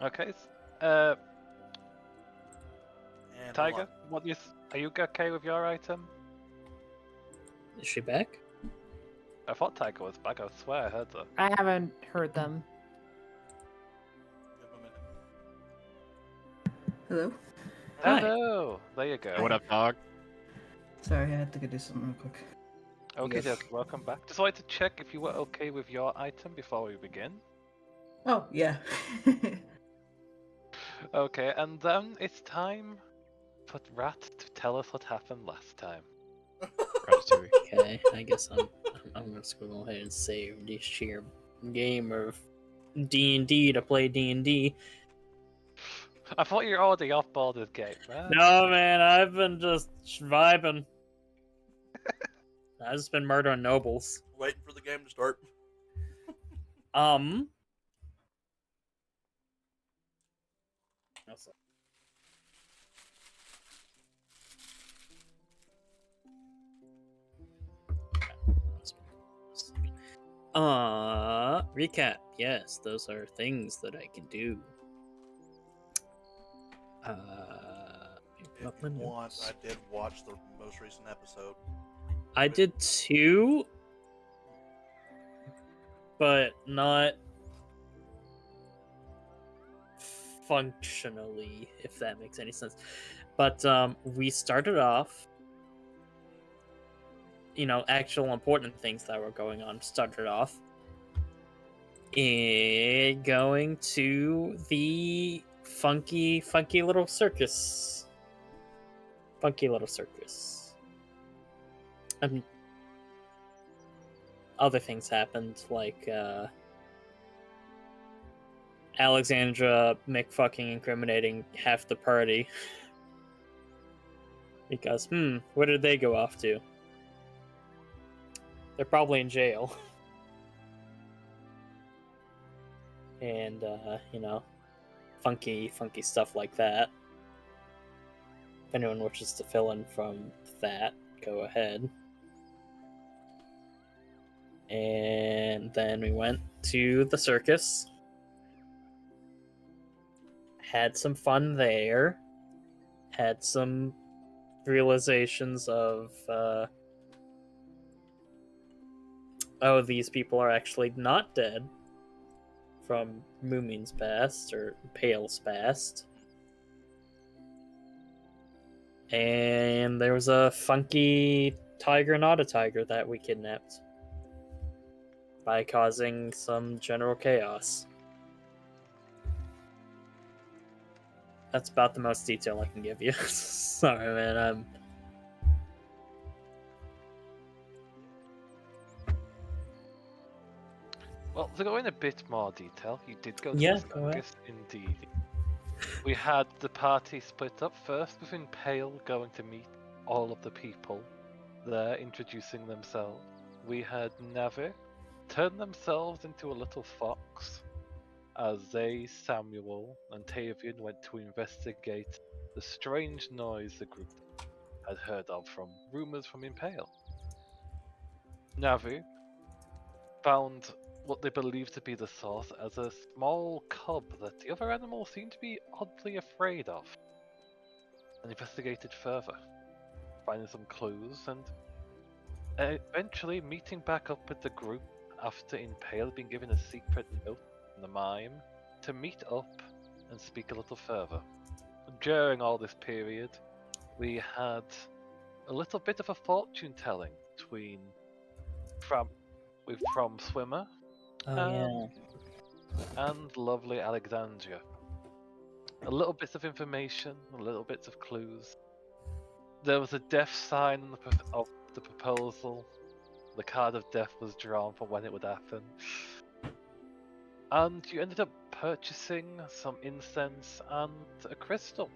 Okay. And Tiger, what do you? Are you okay with your item? Is she back? I thought Tiger was back. I swear I heard her. I haven't heard them. give a minute. Hello? Hi. Hello. There you go. Hi. What up, dog? Sorry, I had to go do something real quick. Okay, Dirk, welcome back. Just wanted to check if you were okay with your item before we begin. Oh, yeah. Okay, and then it's time for Rat to tell us what happened last time. Ratatouille. Okay, I guess I'm just gonna go ahead and save this sheer game of D&D to play D&D. I thought you were already off board with game, man. No, man, I've been just vibing. I've just been murdering nobles. Waiting for the game to start. That's- Recap. Yes, those are things that I can do. If you want, I did watch the most recent episode. I did too, but not functionally, if that makes any sense. But we started off, actual important things that were going on started off going to the funky little circus. Funky little circus. Other things happened, like Alexandra fucking incriminating half the party. Because, where did they go off to? They're probably in jail. And, funky stuff like that. If anyone wishes to fill in from that, go ahead. And then we went to the circus. Had some fun there. Had some realizations of, these people are actually not dead from Moomin's past, or Pale's past. And there was a funky tiger, not a tiger, that we kidnapped by causing some general chaos. That's about the most detail I can give you. Sorry, man. Well, to go in a bit more detail, you did go to Yeah, the go ahead. circus, indeed. We had the party split up first, with Impale going to meet all of the people there, introducing themselves. We had Navi turn themselves into a little fox as they, Samuel, and Tavian went to investigate the strange noise the group had heard of from rumors from Impale. Navi found what they believed to be the source as a small cub that the other animals seemed to be oddly afraid of, and investigated further, finding some clues, and eventually meeting back up with the group after Impale being given a secret note from the mime to meet up and speak a little further. During all this period, we had a little bit of a fortune telling from Swimmer and lovely Alexandra. A little bit of information, a little bits of clues. There was a death sign of the proposal. The card of death was drawn for when it would happen. And you ended up purchasing some incense and a crystal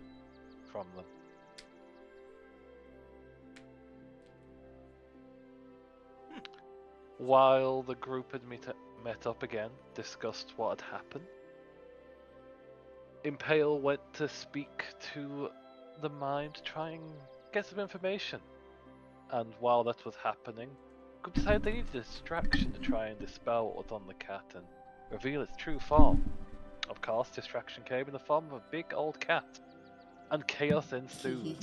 from them. While the group had met up again, discussed what had happened, Impale went to speak to the mime to try and get some information. And while that was happening, the group decided they needed a distraction to try and dispel what was on the cat and reveal its true form. Of of course, distraction came in the form of a big old cat, and chaos ensued.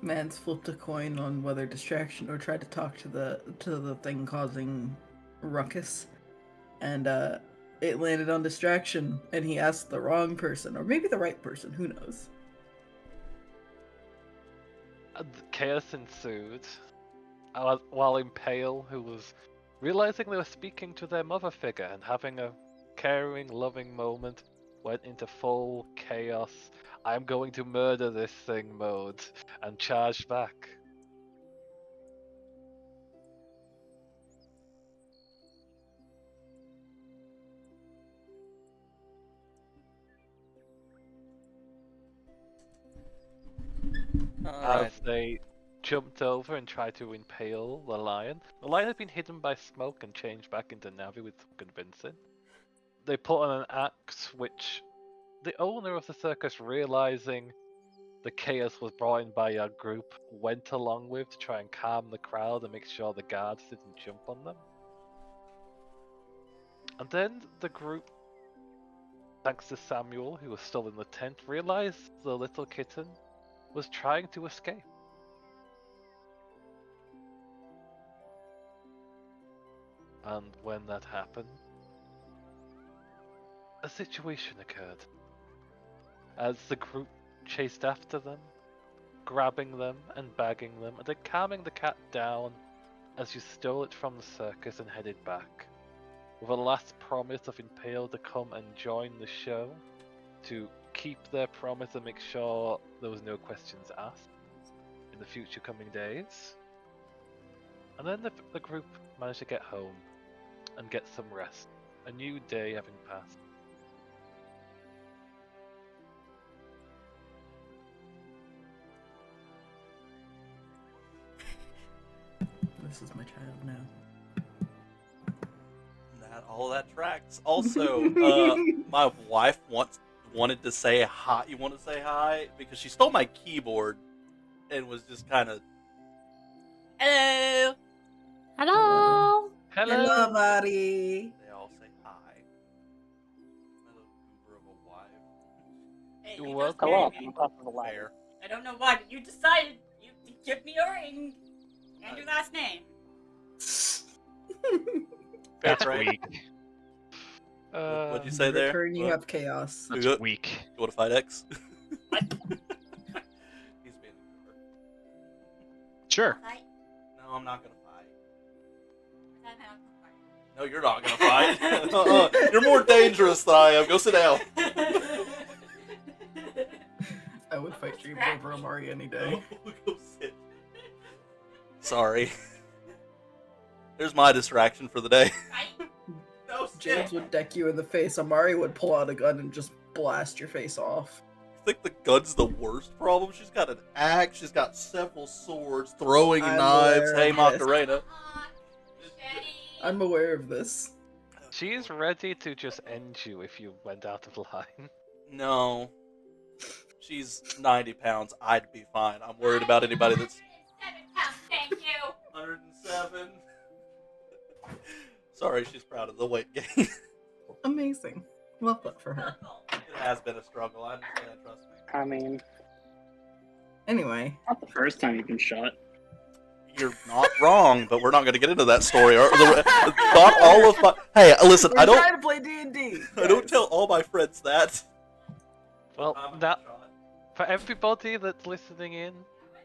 Man's flipped a coin on whether distraction or tried to talk to the thing causing ruckus, and it landed on distraction, and he asked the wrong person, or maybe the right person. Who knows? And chaos ensued, while Impale, who was realizing they were speaking to their mother figure and having a caring, loving moment, went into full chaos, I'm going to murder this thing mode, and charged back. As they jumped over and tried to impale the lion had been hidden by smoke and changed back into Navi with some convincing. They put on an act which the owner of the circus, realizing the chaos was brought in by our group, went along with to try and calm the crowd and make sure the guards didn't jump on them. And then the group, thanks to Samuel, who was still in the tent, realized the little kitten was trying to escape. And when that happened, a situation occurred. As the group chased after them, grabbing them and bagging them, and then calming the cat down as you stole it from the circus and headed back, with a last promise of Impale to come and join the show, to keep their promise and make sure there was no questions asked in the future coming days. And then the group managed to get home and get some rest, a new day having passed. This is my child now. All that tracks. Also, my wife wanted to say hi. You want to say hi? Because she stole my keyboard and was just kind of, hello. Hello. Hello, buddy. They all say hi. My little goober of a wife. Hey, You're you welcome. just married Hello. me. I'm talking to the lion. Fair. I don't know why, but you decided you to give me a ring and your last name. That's right. weak. What'd you say there? Return, you What? have chaos. That's You weak. want to fight X? What? He's being a goober. Sure. Fight? No, I'm not gonna fight. I'm not gonna fight. No, you're not gonna fight. You're more dangerous than I am. Go sit down. I would fight Dreams over Amari any day. Go sit. Sorry. There's my distraction for the day. Fight? No, James would deck you in the face. Amari would pull out a gun and just blast your face off. I think the gun's the worst problem. She's got an axe. She's got several swords, throwing I'm knives. aware Hey, of Macarena. I'm aware of this. She is ready to just end you if you went out of line. No. She's 90 pounds. I'd be fine. I'm worried about anybody that's 107 pounds, thank you. 107. Sorry, she's proud of the weight gain. Amazing. Well put for her. It has been a struggle. I understand. Trust me. I mean, Anyway, not the first time you've been shot. You're not wrong, but we're not going to get into that story. Not all of my. Hey, listen. we're I don't. trying to play D&D. I don't tell all my friends that. Well, I'm that shot. for everybody that's listening in,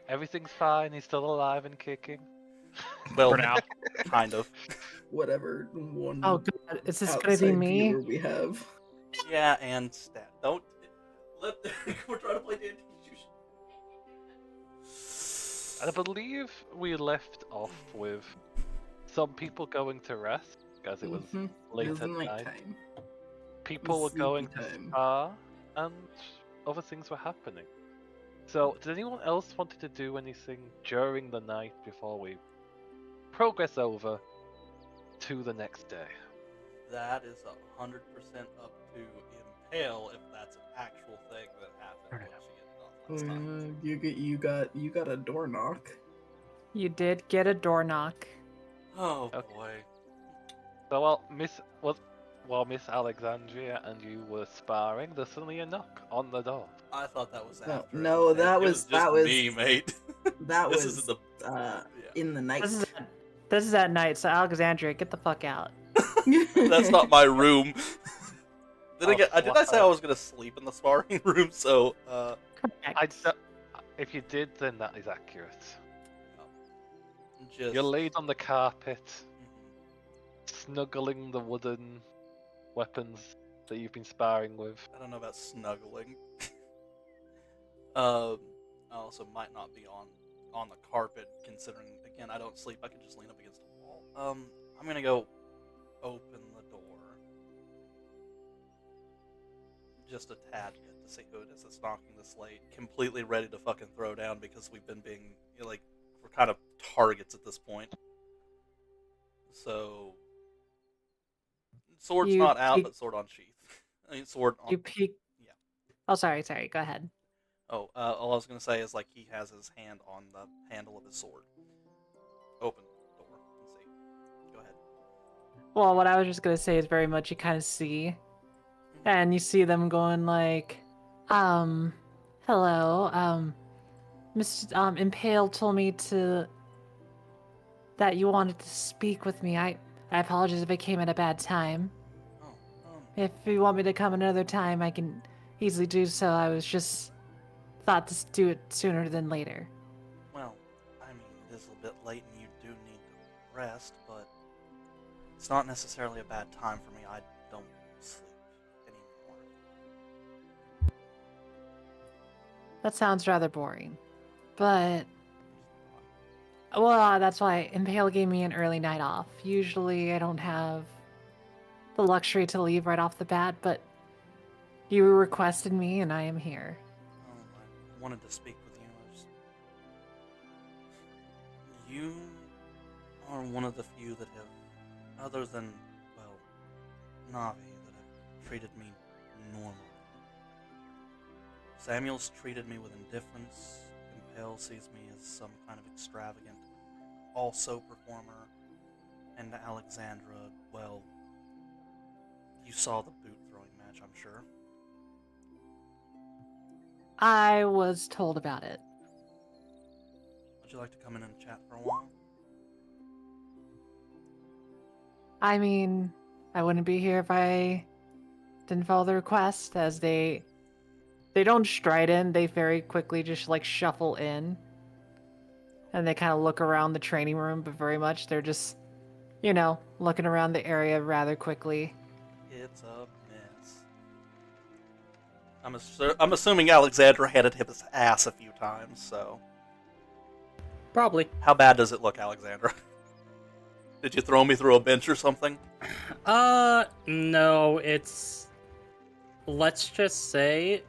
everything's fine. He's still alive and kicking. Well, For now. kind of. Whatever one. Oh god, is this gonna be outside me? viewer we have. Yeah, and stat. Don't let. We're trying to play D&D. And I believe we left off with some people going to rest, as it was Mhm. It late was at night. nighttime. People were sleepy going to time. spa, and other things were happening. So, did anyone else wanted to do anything during the night before we progress over to the next day? That is 100% up to Impale if that's an actual thing that happened when she ended off last time. You got a door knock. You did get a door knock. Oh Okay. boy. So, well, while Miss Alexandria and you were sparring, there's suddenly a knock on the door. I thought that was No, after. no, Okay. that It was- just that was- me, mate. That This was is the yeah. in the night. This is at night, so Alexandria, get the fuck out. That's not my room. Then I'll again, did I say slap I her. was gonna sleep in the sparring room? So, Correct. If you did, then that is accurate. just You're laid on the carpet, Mhm. snuggling the wooden weapons that you've been sparring with. I don't know about snuggling. I also might not be on the carpet, considering again I don't sleep. I could just lean up against a wall. I'm gonna go open the door just a tad bit to see who it is that's knocking this late. Completely ready to fucking throw down because we've been being like we're kind of targets at this point. So sword's You not out, peek- but sword on sheath. I mean, sword on. You peek. Yeah. Oh, sorry. Go ahead. Oh, all I was gonna say is like he has his hand on the handle of his sword. Open the door and see. Go ahead. Well, what I was just gonna say is very much you kind of see, and you see them going like, hello, Mr. Impale told me that you wanted to speak with me. I apologize if it came at a bad time. Oh, If you want me to come another time, I can easily do so. I was just thought to do it sooner than later. well, I mean, it is a little bit late and you do need to rest, but it's not necessarily a bad time for me. I don't sleep anymore. That sounds rather boring, but well, that's why Impale gave me an early night off. Usually, I don't have the luxury to leave right off the bat, but you requested me, and I am here. I wanted to speak with you. You are one of the few that have, other than, well, Navi, that have treated me normally. Samuel's treated me with indifference. Impale sees me as some kind of extravagant, also performer. And Alexandra, well, you saw the boot throwing match, I'm sure. I was told about it. Would you like to come in and chat for a while? I mean, I wouldn't be here if I didn't follow the request, as they don't stride in, they very quickly just like shuffle in. And they kind of look around the training room, but very much they're just, looking around the area rather quickly. It's a mess. I'm assuming Alexandra handed him his ass a few times, so... Probably. How bad does it look, Alexandra? Did you throw me through a bench or something? No, it's... Let's just say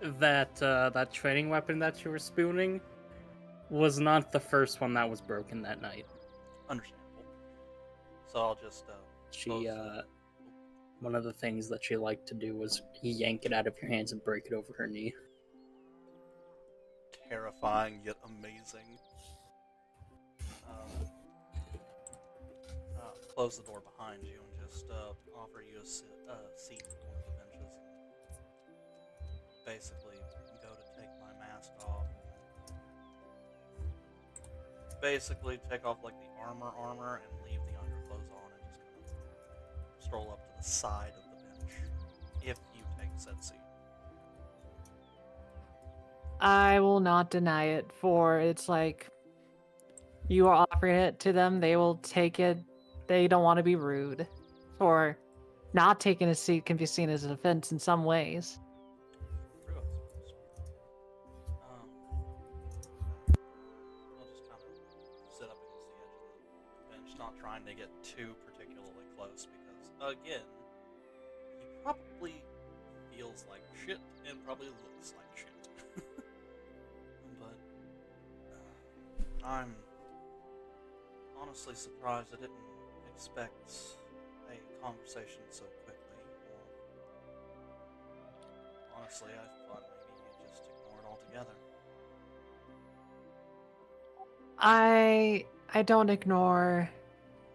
that, that training weapon that you were spooning was not the first one that was broken that night. Understandable. So I'll just, She, one of the things that she liked to do was yank it out of your hands and break it over her knee. terrifying yet amazing. Close the door behind you and just offer you a seat at one of the benches. Basically, go to take my mask off. Basically, take off like the armor and leave the underclothes on and just kind of stroll up to the side of the bench if you take said seat. I will not deny it, for it's like you are offering it to them, they will take it. They don't want to be rude. For not taking a seat can be seen as an offense in some ways. True, I suppose. I'll just kind of sit up against the edge of the bench, not trying to get too particularly close because, again, he probably feels like shit and probably looks like shit. But I'm honestly surprised I didn't expect a conversation so quickly. Or honestly, I thought maybe you just ignore it altogether. I don't ignore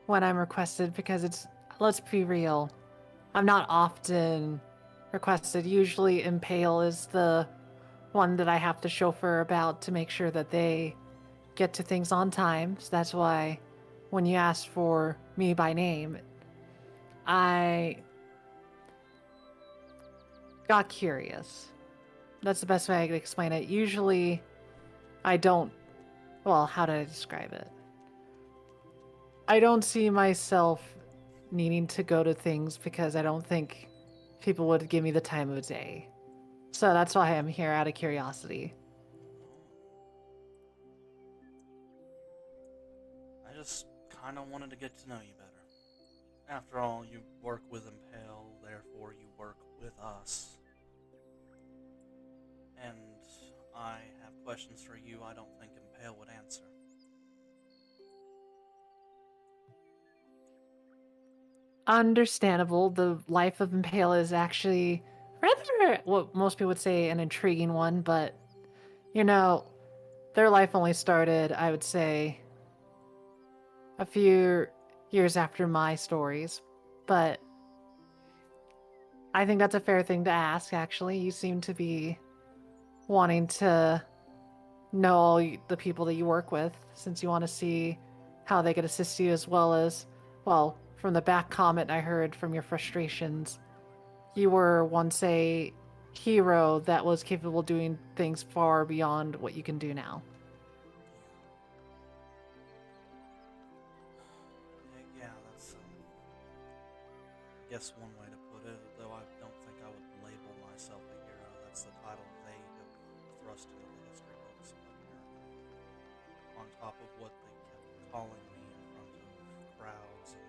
when I'm requested because it's let's be real. I'm not often requested. Usually Impale is the one that I have to chauffeur about to make sure that they get to things on time. So that's why when you asked for me by name, I got curious. That's the best way I could explain it. Usually I don't, well, how did I describe it? I don't see myself needing to go to things because I don't think people would give me the time of day. So that's why I'm here out of curiosity. I just kind of wanted to get to know you better. After all, you work with Impale, therefore you work with us. And I have questions for you I don't think Impale would answer. Understandable. The life of Impale is actually rather what most people would say an intriguing one, but you know, their life only started, I would say, a few years after my stories. But I think that's a fair thing to ask, actually. You seem to be wanting to know all the people that you work with, since you want to see how they could assist you, as well as, well, from the back comment I heard from your frustrations, you were once a hero that was capable of doing things far beyond what you can do now. Yeah, that's, I guess one way to put it, though I don't think I would label myself a hero. That's the title they have thrust into the history books, apparently. On top of what they kept calling me in front of crowds, and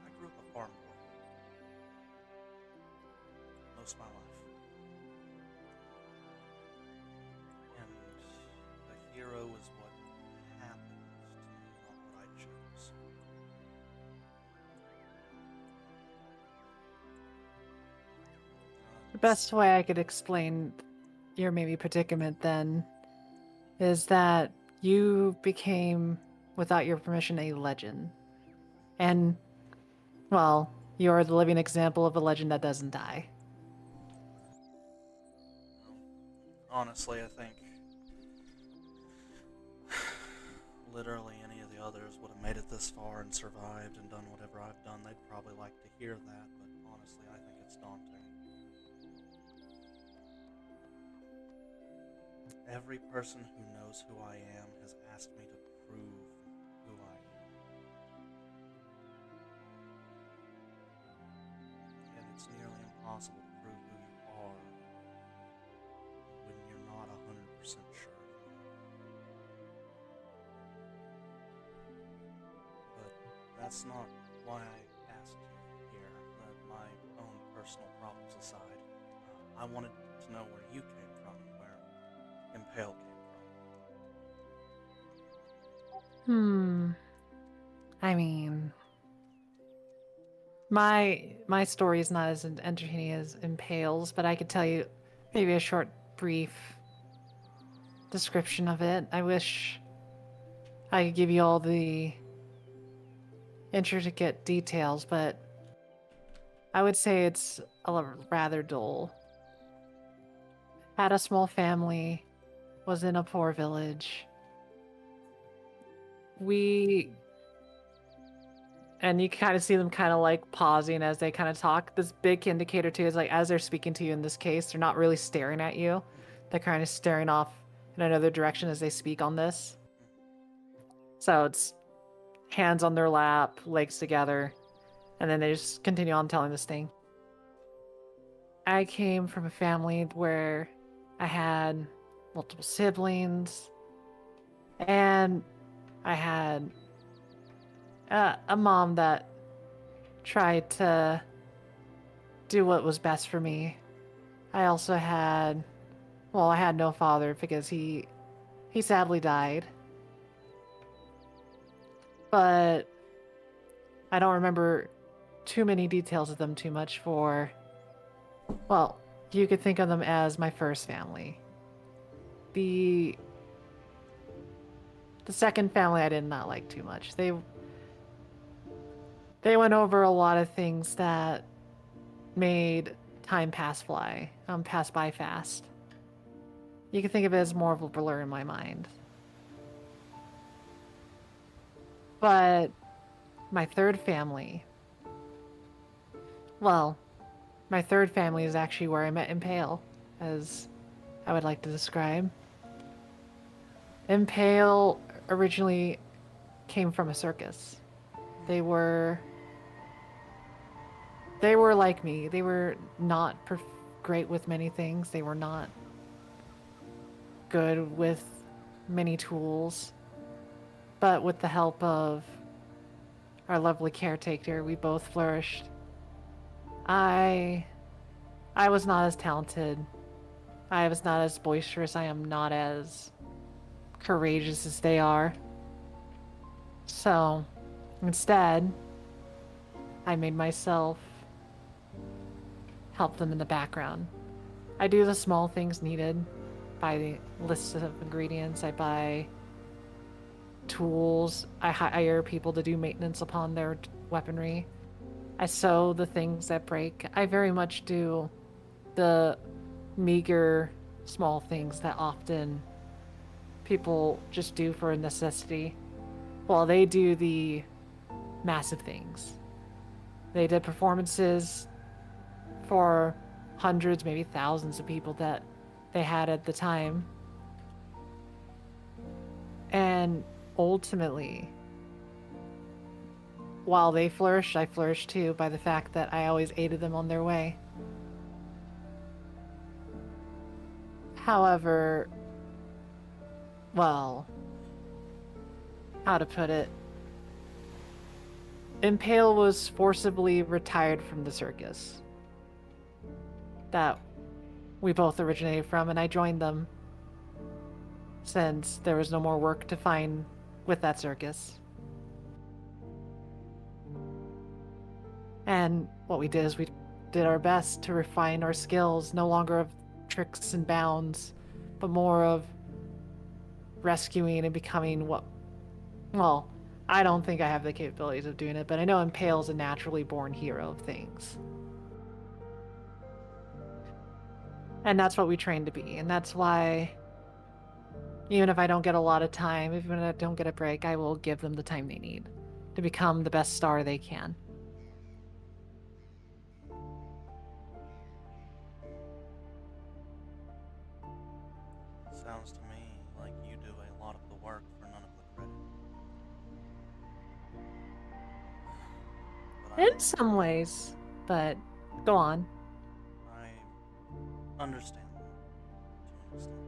I grew up a farm boy most of my life. And a hero is what happened to me, not what I chose. The best way I could explain your maybe predicament then is that you became, without your permission, a legend. And, well, you're the living example of a legend that doesn't die. Honestly, I think literally any of the others would have made it this far and survived and done whatever I've done. They'd probably like to hear that, but honestly, I think it's daunting. Every person who knows who I am has asked me to prove who I am. Yet it's nearly impossible to prove who you are when you're not 100% sure. But that's not why I asked you here. My own personal problems aside, I wanted to know where you came from and where Impale came from. I mean, my story is not as entertaining as Impale's, but I could tell you maybe a short, brief description of it. I wish I could give you all the intricate details, but I would say it's rather dull. Had a small family, was in a poor village. And you kind of see them kind of like pausing as they kind of talk. This big indicator too is like as they're speaking to you in this case, they're not really staring at you. They're kind of staring off in another direction as they speak on this. So it's hands on their lap, legs together, and then they just continue on telling this thing. I came from a family where I had multiple siblings, and I had a mom that tried to do what was best for me. I also had, well, I had no father because he sadly died. But I don't remember too many details of them too much for, well, you could think of them as my first family. The second family I did not like too much. They They went over a lot of things that made time pass by fast. You can think of it as more of a blur in my mind. But my third family, well, my third family is actually where I met Impale, as I would like to describe. Impale originally came from a circus. They were like me. They were not great with many things. They were not good with many tools. But with the help of our lovely caretaker, we both flourished. I was not as talented. I was not as boisterous. I am not as courageous as they are. So, instead, I made myself help them in the background. I do the small things needed. Buy the list of ingredients. I buy tools. I hire people to do maintenance upon their weaponry. I sew the things that break. I very much do the meager, small things that often people just do for a necessity, while they do the massive things. They did performances for hundreds, maybe thousands of people that they had at the time. And ultimately, while they flourished, I flourished too by the fact that I always aided them on their way. However, well, how to put it? Impale was forcibly retired from the circus that we both originated from, and I joined them since there was no more work to find with that circus. And what we did is we did our best to refine our skills, no longer of tricks and bounds, but more of rescuing and becoming what, well, I don't think I have the capabilities of doing it, but I know Impale's a naturally born hero of things. And that's what we train to be, and that's why even if I don't get a lot of time, even if I don't get a break, I will give them the time they need to become the best star they can. Sounds to me like you do a lot of the work for none of the credit. But In some ways, but go on. I understand that to an extent.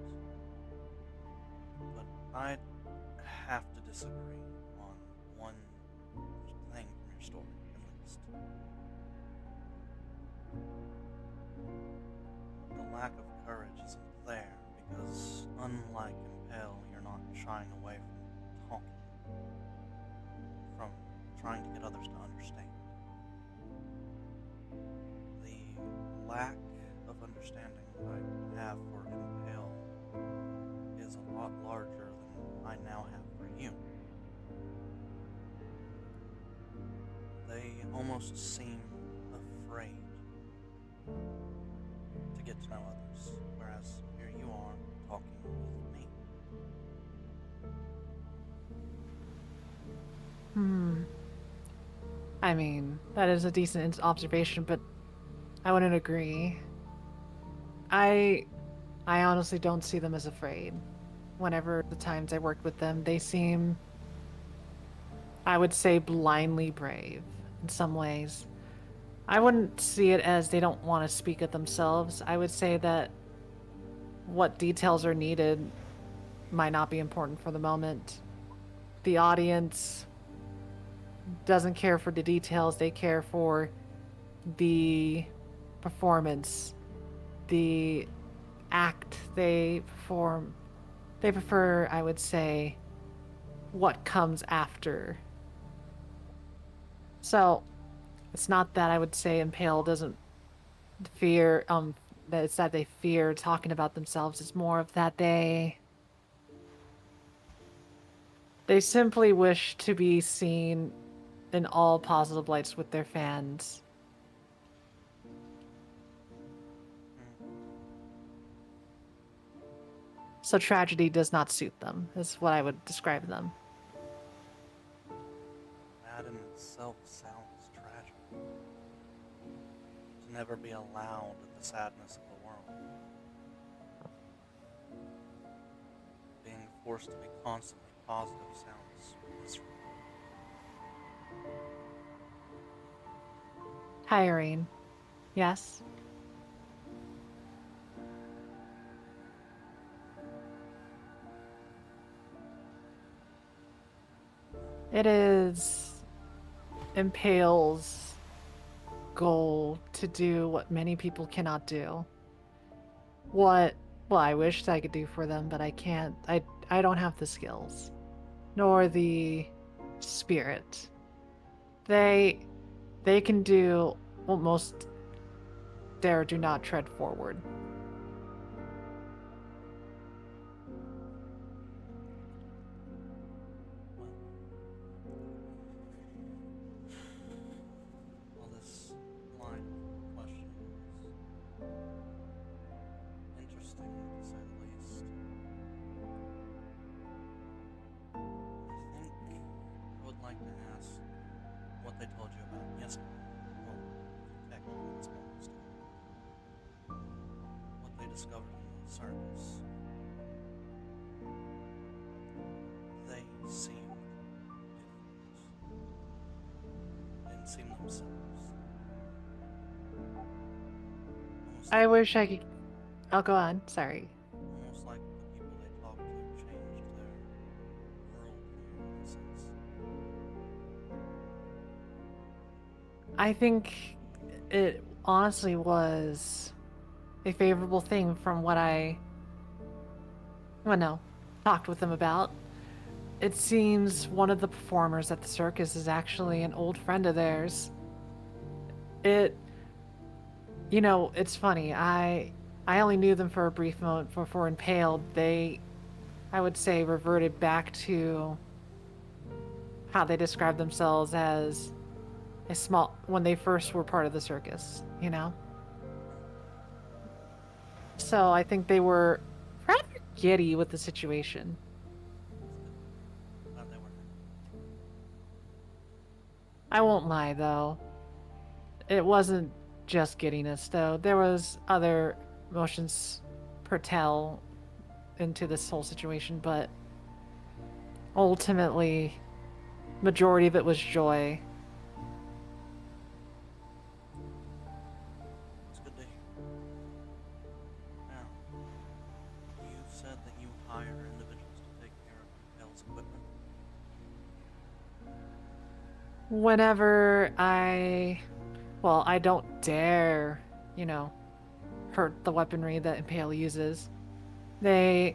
But I have to disagree on one thing from your story, at least. The lack of courage isn't there because, unlike Impale, you're not shying away from talking, from trying to get others to understand. The lack of understanding that I have for Impale is a lot larger than I now have for you. They almost seem afraid to get to know others, whereas here you are talking with me. I mean, that is a decent observation, but I wouldn't agree. I honestly don't see them as afraid. Whenever the times I worked with them, they seem, I would say, blindly brave in some ways. I wouldn't see it as they don't want to speak of themselves. I would say that what details are needed might not be important for the moment. The audience doesn't care for the details, they care for the performance, the act they perform. They prefer, I would say, what comes after. So, it's not that I would say Impale doesn't fear, that it's that they fear talking about themselves. It's more of that they simply wish to be seen in all positive lights with their fans. So tragedy does not suit them, is what I would describe them. That in itself sounds tragic. To never be allowed the sadness of the world. Being forced to be constantly positive sounds miserable. Tiring. Yes? It is Impale's goal to do what many people cannot do. Well, I wished I could do for them, but I can't. I don't have the skills, nor the spirit. They can do what most dare do not tread forward. Well, this line of questioning is interesting, to say the least. I think I would like to ask what they told you about yesterday. Well, technically, it's almost what they discovered in the circus. They seemed different. Didn't seem themselves. Almost I like, wish I could. I'll go on. Sorry. almost like the people they talked to changed their worldview in a sense. I think it honestly was a favorable thing from what talked with them about. It seems one of the performers at the circus is actually an old friend of theirs. It's funny. I only knew them for a brief moment before Impaled. They, I would say, reverted back to how they described themselves as a small when they first were part of the circus, So I think they were rather giddy with the situation. Glad they were. I won't lie though. It wasn't just giddiness though. There was other emotions pertell into this whole situation, but ultimately majority of it was joy. It's good to hear. Now, you said that you hire individuals to take care of Impale's equipment. Whenever I don't dare, hurt the weaponry that Impale uses. They're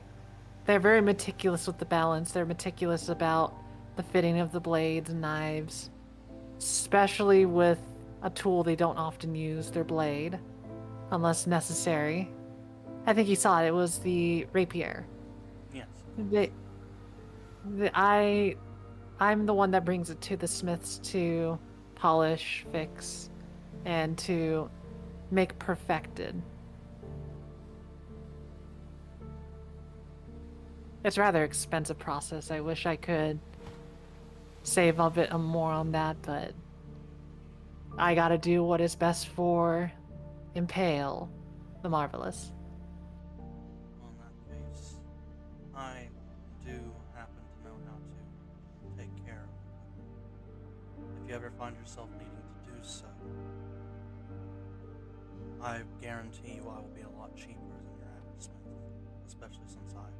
very meticulous with the balance. They're meticulous about the fitting of the blades and knives, especially with a tool they don't often use, their blade, unless necessary. I think you saw it. It was the rapier. Yes. They, I'm the one that brings it to the smiths to polish, fix, and to make perfected. It's a rather expensive process. I wish I could save a bit more on that, but I gotta do what is best for Impale the Marvelous. Well, in that case, I do happen to know how to take care of equipment. If you ever find yourself needing to do so, I guarantee you I will be a lot cheaper than your average smith, especially since I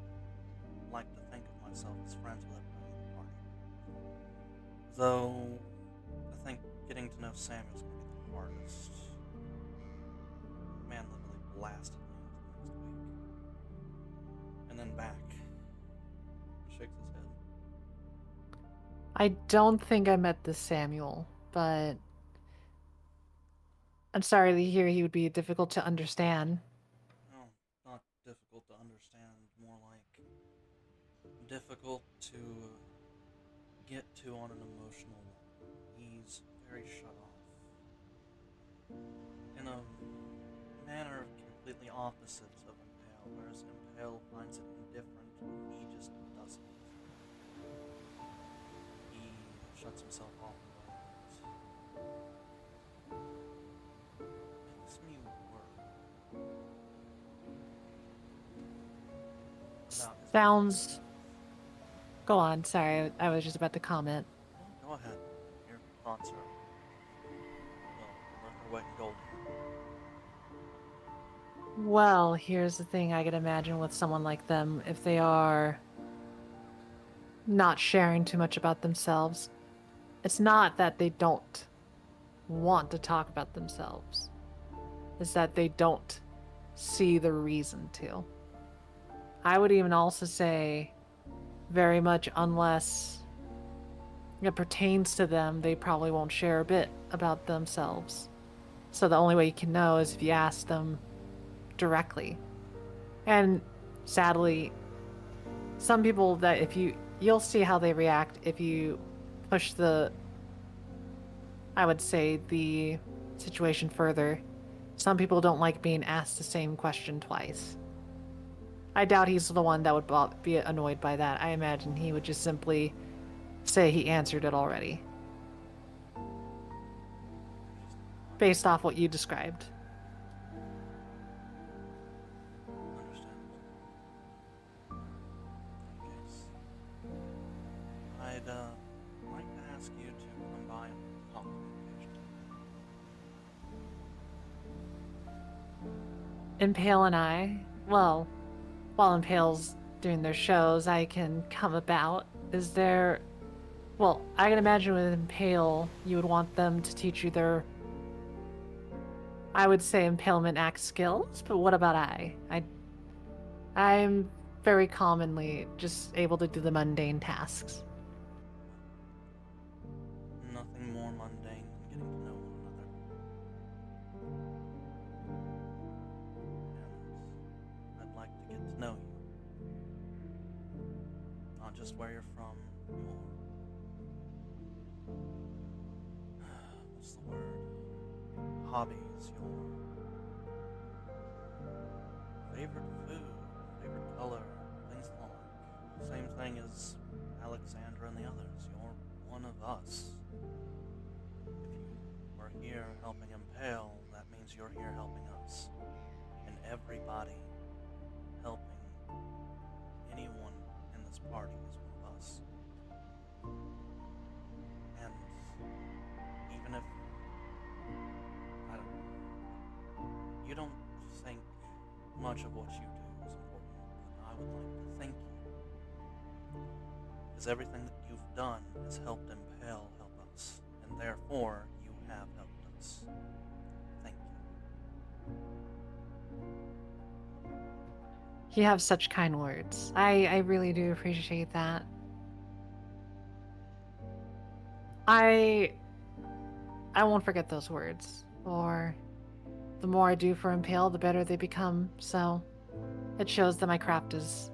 like to think of myself as friends with everyone in the party. Though, I think getting to know Samuel's going to be the hardest. Man literally blasted me into next week. And then back. Shakes his head. I don't think I met this Samuel, but I'm sorry to hear he would be difficult to understand. No, not difficult to understand, more like difficult to get to on an emotional level. very shut off. In a manner completely opposites of Impale, whereas Impale finds it indifferent, he just doesn't. He shuts himself off in ways that makes me worry about his Sounds. Go on. Sorry, I was just about to comment. Go ahead. Your thoughts are worth their weight in gold here. Well, here's the thing I could imagine with someone like them if they are not sharing too much about themselves. It's not that they don't want to talk about themselves, it's that they don't see the reason to. I would even also say, very much unless it pertains to them, they probably won't share a bit about themselves. So the only way you can know is if you ask them directly. And sadly, some people that if you'll see how they react if you push I would say the situation further. Some people don't like being asked the same question twice. I doubt he's the one that would be annoyed by that. I imagine he would just simply say he answered it already. Based off what you described. Understandable. In any case, I'd like to ask you to come by and talk to me occasionally. Impale and I, well, while Impale's doing their shows, I can come about. Is there... Well, I can imagine with Impale, you would want them to teach you their... I would say impalement act skills, but what about I'm very commonly just able to do the mundane tasks. Nothing more mundane than getting to know one another. And I'd like to get to know you. Not just where you're from, your... what's the word? Hobbies, your favorite food, favorite color, things along. Same thing as Alexandra and the others. You're one of us. If you are here helping Impale, that means you're here helping us. And everybody helping anyone in this party is one of us. And even if I don't know, you don't think much of what you do is important, but I would like to thank you. Because everything that you've done has helped Impale help us, and therefore you have helped us. Thank you. You have such kind words. I really do appreciate that. I won't forget those words. Or the more I do for Impale, the better they become. So it shows that my craft is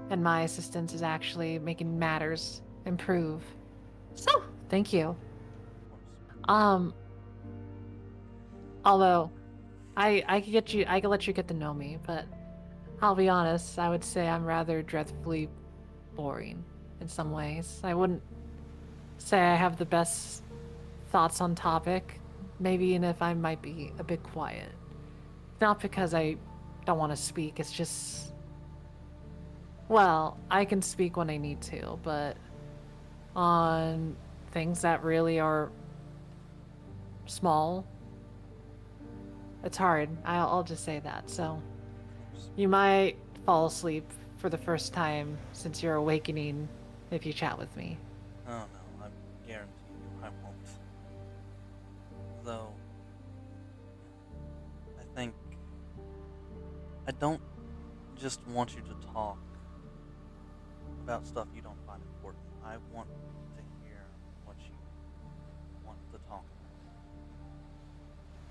and my assistance is actually making matters improve. So thank you. Of course. Although I could let you get to know me, but I'll be honest, I would say I'm rather dreadfully boring in some ways. I wouldn't say I have the best thoughts on topic, maybe even if I might be a bit quiet. Not because I don't want to speak, it's just... Well, I can speak when I need to, but on things that really are small, it's hard. I'll just say that. So you might fall asleep for the first time since you're awakening if you chat with me. Oh no, I guarantee you I won't. Though, I don't just want you to talk about stuff you don't find important. I want to hear what you want to talk about.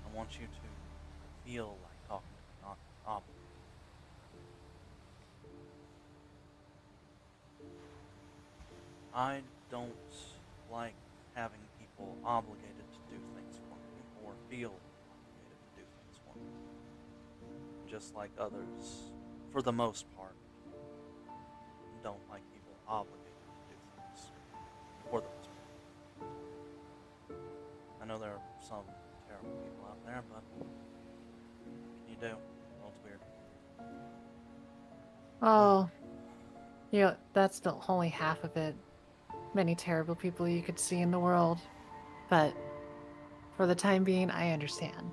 I want you to feel like talking to me, not obligated. I don't like having people obligated to feel obligated to do things for me. Just like others, for the most part, don't like people obligated to do things for the most part. I know there are some terrible people out there, but what can you do? Well, it's weird. Oh, yeah, that's the only half of it. Many terrible people you could see in the world. But for the time being, I understand.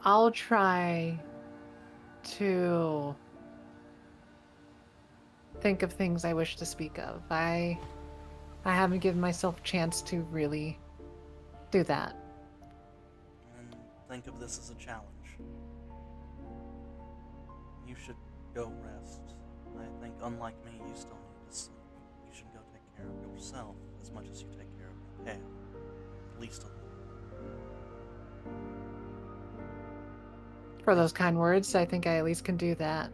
I'll try to think of things I wish to speak of. I haven't given myself a chance to really do that. And think of this as a challenge. You should go rest. I think, unlike me, you still need to sleep. You should go take care of yourself as much as you take care of Mikhail. At least a little. For those kind words, I think I at least can do that.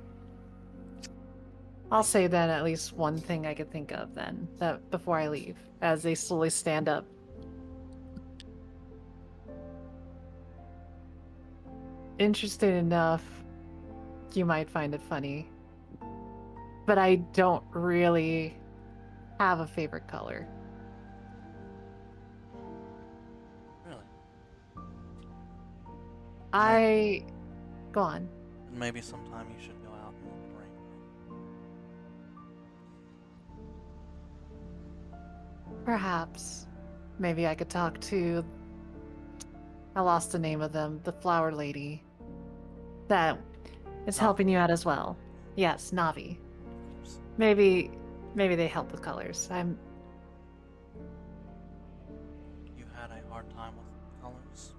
I'll say then at least one thing I could think of then, that before I leave, as they slowly stand up. Interesting enough, you might find it funny, but I don't really have a favorite color. Really? Go on. And maybe sometime you should go out and look at rainbow. Perhaps. Maybe I could talk to... I lost the name of them. The flower lady. That is Navi. helping you out as well. Yes, Navi. Oops. Maybe they help with colors. You had a hard time with colors?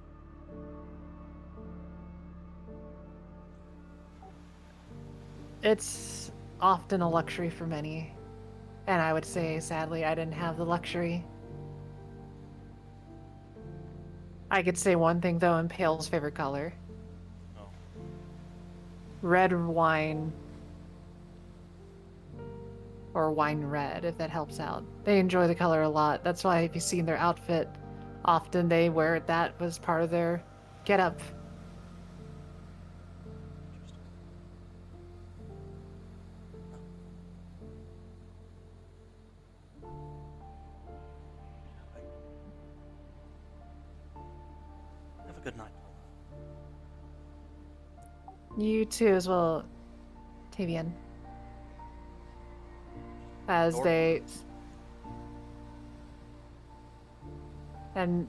It's often a luxury for many. And I would say, sadly, I didn't have the luxury. I could say one thing, though, Impale's favorite color. Oh. Red wine. Or wine red, if that helps out. They enjoy the color a lot. That's why if you've seen their outfit, often they wear it. That was part of their get-up. Interesting. Have a good night. You too, as well, Tavian. As Door they... closed. And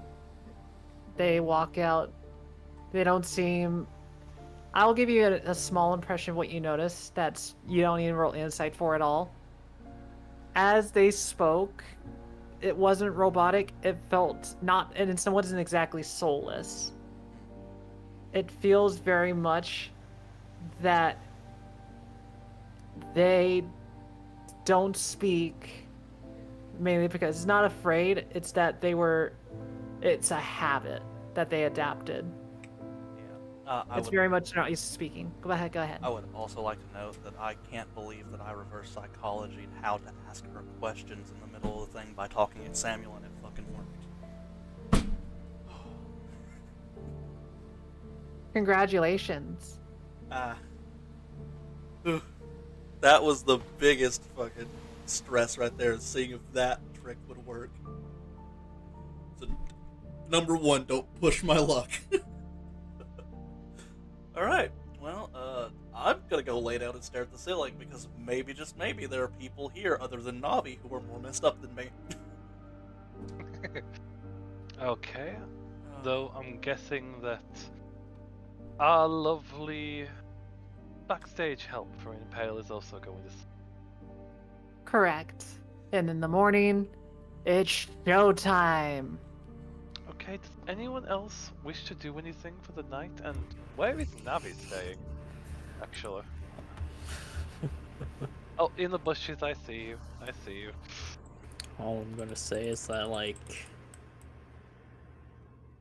they walk out. They don't seem... I'll give you a small impression of what you notice that's you don't even roll insight for at all. As they spoke, it wasn't robotic. It felt not, and it wasn't exactly soulless. It feels very much that they don't speak mainly because it's not afraid. It's that it's a habit that they adapted. Yeah. It's very much not used to speaking. Go ahead. I would also like to note that I can't believe that I reverse psychology how to ask her questions in the middle of the thing by talking at Samuel, and it fucking worked. Congratulations. That was the biggest fucking stress right there, seeing if that trick would work. So, number one, don't push my luck. Alright, well, I'm gonna go lay down and stare at the ceiling because maybe, just maybe, there are people here other than Navi who are more messed up than me. Okay. Though I'm guessing that our lovely backstage help for Impale is also going to... Correct. And in the morning, it's showtime. Okay, does anyone else wish to do anything for the night? And where is Navi staying, actually? Oh, in the bushes, I see you. I see you. All I'm gonna say is that, like,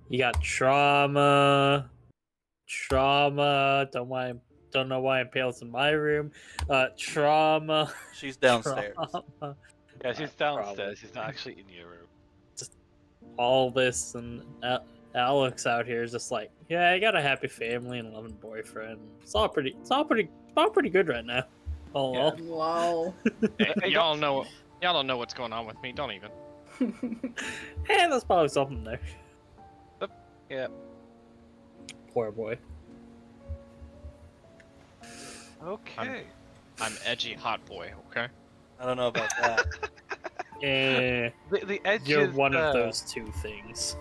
you got trauma. Don't know why Impale's in my room. Trauma. She's downstairs. Trauma. Yeah, she's downstairs. She's not actually in your room. all this, and Alex out here is just like, yeah, I got a happy family and a loving boyfriend. It's all pretty good right now. All in all. Wow. Y'all don't know what's going on with me. Don't even. Hey, there's probably something there. Yeah. Poor boy. Okay. I'm edgy hot boy. Okay. I don't know about that. Eh, The edge you're is one of there. those two things.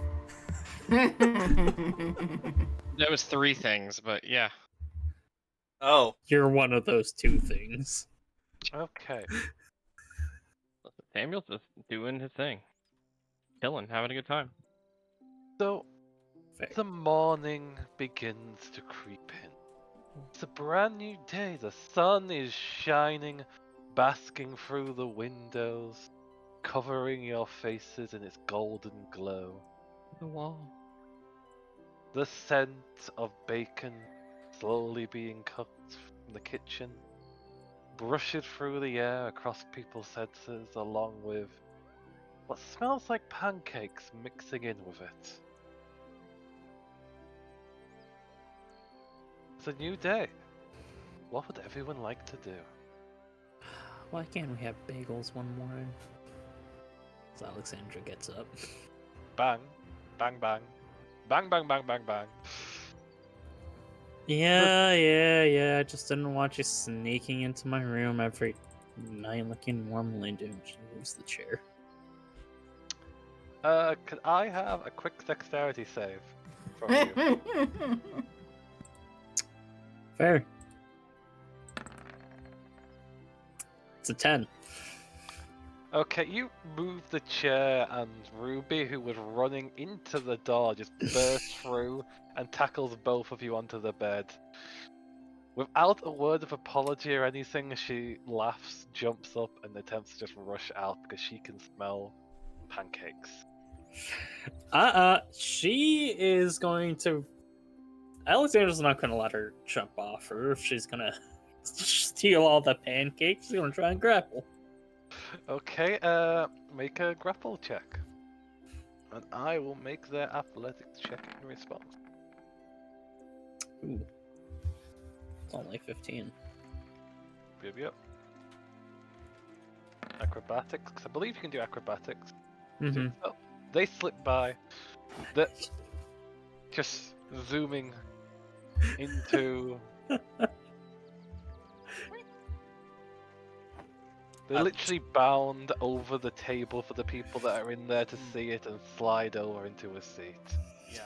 There was 3 things, but yeah. Oh, You're one of those two things. Okay. Samuel's just doing his thing, chilling, having a good time. So Fair. the morning begins to creep in. It's a brand new day. The sun is shining, basking through the windows, covering your faces in its golden glow. The wall. The scent of bacon slowly being cooked from the kitchen brushes through the air across people's senses, along with what smells like pancakes mixing in with it. It's a new day. What would everyone like to do? Why can't we have bagels one morning? As Alexandra gets up. Bang, bang, bang, bang, bang, bang, bang, bang. Yeah. I just didn't want you sneaking into my room every night like you normally do. She moves the chair. Could I have a quick dexterity save from you? Fair. It's a 10. Okay, you move the chair, and Ruby, who was running into the door, just bursts through and tackles both of you onto the bed. Without a word of apology or anything, she laughs, jumps up, and attempts to just rush out because she can smell pancakes. She is going to. Alexandra's not going to let her jump off her if she's going to steal all the pancakes. She's going to try and grapple. Okay, make a grapple check. And I will make their athletics check in response. Ooh. It's only 15. Yep. Acrobatics, 'cause I believe you can do acrobatics. Mm-hmm. Oh, they slip by. The just zooming into. They literally bound over the table for the people that are in there to see it and slide over into a seat. yeah.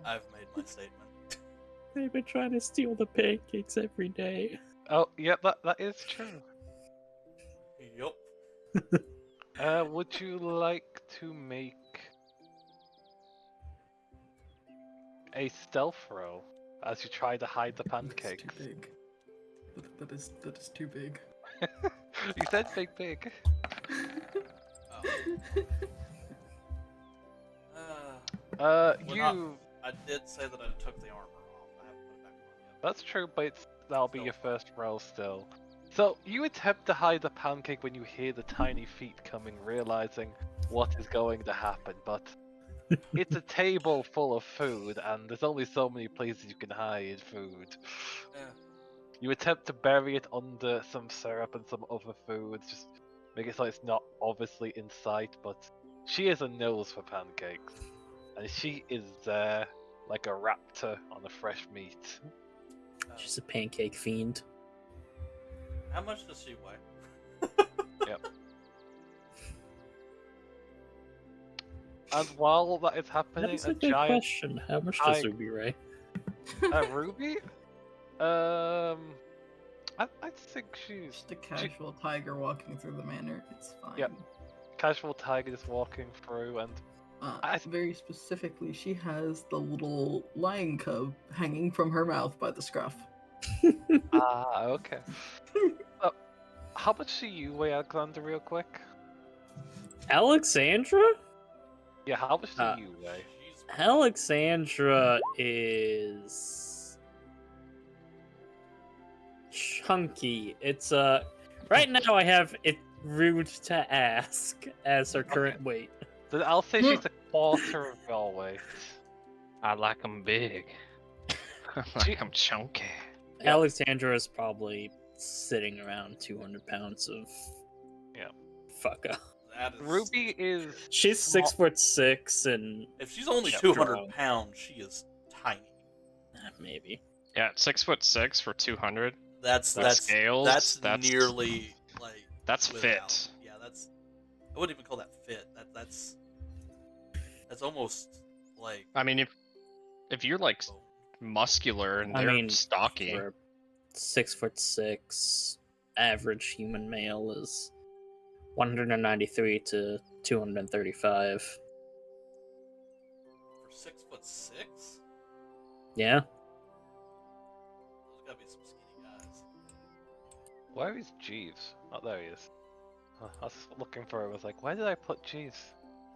I've made my statement. They've been trying to steal the pancakes every day. Oh, yeah, that is true. Yup. Would you like to make a stealth roll as you try to hide the pancakes? That's too big. That is too big. You said big. We're You. not- I did say that I took the armor off. I haven't put it back on yet. That's true, but that'll be Still. your first roll still. So you attempt to hide the pancake when you hear the tiny feet coming, realizing what is going to happen, but it's a table full of food, and there's only so many places you can hide food. Yeah. You attempt to bury it under some syrup and some other foods, just make it so it's not obviously in sight, but she has a nose for pancakes. And she is there like a raptor on a fresh meat. She's a pancake fiend. How much does she weigh? And while that is happening, That's a a good giant question. How much does tiger- Ruby weigh? Ruby? I think she's Just a casual tiger walking through the manor. It's fine. Yep. casual tiger just walking through, and Very specifically, she has the little lion cub hanging from her mouth by the scruff. okay. How much do you weigh, Alexandra, real quick? Alexandra? Yeah, how much do Uh, you weigh? She's Alexandra is chunky. It's right now I have it. rude to ask as her current weight. Then I'll say she's a quarter of your weight. I like them big. I She- like them chunky. Yeah. Alexandra is probably sitting around 200 pounds of Yeah. fucka. That is... Ruby is. She's small- 6'6" and If she's only Yeah. 200 Strong. pounds, she is tiny. Maybe. Yeah, 6'6" for 200. That's The scales, that's that's- nearly like That's without. fit. Yeah, that's. I wouldn't even call that fit. That's almost like. I mean, if you're like oh, muscular and I they're mean, stocky, for a 6'6" average human male is 193 to 235. for 6'6", Yeah. there's gotta be some skinny guys. Where is Jeeves? Oh, there he is. I was looking for him. I was like, where did I put Jeeves?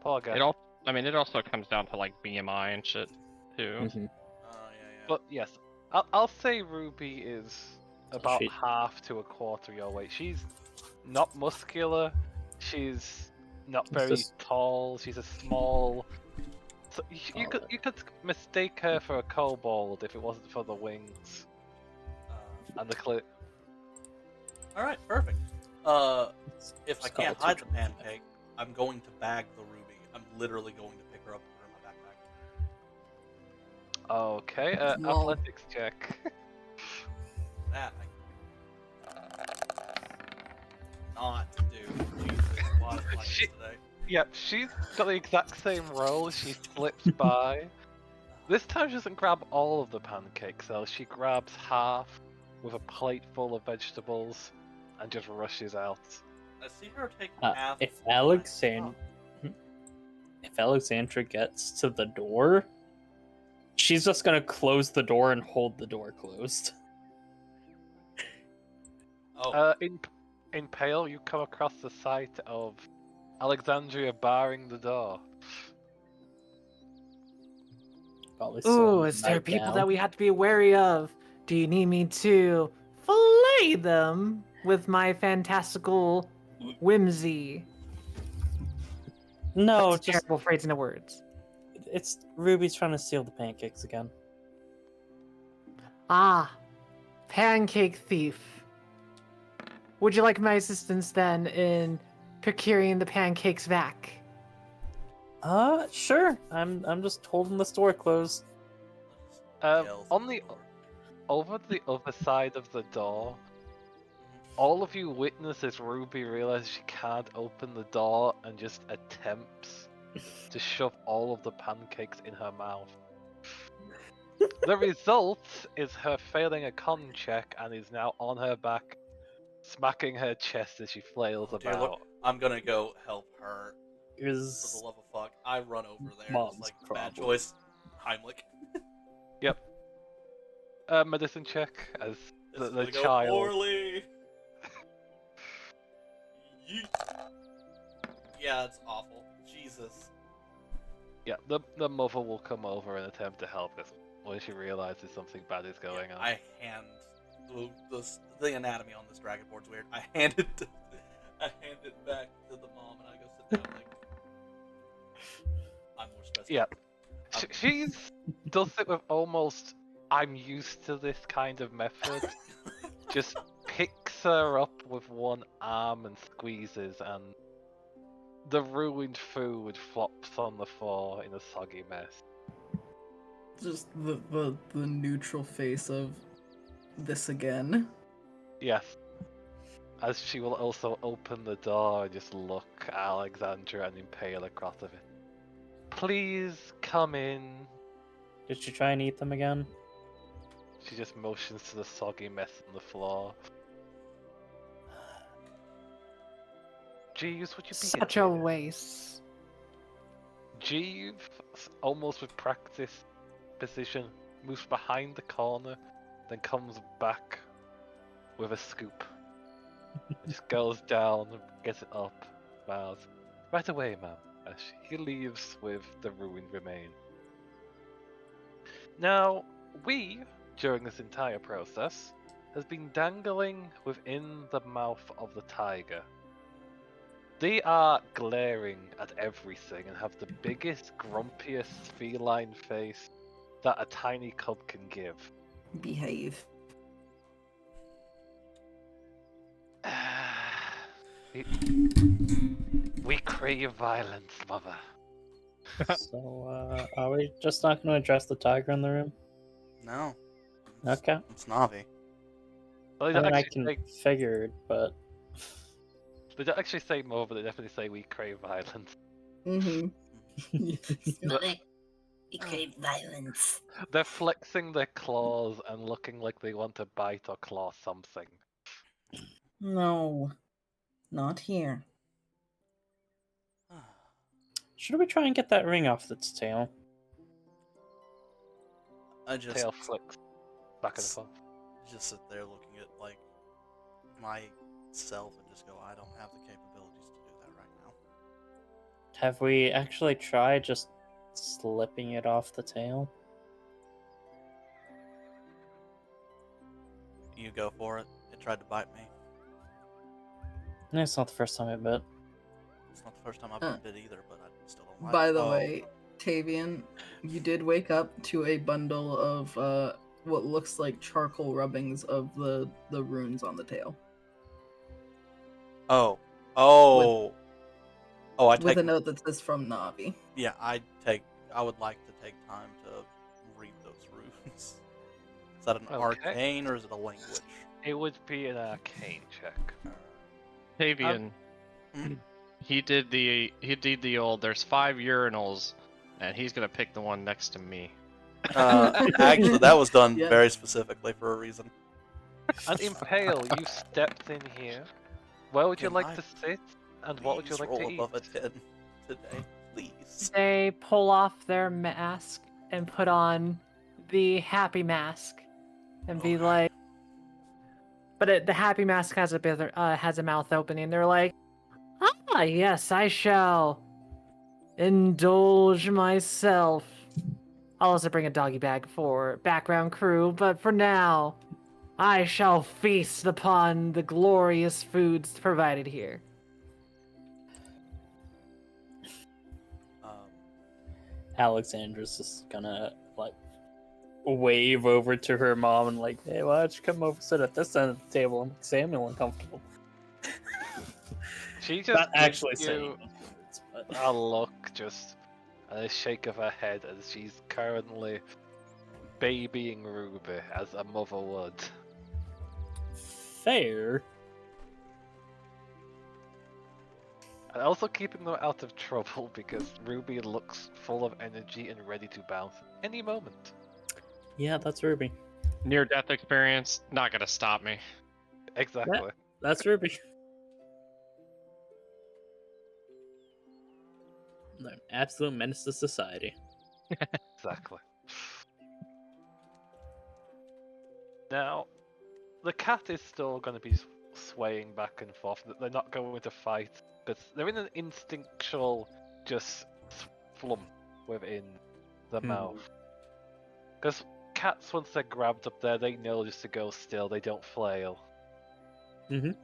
Poor guy. it also comes down to like BMI and shit too. Mhm. Oh yeah. But yes, I'll say Ruby is about She- half to a quarter your weight. She's not muscular. She's not very just- tall. She's a small. So you Solid. could mistake her for a kobold if it wasn't for the wings and the clip. All right, perfect. If I Just call can't it hide the 225. pancake, I'm going to bag the ruby. I'm literally going to pick her up and put her in my backpack. Okay, Lol. athletics check. That I not do. Jesus, a lot of flights She- today. Yep, she's got the exact same roll. She slips by. This time she doesn't grab all of the pancakes though. She grabs half with a plate full of vegetables and just rushes out. I see her take Uh, half. if of my Alexandra, stuff. if Alexandra gets to the door, she's just gonna close the door and hold the door closed. Oh, In Pale, you come across the sight of Alexandria barring the door. Probably Ooh, slowing is there right people down. that we have to be wary of? Do you need me to fillet them with my fantastical whimsy? No, That's a just terrible phrase into words. it's Ruby's trying to steal the pancakes again. Ah, pancake thief. Would you like my assistance then in procuring the pancakes back? Sure. I'm just holding the store closed. yells On at the door. over the other side of the door, all of you witness as Ruby realizes she can't open the door and just attempts to shove all of the pancakes in her mouth. The result is her failing a con check and is now on her back, smacking her chest as she flails Oh, dear about. Lord. I'm gonna go help her. For the Is love of fuck, I run over there. Mom's It's like bad problem. choice. Heimlich. Medicine check as This the is gonna go child. poorly. Yeet. Yeah, that's awful. Jesus. Yeah, the mother will come over and attempt to help us when she realizes something bad is going on. I hand the anatomy on this dragon board's weird. I hand it back to the mom and I go sit down like I'm more stressed. Yeah. out. She's does it with almost I'm used to this kind of method. Just picks her up with one arm and squeezes, and the ruined food flops on the floor in a soggy mess. Just the neutral face of this again. Yes. As she will also open the door and just look at Alexandra and impale across of it. Please come in. Did she try and eat them again? She just motions to the soggy mess on the floor. Jeeves, would you be Such a waste. Jeeves, almost with practice, precision, moves behind the corner, then comes back with a scoop. Just goes down, gets it up, smiles. Right away, ma'am. As he leaves with the ruined remain. Now, we, during this entire process, has been dangling within the mouth of the tiger. They are glaring at everything and have the biggest, grumpiest feline face that a tiny cub can give. Behave. we, we crave violence, mother. So, are we just not going to address the tiger in the room? No. Okay. It's Navi. Well, they I don't mean, I actually can figure, but they don't actually say more, but they definitely say we crave violence. Mm-hmm. Mother, we crave violence. They're flexing their claws and looking like they want to bite or claw something. No. Not here. should we try and get that ring off its tail? I just Tail flicks back and forth. just sit there looking at like myself and just go, I don't have the capabilities to do that right now. Have we actually tried just slipping it off the tail? You go for it. It tried to bite me. It's not the first time it bit. It's not the first time I've been bit either, but I still don't like By it. the Oh, way, Tavian, you did wake up to a bundle of what looks like charcoal rubbings of the runes on the tail. Oh, I With take. a note that says from Navi. Yeah, I would like to take time to read those runes. Is that an Okay. arcane or is it a language? It would be an arcane check. Tavian, he did the old. There's 5 urinals, and he's gonna pick the one next to me. Actually, that was done Yeah. very specifically for a reason. And Impale, you stepped in here. Where would you Can like I to sit? And what would you Please like roll to eat? above a 10 today, please. They pull off their mask and put on the happy mask and be Okay. like, but the happy mask has a mouth opening. They're like, ah, yes, I shall indulge myself. I'll also bring a doggy bag for background crew, but for now, I shall feast upon the glorious foods provided here. Alexandra's just gonna like wave over to her mom and like, hey, why don't you come over sit at this end of the table and make Samuel uncomfortable? She just Not actually gives saying you those words, but a look, just and a shake of her head as she's currently babying Ruby as a mother would. fair. And also keeping them out of trouble because Ruby looks full of energy and ready to bounce any moment. Yeah, that's Ruby. Near-death experience, not gonna stop me. Exactly. That's Ruby. They're an absolute menace to society. Exactly. Now, the cat is still going to be swaying back and forth. They're not going to fight because they're in an instinctual just flump within the mouth. Because cats, once they're grabbed up there, they know just to go still. They don't flail. Mhm.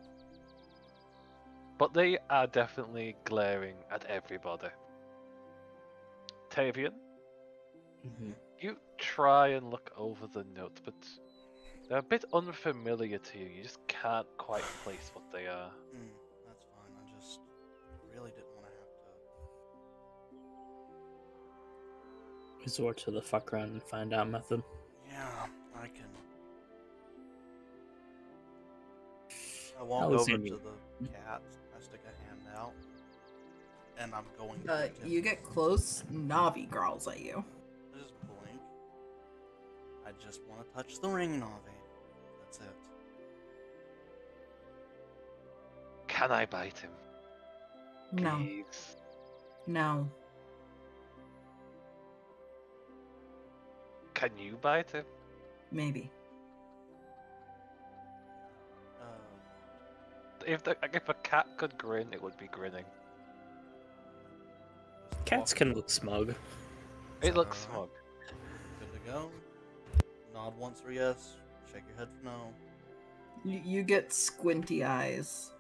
But they are definitely glaring at everybody. Tavian, you try and look over the notes, but they're a bit unfamiliar to you. You just can't quite place what they are. That's fine. I just really didn't want to have to. Resort to the fuck around and find out method. Yeah, I can. I walk How is over he? to the cat. I stick a hand out, and I'm going to. You get close, Navi growls at you. Just blink. I just want to touch the ring, Navi. That's it. Can I bite him? No. Please. No. Can you bite him? Maybe. If a cat could grin, it would be grinning. Just Cats walk- can look smug. It looks Alright. smug. Good to go. Nod once for yes. Shake your head for no. You get squinty eyes.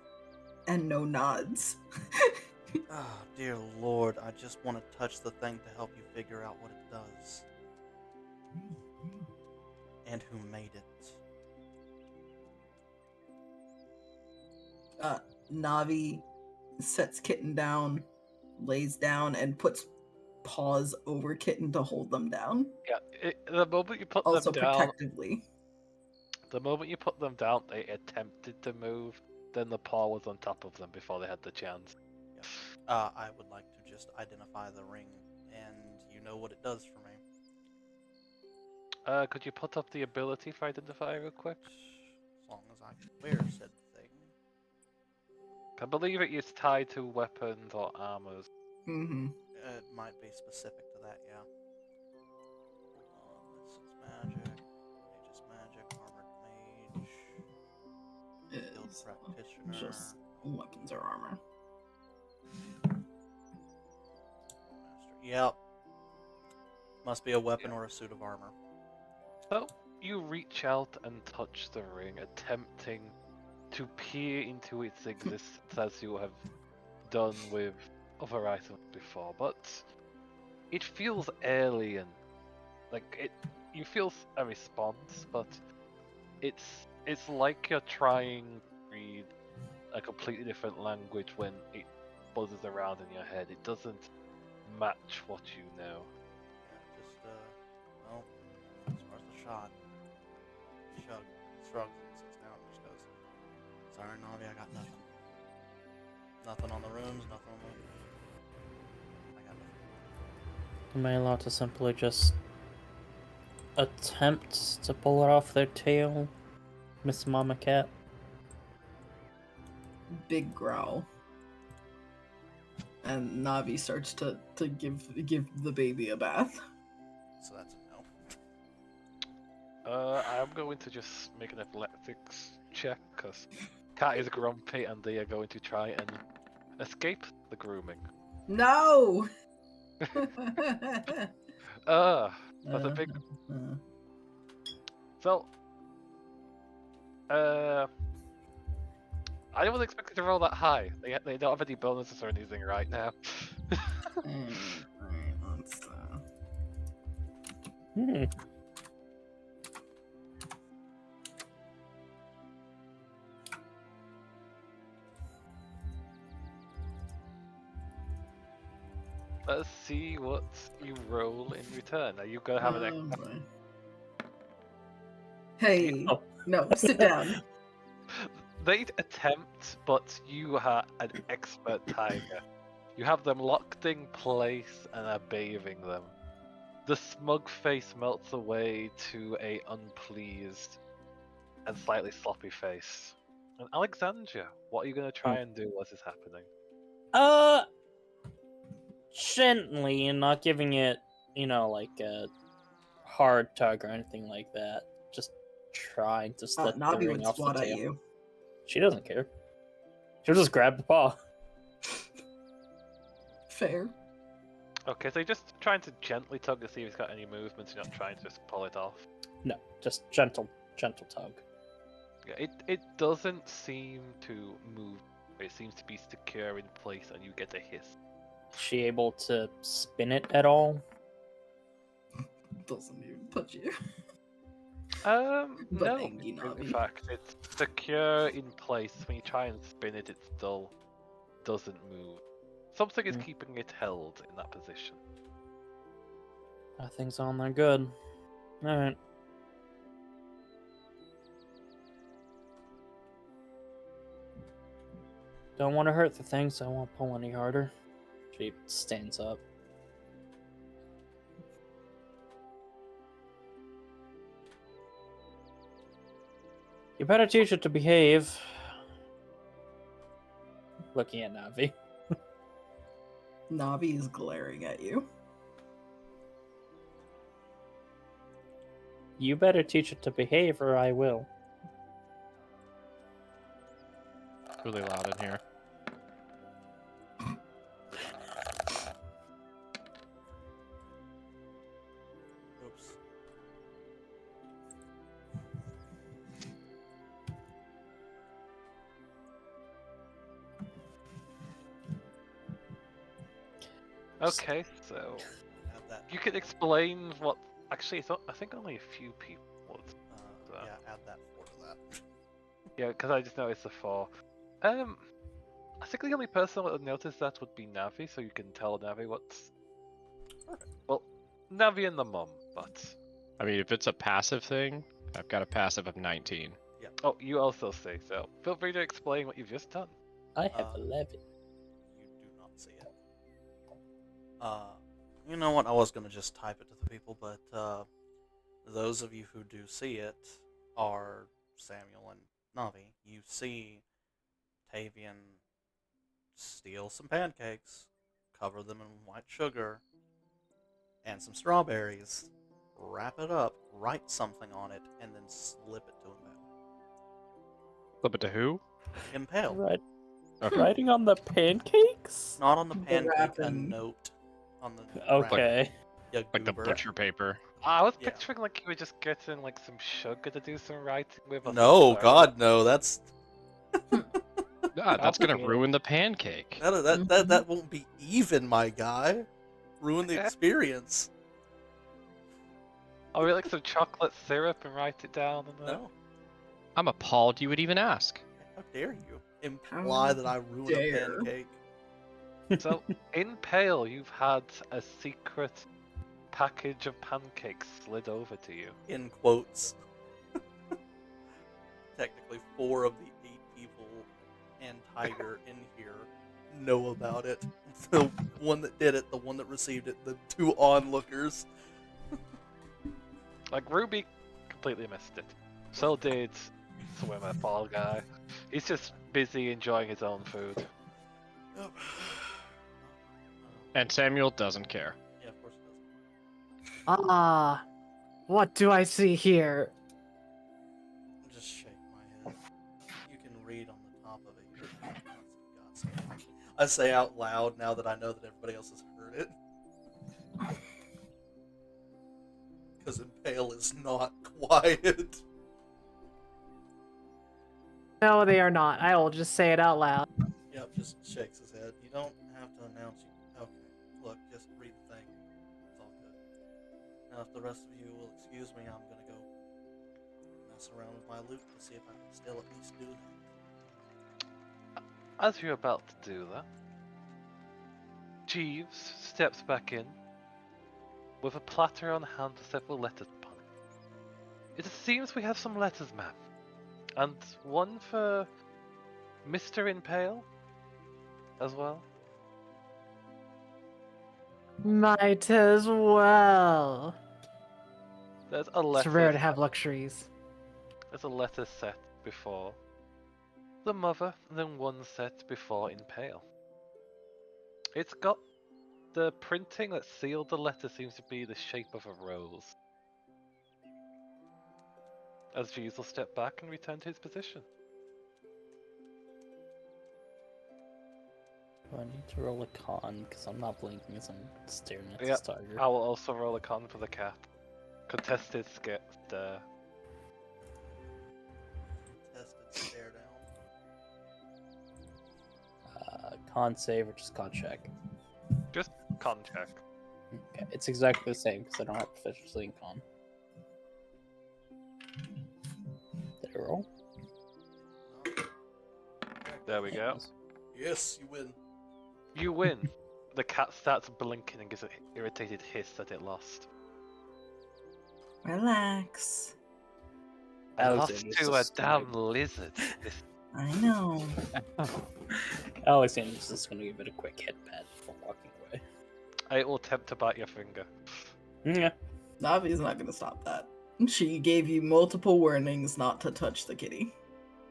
and no nods. Oh, dear Lord, I just want to touch the thing to help you figure out what it does. And who made it. Navi sets Kitten down, lays down, and puts paws over Kitten to hold them down. Yeah, the moment you put Also them down, protectively. the moment you put them down, they attempted to move. Then the paw was on top of them before they had the chance. I would like to just identify the ring, and you know what it does for me. Could you put up the ability for identify real quick? As long as I can wear said thing. I believe it is tied to weapons or armors. Mm-hmm. It might be specific to that, yeah. This is magic. Mage is magic. Armored mage. Skilled Is practitioner. just weapons or armor. Master. Yep. Must be a weapon or a suit of armor. So you reach out and touch the ring, attempting to peer into its existence as you have done with other items before, but it feels alien. Like you feel a response, but it's like you're trying to read a completely different language when it buzzes around in your head. It doesn't match what you know. Yeah, just, well, as far as the shot, shrugs and sits down and just goes, sorry, Navi, I got nothing. Nothing on the rooms, nothing on the... I got nothing. Am I allowed to simply just attempt to pull it off their tail, Miss Mama Cat? Big growl. And Navi starts to give the baby a bath. So that's a no. I am going to just make an athletics check because Cat is grumpy and they are going to try and escape the grooming. No. That's a big. So, I wasn't expecting to roll that high. They don't have any bonuses or anything right now. Alright, let's Let's see what you roll in return. Are you gonna have an? boy. Hey, Oh. no, sit down. They attempt, but you are an expert tiger. You have them locked in place and are bathing them. The smug face melts away to a unpleased and slightly sloppy face. And Alexandra, what are you going to try and do as is happening? Gently, and not giving it, like a hard tug or anything like that. Just trying to slip the Navi ring would off the swat at tail. you. She doesn't care. She'll just grab the paw. Fair. Okay, so you're just trying to gently tug to see if he's got any movements. You're not trying to just pull it off. No, just gentle tug. Yeah, it doesn't seem to move. It seems to be secure in place, and you get a hiss. Is she able to spin it at all? Doesn't even touch you. But no. angry In Navi. fact, it's secure in place. When you try and spin it, it still doesn't move. Something is keeping it held in that position. Things on there good. Alright. Don't want to hurt the thing, so I won't pull any harder. She stands up. You better teach it to behave. Looking at Navi. Navi is glaring at you. You better teach it to behave, or I will. Really loud in here. Oops. Okay, so Add that. you could explain what. Actually, I think only a few people would. Yeah, add that 4 to that. Yeah, because I just noticed the 4. I think the only person that would notice that would be Navi, so you can tell Navi what's. Perfect. Well, Navi and the mum, but. I mean, if it's a passive thing, I've got a passive of 19. Oh, you also see, so feel free to explain what you've just done. I have Uh, 11. You do not see it. You know what? I was gonna just type it to the people, but those of you who do see it are Samuel and Navi. You see Tavian steal some pancakes, cover them in white sugar, and some strawberries, wrap it up, write something on it, and then slip it to Impale. Flip it to who? Impale. Right. Okay. Writing on the pancakes? Not on the pancake, a wrapping. note on the Okay. wrap. Like the goober. butcher paper. I was Yeah. picturing like you were just getting like some sugar to do some writing with. Or No, something. God, no. That's Ah, that's gonna Complicated. ruin the pancake. that won't be even, my guy. Ruin the experience. Or like some chocolate syrup and write it down. And No, I'm appalled you would even ask. how dare you imply that I ruined a dare. pancake? So in Pale, you've had a secret package of pancakes slid over to you. In quotes. Technically, 4 of the 8 people and Tiger in here know about it. The one that did it, the one that received it, the 2 onlookers. Like Ruby completely missed it. So did Swimmer, Fall Guy. He's just busy enjoying his own food. Yep. And Samuel doesn't care. Yeah, of course it does. Ah, what do I see here? Just shake my head. You can read on the top of it. God's sake. I say out loud now that I know that everybody else has heard it. Because Impale is not quiet. No, they are not. I will just say it out loud. Yep, just shakes his head. You don't have to announce you. Okay, look, just read the thing. It's all good. Now, if the rest of you will excuse me, I'm gonna go mess around with my loot to see if I can still at least do that. As you're about to do that, Jeeves steps back in with a platter on hand with several letters upon it. It seems we have some letters, ma'am. And one for Mr. Impale as well. Might as well. There's a It's letter. rare to have luxuries. There's a letter set before the mother, and then one set before Impale. It's got the printing that sealed the letter seems to be the shape of a rose. As Jeeves will step back and return to his position. Do I need to roll a con? Because I'm not blinking as I'm staring at Yep, this tiger. I will also roll a con for the cat. Contested stare. Tested stare down. Con save or just con check? Just con check. Okay, it's exactly the same because I don't have proficiency in con. Did I roll? There we go. Yes, you win. You win. The cat starts blinking and gives an irritated hiss that it lost. Relax. I lost Alexander's to a just damn gonna- lizard. I know. Alexander's just gonna give it a quick head pat before walking away. It will attempt to bite your finger. Yeah. Navi's not gonna stop that. She gave you multiple warnings not to touch the kitty.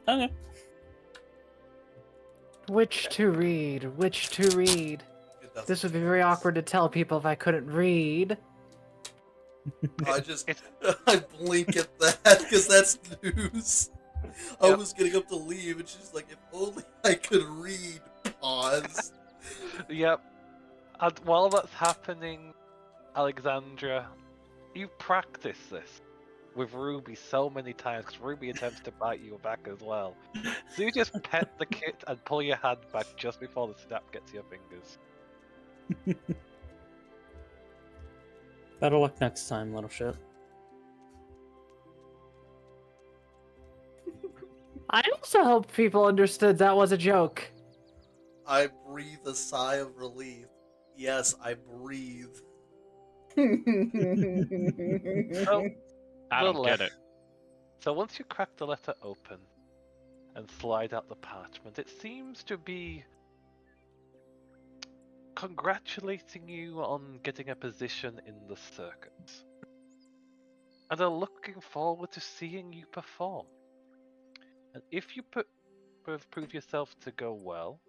Okay. Which to read? Which to read? It doesn't This would be make very sense. awkward to tell people if I couldn't read. I just It's- I blink at that because that's news. I Yep. was getting up to leave, and she's like, "If only I could read." Pause. Yep. And while that's happening, Alexandra, you practice this with Ruby so many times because Ruby attempts to bite you back as well. So you just pet the kit and pull your hand back just before the snap gets to your fingers. Better luck next time, little shit. I also hope people understood that was a joke. I breathe a sigh of relief. Yes, I breathe. So, I the don't get it. So once you crack the letter open and slide out the parchment, it seems to be congratulating you on getting a position in the circus. And are looking forward to seeing you perform. And if you prove yourself to go well,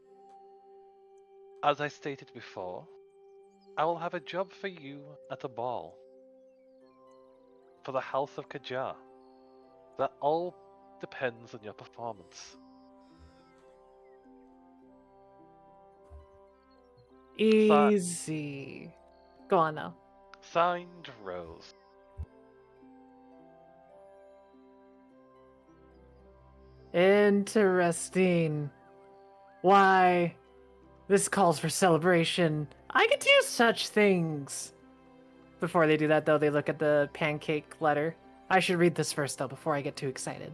as I stated before, I will have a job for you at a ball for the House of Kajar. That all depends on your performance. Easy. Go on now. Signed, Rose. Interesting. Why, this calls for celebration. I could do such things. Before they do that, though, they look at the pancake letter. I should read this first, though, before I get too excited.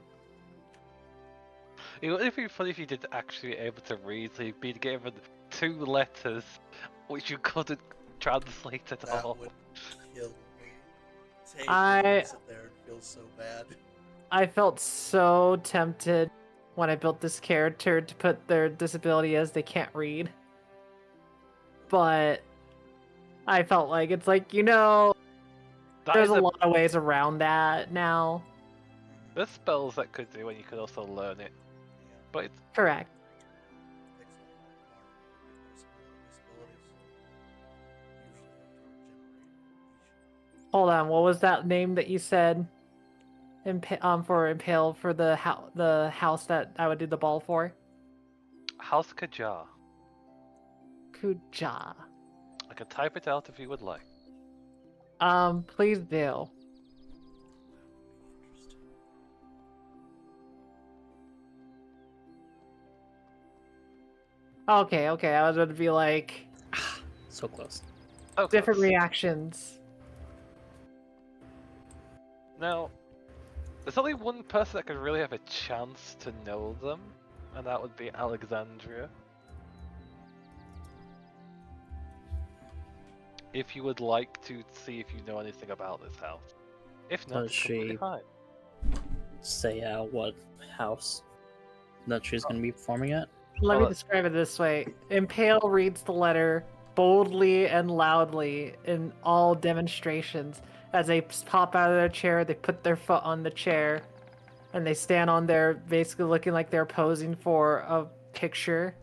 It would be funny if you did actually be able to read, so you'd be given 2 letters which you couldn't translate at That all. would kill me. Take I- sit there and feel so bad. I felt so tempted when I built this character to put their disability as they can't read. But I felt like it's like, That there's is a lot of ways around that now. There's spells that could do, and you could also learn it. But it's Correct. Hold on, what was that name that you said? For Impale for the house that I would do the ball for? House Kajar. Kuja. I can type it out if you would like. Please do. Okay, I was going to be like So close. Oh, different close. reactions. Now, there's only one person that could really have a chance to know them, and that would be Alexandria. If you would like to see if you know anything about this house. If not, Does it's completely she- fine. Say what house that she's gonna be performing at? Let me Well, describe it this way. Impale reads the letter boldly and loudly in all demonstrations. As they pop out of their chair, they put their foot on the chair, and they stand on there, basically looking like they're posing for a picture,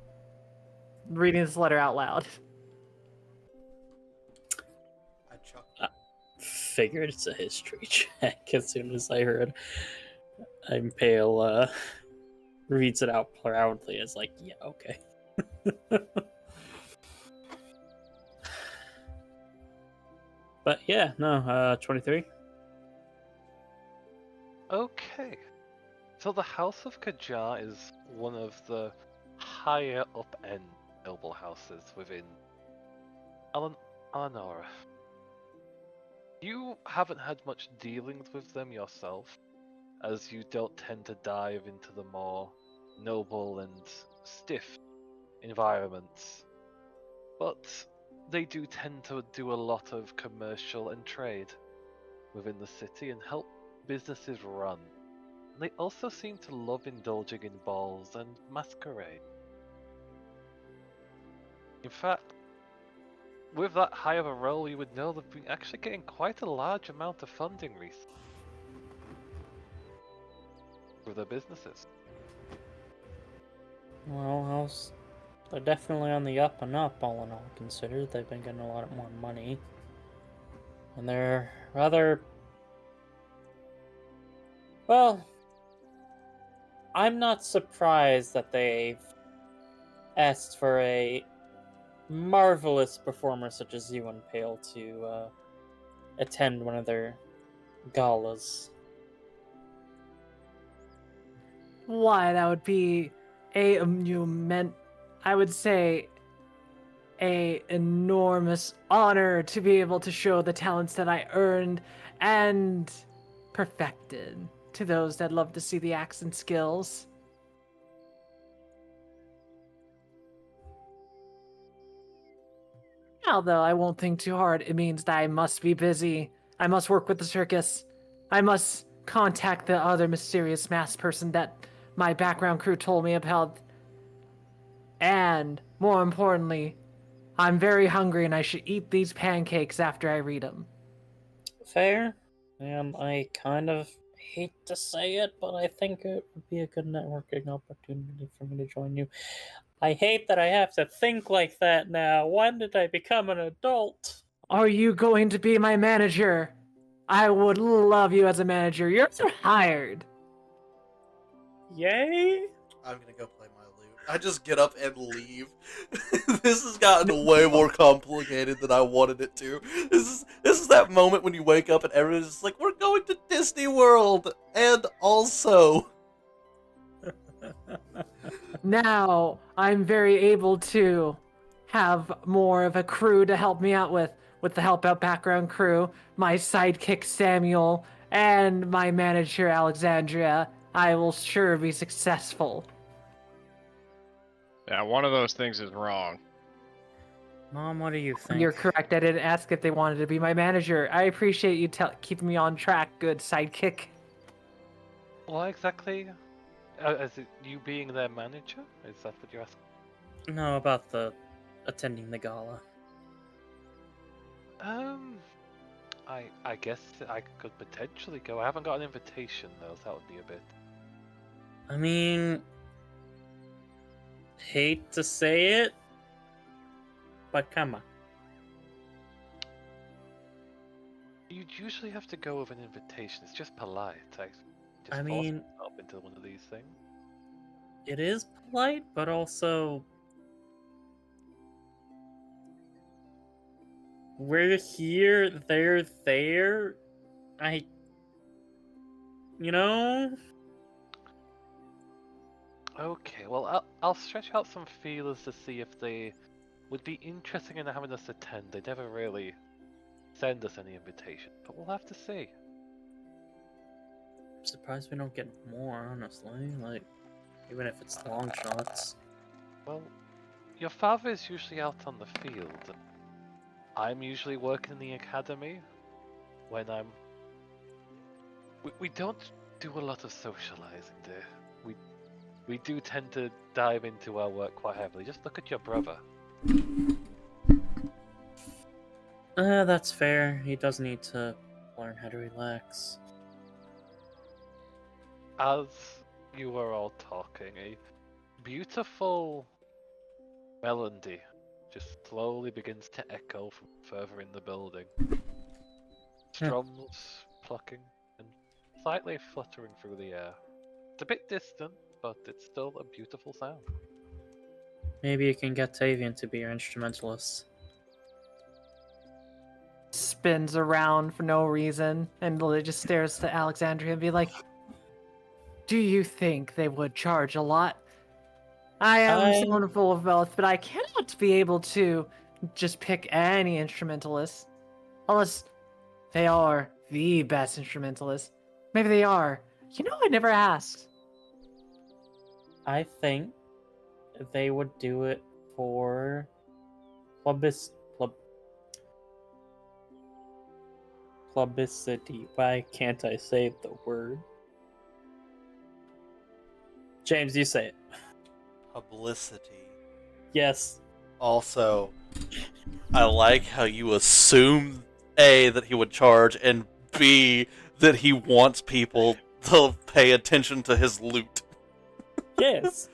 reading this letter out loud. I chuckled. Figured it's a history check as soon as I heard Impale reads it out proudly as like, yeah, okay. But yeah, no, 23. Okay. So the House of Kajar is one of the higher up end noble houses within Alanora. You haven't had much dealings with them yourself, as you don't tend to dive into the more noble and stiff environments. But they do tend to do a lot of commercial and trade within the city and help businesses run. And they also seem to love indulging in balls and masquerade. In fact, with that high of a role, you would know they've been actually getting quite a large amount of funding recently for their businesses. Well, they're definitely on the up and up, all in all considered. They've been getting a lot more money. And they're rather... Well, I'm not surprised that they've asked for a marvelous performer such as you, Impale, to attend one of their galas. Why, that would be I would say, a enormous honor to be able to show the talents that I earned and perfected to those that love to see the acts and skills. Now, though, I won't think too hard. It means that I must be busy. I must work with the circus. I must contact the other mysterious masked person that my background crew told me about. And, more importantly, I'm very hungry and I should eat these pancakes after I read them. Fair. I kind of hate to say it, but I think it would be a good networking opportunity for me to join you. I hate that I have to think like that now. When did I become an adult? Are you going to be my manager? I would love you as a manager. You're hired. Yay? I'm gonna go play my lute. I just get up and leave. This has gotten way more complicated than I wanted it to. This is that moment when you wake up and everyone's just like, we're going to Disney World! And also... Now, I'm very able to have more of a crew to help me out with the help out background crew, my sidekick Samuel, and my manager Alexandra. I will sure be successful. Yeah, one of those things is wrong. Mom, what do you think? You're correct. I didn't ask if they wanted to be my manager. I appreciate you keeping me on track, good sidekick. What exactly? Is it you being their manager? Is that what you're asking? No, about the attending the gala. I guess I could potentially go. I haven't got an invitation though, so that would be a bit. I mean, hate to say it, but come on. You'd usually have to go with an invitation. It's just polite. I mean, up into one of these things. it is polite, but also we're here, they're there. You know? Okay, well, I'll stretch out some feelers to see if they would be interested in having us attend. They never really send us any invitation, but we'll have to see. I'm surprised we don't get more, honestly. Like, even if it's long shots. Well, your father is usually out on the field. I'm usually working in the academy when I'm... We don't do a lot of socializing, dear. We do tend to dive into our work quite heavily. Just look at your brother. That's fair. He does need to learn how to relax. As you were all talking, a beautiful melody just slowly begins to echo from further in the building. Strums plucking and slightly fluttering through the air. It's a bit distant, but it's still a beautiful sound. Maybe you can get Tavian to be your instrumentalist. Spins around for no reason and Lily just stares to Alexandria and be like, do you think they would charge a lot? I am someone full of wealth, but I cannot be able to just pick any instrumentalist. Unless they are the best instrumentalist. Maybe they are. You know, I never asked. I think they would do it for publicity. Why can't I say the word? James, you say it. Publicity. Yes. Also, I like how you assume A, that he would charge, and B, that he wants people to pay attention to his loot. Yes.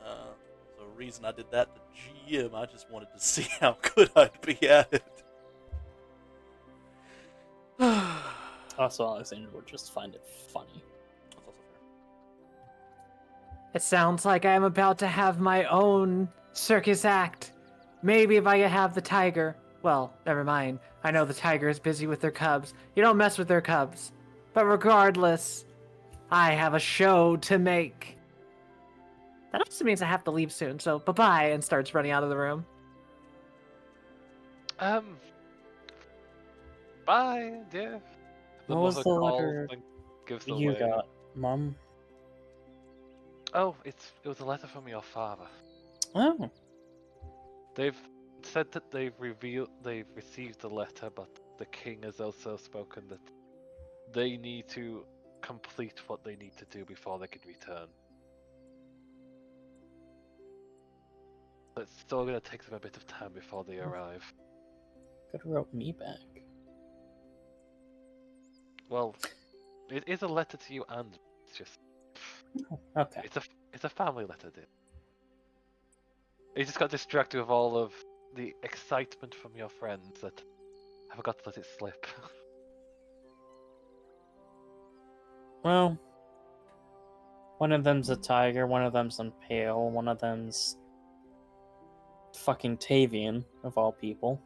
The reason I did that to GM, I just wanted to see how good I'd be at it. Also, Alexandra would just find it funny. That's also fair. It sounds like I am about to have my own circus act. Maybe if I could have the tiger. Well, never mind. I know the tiger is busy with their cubs. You don't mess with their cubs. But regardless, I have a show to make. That also means I have to leave soon, so bye-bye, and starts running out of the room. Um, bye, dear. The What was mother the calls letter and gives you away. got, Mum? Oh, it was a letter from your father. Oh, They've said that they've received the letter, but the king has also spoken that they need to complete what they need to do before they can return. So it's still gonna take them a bit of time before they arrive. could have wrote me back. Well, it is a letter to you, and it's just Okay. it's a family letter, dude. You just got distracted with all of the excitement from your friends that I forgot to let it slip. Well, one of them's a tiger, one of them's impale, one of them's fucking Tavian, of all people.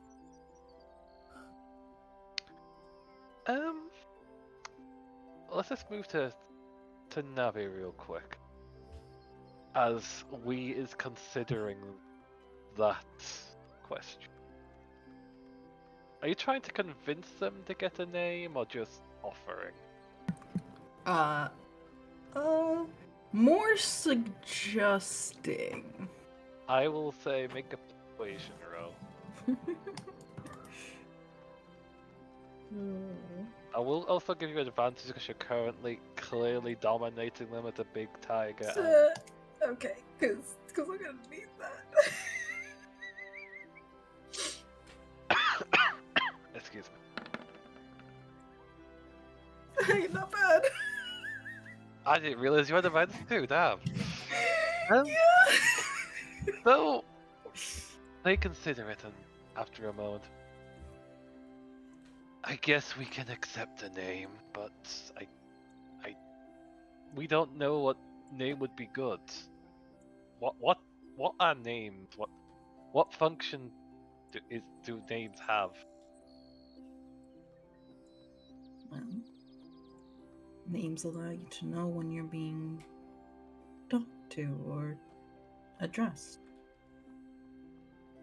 Let's just move to Navi real quick, as we is considering that question. Are you trying to convince them to get a name, or just offering? More suggesting. I will say make a persuasion roll. I will also give you advantage because you're currently clearly dominating them as a big tiger. Okay, because I'm gonna need that. Excuse me. Hey, not bad. I didn't realize you had advantage too. Damn. Yeah. So they consider it, and after a moment, I guess we can accept a name, but we don't know what name would be good. What are names? What function do names have? Well, names allow you to know when you're being talked to or addressed.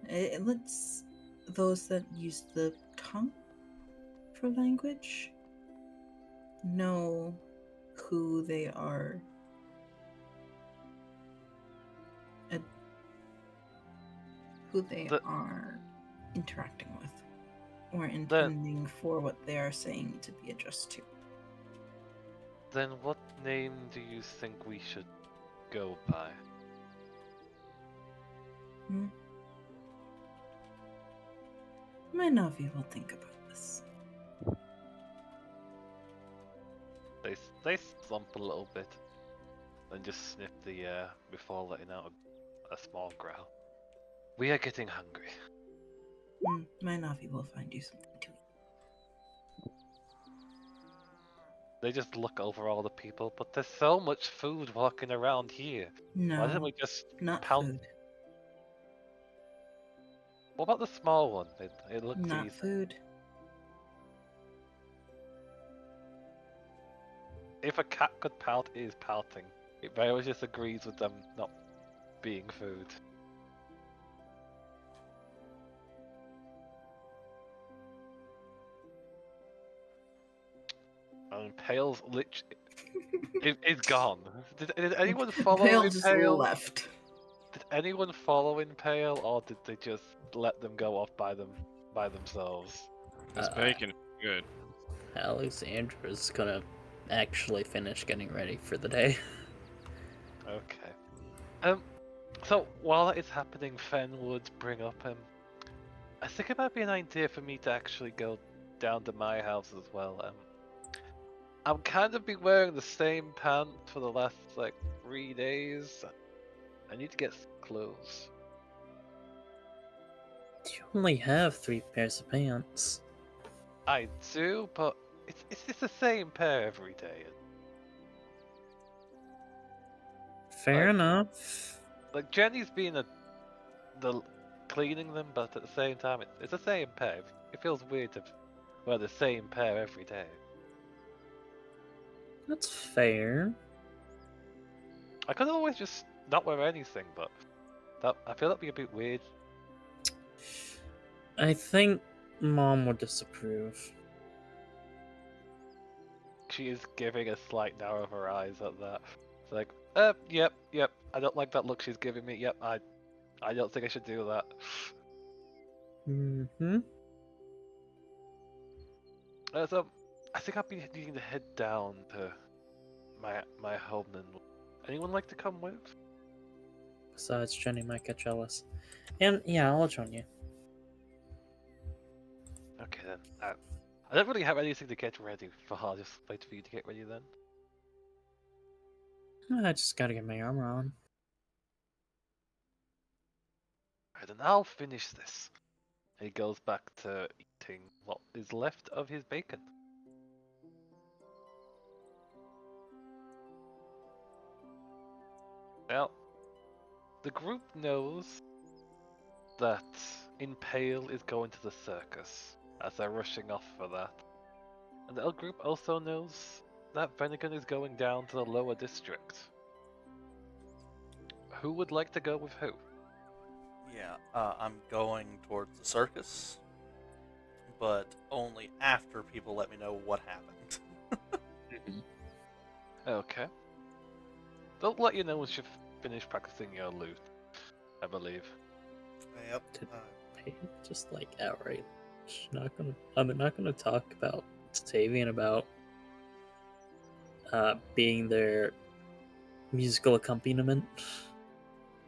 It lets those that use the tongue for language know who they are are interacting with or intending for what they are saying to be addressed to. Then what name do you think we should go by? My Navi will think about this. They slump a little bit, and just sniff the air before letting out a small growl. We are getting hungry. My Navi will find you something to eat. They just look over all the people, but there's so much food walking around here. No, Why didn't we just not pound? food. What about the small one? It looks Not easy. food. If a cat could pout, it is pouting. It very much just agrees with them not being food. And Pale's is gone. Did anyone follow Pale just Impale? left. Did anyone follow Impale, or did they just let them go off by themselves? This bacon is good. Alexandra's gonna actually finish getting ready for the day. Okay. So while that is happening, Fen would bring up I think it might be an idea for me to actually go down to my house as well. I'm kind of been wearing the same pants for the last 3 days. I need to get some clothes. You only have 3 pairs of pants. I do, but it's the same pair every day. Fair enough. Jenny's been the cleaning them, but at the same time, it's the same pair. It feels weird to wear the same pair every day. That's fair. I could always just not wear anything, but I feel that'd be a bit weird. I think Mom would disapprove. She is giving a slight narrow of her eyes at that. It's like, yep. I don't like that look she's giving me. Yep, I don't think I should do that. Mm-hmm. So, I think I'll be needing to head down to my home then. Anyone like to come with? Besides Jenny might get jealous. And yeah, I'll join you. Okay then. I don't really have anything to get ready for. I'll just wait for you to get ready then. I just gotta get my armor on. Alright, then I'll finish this. He goes back to eating what is left of his bacon. Well, the group knows that Impale is going to the circus, as they're rushing off for that. And the other group also knows that Venigan is going down to the lower district. Who would like to go with who? Yeah, I'm going towards the circus, but only after people let me know what happened. Okay. They'll let you know once you've finished practicing your lute, I believe. Yep. Just like outright. I'm not gonna talk about Tavian about being their musical accompaniment.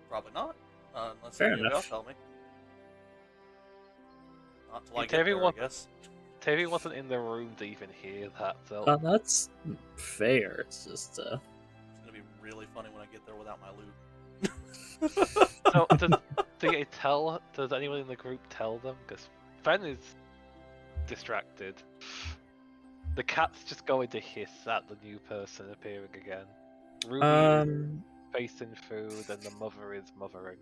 Probably not, unless Fair any of y'all enough. tell me. Not till Yeah, I get there, I guess. Tavi wasn't in the room to even hear that, so That's fair. It's just It's gonna be really funny when I get there without my loot. so does anyone in the group tell them? Because Fen is distracted. The cat's just going to hiss at the new person appearing again. Ruby is facing food and the mother is mothering.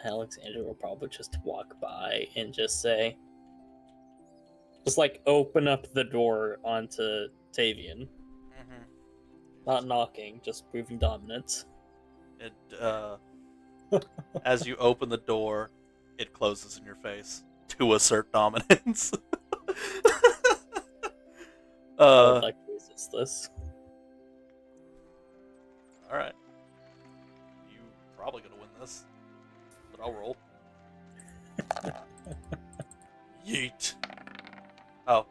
Alexandra will probably just walk by and just say, just like open up the door onto Tavian. Mm-hmm. Not knocking, just proving dominance. It, as you open the door, it closes in your face to assert dominance. I would like to resist this. Alright. You probably gonna win this. But I'll roll. Yeet. Oh.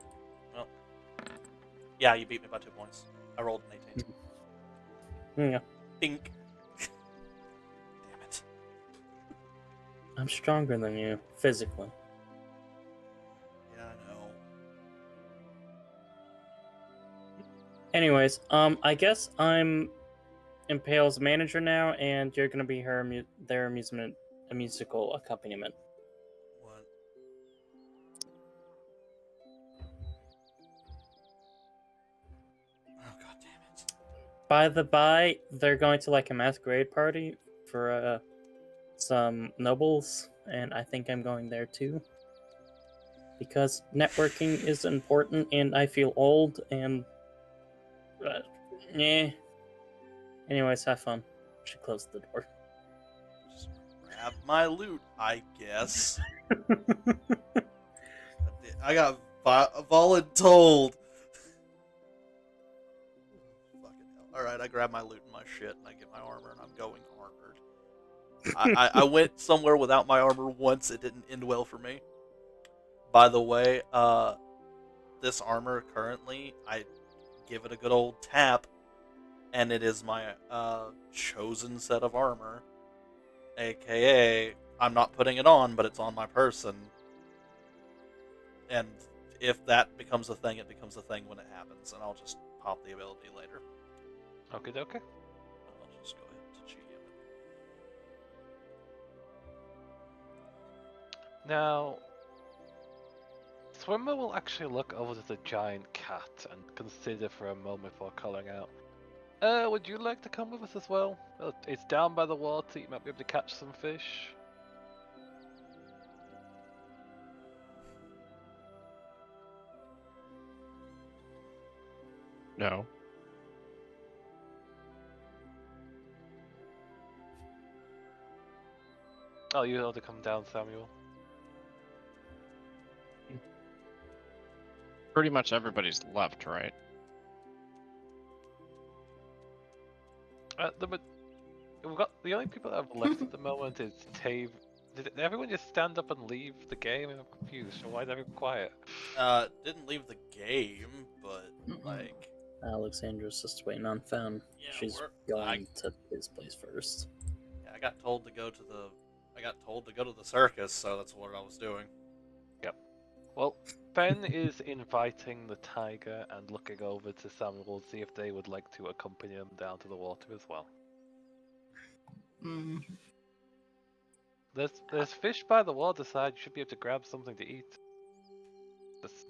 Well. Yeah, you beat me by 2 points. I rolled an 18. Yeah. Dink. Damn it. I'm stronger than you, physically. Yeah, I know. Anyways, I guess I'm Impale's manager now, and you're gonna be their musical accompaniment. What? Oh, god damn it. By the by, they're going to like a masquerade party for some nobles, and I think I'm going there too. Because networking is important, and I feel old, and yeah. Anyways, have fun. She closed the door. Just grab my loot, I guess. I got voluntold. Fucking hell. Alright, I grab my loot and my shit, and I get my armor, and I'm going armored. I went somewhere without my armor once. It didn't end well for me. By the way, this armor currently, I give it a good old tap, and it is my chosen set of armor. AKA, I'm not putting it on, but it's on my person. And if that becomes a thing, it becomes a thing when it happens, and I'll just pop the ability later. Okay, okay. I'll just go ahead to GM it. Now, Swimmer will actually look over to the giant cat and consider for a moment before calling out. Would you like to come with us as well? It's down by the water, you might be able to catch some fish. No. Oh, you ought to come down, Samuel. Pretty much everybody's left, right? We've got the only people that have left at the moment is Tave. Did everyone just stand up and leave the game? I'm confused. Why is everyone quiet? Didn't leave the game, but like, Alexandra's just waiting on Fen. Yeah, She's we're- going to his place first. yeah, I got told to go to the circus, so that's what I was doing. Well, Ben is inviting the tiger and looking over to Samuel to see if they would like to accompany him down to the water as well. Mm. There's fish by the waterside. You should be able to grab something to eat.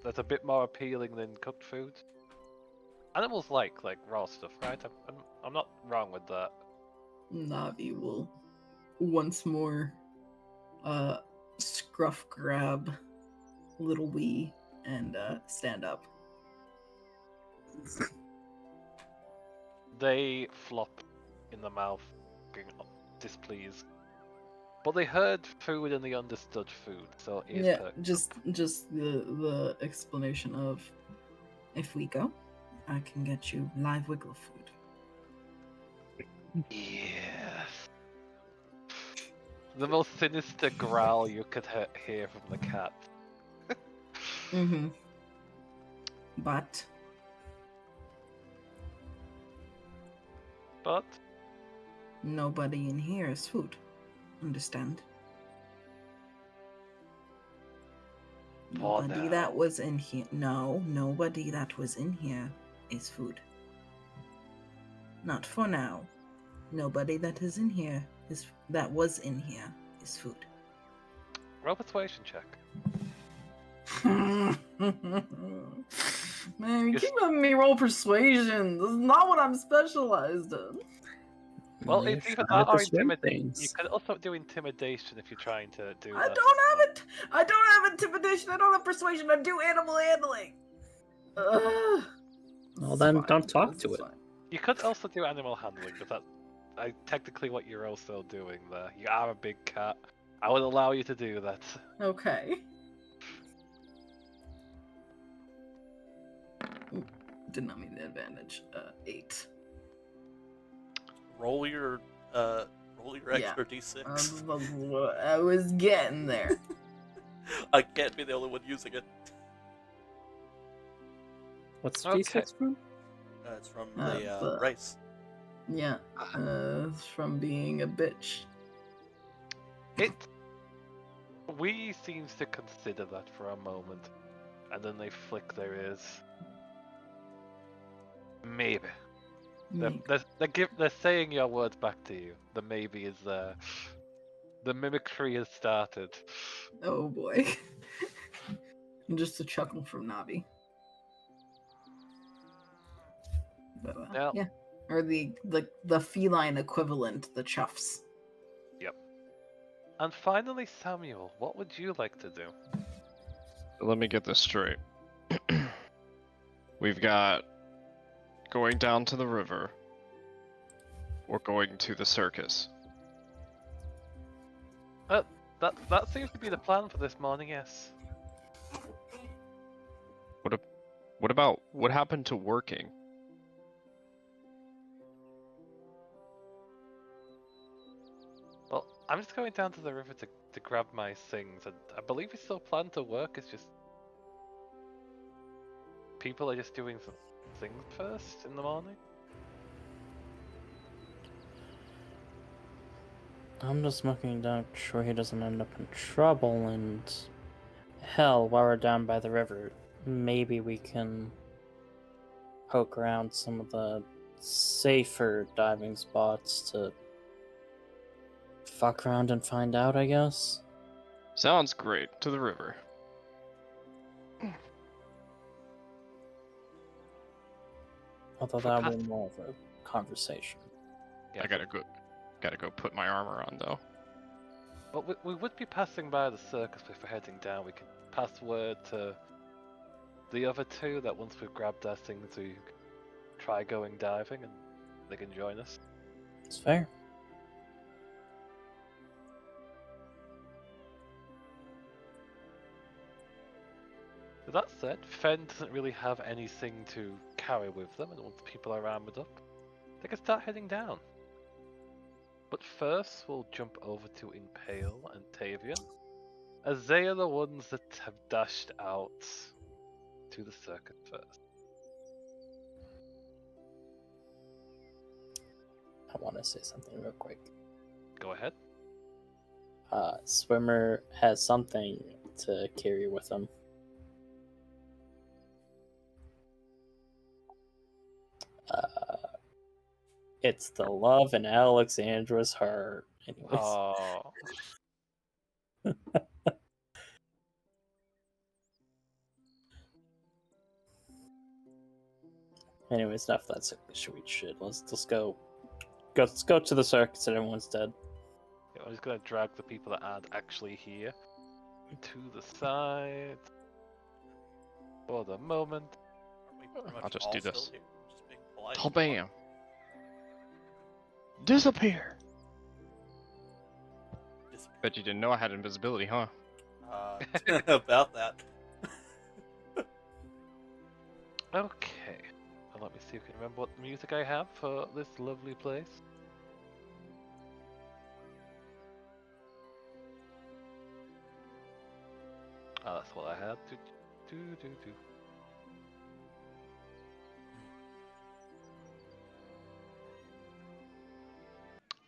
That's a bit more appealing than cooked food. Animals like raw stuff, right? I'm not wrong with that. Navi will once more scruff grab little wee and stand up. They flop in the mouth, looking displeased. But they heard food and they understood food, so it is Yeah, perked just the explanation of, if we go, I can get you live wiggle food. Yes. The most sinister growl you could hear from the cat. Mm-hmm. But But nobody in here is food. Understand? For Nobody now. that was in here. No, nobody that was in here is food. Not for now. Nobody that is in here that was in here is food. roll persuasion check. Man, you Yes. keep letting me roll persuasion. This is not what I'm specialized in. Well, You're it's either trying to that or persuade intimidation. You things. could also do intimidation if you're trying to do I that. don't have it. I don't have intimidation. I don't have persuasion. I do animal handling. Ugh. Well, It's then fine. don't talk It's to it. fine. You could also do animal handling, but that's technically what you're also doing there. You are a big cat. I would allow you to do that. Okay. Ooh, did not mean the advantage. 8. Roll your Yeah. extra d6. I was getting there. I can't be the only one using it. What's Okay. D6 from? It's from the- the race. Yeah. From being a bitch. We seems to consider that for a moment, and then they flick their ears. Maybe. Maybe. They're saying your words back to you. The maybe is there. The mimicry has started. Oh boy. Just a chuckle from Navi. But, Now- yeah. Or the feline equivalent, the chuffs. And finally, Samuel, what would you like to do? Let me get this straight. We've got going down to the river or going to the circus. That seems to be the plan for this morning, yes. What about what happened to working? Well, I'm just going down to the river to grab my things, and I believe we still plan to work. It's just people are just doing some things first in the morning. I'm just looking to make sure he doesn't end up in trouble, and hell, while we're down by the river, maybe we can poke around some of the safer diving spots to fuck around and find out, I guess. Sounds great. To the river. Although For that past- will be more of a conversation. Yeah. I gotta go put my armor on though. But we would be passing by the circus if we're heading down. We can pass word to the other two that once we've grabbed our things, we try going diving and they can join us. It's fair. With that said, Fen doesn't really have anything to carry with them, and once people are armored up, they can start heading down. But first, we'll jump over to Impale and Tavian, as they are the ones that have dashed out to the circuit first. I want to say something real quick. Go ahead. Swimmer has something to carry with him. It's the love in Alexandra's heart. Anyways. Oh, Anyways, enough of that sweet shit. Let's go. Let's go to the circus and everyone's dead. yeah, I'm just gonna drag the people that aren't actually here to the side for the moment. Aren't we pretty much I'll just all do still this. here? Just being polite. Oh, bam. Disappear. Disappear. Bet you didn't know I had invisibility, huh? About that. Okay, well, let me see if I can remember what music I have for this lovely place. Oh, that's what I had. Do.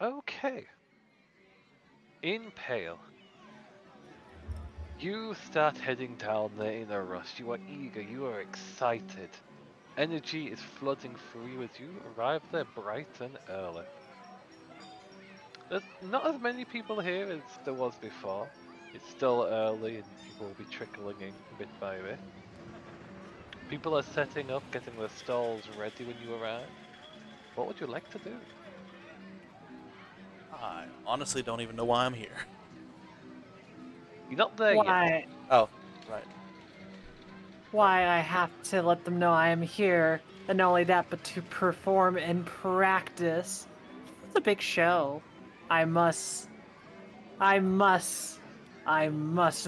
Okay. Impale. You start heading down there in a rush. You are eager, you are excited. Energy is flooding through you as you arrive there bright and early. There's not as many people here as there was before. It's still early and people will be trickling in bit by bit. People are setting up, getting their stalls ready when you arrive. What would you like to do? I honestly don't even know why I'm here. You're not there yet. Why? Oh, right. Why I have to let them know I am here, and not only that, but to perform and practice. It's a big show. I must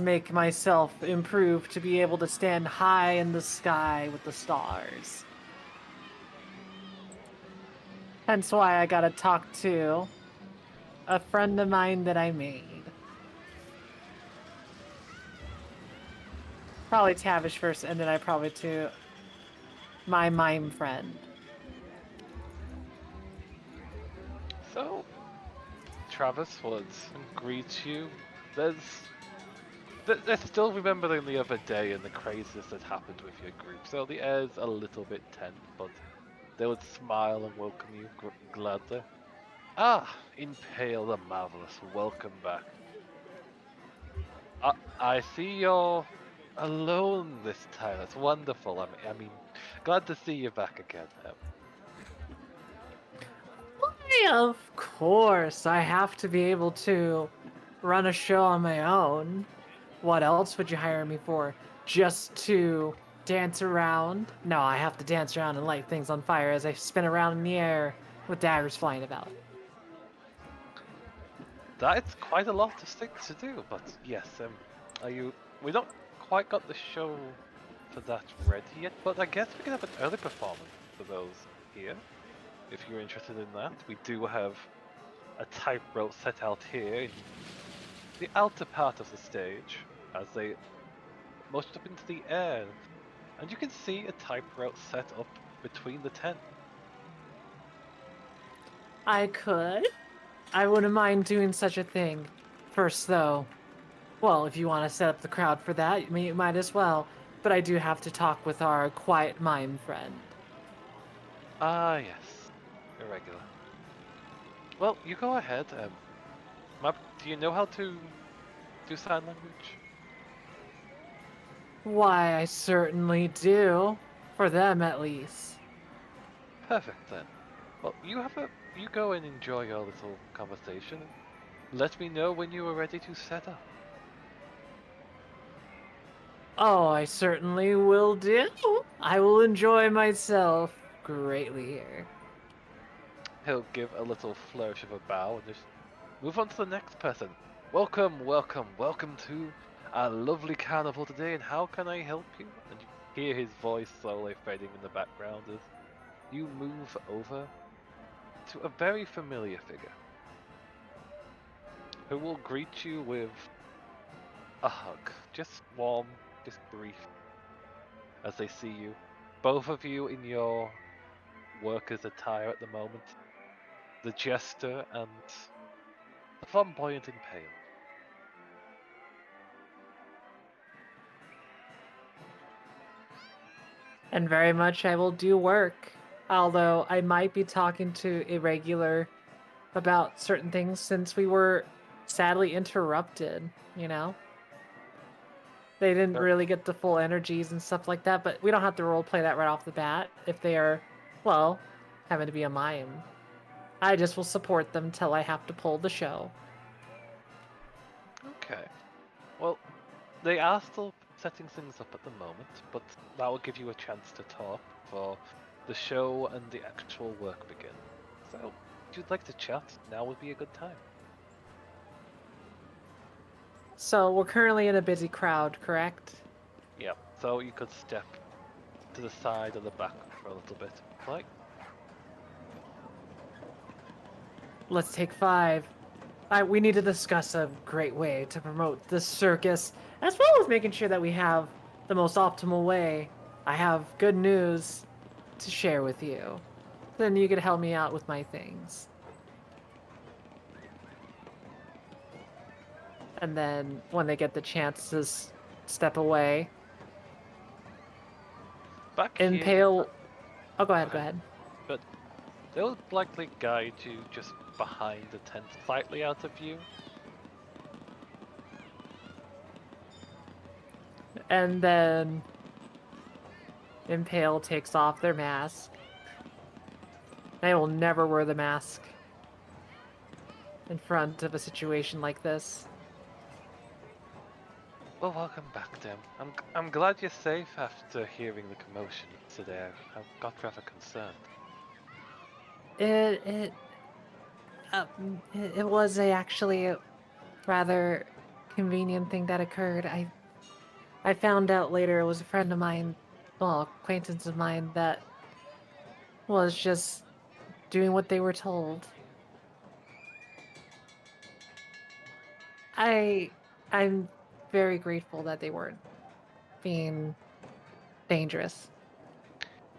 make myself improve to be able to stand high in the sky with the stars. Hence why I gotta talk to a friend of mine that I made. Probably Tavish first, and then I probably to my mime friend. So, Travis would greet you. They're still remembering the other day and the craziness that happened with your group, so the air's a little bit tense, but they would smile and welcome you gladly. Ah, Impale the Marvelous, welcome back. I see you're alone this time. That's wonderful. I mean, glad to see you back again. Why, of course, I have to be able to run a show on my own. What else would you hire me for? Just to dance around? No, I have to dance around and light things on fire as I spin around in the air with daggers flying about. That's quite a lot of things to do, but yes, we don't quite got the show for that ready yet, but I guess we can have an early performance for those here, if you're interested in that. We do have a tightrope set out here in the outer part of the stage, as they motion up into the air, and you can see a tightrope set up between the tent. I could. I wouldn't mind doing such a thing. First, though, well, if you want to set up the crowd for that, you might as well. But I do have to talk with our quiet mime friend. Ah, yes, irregular. Well, you go ahead. Do you know how to do sign language? Why, I certainly do. For them, at least. Perfect then. Well, you go and enjoy your little conversation. Let me know when you are ready to set up. Oh, I certainly will do. I will enjoy myself greatly here. He'll give a little flourish of a bow and just move on to the next person. Welcome to A lovely carnival today, and how can I help you? And you hear his voice slowly fading in the background as you move over to a very familiar figure who will greet you with a hug. Just warm, just brief, as they see you. Both of you in your workers' attire at the moment. The jester and the flamboyant Impale. And very much I will do work. Although I might be talking to Irregular about certain things since we were sadly interrupted, you know? They didn't Sure. really get the full energies and stuff like that, but we don't have to roleplay that right off the bat if they are, well, having to be a mime. I just will support them till I have to pull the show. Okay. Well, they are still setting things up at the moment, but that will give you a chance to talk before the show and the actual work begin. So, if you'd like to chat, now would be a good time. So we're currently in a busy crowd, correct? Yeah, so you could step to the side or the back for a little bit. Like, Let's take 5. We need to discuss a great way to promote this circus, as well as making sure that we have the most optimal way. I have good news to share with you. Then you could help me out with my things. And then when they get the chance to step away, back here, Impale. Oh, go ahead, Go go ahead. ahead. but they'll likely guide you just behind the tent, slightly out of view. And then Impale takes off their mask. They will never wear the mask in front of a situation like this. Well, welcome back, Dem. I'm glad you're safe after hearing the commotion today. I got rather concerned. It was actually a rather convenient thing that occurred. I found out later it was a friend of mine, well, acquaintance of mine that was just doing what they were told. I'm very grateful that they weren't being dangerous.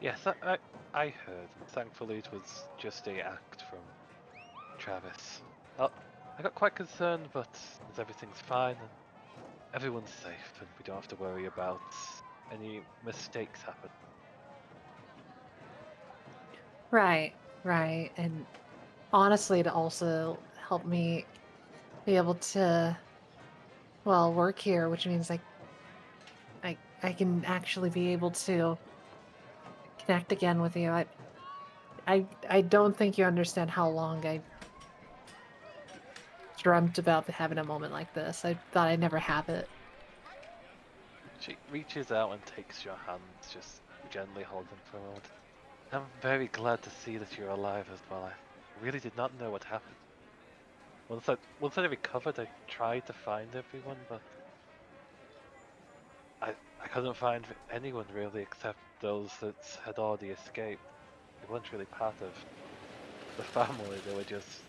Yes, I heard. Thankfully, it was just a act from Travis. I got quite concerned, but as everything's fine and everyone's safe, and we don't have to worry about any mistakes happen. Right, right. And honestly, it also helped me be able to, well, work here, which means I can actually be able to connect again with you. I don't think you understand how long I dreamt about having a moment like this. I thought I'd never have it. She reaches out and takes your hands, just gently hold them for a moment. I'm very glad to see that you're alive as well. I really did not know what happened. Once I recovered, I tried to find everyone, but I couldn't find anyone really except those that had already escaped. They weren't really part of the family. They were just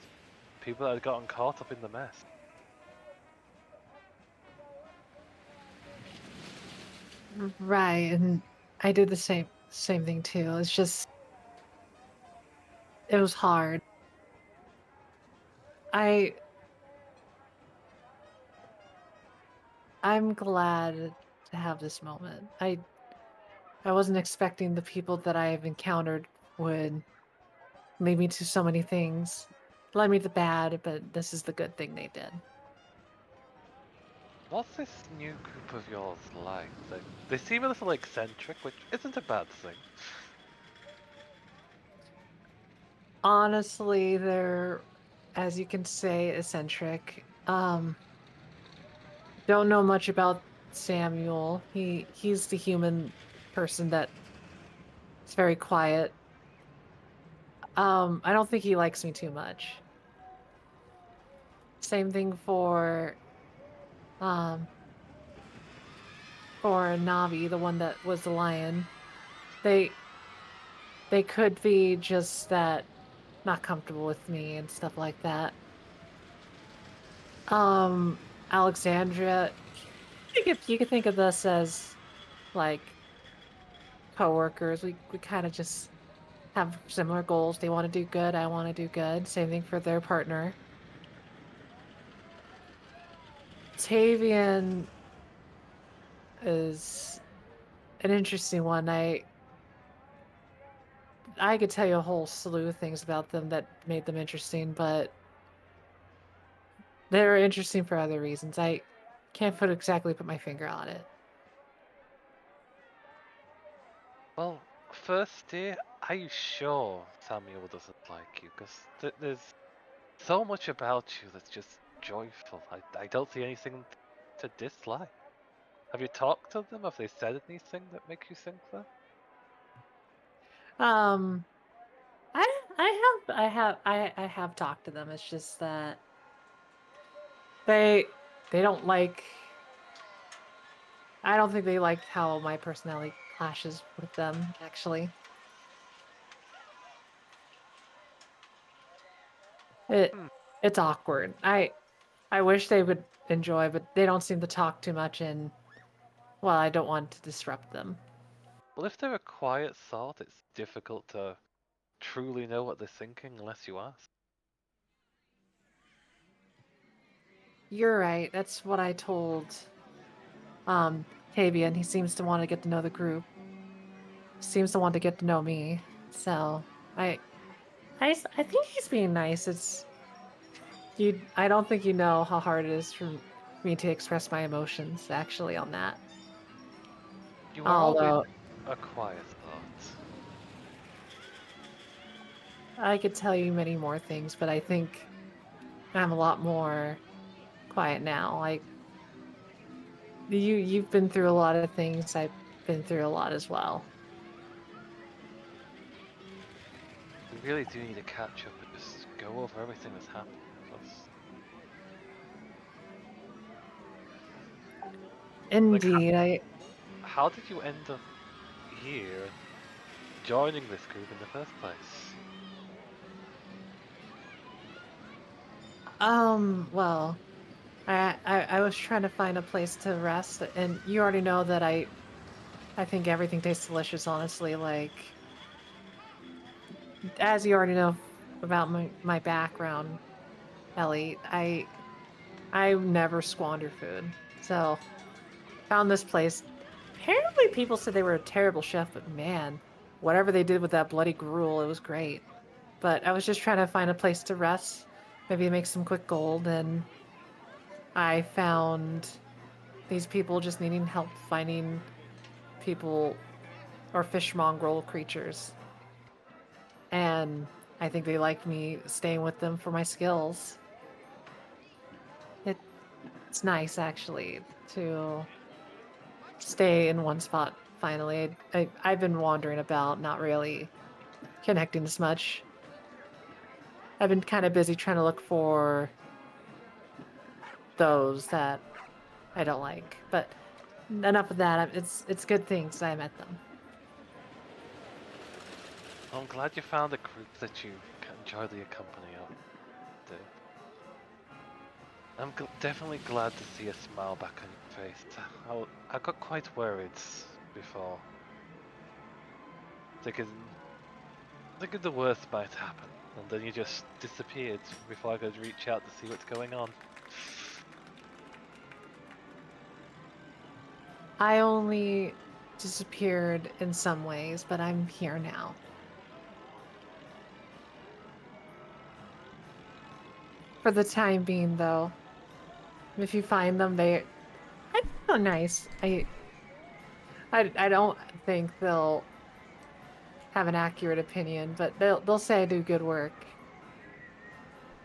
people that had gotten caught up in the mess. Right, and I did the same thing too. It's just it was hard. I I'm glad to have this moment. I wasn't expecting the people that I have encountered would lead me to so many things. Led me to bad, but this is the good thing they did. What's this new group of yours like? They seem a little eccentric, which isn't a bad thing. Honestly, they're, as you can say, eccentric. Don't know much about Samuel. He's the human person that is very quiet. I don't think he likes me too much. Same thing for or Navi, the one that was the lion, they could be just that not comfortable with me and stuff like that. Alexandria, you could think of this as like coworkers. We kind of just have similar goals. They want to do good, I want to do good. Same thing for their partner. Tavian is an interesting one. I could tell you a whole slew of things about them that made them interesting, but they're interesting for other reasons. I can't put my finger on it. Well, first, dear, are you sure Samuel doesn't like you? Because there's so much about you that's just joyful. I don't see anything to dislike. Have you talked to them? Have they said anything that make you think that? Um, I have talked to them. It's just that they don't like. I don't think they liked how my personality clashes with them. Actually, it Hmm. it's awkward. I wish they would enjoy, but they don't seem to talk too much, and well, I don't want to disrupt them. Well, if they're a quiet sort, it's difficult to truly know what they're thinking unless you ask. You're right. That's what I told Tavian. He seems to want to get to know the group. Seems to want to get to know me. So I think he's being nice. It's you. I don't think you know how hard it is for me to express my emotions. Actually, on that. You are always Although a quiet thought. I could tell you many more things, but I think I'm a lot more quiet now. Like you've been through a lot of things. I've been through a lot as well. We really do need to catch up and just go over everything that's happened with us. Like, Indeed, how did you end up here joining this group in the first place? well, I was trying to find a place to rest, and you already know that I think everything tastes delicious, honestly. Like, as you already know about my background, Ellie, I never squander food. So, found this place. Apparently, people said they were a terrible chef, but man, whatever they did with that bloody gruel, it was great. But I was just trying to find a place to rest, maybe make some quick gold, and I found these people just needing help finding people or fish mongrel creatures. And I think they liked me staying with them for my skills. It's nice, actually, to stay in one spot finally. I've been wandering about, not really connecting as much. I've been kind of busy trying to look for those that I don't like. But enough of that. It's good things I met them. Well, I'm glad you found a group that you can enjoy the company of. Do. I'm definitely glad to see a smile back on your face. I got quite worried before, thinking the worst might happen, and then you just disappeared before I could reach out to see what's going on. I only disappeared in some ways, but I'm here now. For the time being, though, if you find them, I think they're nice. I don't think they'll have an accurate opinion, but they'll say I do good work.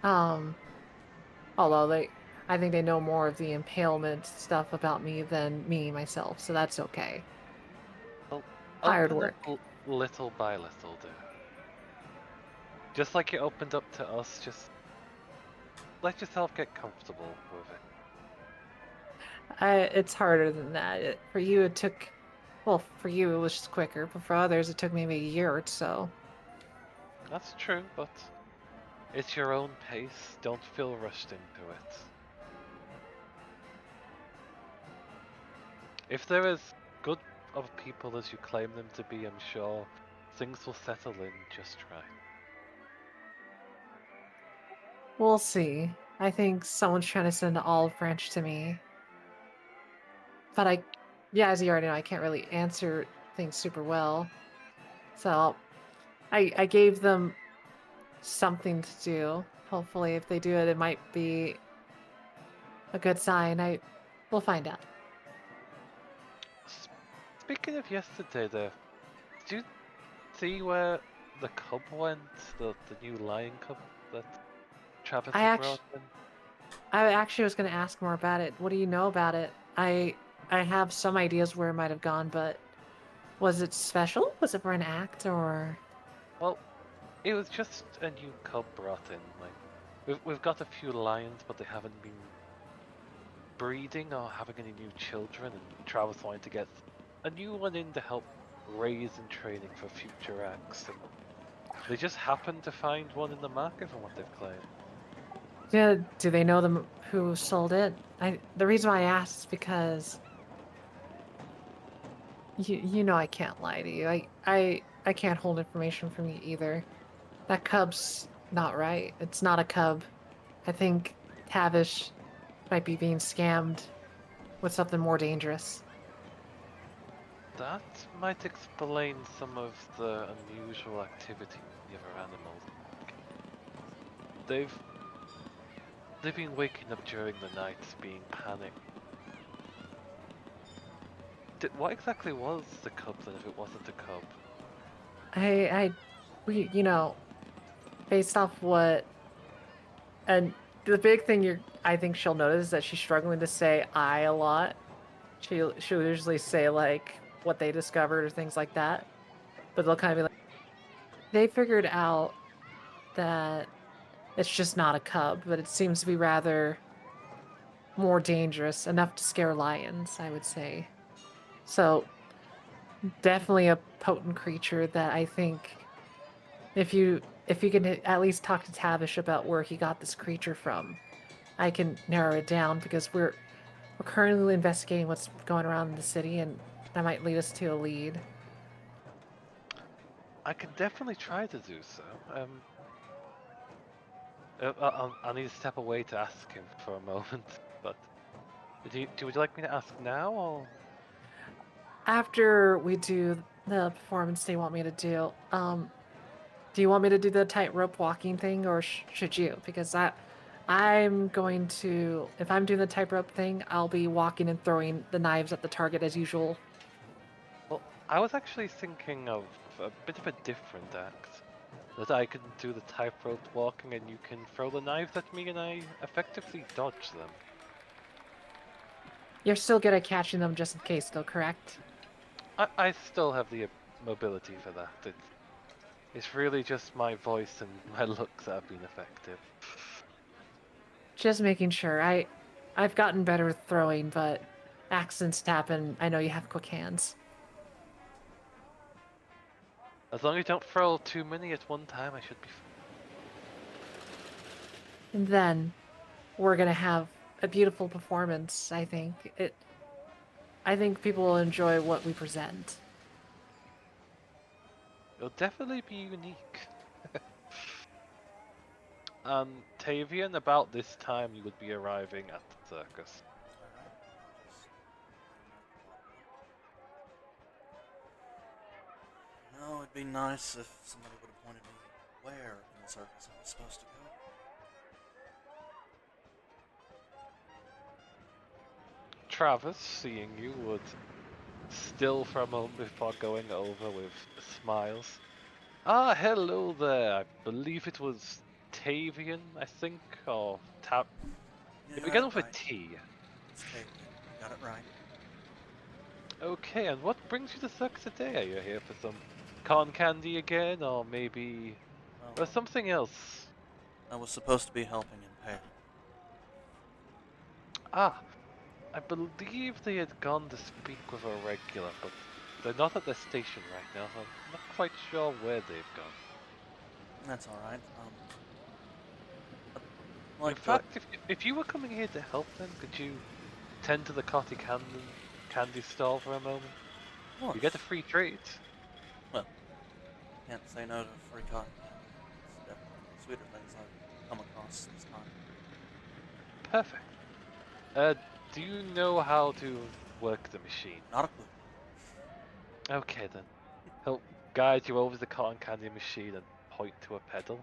Um, although I think they know more of the impalement stuff about me than me myself, so that's okay. Well, Hired open up work. little by little, do. Just like you opened up to us, just let yourself get comfortable with it. It's harder than that. For you, it took. Well, for you, it was just quicker, but for others, it took maybe a year or so. That's true, but it's your own pace. Don't feel rushed into it. If they're as good of people as you claim them to be, I'm sure things will settle in just right. We'll see. I think someone's trying to send an olive branch to me. But yeah, as you already know, I can't really answer things super well. So I gave them something to do. Hopefully, if they do it, it might be a good sign. We'll find out. Speaking of yesterday, there, did you see where the cub went? The new lion cub that Travis I had actually, brought in? I actually was going to ask more about it. What do you know about it? I have some ideas where it might have gone, but was it special? Was it for an act or? Well, it was just a new cub brought in. Like, we've got a few lions, but they haven't been breeding or having any new children, and Travis wanted to get a new one in to help raise and training for future acts, and they just happened to find one in the market from what they've claimed. Yeah, do they know them who sold it? The reason why I asked is because you know I can't lie to you. I can't hold information from you either. That cub's not right. It's not a cub. I think Tavish might be being scammed with something more dangerous. That might explain some of the unusual activity of our animals. They've they've been waking up during the nights, being panicked. What exactly was the cub then, if it wasn't a cub? We, based off what, and the big thing I think she'll notice is that she's struggling to say I a lot. She'll usually say like what they discovered or things like that, but they'll kind of be like, they figured out that it's just not a cub, but it seems to be rather more dangerous, enough to scare lions, I would say. So definitely a potent creature that I think if you can at least talk to Tavish about where he got this creature from, I can narrow it down because we're currently investigating what's going around in the city, and that might lead us to a lead. I can definitely try to do so. I'll need to step away to ask him for a moment. But would you like me to ask now, or After we do the performance they want me to do you want me to do the tightrope walking thing, or should you? Because I'm going to, if I'm doing the tightrope thing, I'll be walking and throwing the knives at the target as usual. well, I was actually thinking of a bit of a different act. That I can do the tightrope walking, and you can throw the knives at me, and I effectively dodge them. You're still good at catching them just in case, though, correct? I still have the mobility for that. It's really just my voice and my looks that have been effective. Just making sure. I've gotten better at throwing, but accidents happen. I know you have quick hands. As long as you don't throw too many at one time, I should be fine. And then we're gonna have a beautiful performance. I think people will enjoy what we present. It'll definitely be unique. Tavian, about this time you would be arriving at the circus. No, it'd be nice if somebody would have pointed me where in the circus I was supposed to go. Travis, seeing you, would still for a moment before going over with smiles. Ah, hello there. I believe it was Tavian, I think, or Tap. You It got began it with a right. T. It's Tavian. Got it right. Okay, and what brings you to circus today? Are you here for some corn candy again, or maybe Well, something else? I was supposed to be helping in Pale. Ah, I believe they had gone to speak with a regular, but they're not at the station right now, so I'm not quite sure where they've gone. That's all right. In Like fact, if you were coming here to help them, could you tend to the candy stall for a moment? You get a free treat. Well, can't say no to free cotton candy. It's definitely one of the sweeter things I've come across this time. Perfect. Do you know how to work the machine? Not a clue. Okay then. He'll guide you over the cotton candy machine and point to a pedal.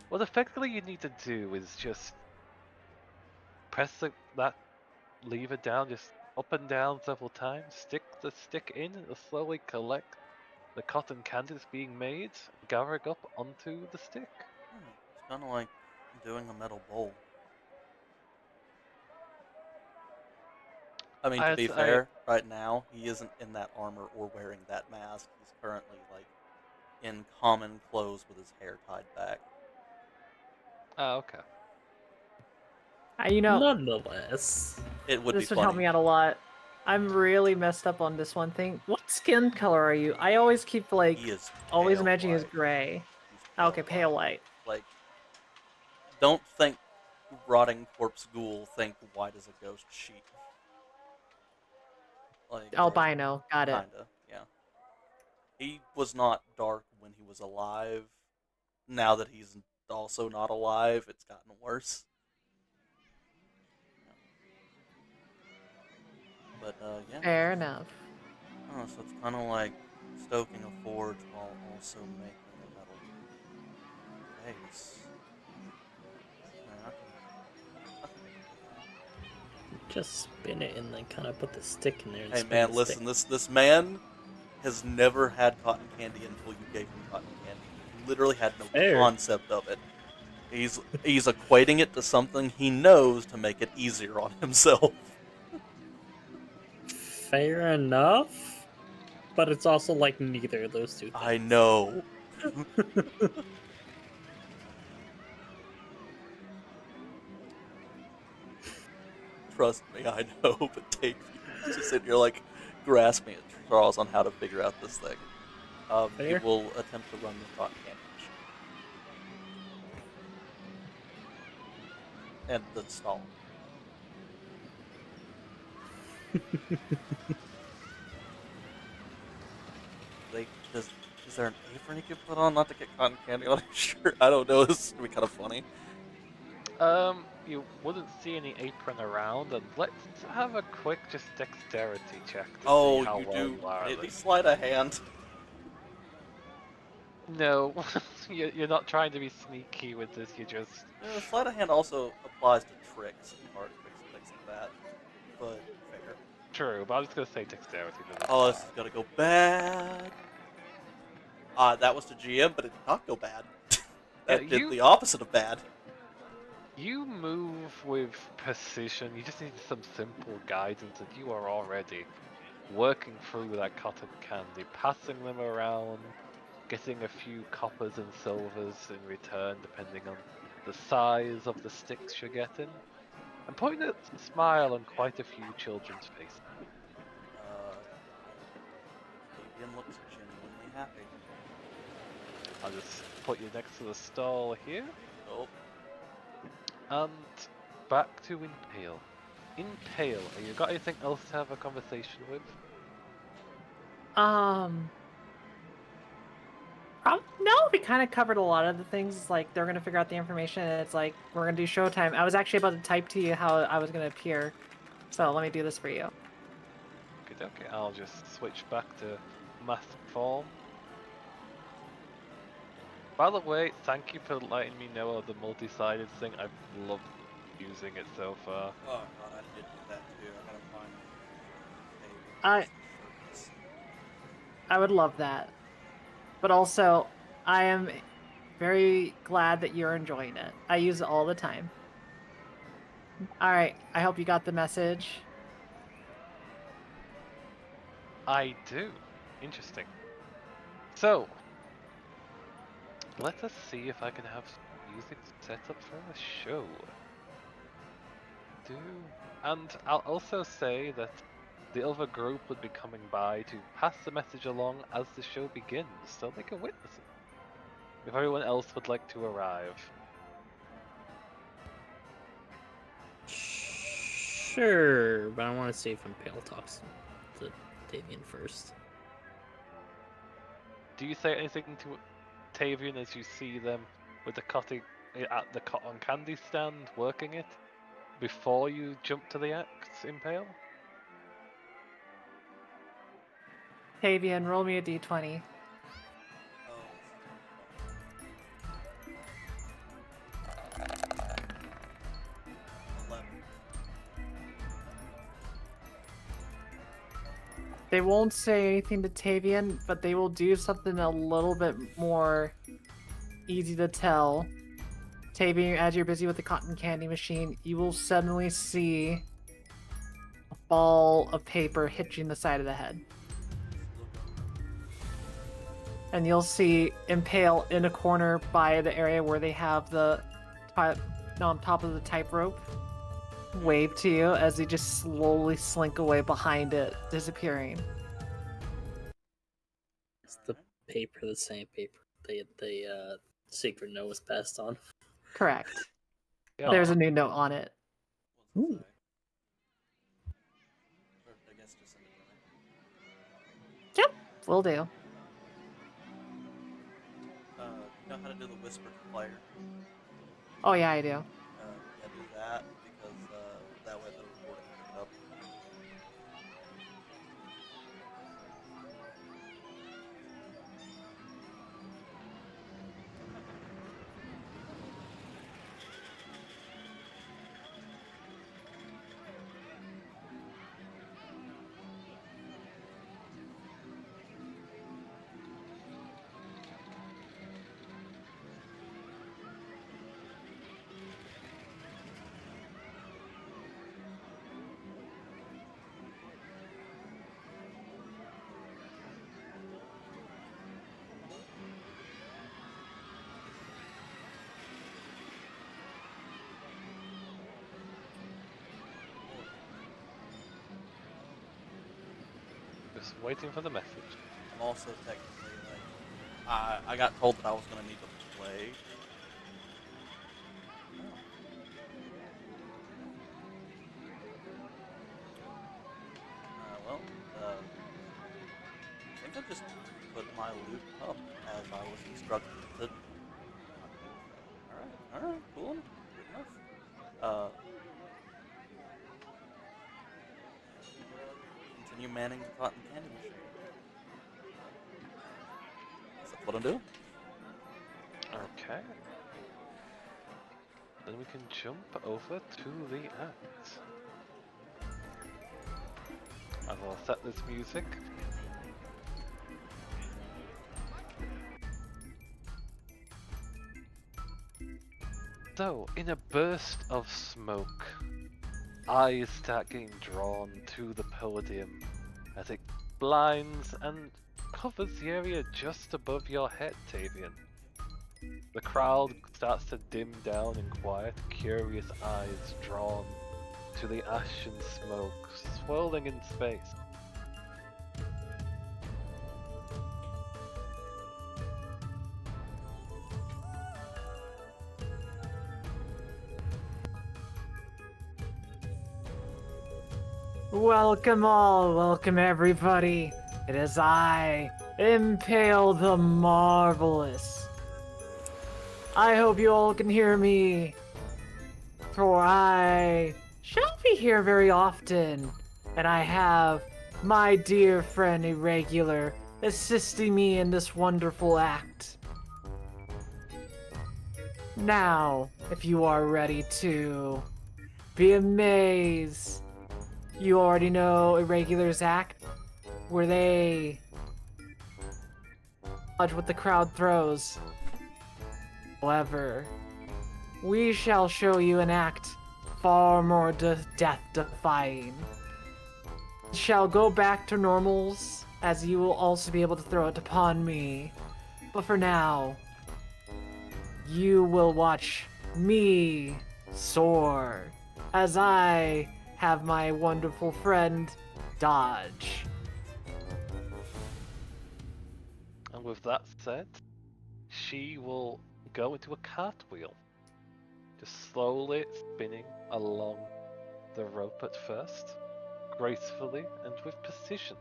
What effectively you need to do is just press that lever down, just up and down several times, stick the stick in, and it'll slowly collect the cotton candy that's being made, gathering up onto the stick. It's kind of like doing a metal bowl. I mean, to be fair, right now, he isn't in that armor or wearing that mask. He's currently, like, in common clothes with his hair tied back. Oh, okay. You know, Nonetheless, It would this be would help funny. me out a lot. I'm really messed up on this one thing. What skin color are you? I always keep like He is always pale imagining he's white. gray. He's pale Okay, pale white. Like, don't think rotting corpse ghoul, think white as a ghost sheet. Like, Albino, got it. kinda, yeah. He was not dark when he was alive. Now that he's also not alive, it's gotten worse. But, yeah. Fair enough. Oh, so it's kind of like stoking a forge while also making a metal base. Yeah, I can do that. just spin it and then kind of put the stick in there. And Hey spin man, the listen, stick. this man has never had cotton candy until you gave him cotton candy. He literally had no Fair. concept of it. He's equating it to something he knows to make it easier on himself. Fair enough, but it's also like neither of those two things. I know. Trust me, I know, but Dave, he's just sitting here like grasping at straws on how to figure out this thing. He Fair. will attempt to run the cotton candy machine. And the stall. Is there an apron you could put on not to get cotton candy on his shirt? I don't know. This is gonna be kind of funny. You wouldn't see any apron around, and let's have a quick just dexterity check to see how You well do. you are Can at at least this. slide a hand. No, you're not trying to be sneaky with this. You just Slide a hand also applies to tricks and card tricks and things like that. But fair. true, but I was gonna say dexterity for this. Oh, this is gonna go bad. That was to GM, but it did not go bad. That did the opposite of bad. You move with precision. You just need some simple guidance, and you are already working through that cotton candy, passing them around, getting a few coppers and silvers in return, depending on the size of the sticks you're getting, and putting a smile on quite a few children's faces. Fabian looks genuinely happy. I'll just put you next to the stall here. Oh. And back to Impale. Impale, have you got anything else to have a conversation with? No, we kind of covered a lot of the things. It's like they're gonna figure out the information. And it's like we're gonna do showtime. I was actually about to type to you how I was gonna appear, so let me do this for you. Okay, I'll just switch back to math form. By the way, thank you for letting me know of the multi-sided thing. I've loved using it so far. Oh god, I did do that too. I gotta find I would love that, but also I am very glad that you're enjoying it. I use it all the time. All right, I hope you got the message. I do. Interesting. So, let us see if I can have music set up for the show. And I'll also say that the other group would be coming by to pass the message along as the show begins, so they can witness it. If everyone else would like to arrive. Sure, but I want to see if Impale talks to Davian first. Do you say anything to Tavian as you see them with the cotton at the cotton candy stand working it before you jump to the axe, Impale? Tavian, roll me a d20. Oh. 11. They won't say anything to Tavian, but they will do something a little bit more easy to tell. Tavian, as you're busy with the cotton candy machine, you will suddenly see a ball of paper hit you in the side of the head. And you'll see Impale in a corner by the area where they have the on top of the type rope wave to you as they just slowly slink away behind it, disappearing. It's the paper, the same paper the secret note was passed on. Correct. Yeah. There's a new note on it. What's it say? Or I guess just send it to me. Yep, will do. You know how to do the whisper to player? Oh yeah, I do. Yeah, do that because that way the recording will pick it up. Just waiting for the message. I'm also technically like, I got told that I was gonna need to play. Well, I think I just put my loot up as I was instructed to. Alright, cool. Good enough. Continue manning the cotton candy machine. That's what I'm doing. Okay. Then we can jump over to the act. And I'll set this music. So, in a burst of smoke, eyes start getting drawn to the podium as it blinds and covers the area just above your head, Tavian. The crowd starts to dim down in quiet, curious eyes drawn to the ash and smoke swirling in space. Welcome all, welcome everybody. It is I, Impale the Marvelous. I hope you all can hear me, for I shall be here very often, and I have my dear friend Irregular assisting me in this wonderful act. Now, if you are ready to be amazed, you already know Irregular's act, where they dodge what the crowd throws. However, we shall show you an act far more death-defying. It shall go back to normals, as you will also be able to throw it upon me. But for now, you will watch me soar as I have my wonderful friend dodge. And with that said, she will go into a cartwheel, just slowly spinning along the rope at first, gracefully and with precision,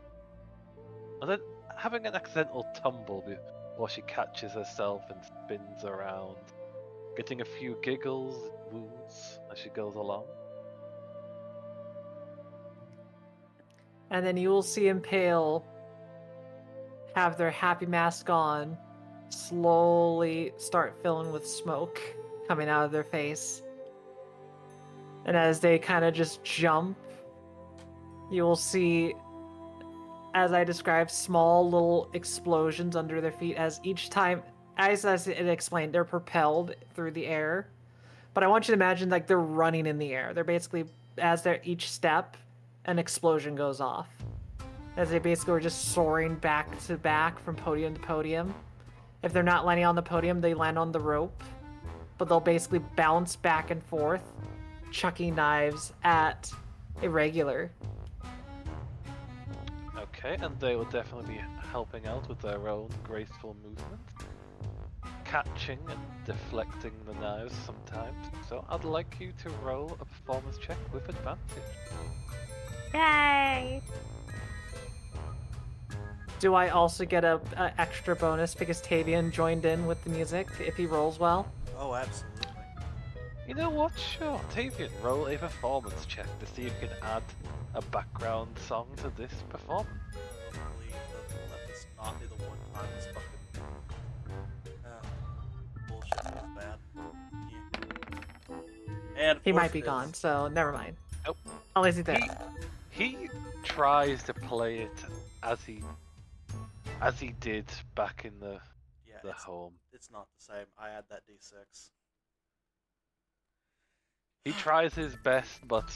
and then having an accidental tumble before she catches herself and spins around, getting a few giggles and woos as she goes along. And then you will see Impale have their happy mask on, slowly start filling with smoke coming out of their face. And as they kind of just jump, you will see, as I described, small little explosions under their feet as each time, as it explained, they're propelled through the air. But I want you to imagine like they're running in the air. They're basically, as they're each step, an explosion goes off. As they basically are just soaring back to back from podium to podium. If they're not landing on the podium, they land on the rope. But they'll basically bounce back and forth, chucking knives at a regular. Okay, and they will definitely be helping out with their own graceful movement, catching and deflecting the knives sometimes. So I'd like you to roll a performance check with advantage. Yay! Do I also get a extra bonus because Tavian joined in with the music if he rolls well? Oh, absolutely. You know what? Sure, Tavian, roll a performance check to see if you can add a background song to this performance. Please let this not be the one time this fucking bullshit goes bad. Yeah. And of He course might be it gone, is. so never mind. Nope. Unless he's there. He tries to play it as he did back in the Yeah, home. it's not the same. I add that D6. He tries his best, but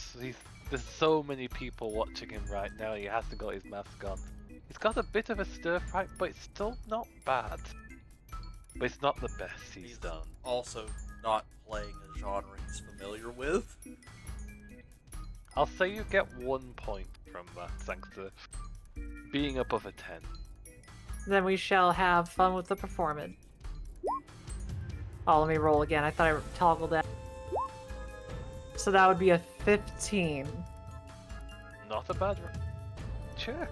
there's so many people watching him right now. He hasn't got his mask on. He's got a bit of a stir fright, but it's still not bad. But it's not the best he's done. Also, not playing a genre he's familiar with. I'll say you get 1 point from that, thanks to being above a 10. Then we shall have fun with the performance. Oh, let me roll again. I thought I toggled that. So that would be a 15. Not a bad check.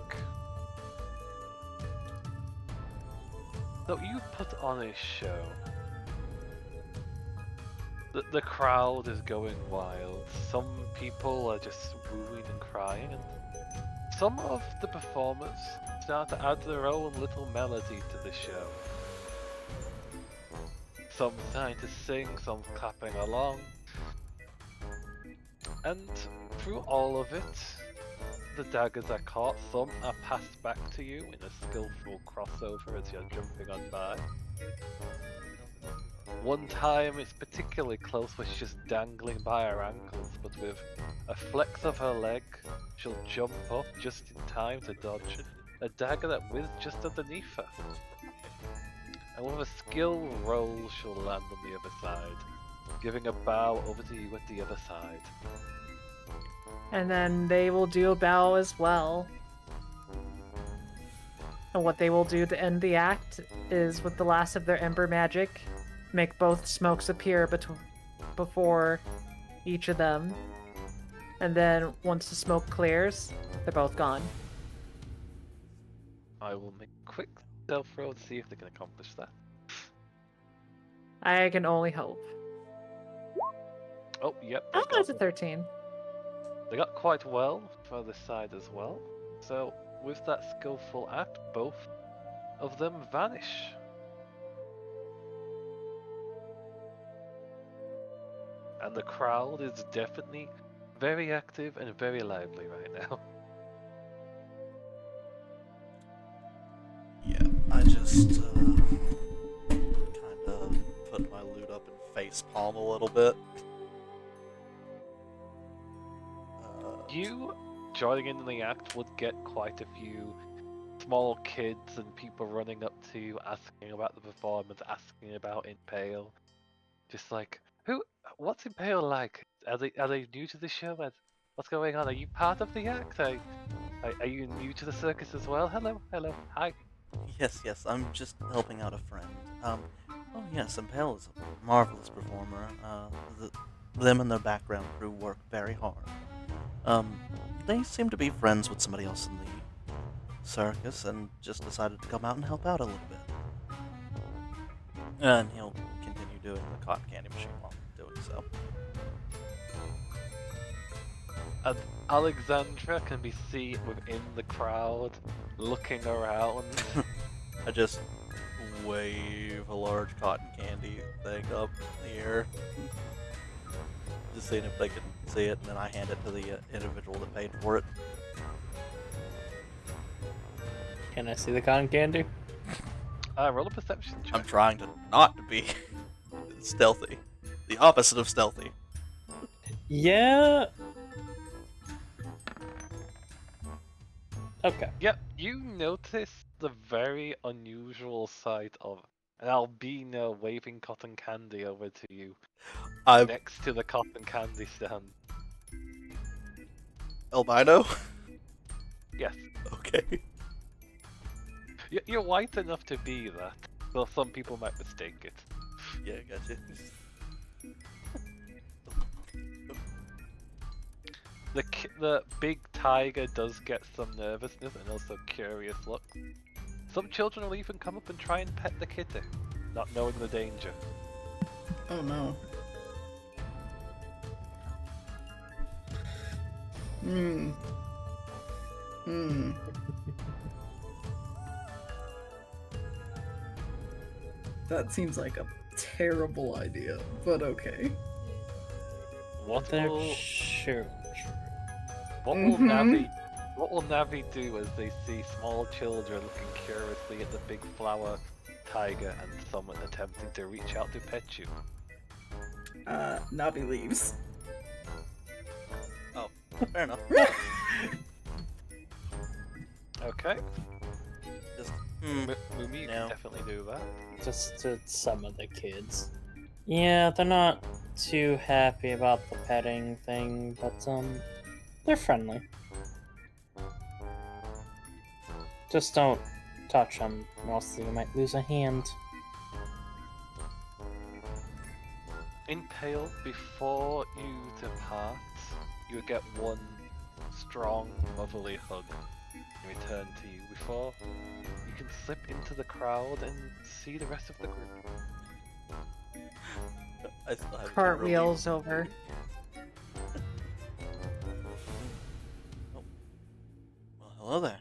So you put on a show. The crowd is going wild. Some people are just wooing and crying, and some of the performers start to add their own little melody to the show. Some starting to sing, some clapping along. And through all of it, the daggers are caught, some are passed back to you in a skillful crossover as you're jumping on by. One time it's particularly close where she's just dangling by her ankles, but with a flex of her leg, she'll jump up just in time to dodge a dagger that whizzed just underneath her. And with a skill roll, she'll land on the other side, giving a bow over to you at the other side. And then they will do a bow as well. And what they will do to end the act is, with the last of their ember magic, make both smokes appear before each of them. And then once the smoke clears, they're both gone. I will make a quick stealth roll to see if they can accomplish that. I can only hope. Oh, yep. Oh, that's a 13. They got quite well for this side as well. So, with that skillful act, both of them vanish. And the crowd is definitely very active and very lively right now. Yeah, I just kind of put my loot up and facepalm a little bit. You joining in the act would get quite a few small kids and people running up to you, asking about the performance, asking about Impale. Just like, what's Impale like? Are they new to the show? What's What's going on? Are you part of the act? Are you new to the circus as well? Hello, hi. Yes, I'm just helping out a friend. Oh yes, Impale is a marvelous performer. Them and their background crew work very hard. They seem to be friends with somebody else in the circus and just decided to come out and help out a little bit. And he'll continue doing the cotton candy machine while doing so. And Alexandra can be seen within the crowd, looking around. I just wave a large cotton candy thing up in the air. Just seeing if they can see it, and then I hand it to the individual that paid for it. Can I see the cotton candy? Roll a perception check. I'm trying to not to be stealthy. The opposite of stealthy. Yeah. Okay. Yep, you notice the very unusual sight of an albino waving cotton candy over to you I'm next to the cotton candy stand. albino? Yes, Okay. you're white enough to be that, though some people might mistake it. Yeah, gotcha. The big tiger does get some nervousness and also curious look. Some children will even come up and try and pet the kitty, not knowing the danger. Oh no. That seems like a terrible idea, but okay. What They're will sure. What will Mhm. Navi do as they see small children looking curiously at the big flower tiger and someone attempting to reach out to pet you? Navi leaves. Oh, fair enough. Okay, Just, Mumi, you No. can definitely do that. Just to some of the kids. Yeah, they're not too happy about the petting thing, but they're friendly. Just don't touch them, or else you might lose a hand. Impale, before you depart, you will get one strong motherly hug in return to you before you can slip into the crowd and see the rest of the group. I still have Cartwheels over. Well, hello there.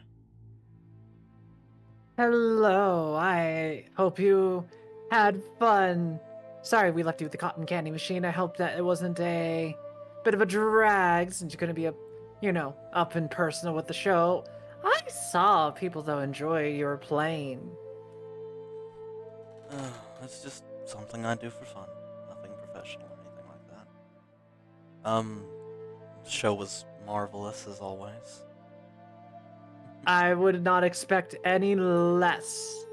Hello, I hope you had fun. Sorry we left you with the cotton candy machine. I hope that it wasn't a bit of a drag since you're going to be up and personal with the show. I saw people though enjoy your playing. It's just something I do for fun. Nothing professional or anything like that. The show was marvelous as always. I would not expect any less.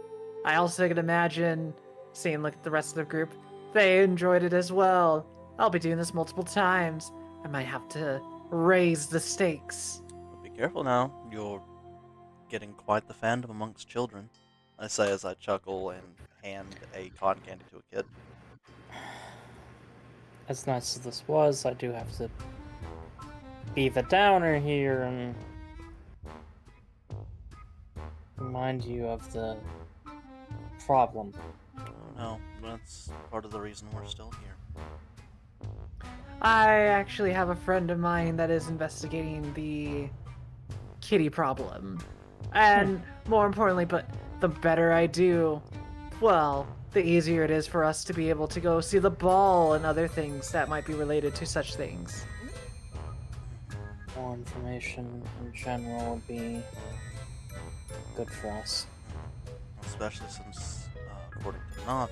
I also can imagine seeing like the rest of the group. They enjoyed it as well. I'll be doing this multiple times. I might have to raise the stakes. But be careful now. You're getting quite the fandom amongst children. I say as I chuckle and hand a cotton candy to a kid. As nice as this was, I do have to be the downer here and remind you of the problem. No, that's part of the reason we're still here. I actually have a friend of mine that is investigating the kitty problem. And more importantly, but the better I do, well, the easier it is for us to be able to go see the ball and other things that might be related to such things. More information in general would be good for us. Especially since, according to Navi,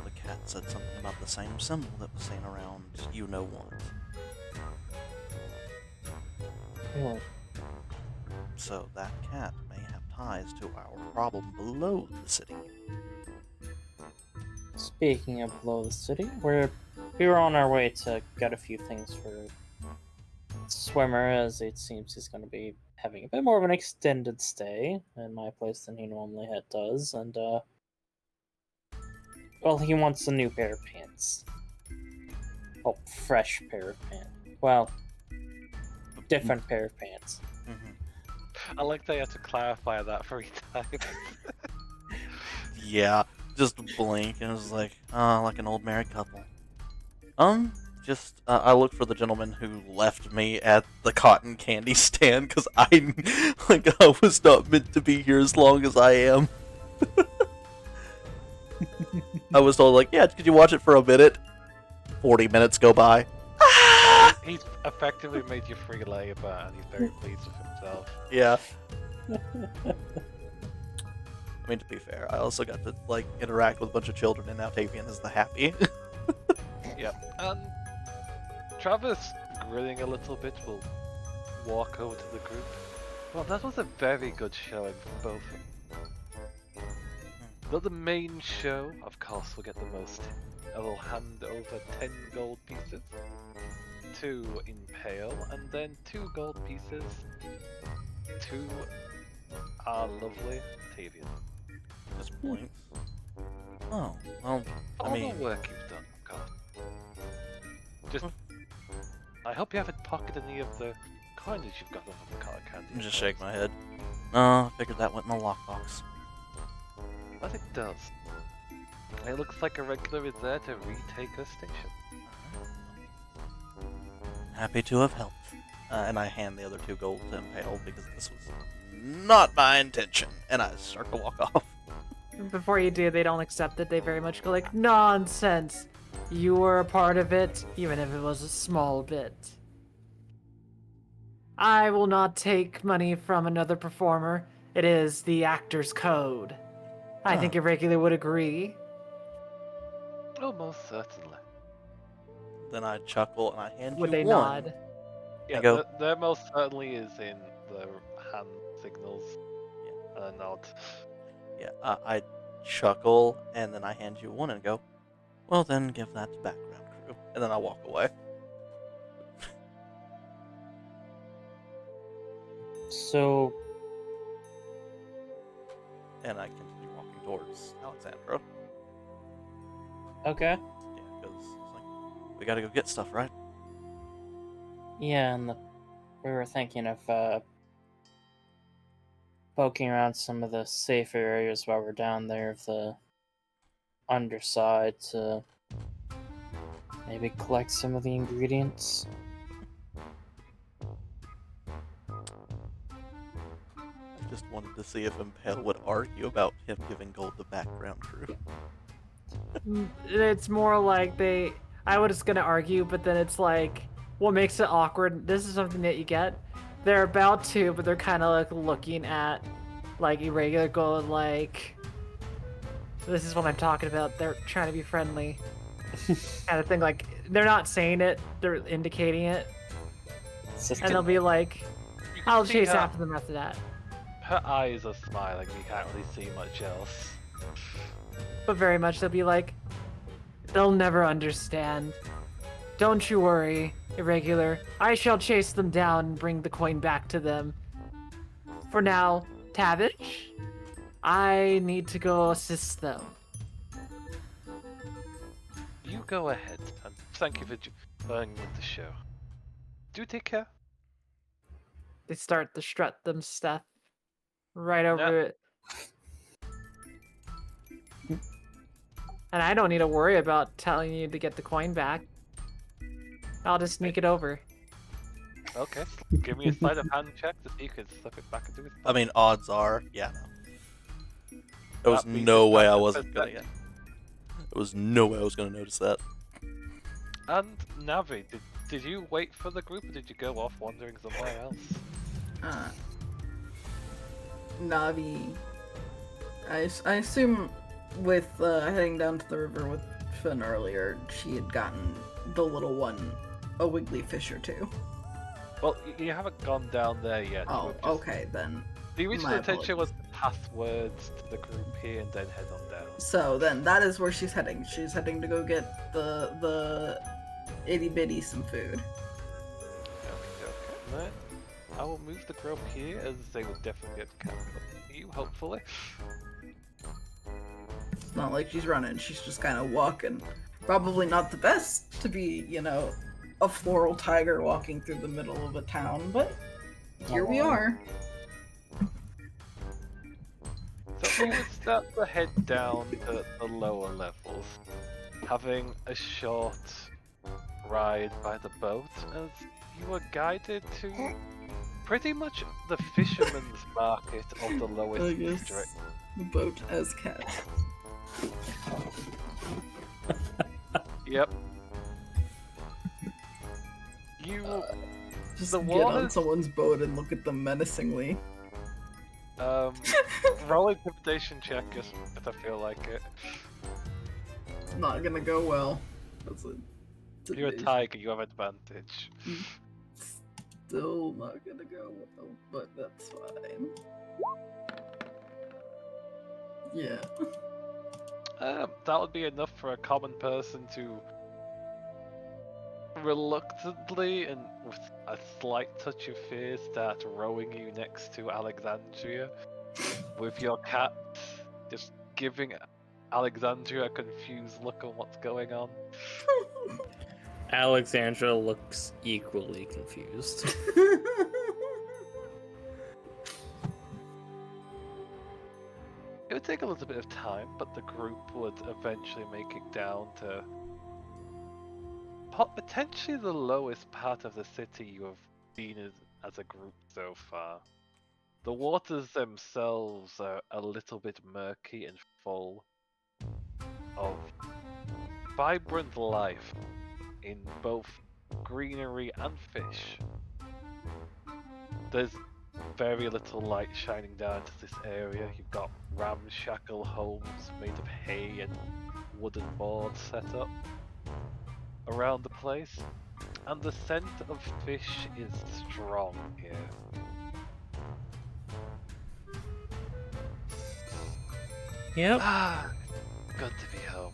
the cat said something about the same symbol that was seen around you-know-what. Really? So that cat may have ties to our problem below the city. Speaking of below the city, we were on our way to get a few things for swimmer, as it seems he's going to be having a bit more of an extended stay in my place than he normally does, and well, he wants a new pair of pants. Oh, fresh pair of pants. Well, different pair of pants. I like they had to clarify that 3 times. Yeah, just blink and it was like an old married couple. I looked for the gentleman who left me at the cotton candy stand because I was not meant to be here as long as I am. I was told yeah, could you watch it for a minute? 40 minutes go by. He's effectively made you free labor, and he's very pleased with himself. Yeah. I mean, to be fair, I also got to interact with a bunch of children, and now Tavian is the happy. Yep. And Travis, grinning a little bit, will walk over to the group. Well, that was a very good showing from both of them. But the main show, of course, will get the most. I will hand over 10 gold pieces to Impale, and then 2 gold pieces to our lovely Tavian. Just blinks. Oh, well, All the work you've done, of course. Just, I hope you haven't pocketed any of the coinage you've got over the cotton candy. Just shake my head. I figured that went in the lockbox. But it does. It looks like a regular is there to retake her station. Happy to have helped. And I hand the other 2 gold to Impale because this was not my intention. And I start to walk off. Before you do, they don't accept it. They very much go like, nonsense. You were a part of it, even if it was a small bit. I will not take money from another performer. It is the actor's code. I think Irregular would agree. Oh, most certainly. Then I chuckle and I hand Would you they one. nod? Yeah, go- there most certainly is in the hand signals. And a nod. Yeah, I chuckle and then I hand you one and go, well then give that to background crew. And then I walk away. So, And I continue walking towards Alexandra. okay. Yeah, because we gotta go get stuff, right? Yeah, and we were thinking of poking around some of the safer areas while we're down there of the underside to maybe collect some of the ingredients. I just wanted to see if Impale would argue about him giving gold to background crew. It's more like I was gonna argue, but then it's like, what makes it awkward? This is something that you get. They're about to, but they're kind of looking at Irregular, going like, this is what I'm talking about. They're trying to be friendly, kind of thing. Like, they're not saying it, they're indicating it, and they'll be like, You can I'll see chase her, after them after that. her eyes are smiling, you can't really see much else. But very much they'll be like, they'll never understand. Don't you worry, Irregular. I shall chase them down and bring the coin back to them. For now, Tavish, I need to go assist them. You go ahead, and thank you for joining with the show. Do take care. They start to strut them stuff right over it. And I don't need to worry about telling you to get the coin back. I'll just sneak it over. Okay, give me a sleight of hand check to see you can slip it back into his I mean, odds are, yeah, no. There was That beats no it way back I to wasn't gonna percent. There was no way I was gonna notice that. And Navi, did you wait for the group or did you go off wandering somewhere else? Navi, I assume with heading down to the river with Finn earlier, she had gotten the little one a wiggly fish or two. Well, you haven't gone down there yet. Oh, we've just- okay then. The original My intention was to pass words to the group here and then head on down. So then that is where she's heading. She's heading to go get the itty bitty some food. Okay. movement. I will move the group here, as they would definitely be able to catch up to you, hopefully. It's not like she's running, she's just kind of walking. Probably not the best to be, you know, a floral tiger walking through the middle of a town, but here we are. So we would start to head down to the lower levels, having a short ride by the boat, as you were guided to pretty much the fisherman's market of the I lowest guess district. the boat as cat. Yep. You Just The get water- on someone's boat and look at them menacingly. roll intimidation check if I feel like it. It's not gonna go well. That's a You're a tiger, you have advantage. Still not gonna go well, but that's fine. Yeah. That would be enough for a common person to reluctantly and with a slight touch of fear start rowing you next to Alexandria, with your cat just giving Alexandria a confused look on what's going on. Alexandra looks equally confused. It would take a little bit of time, but the group would eventually make it down to potentially the lowest part of the city you have seen as a group so far. The waters themselves are a little bit murky and full of vibrant life in both greenery and fish. There's very little light shining down into this area. You've got ramshackle homes made of hay and wooden boards set up around the place, and the scent of fish is strong here. Yep, Ah, good to be home.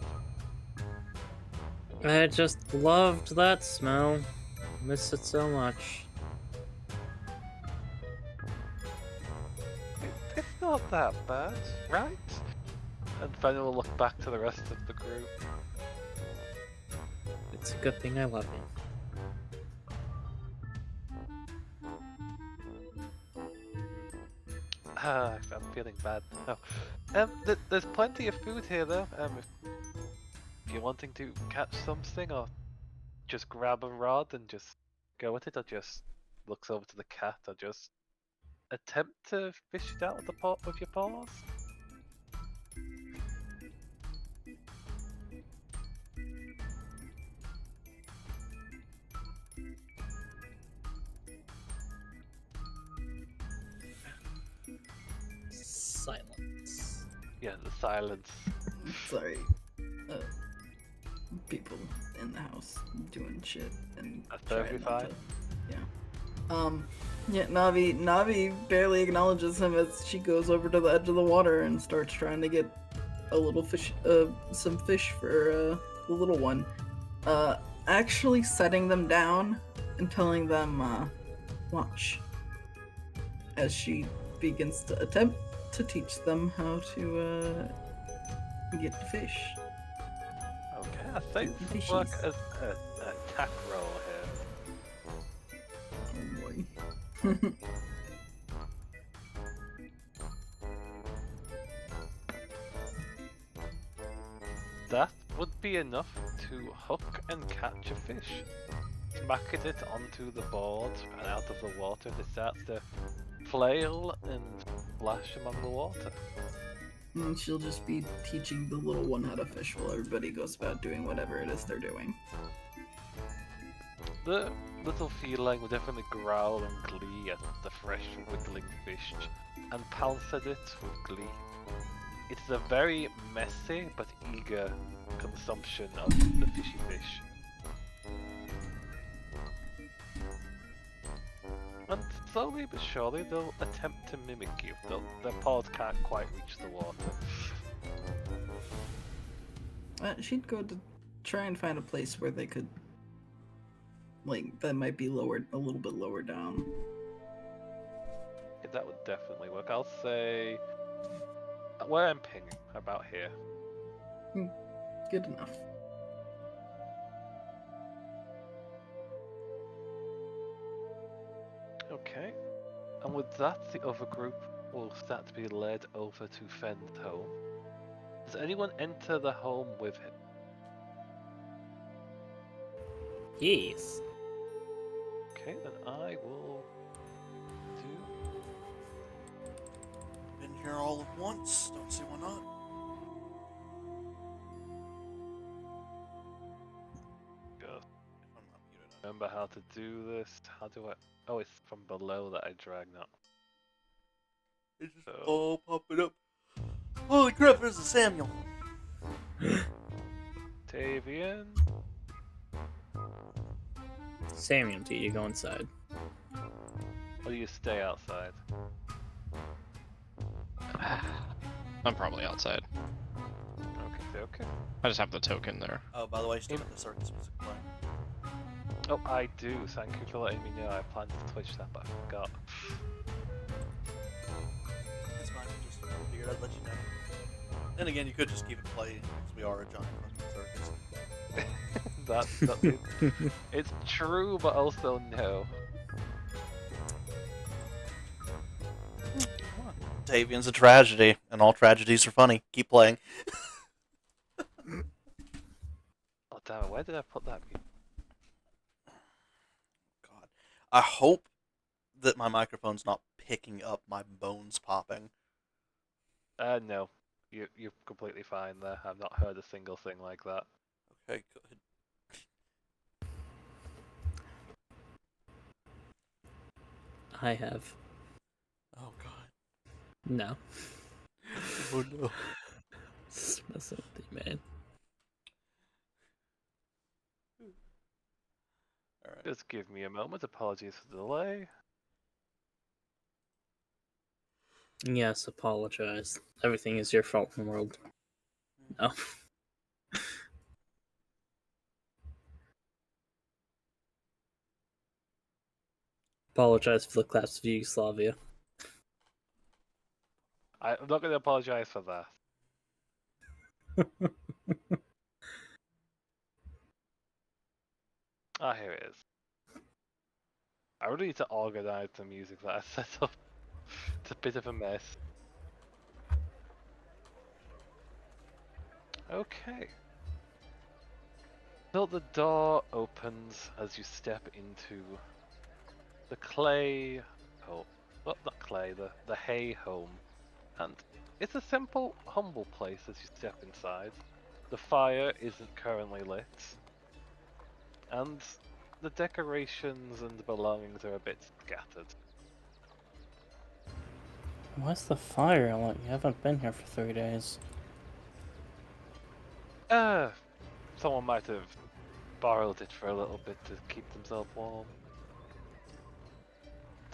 I just loved that smell. Miss it so much. It's not that bad, right? And then we'll look back to the rest of the group. It's a good thing I love you. Ah, I'm feeling bad now. There's plenty of food here though. If you're wanting to catch something, or just grab a rod and just go with it, or just looks over to the cat, or just attempt to fish it out of the pot with your paws. Silence. Yeah, the silence. Sorry. People in the house doing shit and That's trying perfectly not fine. to. Yeah, Navi barely acknowledges him as she goes over to the edge of the water and starts trying to get a little fish, some fish for the little one. Actually setting them down and telling them, watch, as she begins to attempt to teach them how to get fish. Okay, I think The this will work fishies. as an attack roll here. Oh boy. That would be enough to hook and catch a fish. Smacking it onto the board and out of the water, and it starts to flail and splash among the water. And she'll just be teaching the little one how to fish while everybody goes about doing whatever it is they're doing. The little feline will definitely growl and glee at the fresh wiggling fish and pounce at it with glee. It is a very messy but eager consumption of the fishy fish. And slowly but surely they'll attempt to mimic you. Their paws can't quite reach the water. She'd go to try and find a place where they could like that might be lowered a little bit lower down. Yeah, that would definitely work. I'll say where I'm pinging, about here. Good enough. Okay. And with that, the other group will start to be led over to Fenn's home. Does anyone enter the home with him? Yes. Okay, then I will do. Been here all at once. Don't see why not. Go. If I'm not muted, Remember how to do this. How do I? Oh, it's from below that I drag now. it's just So- all popping up. Holy crap! There's a Samuel. Tavian. Samuel, do you go inside? Or do you stay outside? I'm probably outside. Okay. I just have the token there. Oh, by the way, still got the circus music playing. Oh, I do. Thank you for letting me know. I planned to Twitch that, but I forgot. It's fine. Just figured I'd let you know. Then again, you could just keep it playing because we are a giant fucking circus. That's it's true, but also no. Tavian's a tragedy, and all tragedies are funny. Keep playing. Oh damn it! Where did I put that? God, I hope that my microphone's not picking up my bones popping. No. You're completely fine there. I've not heard a single thing like that. Okay, good. I have. Oh God. No. Oh no. Just messing with you, man. All right. Just give me a moment. Apologies for the delay. Yes, apologize. Everything is your fault in the world. No. Apologize for the collapse of Yugoslavia. I'm not going to apologize for that. Ah, here it is. I really need to organize the music that I set up. It's a bit of a mess. Okay. So the door opens as you step into the clay home. Well, not clay, the hay home. And it's a simple, humble place as you step inside. The fire isn't currently lit. And the decorations and belongings are a bit scattered. Why's the fire on? You haven't been here for 3 days. Someone might have borrowed it for a little bit to keep themselves warm.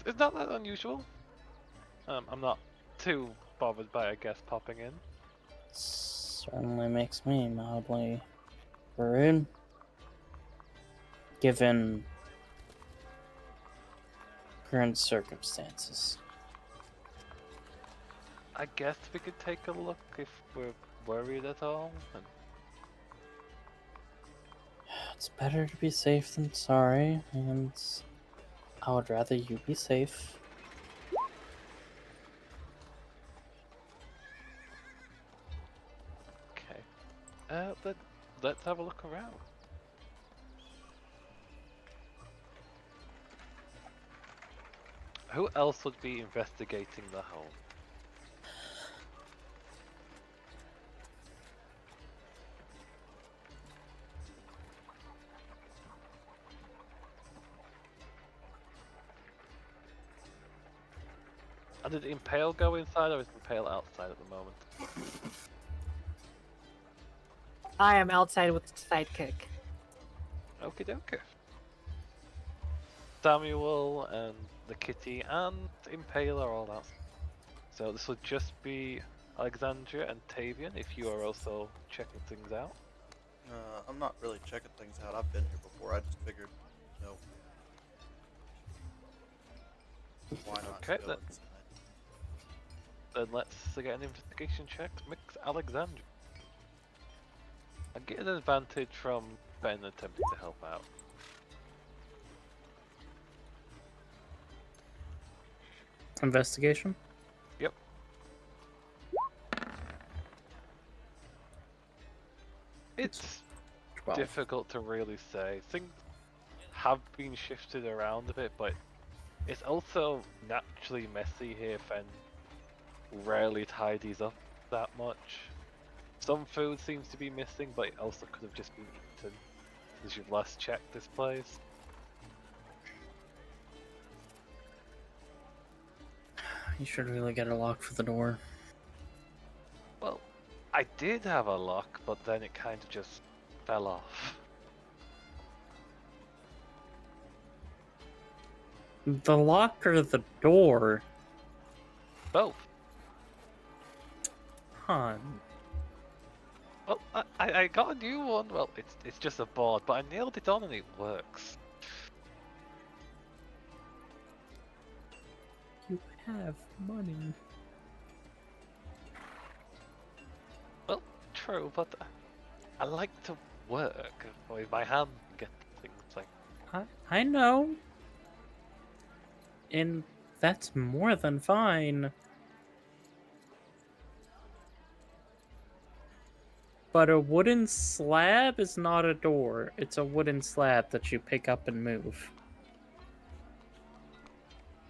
It's not that unusual. I'm not too bothered by a guest popping in. Certainly makes me mildly worried. Given current circumstances. I guess we could take a look if we're worried at all. And It's better to be safe than sorry, and I would rather you be safe. okay. Let's have a look around. Who else would be investigating the home? And did Impale go inside or is Impale outside at the moment? I am outside with the sidekick. Okie dokie. Samuel and the kitty and Impale are all out. So this would just be Alexandra and Tavian if you are also checking things out. I'm not really checking things out. I've been here before. I just figured No. Why not Okay, go then. inside? Then let's get an investigation check. Mix Alexandra. I get an advantage from Ben attempting to help out. Investigation? Yep. It's 12. difficult to really say. Things have been shifted around a bit, but it's also naturally messy here. Fen rarely tidies up that much. Some food seems to be missing, but it also could have just been eaten since you've last checked this place. You should really get a lock for the door. Well, I did have a lock, but then it kind of just fell off. The lock or the door? Both. Huh. Well, I got a new one. Well, it's just a board, but I nailed it on and it works. You have money. Well, true, but I like to work with my hand and get things like. I know. And that's more than fine. But a wooden slab is not a door. It's a wooden slab that you pick up and move.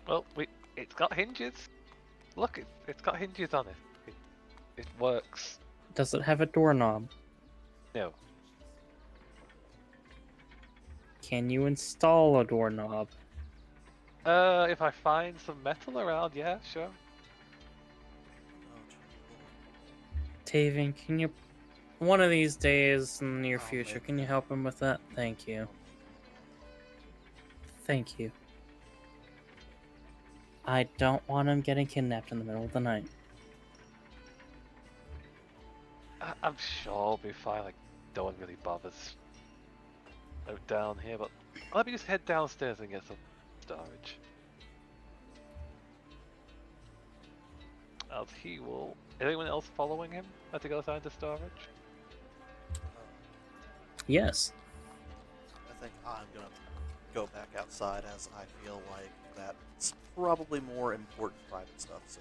Well, it's got hinges. Look, it's got hinges on it. It works. Does it have a doorknob? No. Can you install a doorknob? If I find some metal around, yeah, sure. Tavian, can you... One of these days in the near I'll future, make can you help him with that? Thank you. Thank you. I don't want him getting kidnapped in the middle of the night. I'm sure I'll be fine. Like, no one really bothers out down here, but let me just head downstairs and get some storage. As he will. Is anyone else following him as he goes down to storage? Yes. I think I'm gonna go back outside as I feel like that's probably more important private stuff. So.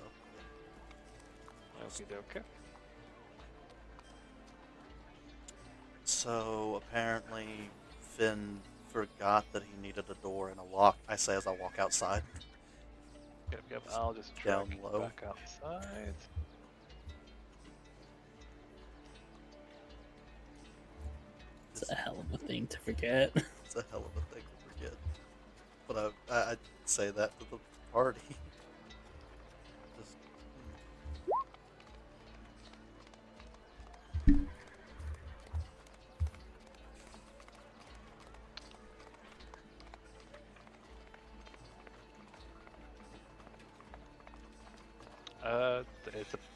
Yeah. Okay. So apparently Finn forgot that he needed a door and a lock. I say as I walk outside. Yep. I'll just Down drag you low. back outside. It's a hell of a thing to forget. It's a hell of a thing to forget. But I'd say that to the party. Just,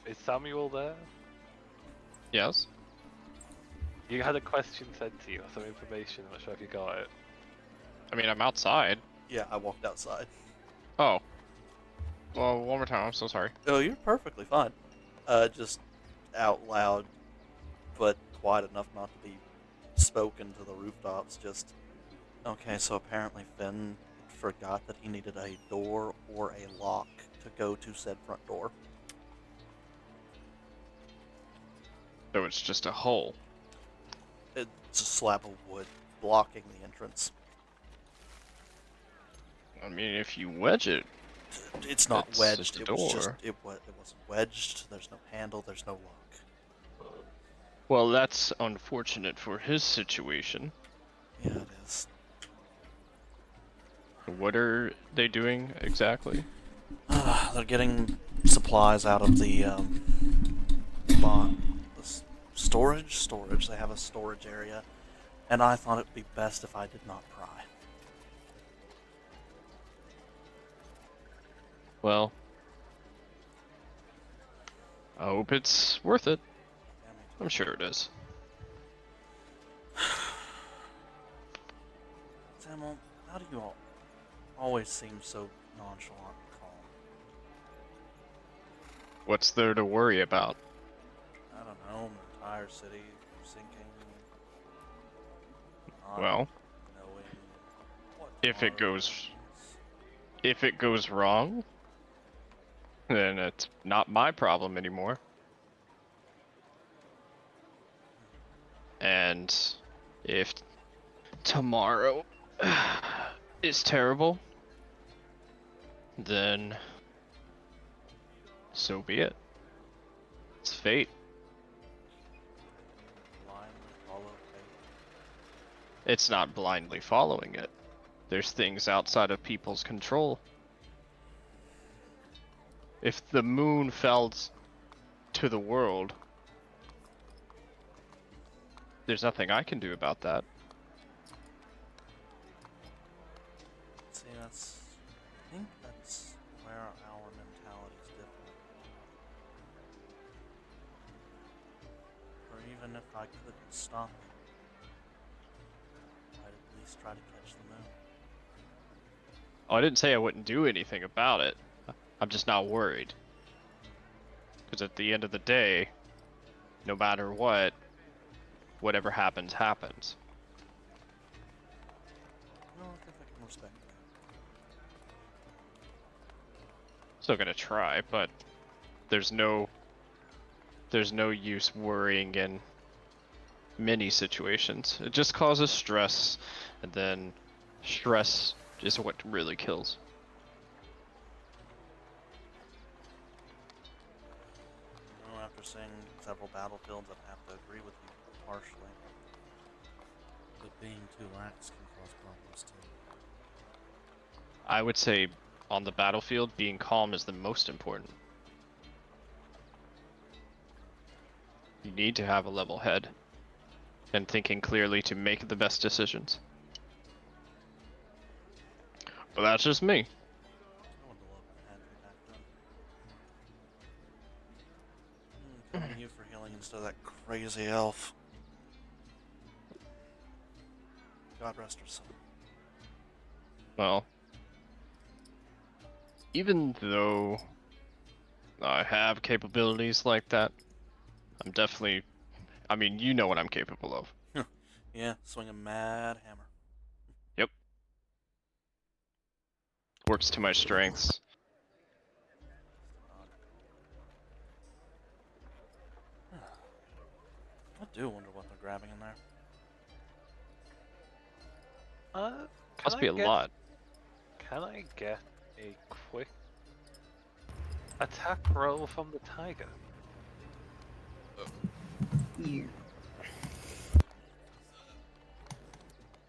Is Samuel there? Yes. You had a question sent to you, or some information. I'm not sure if you got it. I mean, I'm outside. yeah, I walked outside. Oh. Well, one more time. I'm so sorry. Oh, you're perfectly fine. Just out loud, but quiet enough not to be spoken to the rooftops. Just okay. So apparently Finn forgot that he needed a door or a lock to go to said front door. So it's just a hole. It's a slab of wood blocking the entrance. I mean, if you wedge it, It's not It's wedged. just a It was just door. it wasn't wedged. There's no handle. There's no lock. well, that's unfortunate for his situation. Yeah, it is. What are they doing exactly? They're getting supplies out of the storage. They have a storage area, and I thought it'd be best if I did not pry. Well, I hope it's worth it. I'm sure it is. Samuel, How do you all always seem so nonchalant and calm? What's there to worry about? I don't know, the entire city sinking. Not Well, knowing what if it tomorrow goes brings. if it goes wrong, then it's not my problem anymore. And if tomorrow is terrible, then so be it. It's fate. Blindly follow fate. It's not blindly following it. There's things outside of people's control. If the moon fell to the world, there's nothing I can do about that. See, I think that's where our mentality is different. Or even if I couldn't stop it, I'd at least try to catch the moon. Oh, I didn't say I wouldn't do anything about it. I'm just not worried. Because at the end of the day, no matter what, whatever happens, happens. No, I think I can respect that. Still gonna try, but there's no use worrying in many situations. It just causes stress, and then stress is what really kills. You know, after seeing several battlefields, I'd have to agree with you partially. But being too lax can cause problems too. I would say on the battlefield, being calm is the most important. You need to have a level head and thinking clearly to make the best decisions. But that's just me. I would love to have you back then. Coming to you for healing instead of that crazy elf. God rest her soul. Well, even though I have capabilities like that, I'm definitely, I mean, you know what I'm capable of. Yeah, swing a mad hammer. Yep. Works to my strengths. I do wonder what they're grabbing in there. Can Must I be a get- lot. Can I get a quick attack roll from the tiger? Yeah.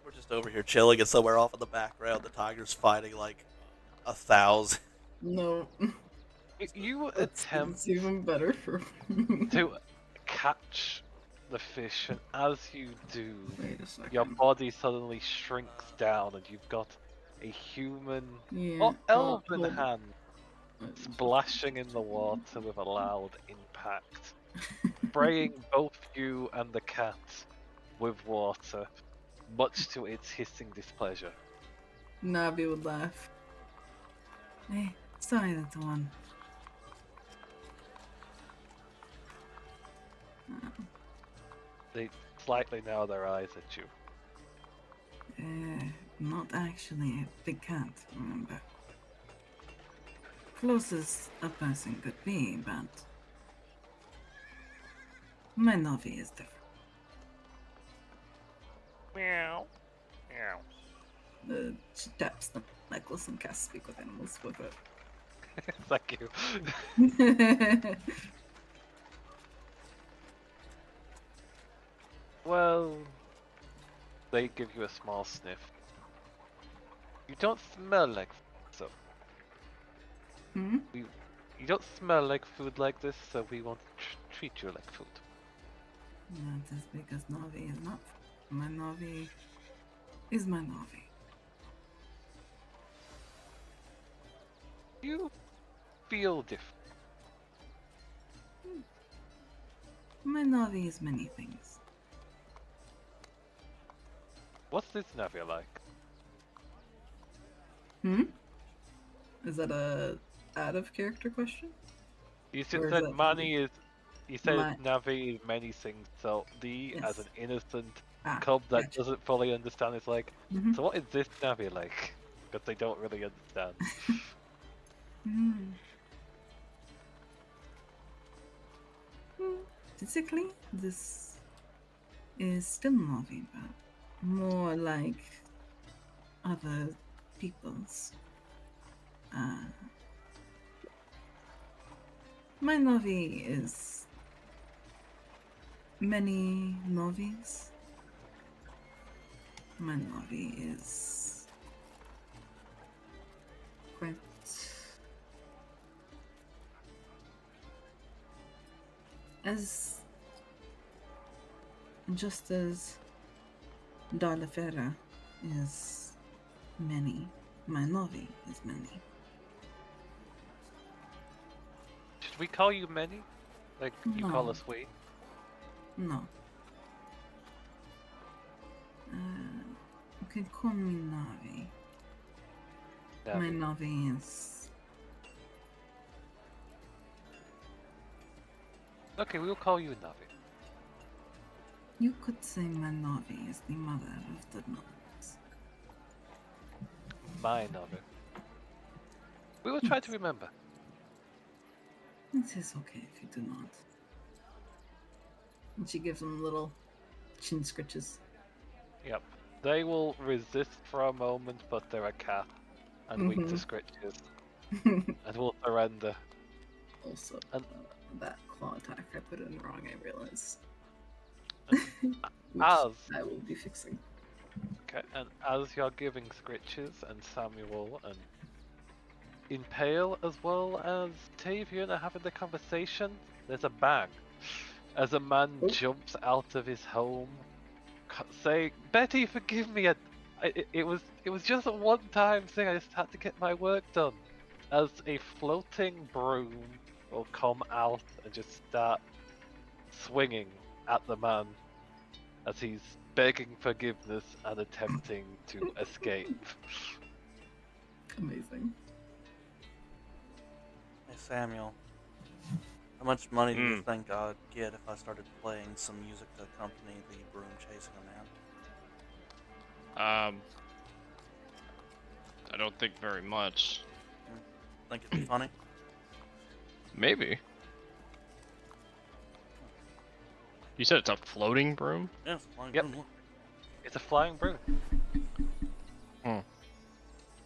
We're just over here chilling, and somewhere off in the background, the tiger's fighting like 1,000. No. You It's attempt even better for to catch the fish, and as you do, Wait a second. your body suddenly shrinks down, and you've got a human Yeah. or elven hold- hand splashing in the water with a loud impact, spraying both you and the cat with water, much to its hissing displeasure. Navi would laugh. Hey, sorry, that's one. They slightly narrow their eyes at you. Not actually a big cat, remember. Closest a person could be, but my Navi is different. Meow. Meow. She taps the necklace and casts speak with animals with it. Thank you. Well, they give you a small sniff. You don't smell like so. Hmm? You don't smell like food like this, so we won't treat you like food. That is because Navi is not. My Navi is my Navi. You feel different. My Navi is many things. What's this Navi like? Hmm? Is that a out of character question? You Or just is said that Manny is. You said My- Navi is menacing, so the as an Yes. innocent Ah, cub that gotcha. doesn't fully understand is like, Mhm. so what is this Navi like? Because they don't really understand. Hmm. Physically, this is still Navi, but more like other people's. Uh, my Navi is many Navis. My Navi is quite as just as Darlafera is many. My Navi is many. Should we call you Many? Like you call No. us we? No. You can call me Navi. My Navi. Navi is. Okay, we will call you Navi. You could say my Navi is the mother of the Navis. My Navi. We will try to Yes. remember. It is okay if you do not. And she gives him little chin scritches. Yep. They will resist for a moment, but they're a cat and weak to scritches, and will surrender. Also, And- that claw attack I put in wrong, I realized. And Which as I will be fixing. Okay, and as you're giving Scritches and Samuel and Impale as well as Tavian are having the conversation, there's a bang as a man Oh. jumps out of his home, saying, "Betty, forgive me. It was just a one-time thing. I just had to get my work done." As a floating broom will come out and just start swinging at the man as he's begging forgiveness and attempting to escape. Amazing. Hey Samuel, how much money do you Mm. think I'd get if I started playing some music to accompany the broom chasing a man? I don't think very much. Think it'd be funny? Maybe. You said it's a floating broom? Yeah, it's a flying Yep. broom. Look. It's a flying broom.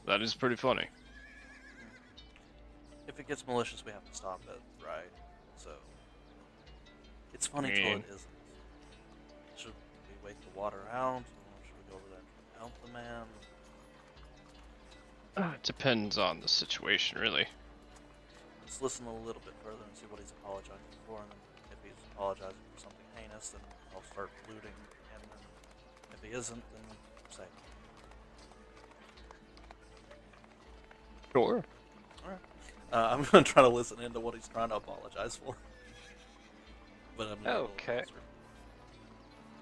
That is pretty funny. If it gets malicious, we have to stop it, right? So it's funny till mean- it isn't. Should we wait the water out, or should we go over there and help the man? It depends on the situation, really. Let's listen a little bit further and see what he's apologizing for, and then if he's apologizing for something heinous, then I'll start looting, and then if he isn't, then say. Sure. Alright. I'm gonna try to listen into what he's trying to apologize for. But I'm gonna go a little Okay.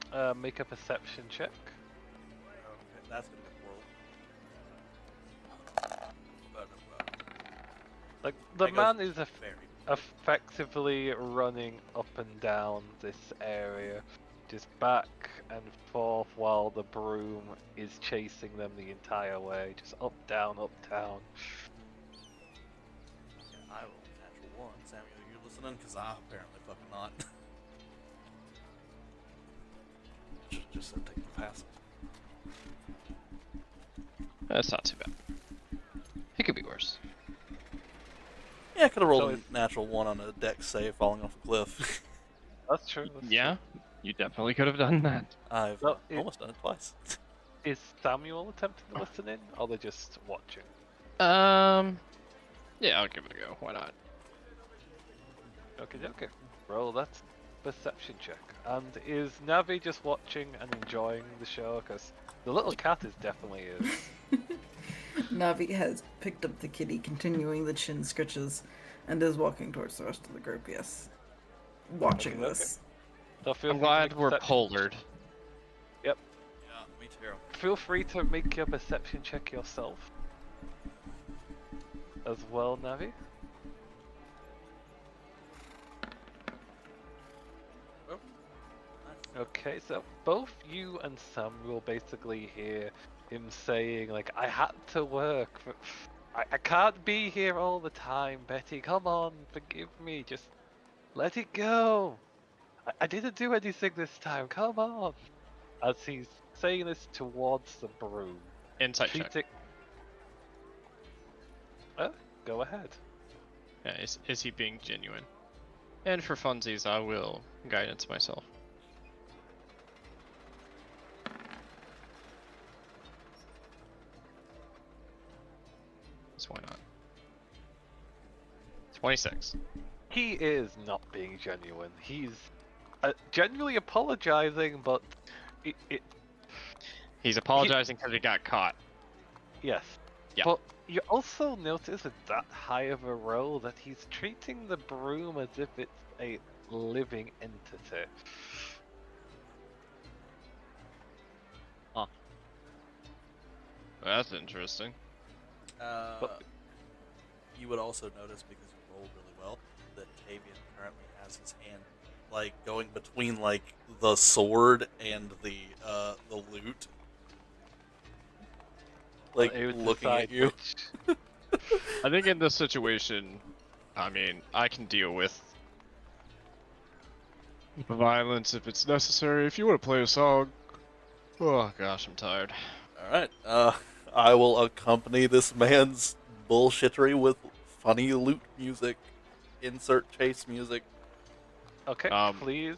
closer. Make a perception check. Okay, that's gonna get whirled. Like the That goes man is very. effectively running up and down this area, just back and forth while the broom is chasing them the entire way, just up, down, up, down. Yeah, I rolled a natural one. Samuel, you listening? Because I apparently fucking not. Should've just said take the pass. That's not too bad. It could be worse. Yeah, I could have rolled So a it's- natural one on a deck save falling off a cliff. That's true. That's Yeah, you definitely could have done that. I've Well, it- almost done it twice. true. Is Samuel attempting to listen in, or they're just watching? Yeah, I'll give it a go. Why not? Okay, okay. Roll that perception check. And is Navi just watching and enjoying the show? Because the little cat is definitely is. Navi has picked up the kitty, continuing the chin scritches, and is walking towards the rest of the group, yes. Watching Okay, okay. this. So feel I'm free to glad make a we're perception- pollared. Yeah, me too. Feel free to make your perception check yourself. as well, Navi. Okay, so both you and Sam will basically hear him saying, like, I had to work. I can't be here all the time, Betty. Come on, forgive me. Just let it go. I didn't do anything this time. Come on. As he's saying this towards the broom. Insight check. Cheating. Go ahead. Yeah, is he being genuine? And for funsies, I will guidance myself. So why not? 26. He is not being genuine. He's genuinely apologizing, but He's apologizing because he got caught. yes. Yeah. But you also notice at that high of a roll that he's treating the broom as if it's a living entity. That's interesting. You would also notice, because you rolled really well, that Tavian currently has his hand like going between like the sword and the loot, like It would looking at decide you. which- I think in this situation, I mean, I can deal with violence if it's necessary. If you want to play a song, oh gosh, I'm tired. All right, I will accompany this man's bullshittery with funny loot music. Insert chase music. Okay, please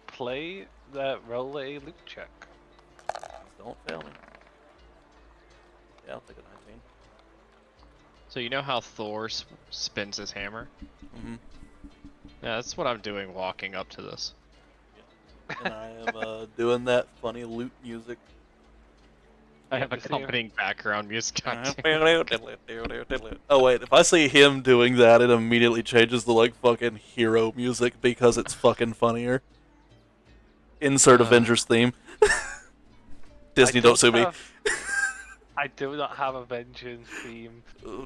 play that roll a loot check. Don't fail me. Yeah, I'll take a 19. So you know how Thor spins his hammer? Mm-hmm. Yeah, that's what I'm doing walking up to this. And I am doing that funny loot music. I have to see accompanying background music. Oh wait, if I see him doing that, it immediately changes to like fucking hero music because it's fucking funnier. Insert Avengers theme. Disney, don't sue me. I do not have a vengeance theme.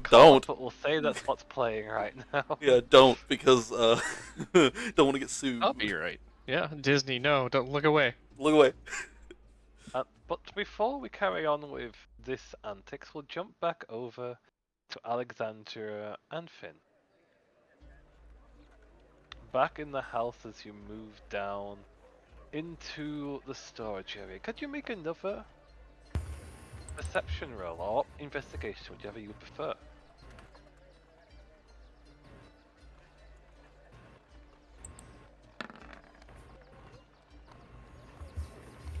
Don't. But we'll say that's what's playing right now. Yeah, don't, because don't want to get sued. I'll be right. Yeah, Disney, no, don't look away. Look away. But before we carry on with this antics, we'll jump back over to Alexandra and Finn. Back in the house as you move down into the storage area. Could you make another perception roll or investigation, whichever you prefer?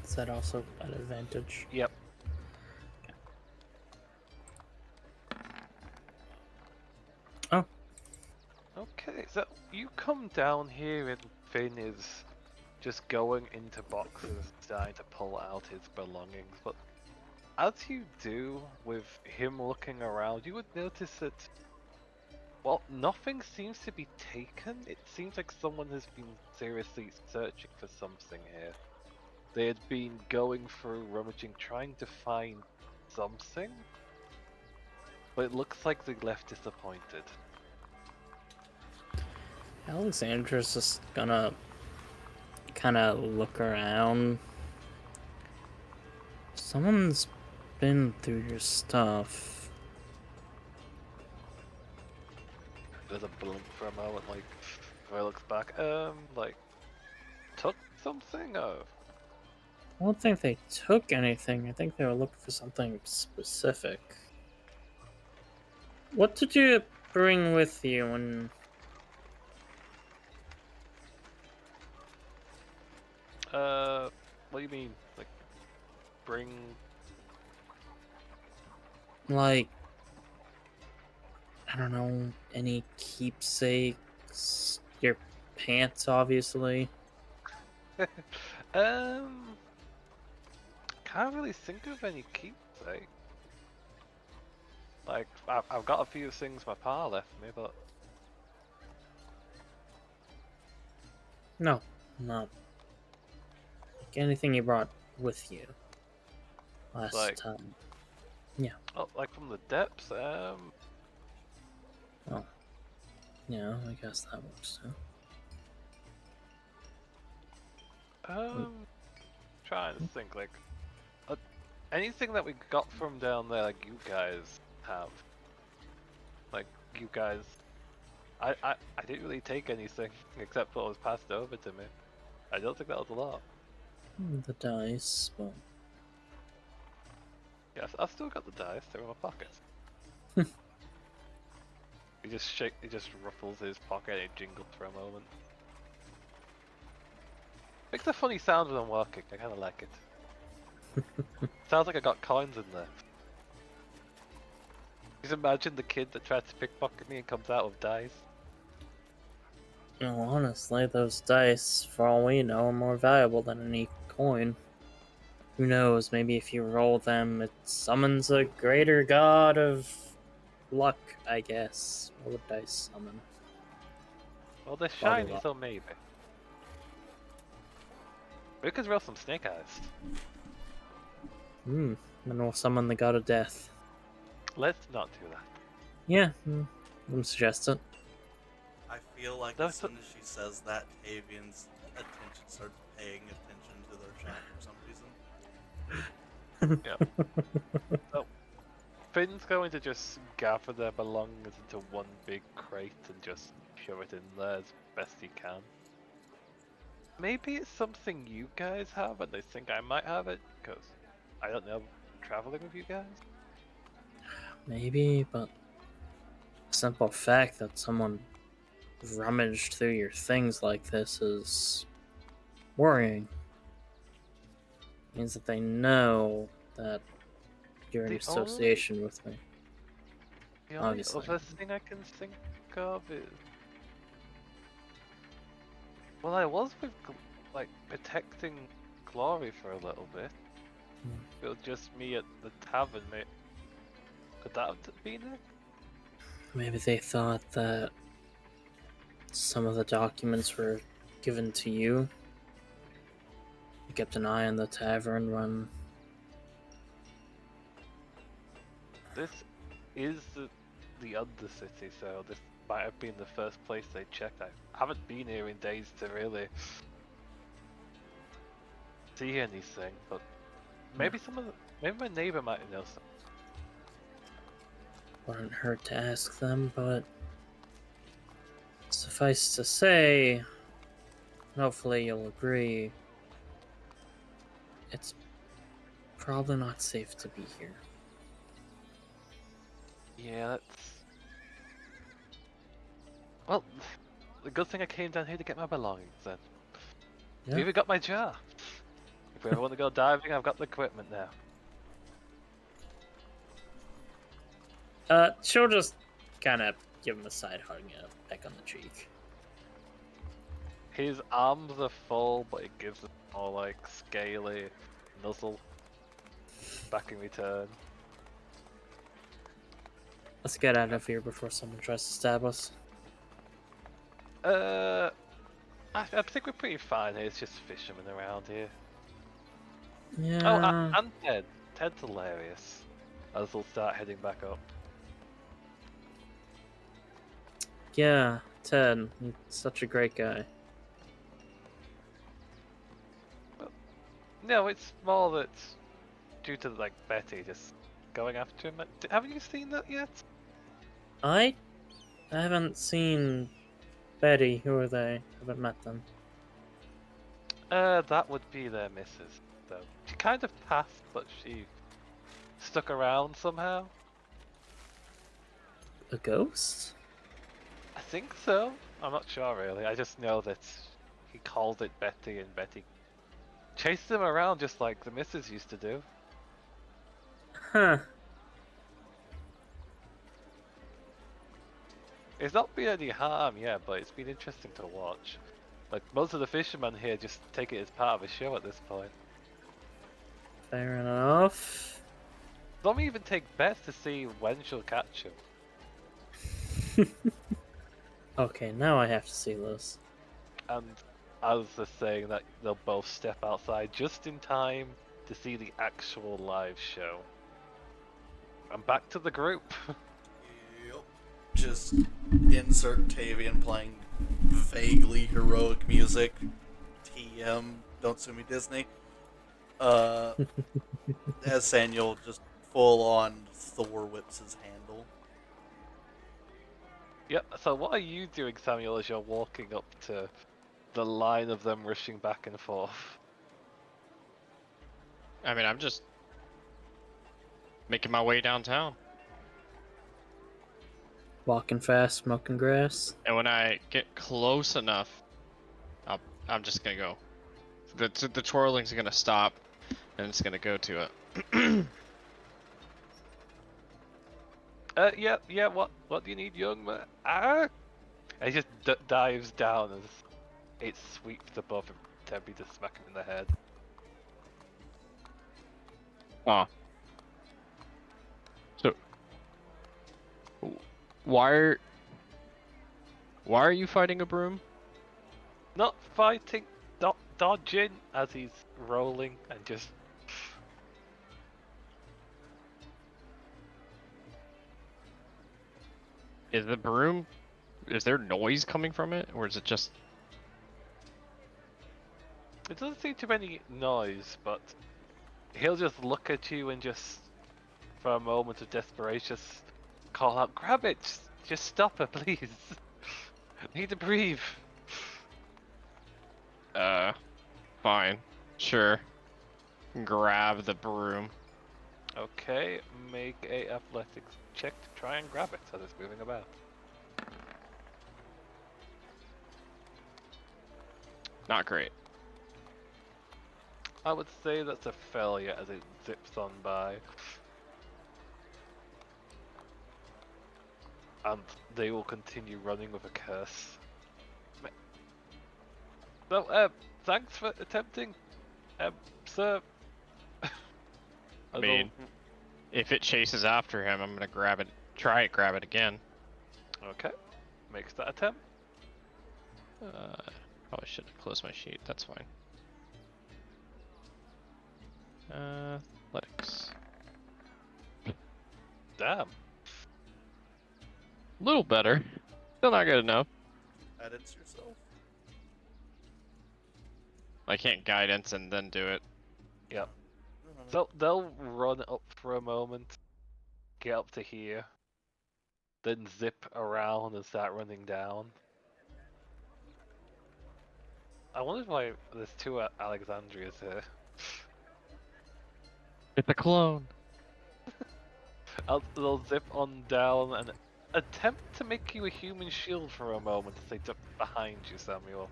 Is that also an advantage? Yep. Oh. Okay, so you come down here and Finn is just going into boxes, starting to pull out his belongings, but as you do, with him looking around, you would notice that, well, nothing seems to be taken. It seems like someone has been seriously searching for something here. They had been going through, rummaging, trying to find something, but it looks like they left disappointed. Alexandra's just gonna kind of look around. Someone's been through your stuff. There's a blink for a moment, like, where he looks back, like, took something? Oh. I don't think they took anything. I think they were looking for something specific. What did you bring with you when... What do you mean? Like, bring... Like, I don't know, any keepsakes? Your pants, obviously. Can't really think of any keepsake. Like, I've got a few things my pa left me, but... No, not. Like anything you brought with you last Like- time. Oh, like from the depths, Yeah, I guess that works too. Trying to think, like, anything that we got from down there, like, you guys have. Like, you guys... I didn't really take anything, except what was passed over to me. I don't think that was a lot. The dice, but... Yes, I've still got the dice, they're in my pockets. He just ruffles his pocket and it jingles for a moment. Makes a funny sound when I'm working, I kinda like it. Sounds like I got coins in there. Just imagine the kid that tried to pickpocket me and comes out with dice. Well, honestly, those dice, for all we know, are more valuable than any coin. Who knows, maybe if you roll them, it summons a greater god of luck, I guess. What would dice summon? Well, they're Body shiny, lock. so maybe. We could roll some snake eyes. Then we'll summon the god of death. Let's not do that. Yeah, I'm suggest it. I feel like No, as soon as she says that, Tavian's attention starts paying attention to their chat for some reason. Finn's going to just gather their belongings into one big crate and just shove it in there as best he can. Maybe it's something you guys have and they think I might have it, because I don't know, traveling with you guys? Maybe, but the simple fact that someone rummaged through your things like this is worrying. Means that they know that you're in The association with me. The only Obviously. other thing I can think of is... Well, I was with, like, protecting Glory for a little bit. It was just me at the tavern, mate. Could that have been it? Maybe they thought that some of the documents were given to you. You kept an eye on the tavern when... This is the Undercity, so this might have been the first place they checked. I haven't been here in days to really see anything, but maybe maybe my neighbor might know something. Wouldn't hurt to ask them, but suffice to say, hopefully you'll agree, it's probably not safe to be here. Yeah, that's... Well, the good thing I came down here to get my belongings then. Yeah. I even got my jar. If we ever want to go diving, I've got the equipment now. She'll just kind of give him a side hug and a peck on the cheek. His arms are full, but it gives him more like scaly nuzzle back in return. Let's get out of here before someone tries to stab us. I think we're pretty fine here. It's just fishermen around here. Yeah. Oh, and Ted. Ted's hilarious. As we'll start heading back up. Yeah, Ted. He's such a great guy. No, it's more that due to like Betty just going after him. Haven't you seen that yet? I haven't seen Betty. Who are they? Haven't met them. That would be their missus, though. She kind of passed, but she stuck around somehow. A ghost? I think so. I'm not sure really. I just know that he called it Betty and Betty chased him around just like the missus used to do. Huh. It's not been any harm, yeah, but it's been interesting to watch. Like, most of the fishermen here just take it as part of a show at this point. Fair enough. Some even take bets to see when she'll catch him. Okay, now I have to see this. And as they're saying that, they'll both step outside just in time to see the actual live show. And back to the group. Yep. just insert Tavian playing vaguely heroic music. TM, don't sue me, Disney. As Samuel just full on Thor whips his handle. Yeah, so what are you doing, Samuel, as you're walking up to the line of them rushing back and forth? I mean, I'm just making my way downtown. Walking fast, smoking grass. And when I get close enough, I'm just gonna go. The twirling's gonna stop, and it's gonna go to it. Yeah, what do you need, young man? Ah! And he just dives down as it sweeps above him, attempting to smack him in the head. Oh. So, why are you fighting a broom? Not fighting, dodging as he's rolling and just... Is the broom? Is there noise coming from it, or is it just? It doesn't seem to be any noise, but he'll just look at you and just, for a moment of desperation, just call out, "Grab it! Just stop her, please! Need to breathe!" Fine, sure. Grab the broom. Okay, make a athletics check to try and grab it as it's moving about. Not great. I would say that's a failure as it zips on by. And they will continue running with a curse. So, thanks for attempting, sir. I mean, if it chases after him, I'm gonna grab it. Grab it again. Okay, makes that attempt. Probably should have closed my sheet. That's fine. Athletics. Damn. Little better. Still not good enough. Guidance yourself. I can't guidance and then do it. Yep. So they'll run up for a moment, get up to here, then zip around and start running down. I wondered why there's two Alexandrias here. It's a clone. They'll zip on down and attempt to make you a human shield for a moment as they duck behind you, Samuel.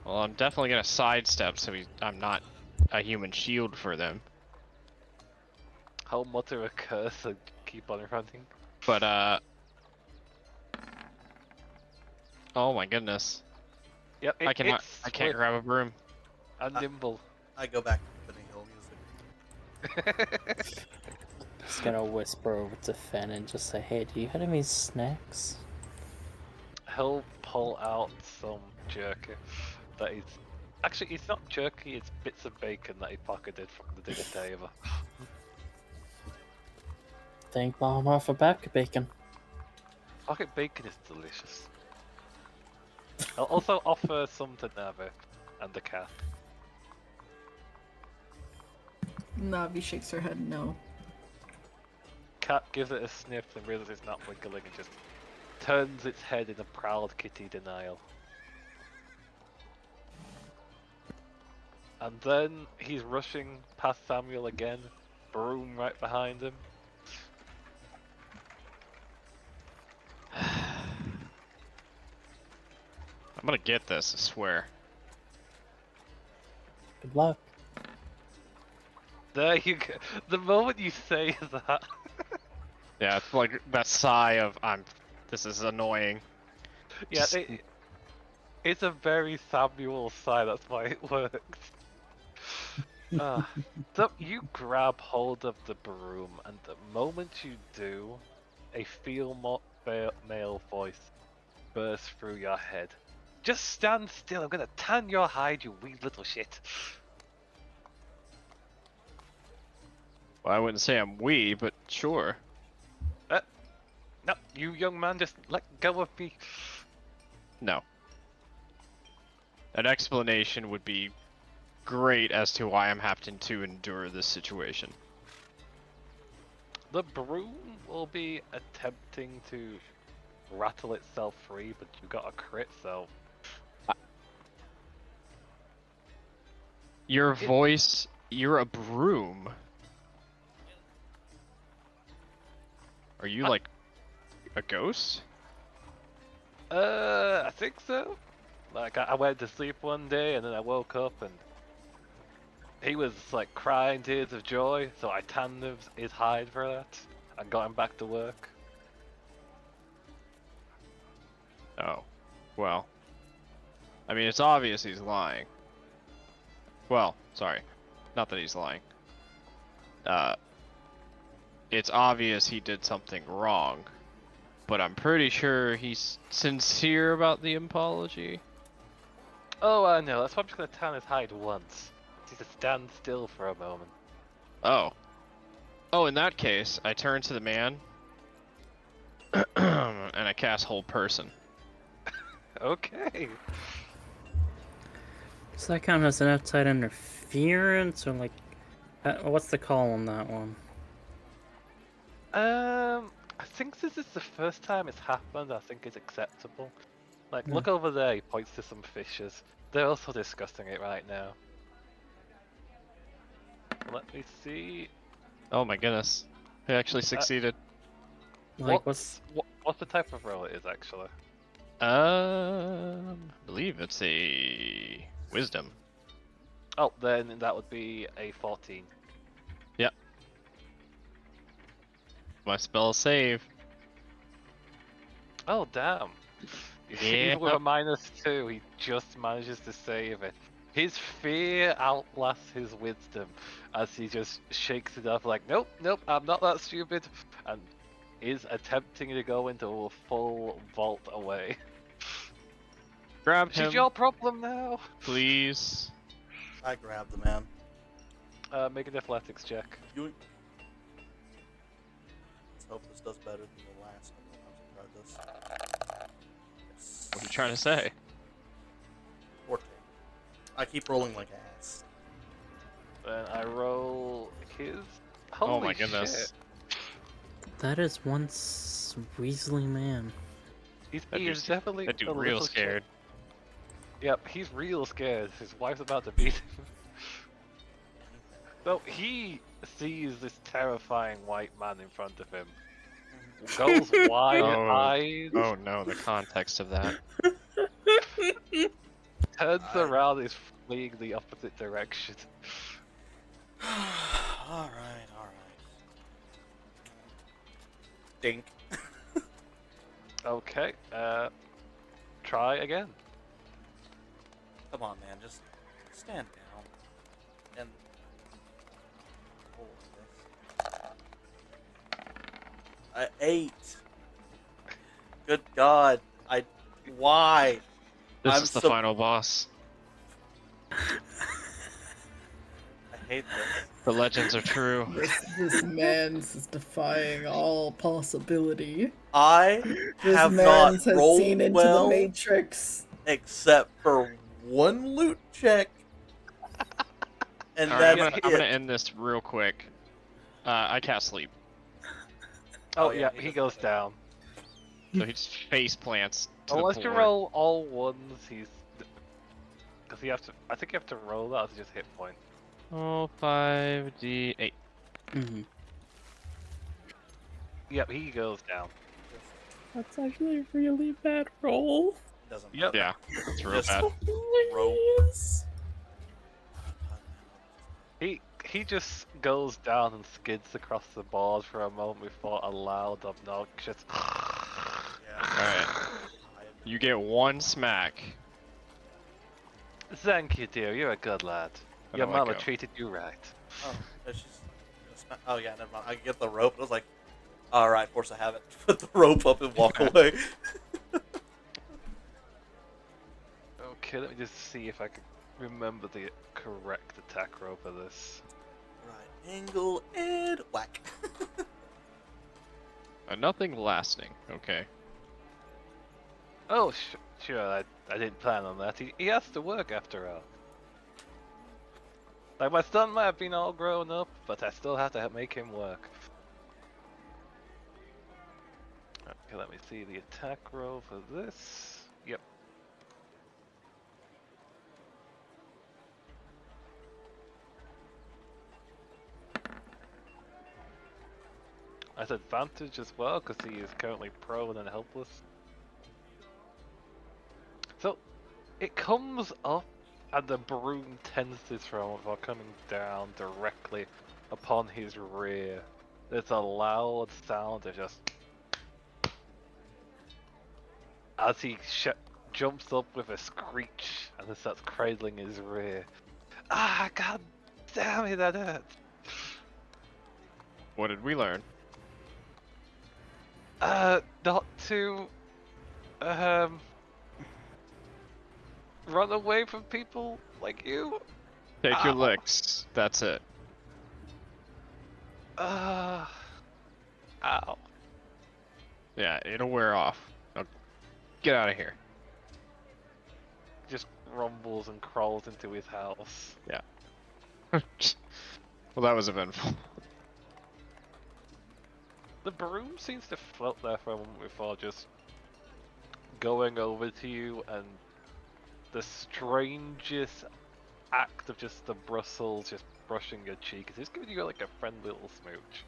Well, I'm definitely gonna sidestep so I'm not a human shield for them. I'll mutter a curse and keep on running. But oh my goodness. Yep, I can't swift grab a broom. and nimble. I go back to Benny Hill music. Just gonna whisper over to Finn and just say, "Hey, do you have any snacks?" He'll pull out some jerky that he's... Actually, it's not jerky, it's bits of bacon that he pocketed from the dinner table. Thank Mama for back bacon. Pocket bacon is delicious. I'll also offer some to Nave and the cat. Navi shakes her head no. Cat gives it a sniff and realizes it's not wiggling and just turns its head in a proud kitty denial. And then he's rushing past Samuel again, broom right behind him. I'm gonna get this, I swear. Good luck. There you go. The moment you say that. Yeah, it's like that sigh of this is annoying. Yeah, it's a very Samuel sigh, that's why it works. So you grab hold of the broom, and the moment you do, a male voice bursts through your head. Just stand still, I'm gonna tan your hide, you wee little shit. Well, I wouldn't say I'm wee, but sure. No, you young man, just let go of me. No. An explanation would be great as to why I'm having to endure this situation. The broom will be attempting to rattle itself free, but you got a crit, so Your voice, you're a broom. Are you like a ghost? I think so. Like I went to sleep one day and then I woke up and he was like crying tears of joy, so I tanned his hide for that and got him back to work. Oh. Well. I mean, it's obvious he's lying. Well, sorry. Not that he's lying. It's obvious he did something wrong, but I'm pretty sure he's sincere about the apology. Oh, I know. That's why I'm just gonna tan his hide once. Just to stand still for a moment. Oh. Oh, in that case, I turn to the man and I cast Hold Person. Okay. Does that count as an outside interference, or like, what's the call on that one? I think this is the first time it's happened. I think it's acceptable. Like, Yeah. look over there. He points to some fishes. They're also discussing it right now. Let me see. Oh my goodness. He actually succeeded. Like, what's the type of roll it is actually? I believe it's a wisdom. Oh, then that would be a 14. My spell save. Oh damn! Yeah. Even with a -2, he just manages to save it. His fear outlasts his wisdom as he just shakes it off like, nope, nope, I'm not that stupid, and is attempting to go into a full vault away. Grab Which is him, your problem now. please. I grabbed the man. Make an athletics check. Yoink. Let's hope this does better than the last one. I've tried this. What are you trying to say? 14. I keep rolling like ass. Then I roll his. Oh Holy my goodness. shit. That is one Weasley man. He That is dude's- definitely That dude a real little scared. Yep, he's real scared. His wife's about to beat him. So he sees this terrifying white man in front of him. Goes wide-eyed, Oh no, the context of that. turns around, is fleeing the opposite direction. Alright. Dink. Okay, try again. Come on, man. Just stand down. And hold this. 8. Good God. Why? This I'm is the so- final boss. I hate this. The legends are true. This man's is defying all possibility. I This have man not has rolled seen into well the Matrix. except for one loot check. And All right, that's I'm gonna it. end this real quick. I cast sleep, Oh, Oh, yeah, yeah, he he doesn't goes get it. down. so he just face plants to Unless the you board. roll all ones, he's... Because you have to... I think you have to roll that as just hit point. Oh, 5d8. Mm-hmm. Yep, he goes down. That's actually a really bad roll. Doesn't Yep. Yeah, it's real Just- bad. roll. He just goes down and skids across the board for a moment before a loud, obnoxious... Alright. You get one smack. Thank you, dear. You're a good lad. How Your do I mama go? treated you right. Oh, it's just. Oh yeah, never mind. I get the rope. I was like, all right, force I have it. Put the rope up and walk away. Okay, let me just see if I can remember the correct attack roll for this. Right angle and whack. Nothing lasting. Okay. Oh, sure, I didn't plan on that. He has to work after all. Like, my son might have been all grown up, but I still have to make him work. Okay, let me see the attack roll for this. Yep. That's advantage as well, because he is currently prone and helpless. So, it comes up, and the broom tenses from it while coming down directly upon his rear. There's a loud sound of just... as he jumps up with a screech and then starts cradling his rear. Ah, god damn it, that hurts! What did we learn? Not to, run away from people like you. Take your Ow. licks. That's it. Ow. Yeah, it'll wear off. Now, get out of here. Just rumbles and crawls into his house. Yeah. Well, that was eventful. The broom seems to float there for a moment before just going over to you, and the strangest act of just the bristles just brushing your cheek is just giving you like a friendly little smooch.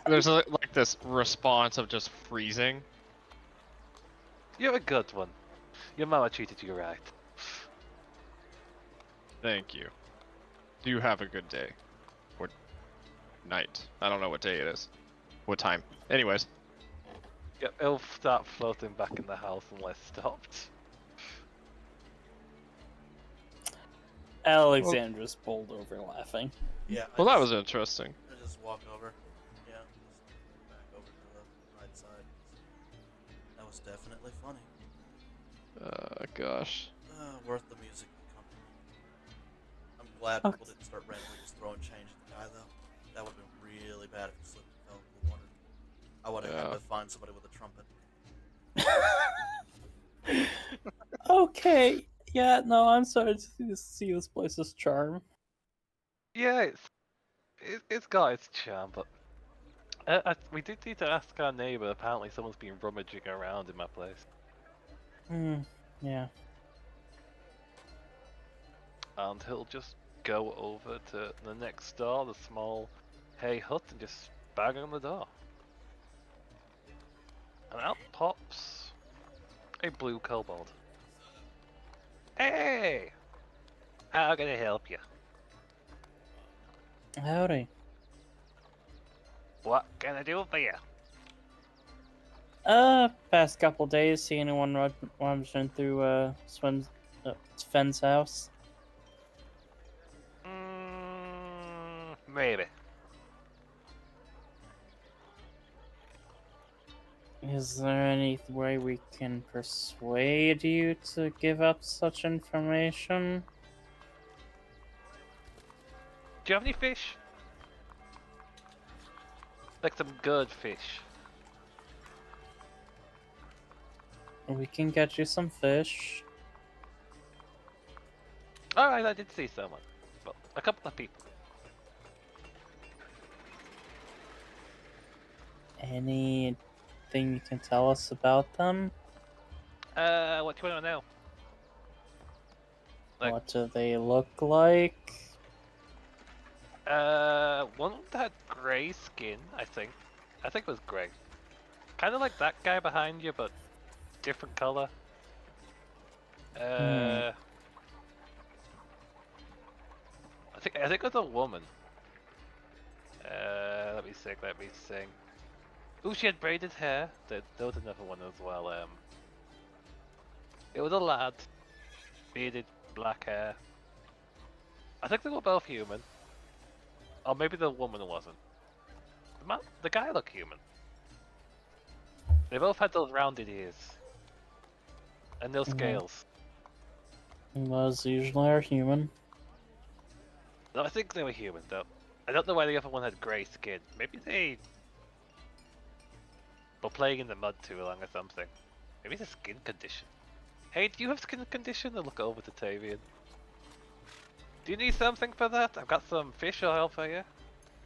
There's like this response of just freezing. You're a good one. Your mama treated you right. Thank you. Do have a good day. Or night. I don't know what day it is. What time. Anyways. Yep, it'll start floating back in the house unless stopped. Alexandra's bowled over laughing. Yeah. Well, that was interesting. I just walk over. Yeah. Just back over to the right side. That was definitely funny. Gosh. Worth the music company. I'm glad people didn't start randomly just throwing change at the guy though. That would have been really bad if he slipped and fell in the water. I would have had to find somebody with a trumpet. Okay. Yeah, no, I'm sorry to see this place's charm. Yeah, it's got its charm, but we did need to ask our neighbour. Apparently someone's been rummaging around in my place. Yeah. And he'll just go over to the next door, the small hay hut, and just bang on the door. And out pops a blue kobold. Hey! How can I help you? Howdy. What can I do for you? Past couple days, see anyone rummaging through Sven's house? Maybe. Is there any way we can persuade you to give up such information? Do you have any fish? Like some good fish. We can get you some fish. Alright, I did see someone. Well, a couple of people. Anything you can tell us about them? What do you want to know? Like- What do they look like? One had grey skin, I think. I think it was grey. Kind of like that guy behind you, but different color. I think it was a woman. Let me think. Ooh, she had braided hair. There was another one as well. It was a lad. Bearded, black hair. I think they were both human. Or maybe the woman wasn't. The guy looked human. They both had those rounded ears. And no scales. Those usually are human. No, I think they were human though. I don't know why the other one had grey skin. Maybe they were playing in the mud too long or something. Maybe it's a skin condition. Hey, do you have skin condition? I look over to Tavian. Do you need something for that? I've got some fish oil for you.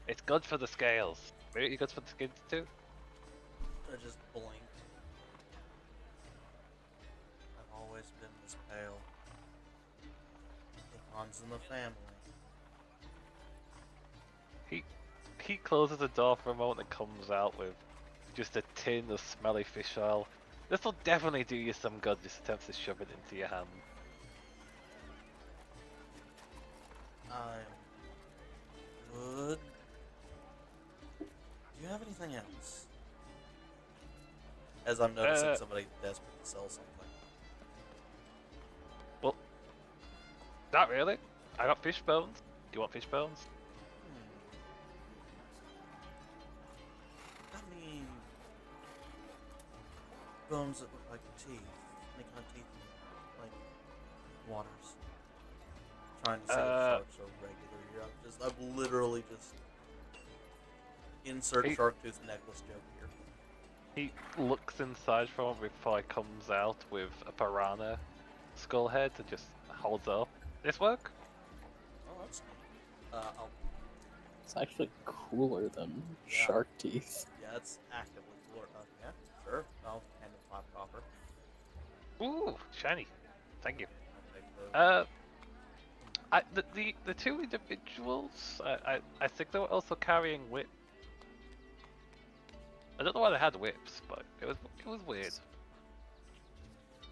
It's good for the scales. Maybe it's good for the skins too. I just blinked. I've always been this pale. It runs in the family. He closes the door for a moment and comes out with just a tin of smelly fish oil. This will definitely do you some good. Just attempts to shove it into your hand. I'm good. Do you have anything else? As I'm noticing somebody desperate to sell something. Well, not really. I got fish bones. Do you want fish bones? I mean, bones that look like teeth. Any kind of teeth, like waters. Trying to say sharks are regular here. I've literally just insert shark tooth necklace joke here. He looks inside for him before he comes out with a piranha skull head and just holds up. This work? Oh, that's neat. I'll, It's actually cooler than Yeah. shark teeth. yeah, it's actively cooler. Yeah, sure. I'll hand him 5 copper. Ooh, shiny. Thank you. I'll take the The two individuals, I think they were also carrying whip. I don't know why they had whips, but it was weird.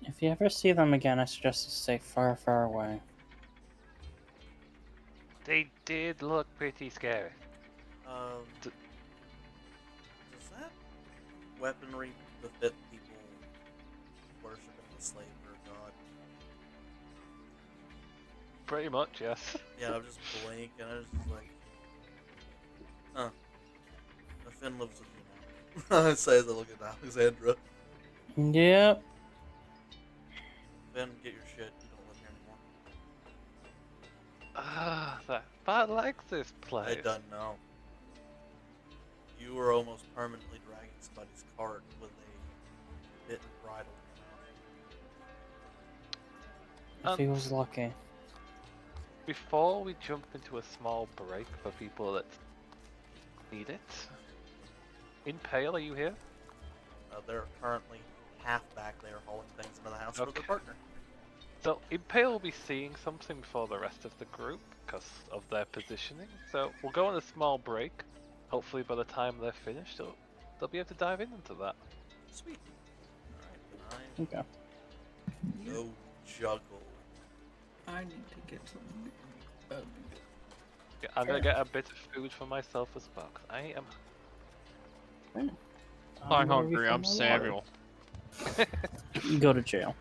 If you ever see them again, I suggest you stay far, far away. They did look pretty scary. Does that weaponry befit people worshiping the slave or god? Pretty much, yes. Yeah, I'm just blank and I was just like, huh. The Finn lives with you now. I say as I look at Alexandra. Yep. Finn, get your shit. You don't live here anymore. But I like this place. I don't know. You were almost permanently dragging somebody's cart with a bit of bridle in your mouth. If he was lucky. Before we jump into a small break for people that need it, Impale, are you here? They're currently half back there hauling things into the house with their Okay. partner. So Impale will be seeing something before the rest of the group because of their positioning. So we'll go on a small break. Hopefully by the time they're finished, they'll be able to dive into that. Sweet. Alright, then Okay. I go juggle. I need to get some. Yeah, I'm gonna get a bit of food for myself as well. 'Cause I am. I'm where we hungry. I'm find my Samuel. water? You go to jail.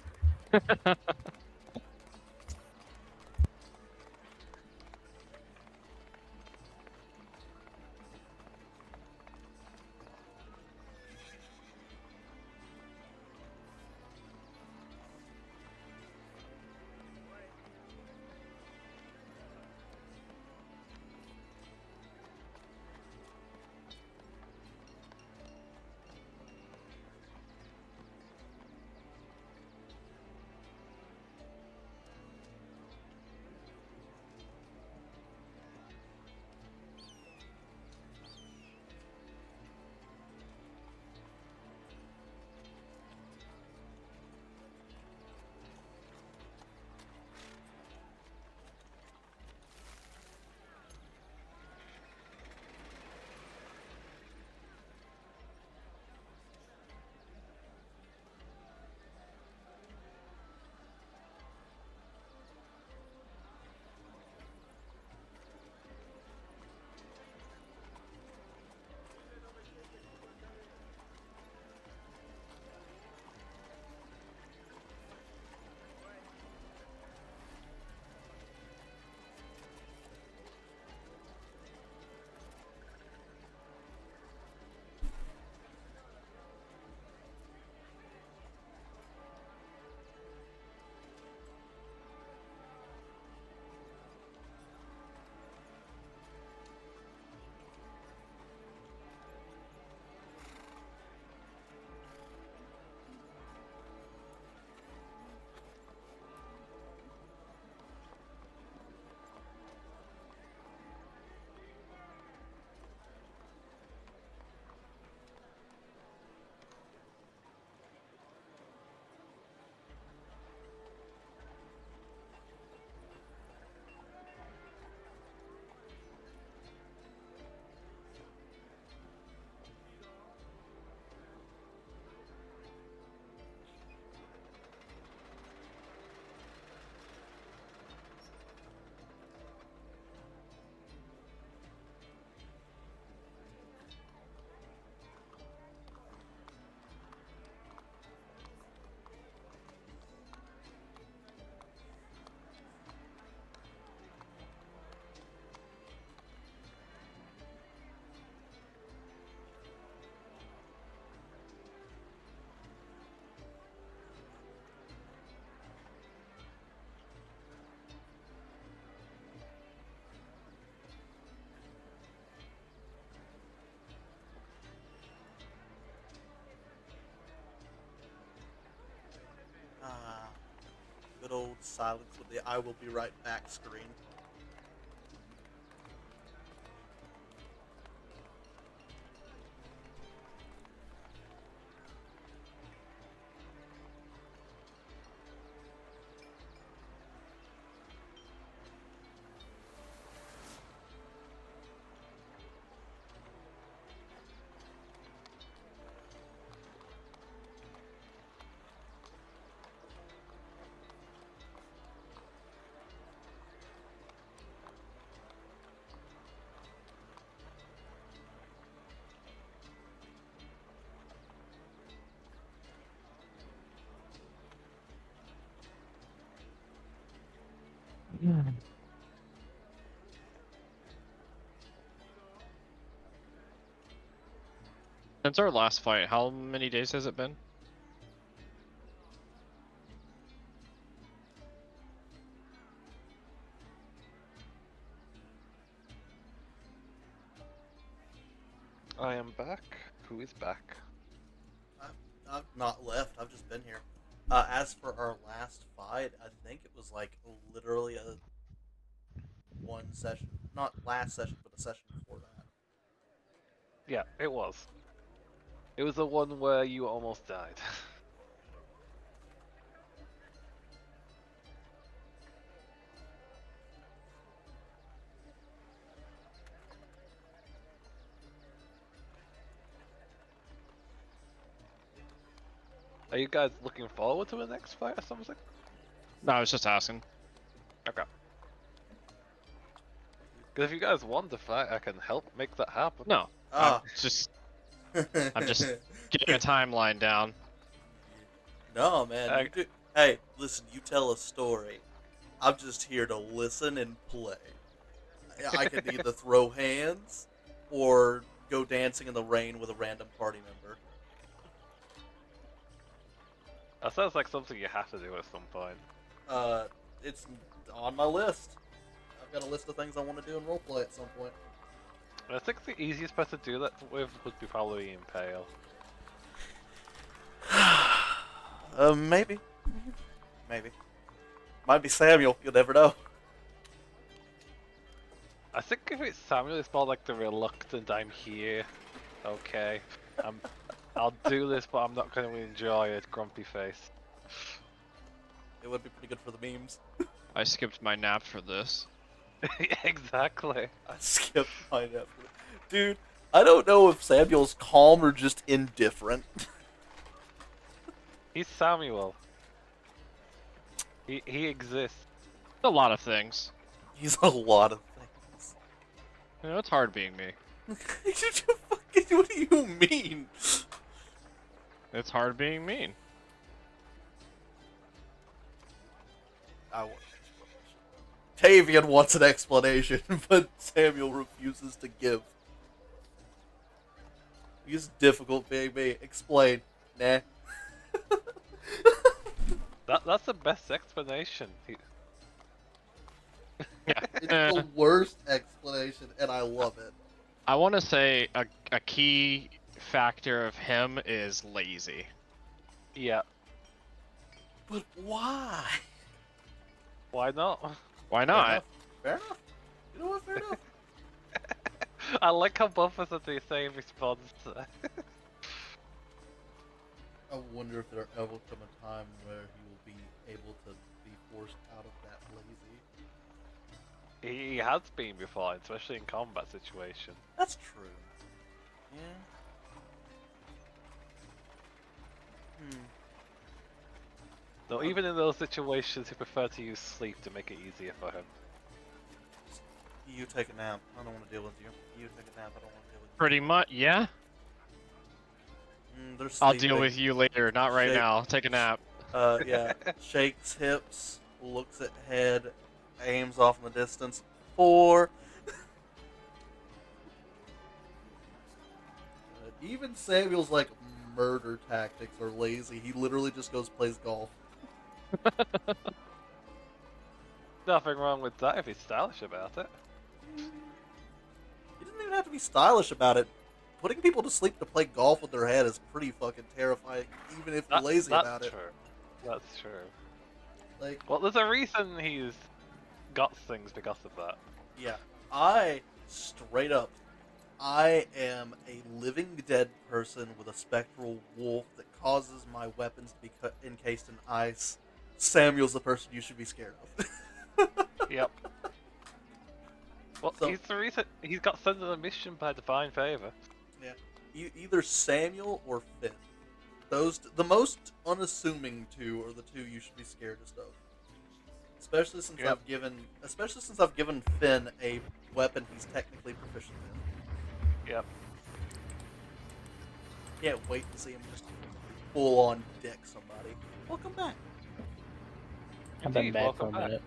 silence with the "I will be right back" screen. Since our last fight, how many days has it been? I am back. Who is back? I've not left. I've just been here. As for our last fight, I think it was like literally a one session, not last session, but a session before that. Yeah, it was. It was the one where you almost died. Are you guys looking forward to the next fight or something? No, I was just asking. Okay. Because if you guys want to fight, I can help make that happen. No, Ah. I'm just getting a timeline down. No, man. Hey, listen. You tell a story. I'm just here to listen and play. I could either throw hands or go dancing in the rain with a random party member. That sounds like something you have to do at some point. It's on my list. I've got a list of things I want to do in roleplay at some point. I think the easiest person to do that with would be probably Impale. Maybe. Maybe. Might be Samuel. You'll never know. I think if it's Samuel, it's more like the reluctant "I'm here." Okay, I'll do this, but I'm not going to enjoy it. Grumpy face. It would be pretty good for the memes. I skipped my nap for this. Exactly. I skipped my nap. Dude, I don't know if Samuel's calm or just indifferent. He's Samuel. He exists. A lot of things. He's a lot of things. You know, it's hard being me. What do you mean? It's hard being mean. I want an explanation. Tavian wants an explanation, but Samuel refuses to give. He's difficult being me. Explain. Nah. That's the best explanation. Yeah. It's the worst explanation, and I love it. I want to say a key factor of him is lazy. Yeah. But why? Why not? Why not? Fair enough. You know what? Fair enough. I like how both of us are the same response. I wonder if there ever come a time where he will be able to be forced out of that lazy. He has been before, especially in combat situation. That's true. Yeah. No, even in those situations, he preferred to use sleep to make it easier for him. You take a nap. I don't want to deal with you. You take a nap. I don't want to deal with you. Pretty much, yeah. They're I'll sleeping. deal with you later, not right Shake. now. Take a nap. Yeah. Shakes hips, looks at head, aims off in the distance. 4. Even Samuel's like murder tactics are lazy. He literally just goes plays golf. Nothing wrong with that if he's stylish about it. He doesn't even have to be stylish about it. Putting people to sleep to play golf with their head is pretty fucking terrifying, even if you're lazy about it. That's true. Like, Well, there's a reason he's got things because of that. yeah, I straight up, I am a living dead person with a spectral wolf that causes my weapons to be encased in ice. Samuel's the person you should be scared of. Yep. Well, So- he's the reason he's got sent on a mission by divine favor. Yeah, either Samuel or Finn. The most unassuming two are the two you should be scaredest of. Especially since Yep. I've given Finn a weapon he's technically proficient in. Yep. Can't wait to see him just full on deck somebody. Welcome back. I've been Indeed, back for a welcome back. minute.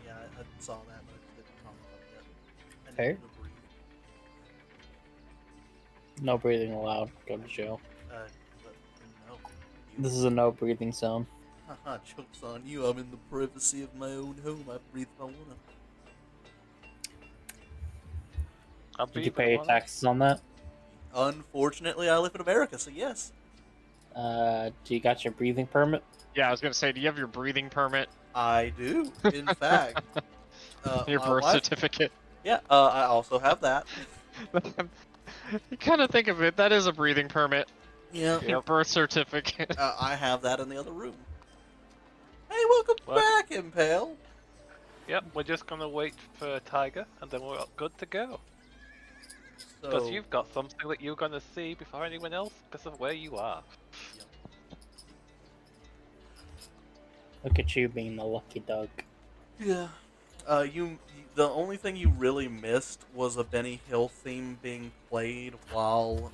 Yeah, I saw that, but I didn't comment on it yet. I Fair. needed to breathe. No breathing allowed. Go to jail. But no. This is a no breathing zone. Haha, joke's on you. I'm in the privacy of my own home. I breathe if I wanna. I'll Did be you the pay your one- taxes on that? Unfortunately, I live in America, so yes. Do you got your breathing permit? Yeah, I was gonna say, do you have your breathing permit? I do. In fact, Your my birth wife- certificate? Yeah, I also have that. You kind of think of it, that is a breathing permit. Yeah, Your birth certificate. I have that in the other room. Hey, welcome What? back, Impale. Yep, we're just gonna wait for Tiger, and then we're good to go. Because So, you've got something that you're gonna see before anyone else, because of where you are. Look at you being the lucky dog. yeah. The only thing you really missed was a Benny Hill theme being played while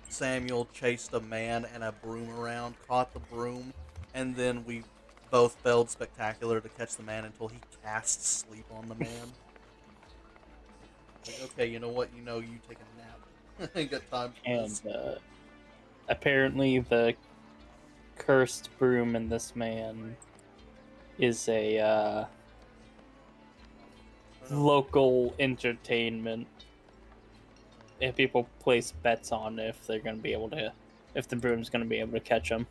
Samuel chased a man and a broom around, caught the broom, and then we both failed spectacular to catch the man until he casts sleep on the man. Like, okay, you know what? You take a nap. I ain't got time for And this. apparently the cursed broom in this man is a local entertainment. And people place bets on if they're gonna be able to, if the broom's gonna be able to catch them.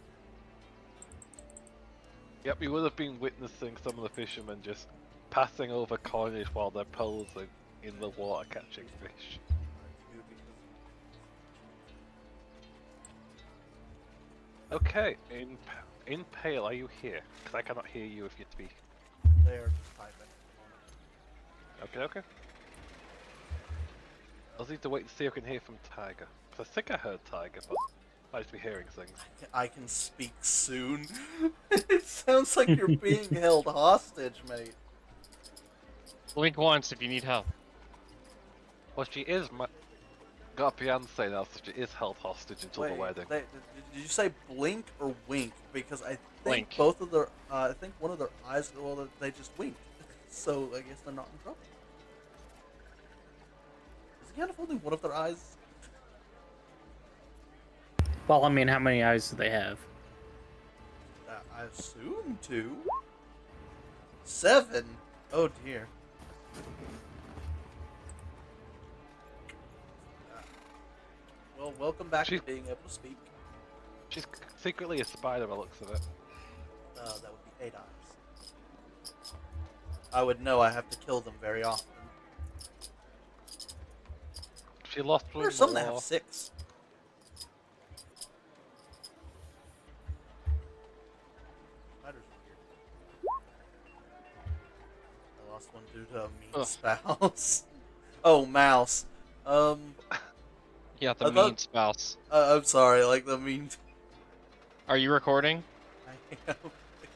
Yep, you would have been witnessing some of the fishermen just passing over coinage while they're posing in the water catching fish. Okay, in Pale, are you here? Because I cannot hear you if you speak. They're typing. Okay, okay. I'll need to wait to see if I can hear from Tiger. Because I think I heard Tiger, but I might just be hearing things. I can speak soon. It sounds like you're being held hostage, mate. Blink once if you need help. Well, she is got a fiance now, so she is held hostage until the wedding. Did you say blink or wink? Because I think Blink. both of their, I think one of their eyes, well, they just winked. So I guess they're not in trouble. Is it kind of only one of their eyes? Well, I mean, how many eyes do they have? I assume 2. 7. Oh dear. Well, welcome back She's- to being able to speak. She's secretly a spider by the looks of it. That would be 8 eyes. I would know I have to kill them very often. She lost one. There are some that have 6. Spiders are weird. I lost one due to a mean Ugh. spouse. Oh, mouse. Yeah, the I thought- mean spouse. I'm sorry, like the mean. Are you recording? I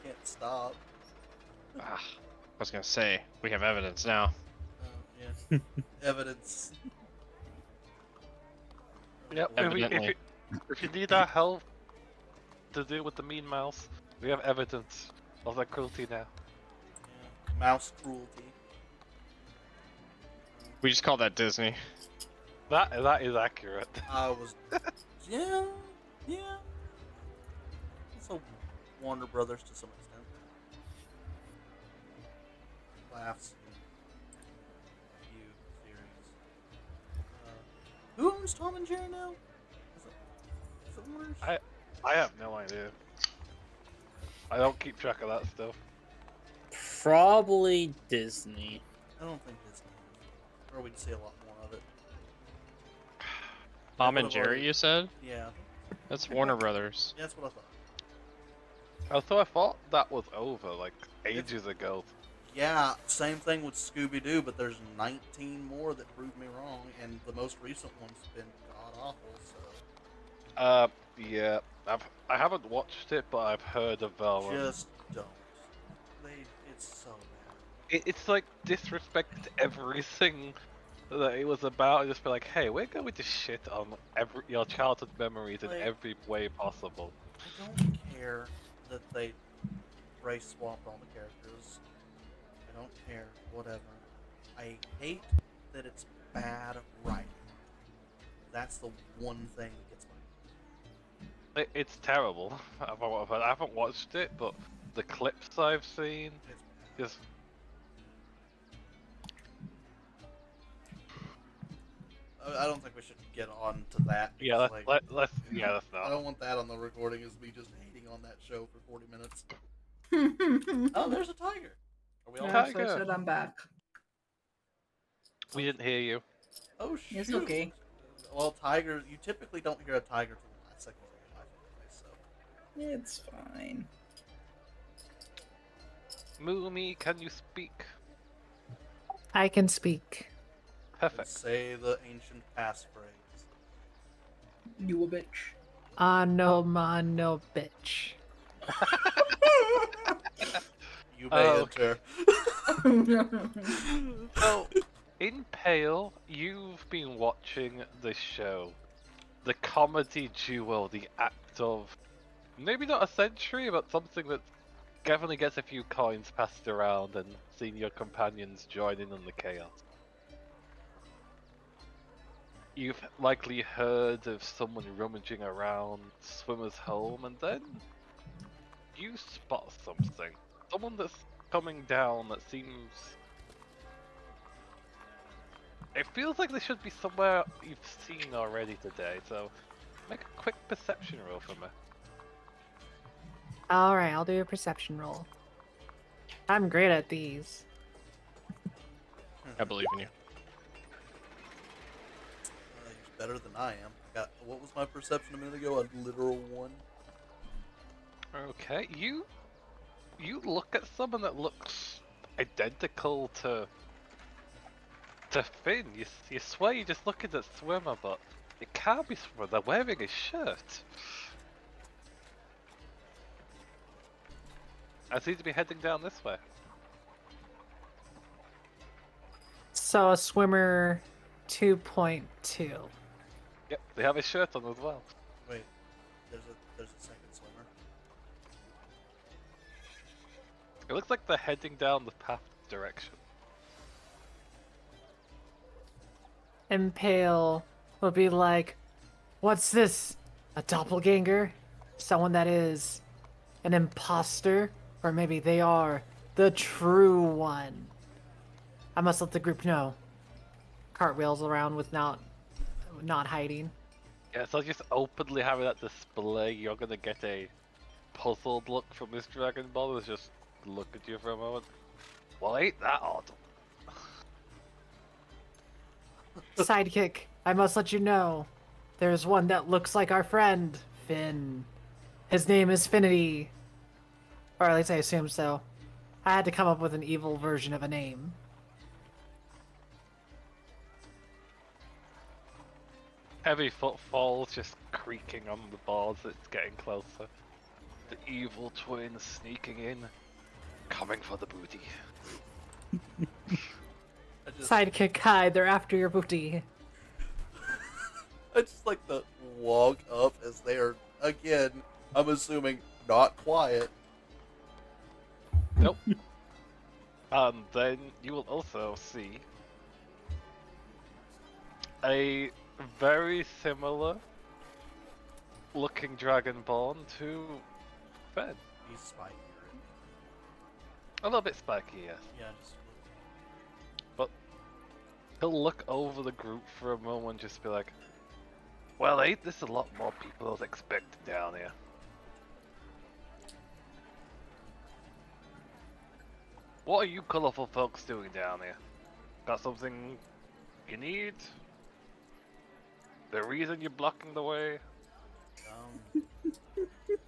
can't stop. Ah, I was gonna say, we have evidence now. Yeah. Evidence. Yep. Evidently. If you need our help to deal with the mean mouse, we have evidence of their cruelty now. Yeah. Mouse cruelty. We just call that Disney. That is accurate. I was. Yeah. So Warner Brothers to some extent. Laughs. View series. Who owns Tom and Jerry now? Is it Warner's? I have no idea. I don't keep track of that stuff. Probably Disney. I don't think Disney. Or we'd see a lot more of it. Tom and would've Jerry, already- you said? Yeah, That's Warner Brothers. that's what I thought. Also, I thought that was over, like, ages ago. Yeah, same thing with Scooby-Doo, but there's 19 more that proved me wrong, and the most recent one's been god-awful, so... Yeah. I haven't watched it, but I've heard of Just don't. It's so bad. it's like disrespect everything that it was about, and just be like, hey, we're going to shit on your childhood memories in Like- every way possible. I don't care that they race swapped all the characters. I don't care, whatever. I hate that it's bad writing. That's the one thing that gets my... It's terrible. I haven't watched it, but the clips I've seen, It's bad. just I don't think we should get on to that. yeah, because, let's I not. don't want that on the recording as me just hating on that show for 40 minutes. Oh, there's a tiger. Are we all Yeah, Okay. so I said I'm back. We didn't hear you. Oh, shoot. It's okay. Well, tigers, you typically don't hear a tiger till the last seconds of your life anyway, so. It's fine. Moomy, can you speak? I can speak. Perfect. Say the ancient passphrase. You a bitch. No man, no bitch. You may Oh. enter. So, in Pale, you've been watching the show, the comedy duo, the act of maybe not a century, but something that definitely gets a few coins passed around, and seeing your companions join in on the chaos. You've likely heard of someone rummaging around Swimmer's home, and then you spot something. Someone that's coming down that seems... It feels like they should be somewhere you've seen already today, so make a quick perception roll for me. Alright, I'll do a perception roll. I'm great at these. I believe in you. He's better than I am. What was my perception a minute ago? A literal 1? Okay, you look at someone that looks identical to Finn. You swear you're just looking at Swimmer, but it can't be Swimmer. They're wearing a shirt. I seem to be heading down this way. So a swimmer 2.2. Yep, they have a shirt on as well. Wait, there's a second swimmer. It looks like they're heading down the path direction. Impale will be like, what's this? A doppelganger? Someone that is an imposter? Or maybe they are the true one. I must let the group know. Cartwheels around with not hiding. Yeah, so just openly having that display, you're gonna get a puzzled look from this Dragon Ball. Is just look at you for a moment. Well, ain't that odd? Sidekick, I must let you know. There's one that looks like our friend, Finn. His name is Finity. Or at least I assume so. I had to come up with an evil version of a name. Heavy footfalls just creaking on the boards. It's getting closer. The evil twin sneaking in, coming for the booty. I just, Sidekick, hi, they're after your booty. I just like to walk up as they are, again, I'm assuming, not quiet. Nope. And then you will also see a very similar looking Dragonborn to Fed. He's spikier. A little bit spiky, yes. Yeah, just He'll look over the group for a moment, just be like, well, ain't this a lot more people I was expecting down here? What are you colourful folks doing down here? Got something you need? The reason you're blocking the way?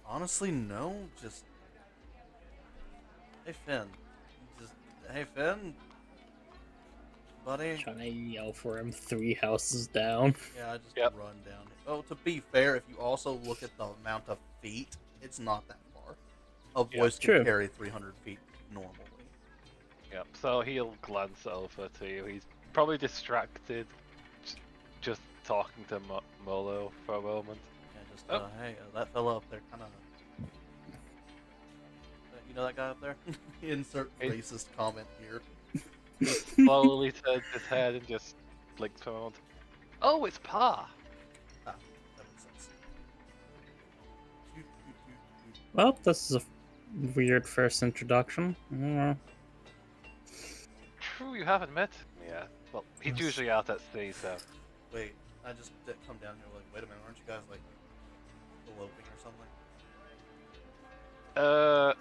Honestly, no. Just hey Finn. Just hey Finn, buddy. Trying to yell for him 3 houses down. Yeah, I just Yep. run down. Oh, to be fair, if you also look at the amount of feet, it's not that far. A voice can True. carry 300 feet normally. Yep, so he'll glance over to you. He's probably distracted, just talking to Molo for a moment. And just, Oh. hey, that fella up there kind of... you know that guy up there? Insert Hey. racist comment here. Slowly turns his head and just blinks for a moment. Oh, it's Pa! Ah, that makes sense. Well, this is a weird first introduction. True, you haven't met him yet. Well, he's Yes. usually out at sea, so... Wait, I just did come down here like, wait a minute, aren't you guys like eloping or something?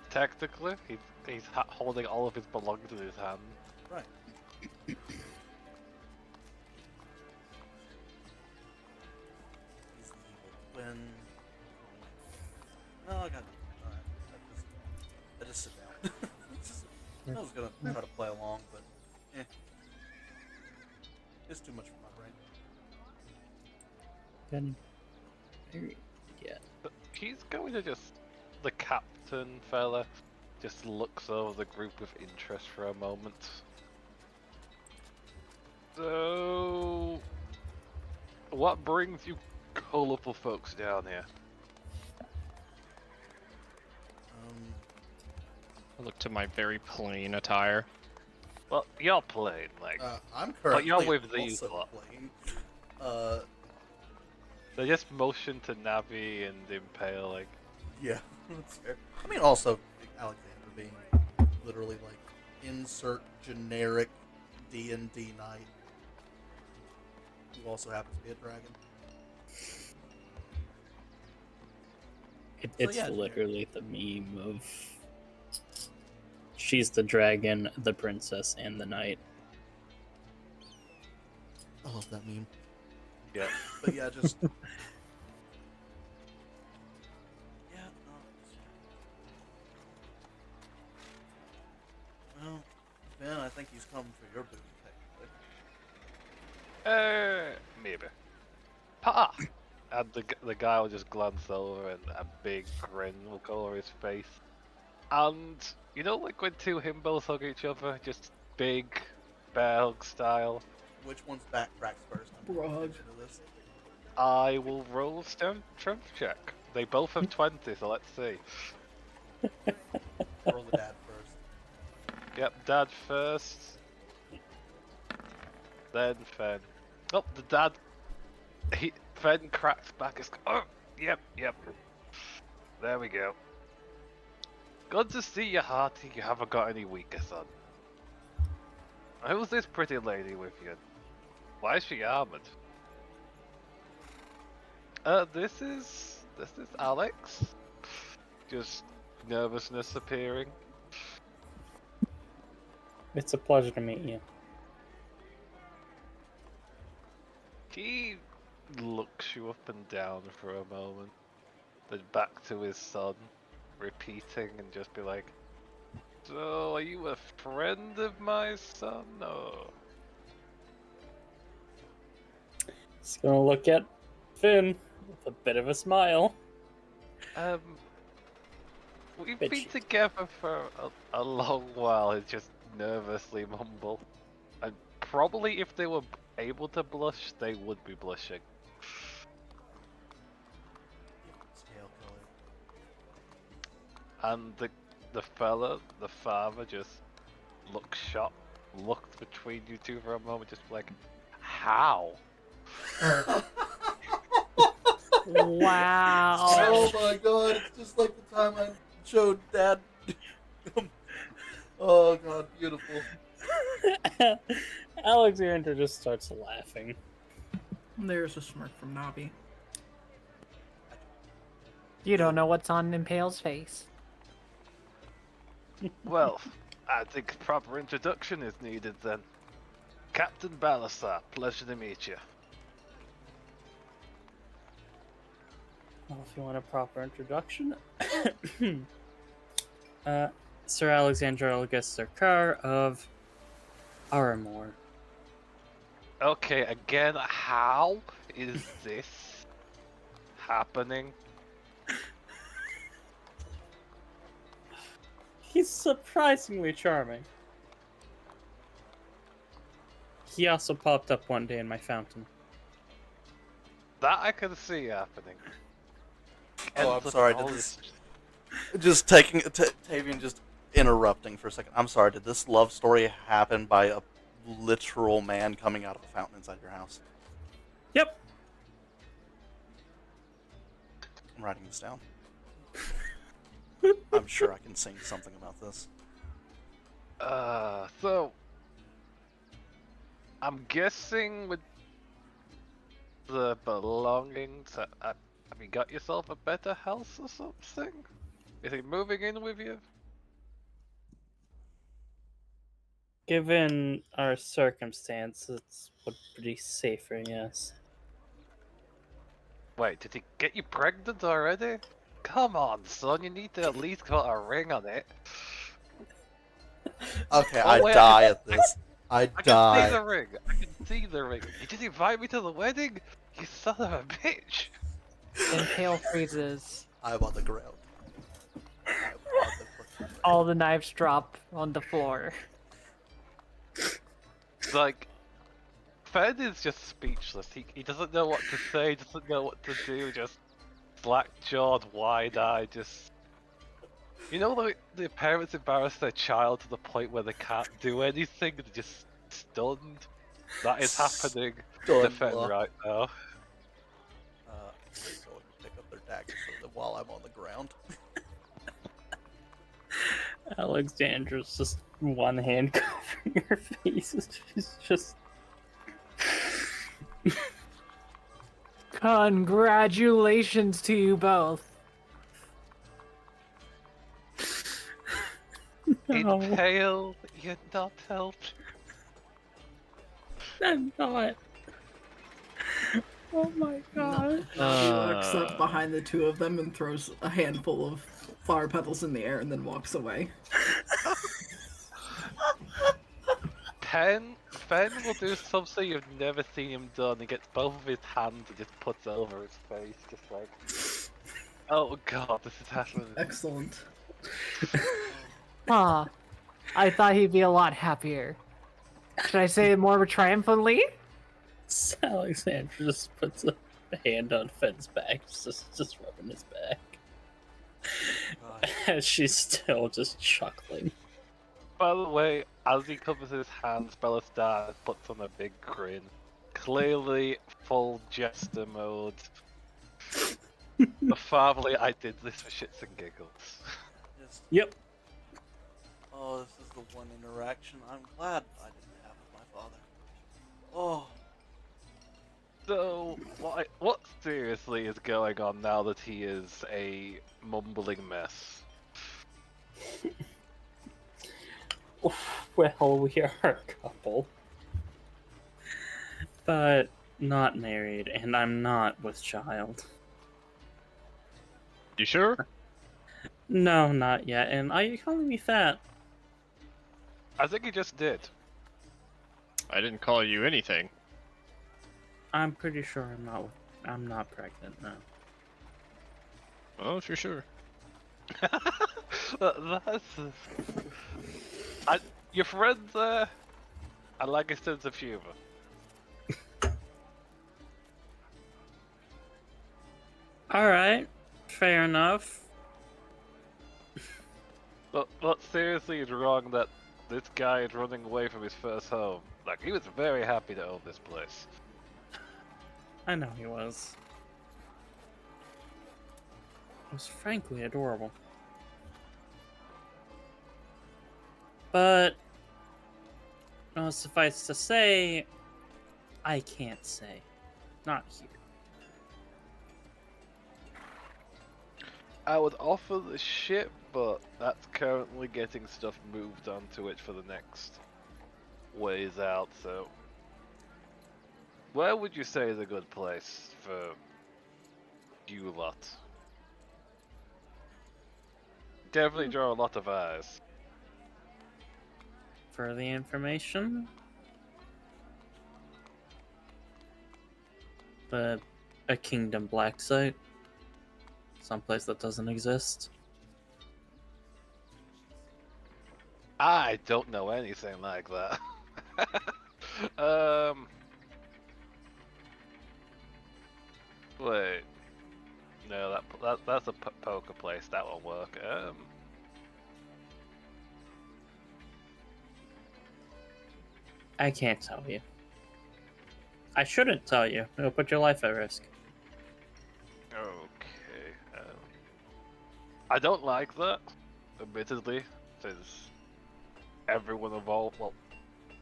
Technically, he's holding all of his belongings in his hand. Right. He's the evil twin. No, I got nothing. Alright, I just sit down. I was gonna try to play along, but it's too much for my brain. Then, yeah. But he's going to just... The captain fella just looks over the group with interest for a moment. So... What brings you colourful folks down here? I look to my very plain attire. Well, you're plain, like... I'm currently you're with these also lot. playing. They just motion to Navi and Impale, like... Yeah, that's fair. I mean, also, Alexandra being literally like, insert generic D&D knight, who also happens to be a dragon. It's yeah, literally the meme of she's the dragon, the princess, and the knight. I love that meme. Yeah. But yeah, just... yeah, no. Well, Ben, I think he's coming for your booty, technically. Maybe. Pa! And the guy will just glance over and a big grin will go over his face. And, you know, like when two himbos hug each other, just big, bear hug style? Which one's back cracks first? I'm paying Brog. attention to this. I will roll a strength check. They both have 20, so let's see. Roll the dad first. Yep, Dad first. Then Fen. Oh, the dad. Fen cracks back his. Oh, yep. There we go. Good to see you, Hearty. You haven't got any weaker, son. Who's this pretty lady with you? Why is she armored? This is Alex. Just nervousness appearing. It's a pleasure to meet you. He looks you up and down for a moment, then back to his son, repeating and just be like, "So, are you a friend of my son, or?" Just gonna look at Finn with a bit of a smile. We've Bitch. been together for a long while. He just nervously mumble, and probably if they were able to blush, they would be blushing. Scale color. And the fella, the father, just looks shocked, looked between you two for a moment, just like, how? Wow. Oh my god, it's just like the time I showed Dad. Oh god, beautiful. Alexandra just starts laughing. There's a smirk from Navi. You don't know what's on Impale's face. Well, I think proper introduction is needed then. Captain Balasar, pleasure to meet you. Well, if you want a proper introduction, Sir Alexandra Sarkar of Aramor. Okay, again, how is this happening? He's surprisingly charming. He also popped up one day in my fountain. That I can see happening. Oh, I'm sorry. Did All this just taking Tavian just interrupting for a second? I'm sorry. Did this love story happen by a literal man coming out of a fountain inside your house? Yep. I'm writing this down. I'm sure I can sing something about this. So I'm guessing with the belongings, have you got yourself a better house or something? Is he moving in with you? Given our circumstances, it's pretty safer, yes. Wait, did he get you pregnant already? Come on, son, you need to at least put a ring on it. Okay, Oh, I wait, die at this. I I can see die. the ring. I can see the ring. You didn't invite me to the wedding? You son of a bitch. Impale freezes. I'm on the ground. I'm on the ground. All the knives drop on the floor. Like, Fed is just speechless. He doesn't know what to say, doesn't know what to do, just slack-jawed, wide-eyed, just... You know, like, the parents embarrass their child to the point where they can't do anything, they're just stunned? That is happening to Stunned Fen look. right now. I'm going to pick up their daggers for them while I'm on the ground. Alexandra's just one hand covering her face. She's just. Congratulations to you both. No, Impale, you're not helped. I'm not. Oh my god. Navi looks up behind the two of them and throws a handful of flower petals in the air and then walks away. Fen will do something you've never seen him done. He gets both of his hands and just puts it over his face, just like, oh god, this is happening. Excellent. Huh. I thought he'd be a lot happier. Should I say it more triumphantly? Alexandra just puts a hand on Fed's back, just rubbing his back. As she's still just chuckling. By the way, as he covers his hands, Bellastar puts on a big grin. Clearly, full jester mode. But fatherly, I did this for shits and giggles. Yes. Yep. Oh, this is the one interaction I'm glad I didn't have with my father. Oh. So, what seriously is going on now that he is a mumbling mess? Well, we are a couple. But not married, and I'm not with child. You sure? No, not yet. And are you calling me fat? I think he just did. I didn't call you anything. I'm pretty sure I'm not pregnant now. Oh, if you're sure. That's... your friend there, I like his sense of humor. Alright, fair enough. But what seriously is wrong that this guy is running away from his first home? Like, he was very happy to own this place. I know he was. It was frankly adorable. But, well, suffice to say, I can't say. Not here. I would offer the ship, but that's currently getting stuff moved onto it for the next ways out, so... Where would you say is a good place for you lot? Definitely draw a lot of eyes. For the information, but a Kingdom Black site, someplace that doesn't exist. I don't know anything like that. Wait. No, that's a poker place. That won't work. I can't tell you. I shouldn't tell you. It'll put your life at risk. Okay. I don't like that, admittedly, since everyone involved. Well,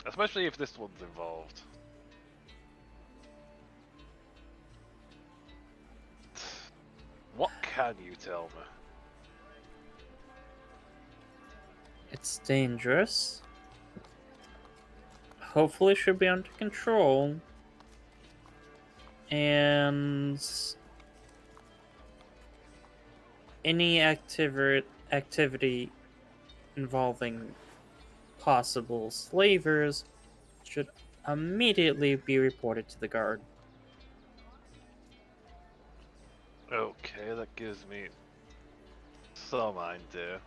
especially if this one's involved. What can you tell me? It's dangerous. Hopefully should be under control. And any activity involving possible slavers should immediately be reported to the guard. Okay, that gives me some idea.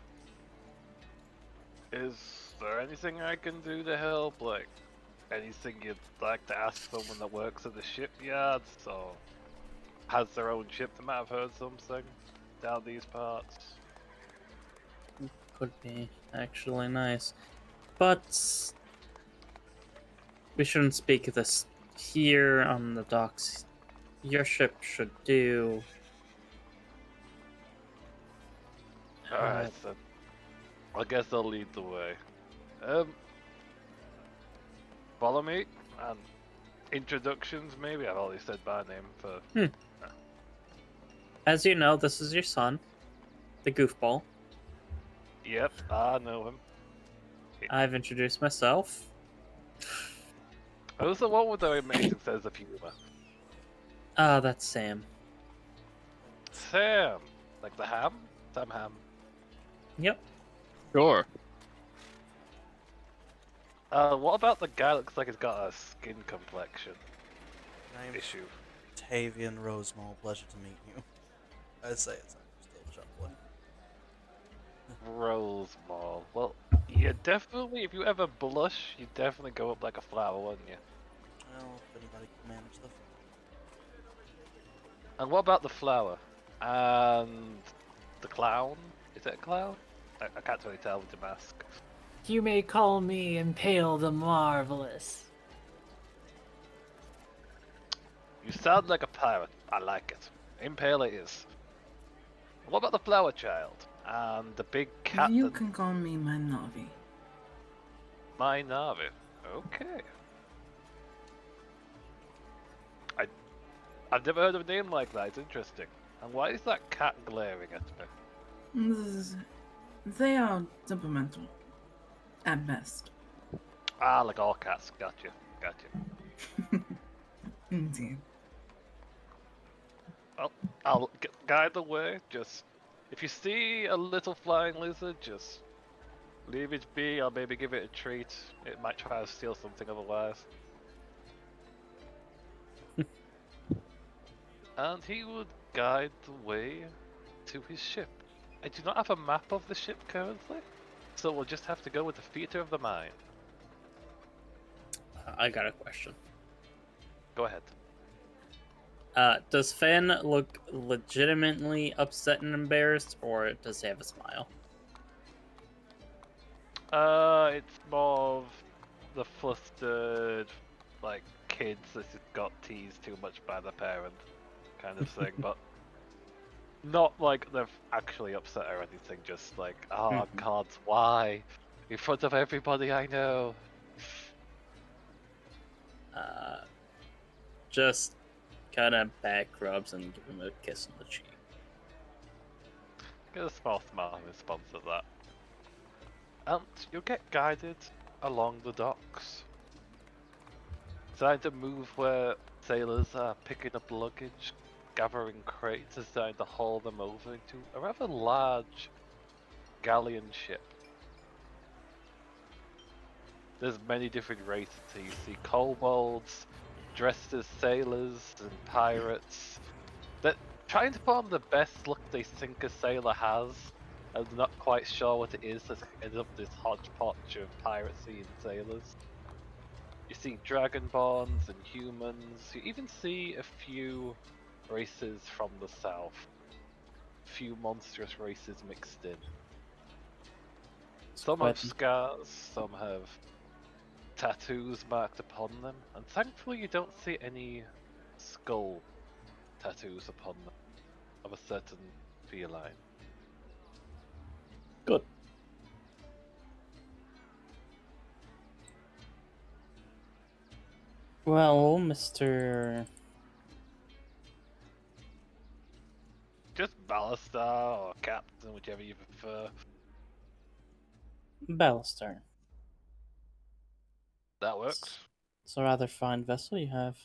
Is there anything I can do to help? Like, anything you'd like to ask someone that works at the shipyards, or has their own ship that might have heard something down these parts? Could be actually nice. But we shouldn't speak of this here on the docks. Your ship should do. Alright, so I guess I'll lead the way. Follow me, and introductions maybe? I've already said my name for... As you know, this is your son, the goofball. Yep, I know him. I've introduced myself. Who's the one with the amazing sense of humor? Ah, that's Sam. Sam! Like the ham? Sam Ham. Yep. Sure. What about the guy that looks like he's got a skin complexion Name's issue? Tavian Rosemall, pleasure to meet you. I say it's still chuckling. Rosemall. Well, you definitely, if you ever blush, you definitely go up like a flower, wouldn't you? Well, if anybody can manage the... And what about the flower? And the clown? Is it a clown? I can't really tell with the mask. You may call me Impale the Marvelous. You sound like a pirate. I like it. Impale it is. What about the flower child? And the big cat You that... can call me my Navi. My Navi. Okay. I've never heard of a name like that. It's interesting. And why is that cat glaring at me? They are temperamental. At best. Ah, like all cats. Gotcha. Gotcha. Indeed. Well, I'll guide the way. Just if you see a little flying lizard, just leave it be, or maybe give it a treat. It might try to steal something otherwise. And he would guide the way to his ship. I do not have a map of the ship currently, so we'll just have to go with the theater of the mind. I got a question. Go ahead. Does Finn look legitimately upset and embarrassed, or does he have a smile? It's more of the flustered, like, kids that just got teased too much by the parent kind of thing, but not like they're actually upset or anything, just like, oh god, why? In front of everybody I know. Just kind of back rubs and give him a kiss on the cheek. Get a small smile in response to that. And you'll get guided along the docks. Trying to move where sailors are picking up luggage, gathering crates, and starting to haul them over into a rather large galleon ship. There's many different races. So you see kobolds dressed as sailors and pirates. They're trying to put on the best look they think a sailor has, and they're not quite sure what it is. So it ends up this hodgepodge of piracy and sailors. You see dragonborns and humans. You even see a few races from the south. A few monstrous races mixed in. Some have scars, some have tattoos marked upon them, and thankfully you don't see any skull tattoos upon them of a certain feline. Good. Well, Mr. Just Ballastar or Captain, whichever you prefer. Ballister. That works. It's a rather fine vessel you have.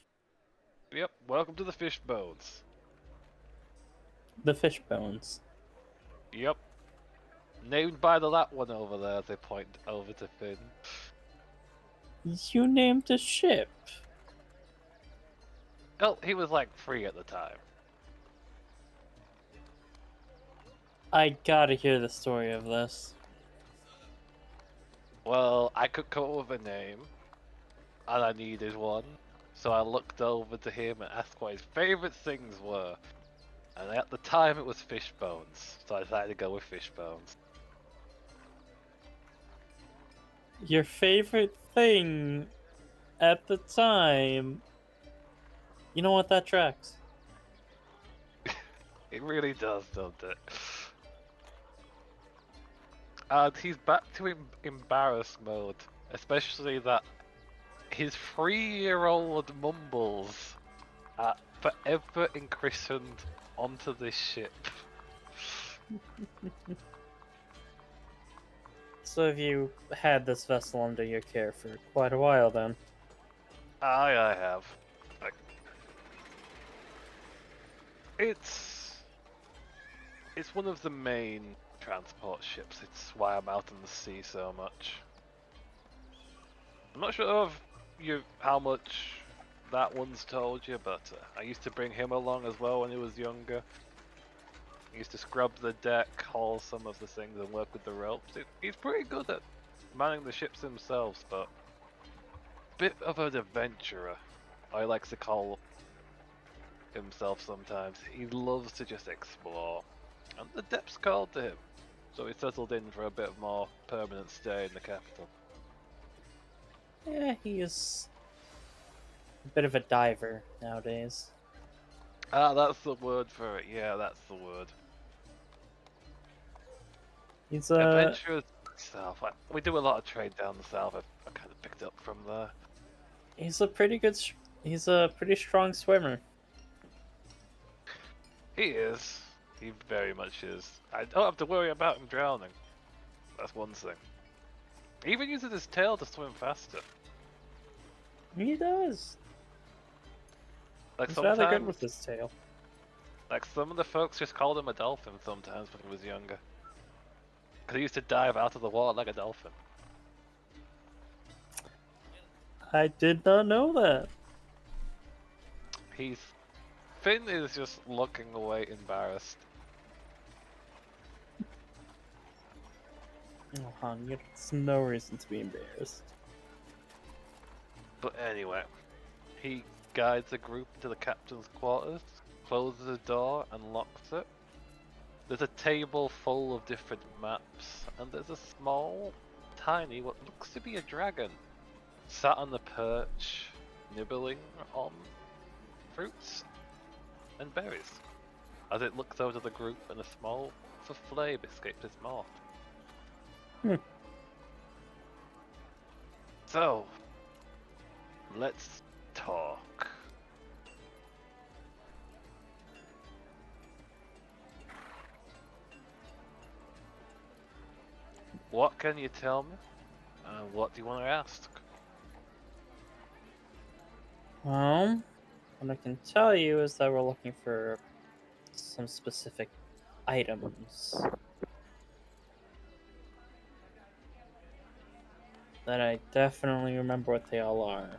Yep, welcome to the fish bones. The fish bones. Yep. Named by that one over there as they point over to Finn. You named a ship. Oh, he was like 3 at the time. I gotta hear the story of this. Well, I could come up with a name, and I needed one, so I looked over to him and asked what his favourite things were. And at the time it was fish bones, so I decided to go with fish bones. Your favorite thing at the time. You know what, that tracks. It really does, doesn't it? And he's back to embarrassed mode, especially that his 3-year-old Mumbles are forever christened onto this ship. So have you had this vessel under your care for quite a while then? I have. Like, it's one of the main transport ships. It's why I'm out in the sea so much. I'm not sure how much that one's told you, but I used to bring him along as well when he was younger. He used to scrub the deck, haul some of the things, and work with the ropes. He's pretty good at manning the ships himself, but bit of an adventurer. I likes to call himself sometimes. He loves to just explore, and the depths called to him, so he settled in for a bit more permanent stay in the capital. Yeah, he is a bit of a diver nowadays. Ah, that's the word for it. Yeah, that's the word. He's Adventurers south. We do a lot of trade down the south. I kind of picked up from there. he's a pretty good. He's a pretty strong swimmer. He is. He very much is. I don't have to worry about him drowning. That's one thing. He even uses his tail to swim faster. He does. Like He's rather good sometimes, with his tail. like some of the folks just called him a dolphin sometimes when he was younger. Because he used to dive out of the water like a dolphin. I did not know that. Finn is just looking away embarrassed. Oh, hon, there's no reason to be embarrassed. But anyway, he guides the group to the captain's quarters, closes the door and locks it. There's a table full of different maps, and there's a small, tiny, what looks to be a dragon, sat on the perch, nibbling on fruits and berries, as it looks over the group and a small flame escapes its mouth. So, let's talk. what can you tell me? What do you want to ask? Well, what I can tell you is that we're looking for some specific items that I definitely remember what they all are.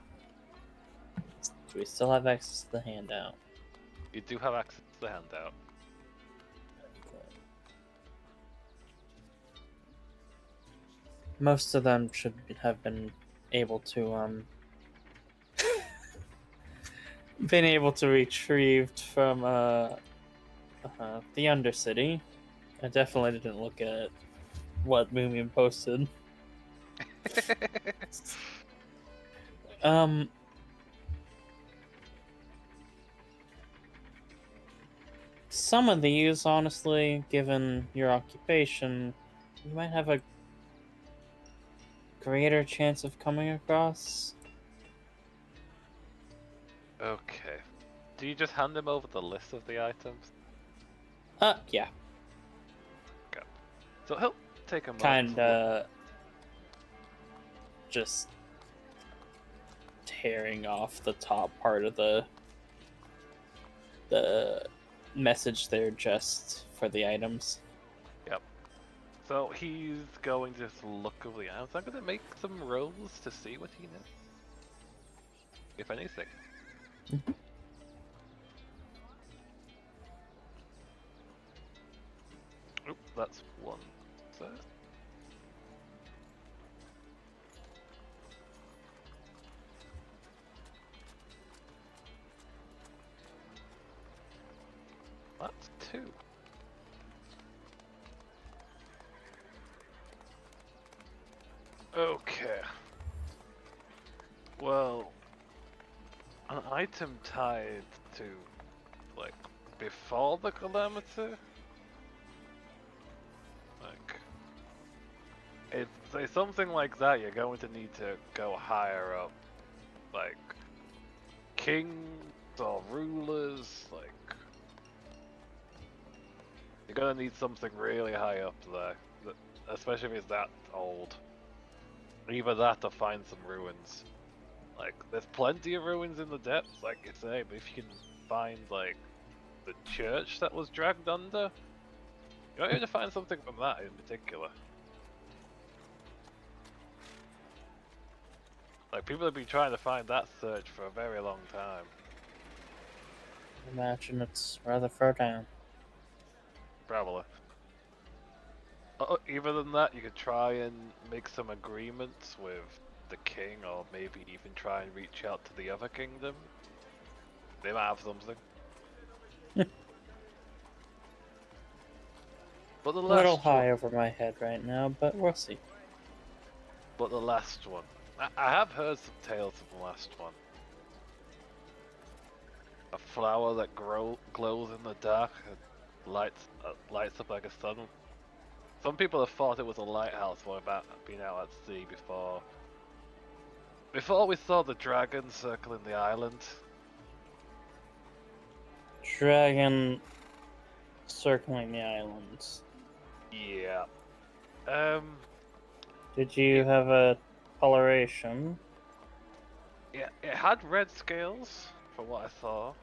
Do we still have access to the handout? You do have access to the handout. Most of them should have been able to been able to retrieved from the Undercity. I definitely didn't look at what Moomian posted. Some of these, honestly, given your occupation, you might have a greater chance of coming across. Okay. Do you just hand him over the list of the items? Yeah. Okay. So he'll take a moment. Kinda just tearing off the top part of the message there just for the items. Yep. So he's going to just look over the items. I'm going to make some rolls to see what he knows. If anything. Oop, that's one. So. That's two. Okay. Well, an item tied to, like, before the calamity? Like, if say something like that, you're going to need to go higher up. Like, kings or rulers, like, you're gonna need something really high up there, especially if it's that old. Either that or find some ruins. Like, there's plenty of ruins in the depths, like you say, but if you can find, like, the church that was dragged under, you might need to find something from that in particular. Like, people have been trying to find that search for a very long time. I imagine it's rather far down. Probably. Either than that, you could try and make some agreements with the king, or maybe even try and reach out to the other kingdom. They might have something. But the A last little one, high over my head right now, but we'll see. But the last one, I have heard some tales of the last one. A flower that glows in the dark and lights up like a sun. Some people have thought it was a lighthouse or about being out at sea before. Before we saw the dragon circling the island. Dragon circling the islands. Yeah. Did you have a coloration? Yeah, it had red scales, from what I saw.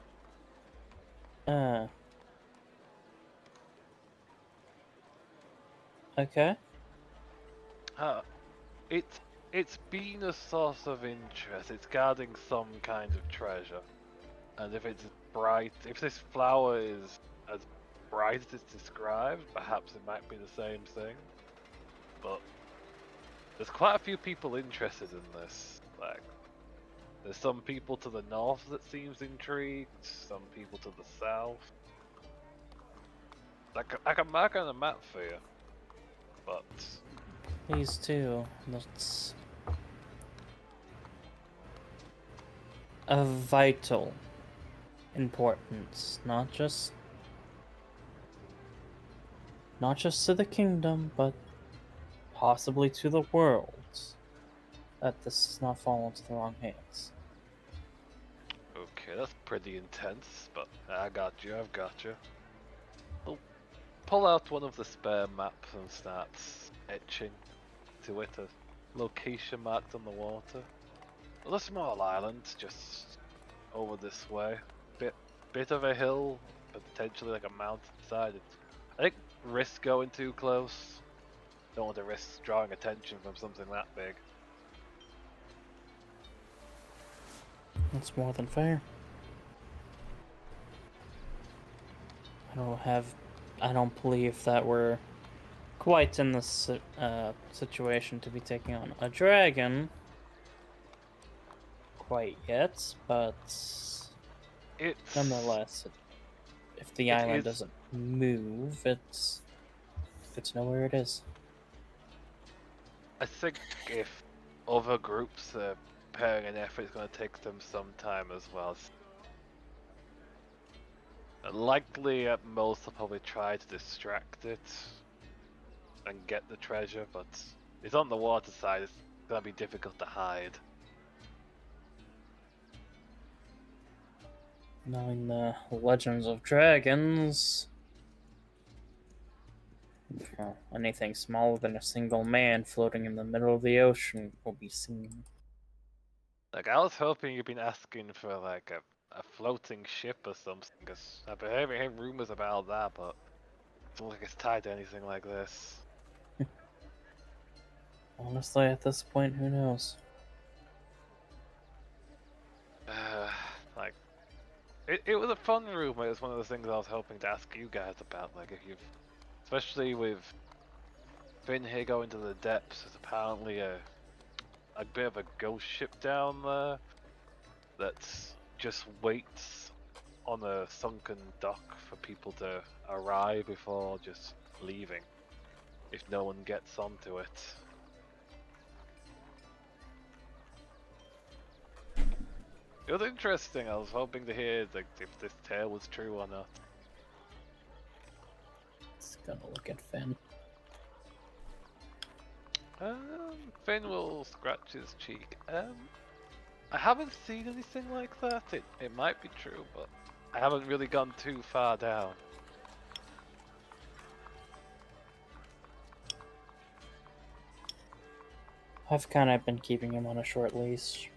Okay. It's been a source of interest. It's guarding some kind of treasure. And if it's bright, if this flower is as bright as it's described, perhaps it might be the same thing. But there's quite a few people interested in this. Like, there's some people to the north that seems intrigued, some people to the south. I can mark on a map for you, but These two. That's of vital importance, not just to the kingdom, but possibly to the world. That this does not fall into the wrong hands. okay, that's pretty intense. But I've got you. I'll pull out one of the spare maps and start etching. to it, a location marked on the water. Well, a small island, just over this way. Bit of a hill, but potentially like a mountainside. I think risk going too close. Don't want to risk drawing attention from something that big. That's more than fair. I don't believe that we're quite in this situation to be taking on a dragon quite yet, but It's nonetheless, if the It island is- doesn't move, it's know where it is. I think if other groups are pairing an effort, it's going to take them some time as well. Likely, at most, they'll probably try to distract it and get the treasure, but it's on the water side. It's going to be difficult to hide. Knowing the legends of dragons, anything smaller than a single man floating in the middle of the ocean will be seen. Like, I was hoping you'd been asking for like a floating ship or something, because I've been hearing rumors about that, but it doesn't look like it's tied to anything like this. Honestly, at this point, who knows? Like, it was a fun rumor. It was one of the things I was hoping to ask you guys about. Like, if you've, especially with Finn here going to the depths, there's apparently a bit of a ghost ship down there that just waits on a sunken dock for people to arrive before just leaving, if no one gets onto it. It was interesting. I was hoping to hear like if this tale was true or not. It's gonna look at Finn. Finn will scratch his cheek. I haven't seen anything like that. It might be true, but I haven't really gone too far down. I've kind of been keeping him on a short leash.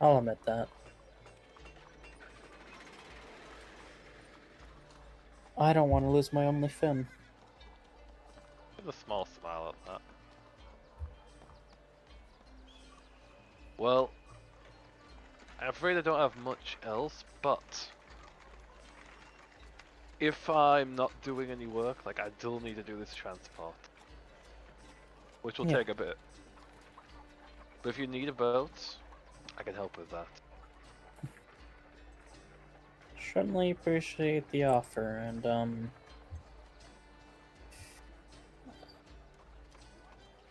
I'll admit that. I don't want to lose my only Finn. With a small smile at that. Well, I'm afraid I don't have much else, but if I'm not doing any work, like I still need to do this transport, which will Yeah. take a bit. But if you need a boat, I can help with that. Certainly appreciate the offer, and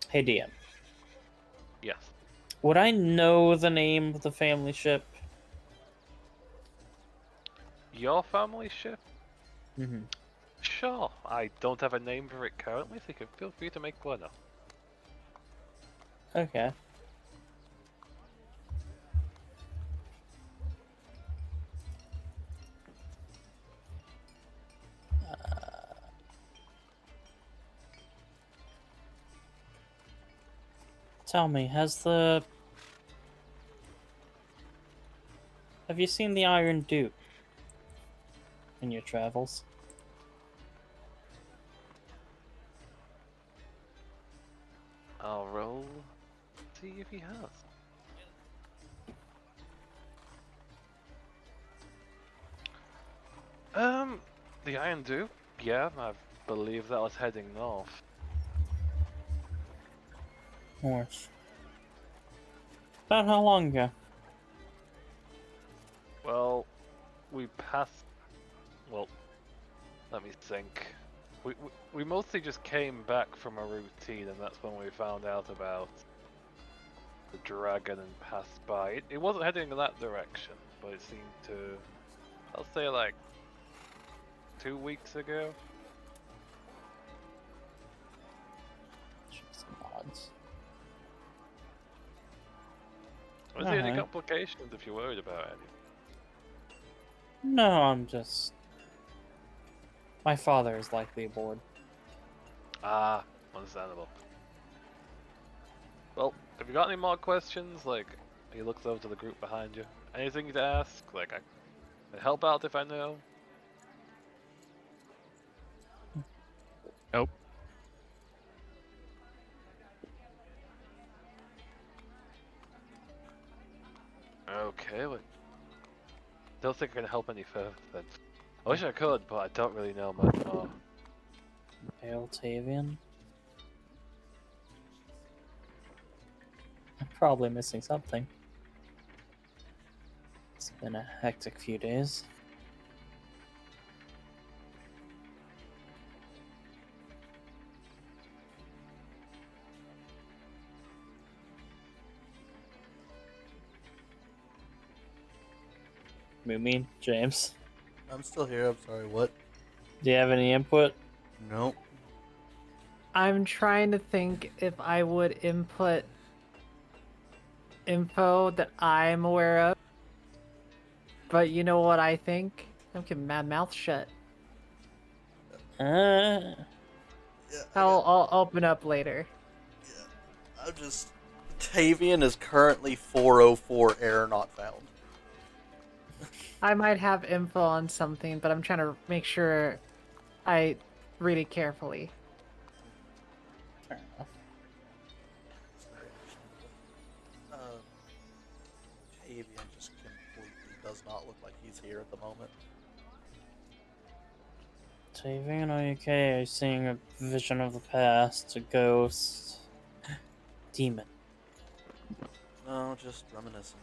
hey DM, Yes. would I know the name of the family ship? Your family ship? Mm-hmm. Sure. I don't have a name for it currently, so you can feel free to make one up. Okay. Tell me, have you seen the Iron Duke in your travels? I'll roll. See if he has. The Iron Duke? Yeah, I believe that was heading north. North. About how long ago? Well, we passed. Well, let me think. We mostly just came back from a routine, and that's when we found out about the dragon and passed by. It wasn't heading in that direction, but it seemed to. I'll say like 2 weeks ago. Some odds. Was there any Alright. complications if you're worried about any? No, I'm just. My father is likely aboard. Ah, understandable. Have you got any more questions? Like, he looks over to the group behind you. Anything to ask? Like, I can help out if I know. Nope. Okay, well, don't think I can help any further then. I wish I could, but I don't really know much more. Altavian? I'm probably missing something. It's been a hectic few days. Moomin, James, I'm still here. I'm sorry. What? do you have any input? Nope. I'm trying to think if I would input info that I'm aware of. But you know what I think? I'm keeping my mouth shut. Yeah, I'll open up later. I'm just. Tavian is currently 404 error not found. I might have info on something, but I'm trying to make sure I read it carefully. Fair enough. Tavian just completely does not look like he's here at the moment. Tavian, are you okay? Are you seeing a vision of the past? A ghost? Demon? No, just reminiscing.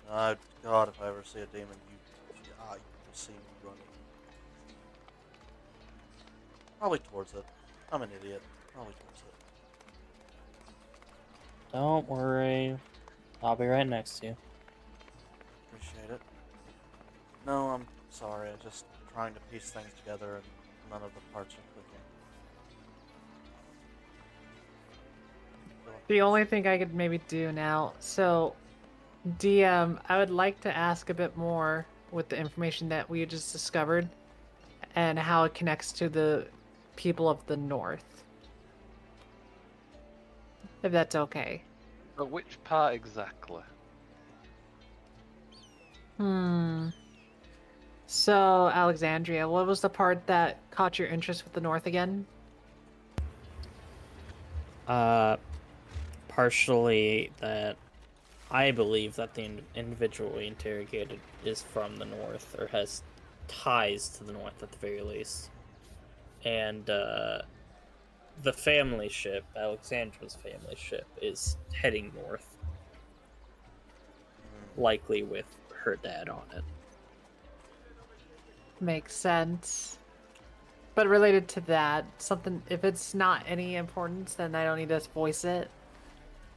God, if I ever see a demon, you'll see me running. Probably towards it. I'm an idiot. Probably towards it. Don't worry. I'll be right next to you. Appreciate it. No, I'm sorry. I'm just trying to piece things together and none of the parts are clicking. The only thing I could maybe do now, so DM, I would like to ask a bit more with the information that we just discovered and how it connects to the people of the North. If that's okay. But which part exactly? So, Alexandria, what was the part that caught your interest with the North again? Partially that I believe that the individual we interrogated is from the North, or has ties to the North at the very least. And, the family ship, Alexandra's family ship, is heading north. Likely with her dad on it. Makes sense. But related to that, something, if it's not any importance, then I don't need to voice it.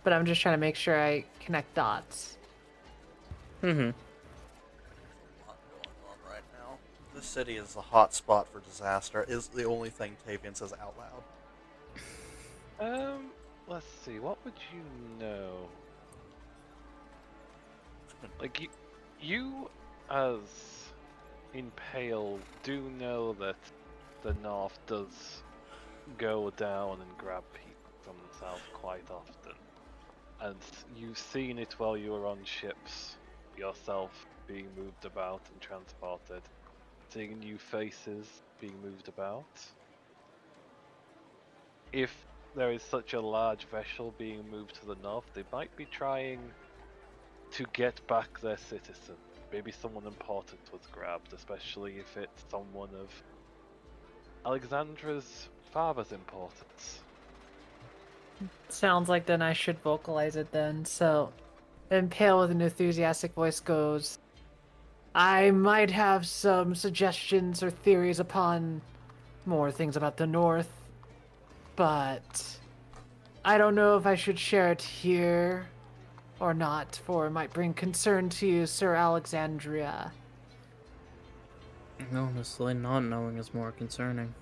But I'm just trying to make sure I connect dots. Mm-hmm. A lot going on right now. This city is a hot spot for disaster. Is the only thing Tavian says out loud. Let's see. What would you know? Like you as Impale do know that the North does go down and grab people from the South quite often, and you've seen it while you were on ships yourself, being moved about and transported, seeing new faces being moved about. If there is such a large vessel being moved to the north, they might be trying to get back their citizen. Maybe someone important was grabbed, especially if it's someone of Alexandra's father's importance. Sounds like then I should vocalize it then. So, Impale with an enthusiastic voice goes, I might have some suggestions or theories upon more things about the North, but I don't know if I should share it here or not, for it might bring concern to you, Sir Alexandria. Honestly, not knowing is more concerning.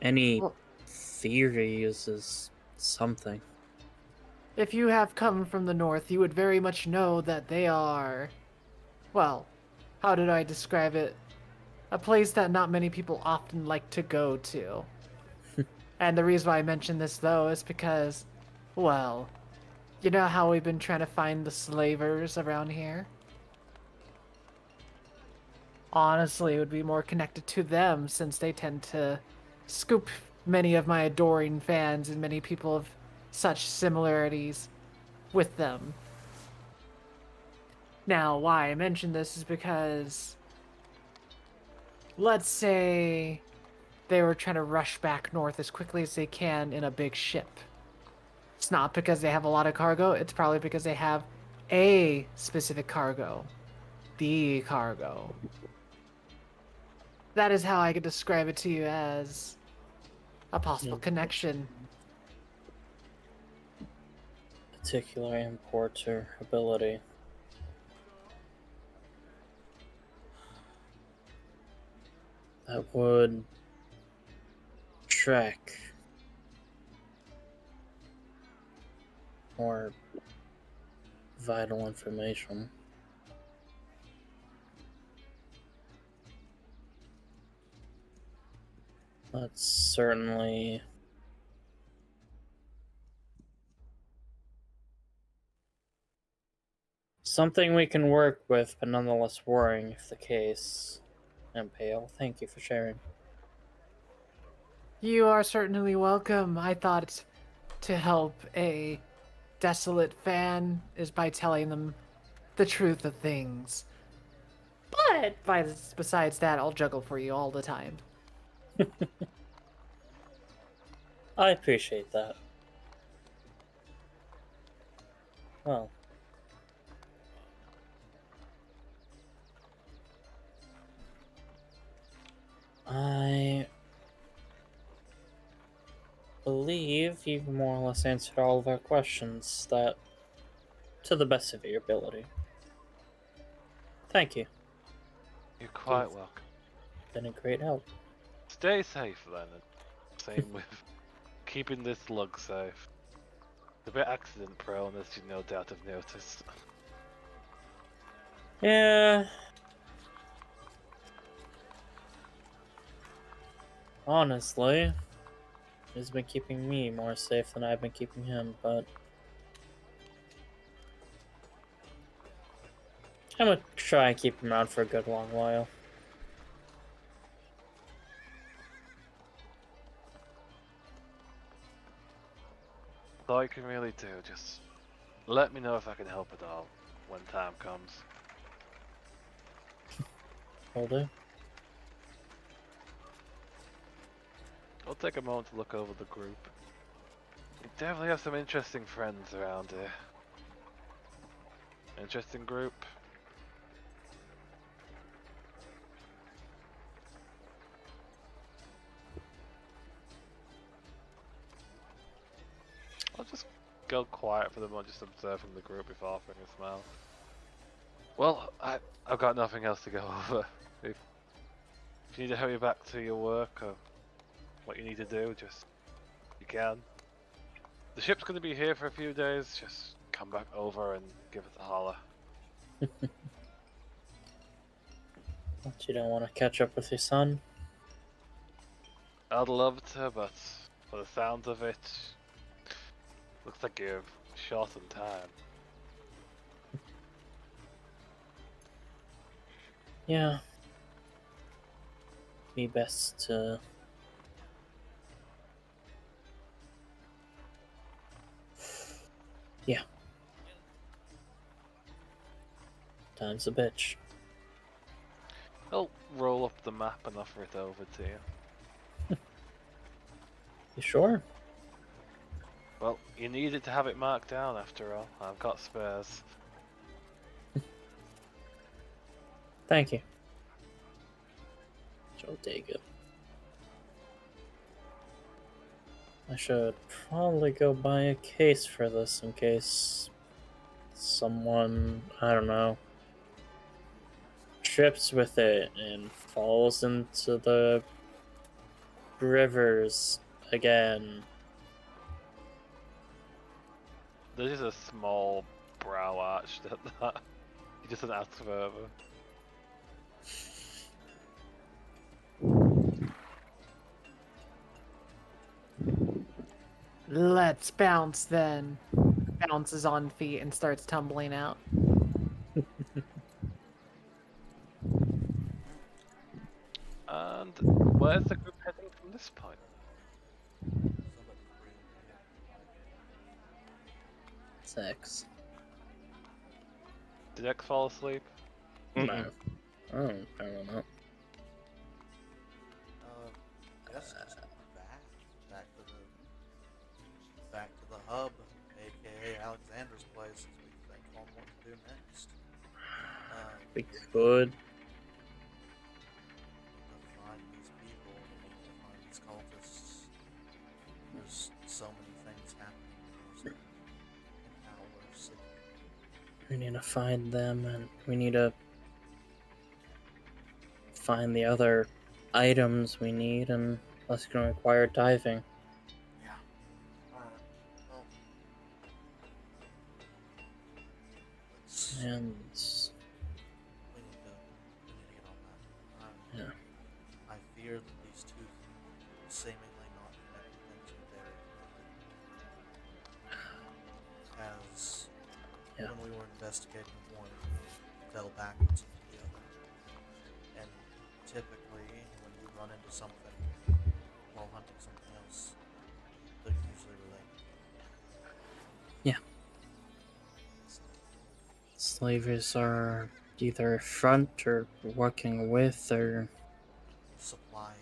Any Well- theories is something. If you have come from the North, you would very much know that they are, well, how did I describe it? A place that not many people often like to go to. And the reason why I mention this, though, is because Well, you know how we've been trying to find the slavers around here? Honestly, it would be more connected to them since they tend to scoop many of my adoring fans and many people of such similarities with them. Now, why I mention this is because, let's say they were trying to rush back north as quickly as they can in a big ship. It's not because they have a lot of cargo, it's probably because they have a specific cargo. The cargo. That is how I could describe it to you as a possible connection. Particular importer ability. That would track more vital information. That's certainly something we can work with, but nonetheless worrying if the case. And Pale, thank you for sharing. You are certainly welcome. I thought to help a desolate fan is by telling them the truth of things. But besides that, I'll juggle for you all the time. I appreciate that. Well, I believe you've more or less answered all of our questions that to the best of your ability. Thank you. You're quite You've welcome. been a great help. Stay safe then. And same with keeping this lug safe. It's a bit accident prone, as you no doubt have noticed. Yeah. Honestly, he's been keeping me more safe than I've been keeping him, but I'm gonna try and keep him around for a good long while. All you can really do, just let me know if I can help at all when time comes. Will do. I'll take a moment to look over the group. We definitely have some interesting friends around here. Interesting group. I'll just go quiet for the moment, just observing the group before offering a smile. Well, I've got nothing else to go over. If you need to hurry back to your work or what you need to do, just you can. The ship's going to be here for a few days. Just come back over and give us a holler. But you don't want to catch up with your son? I'd love to, but for the sounds of it, looks like you're short on time. Yeah. Be best to yeah. Time's a bitch. I'll roll up the map and offer it over to you. You sure? Well, you needed to have it marked down after all. I've got spares. Thank you. I'll take it. I should probably go buy a case for this in case someone, I don't know, trips with it and falls into the rivers again. There's just a small brow arch that he doesn't ask further. let's bounce then. Bounces on feet and starts tumbling out. And where's the group heading from this point? Somebody bring me 6. Did X fall asleep? No. Oh, I don't know. Yes, just back to the hub, aka Alexandra's place, as we think on what to do next. We could. To find these people, to find these cultists. There's so many things happening in our city. We need to find them, and we need to find the other items we need, and that's going to require diving. Yeah. Alright. Well. And We need to get on that. yeah, I fear that these two seemingly not connected things are very connected. As Yeah. when we were investigating one, fell backwards into the other. And typically, when you run into something while hunting something else, they're usually related. slavers are either front or working with or Supply.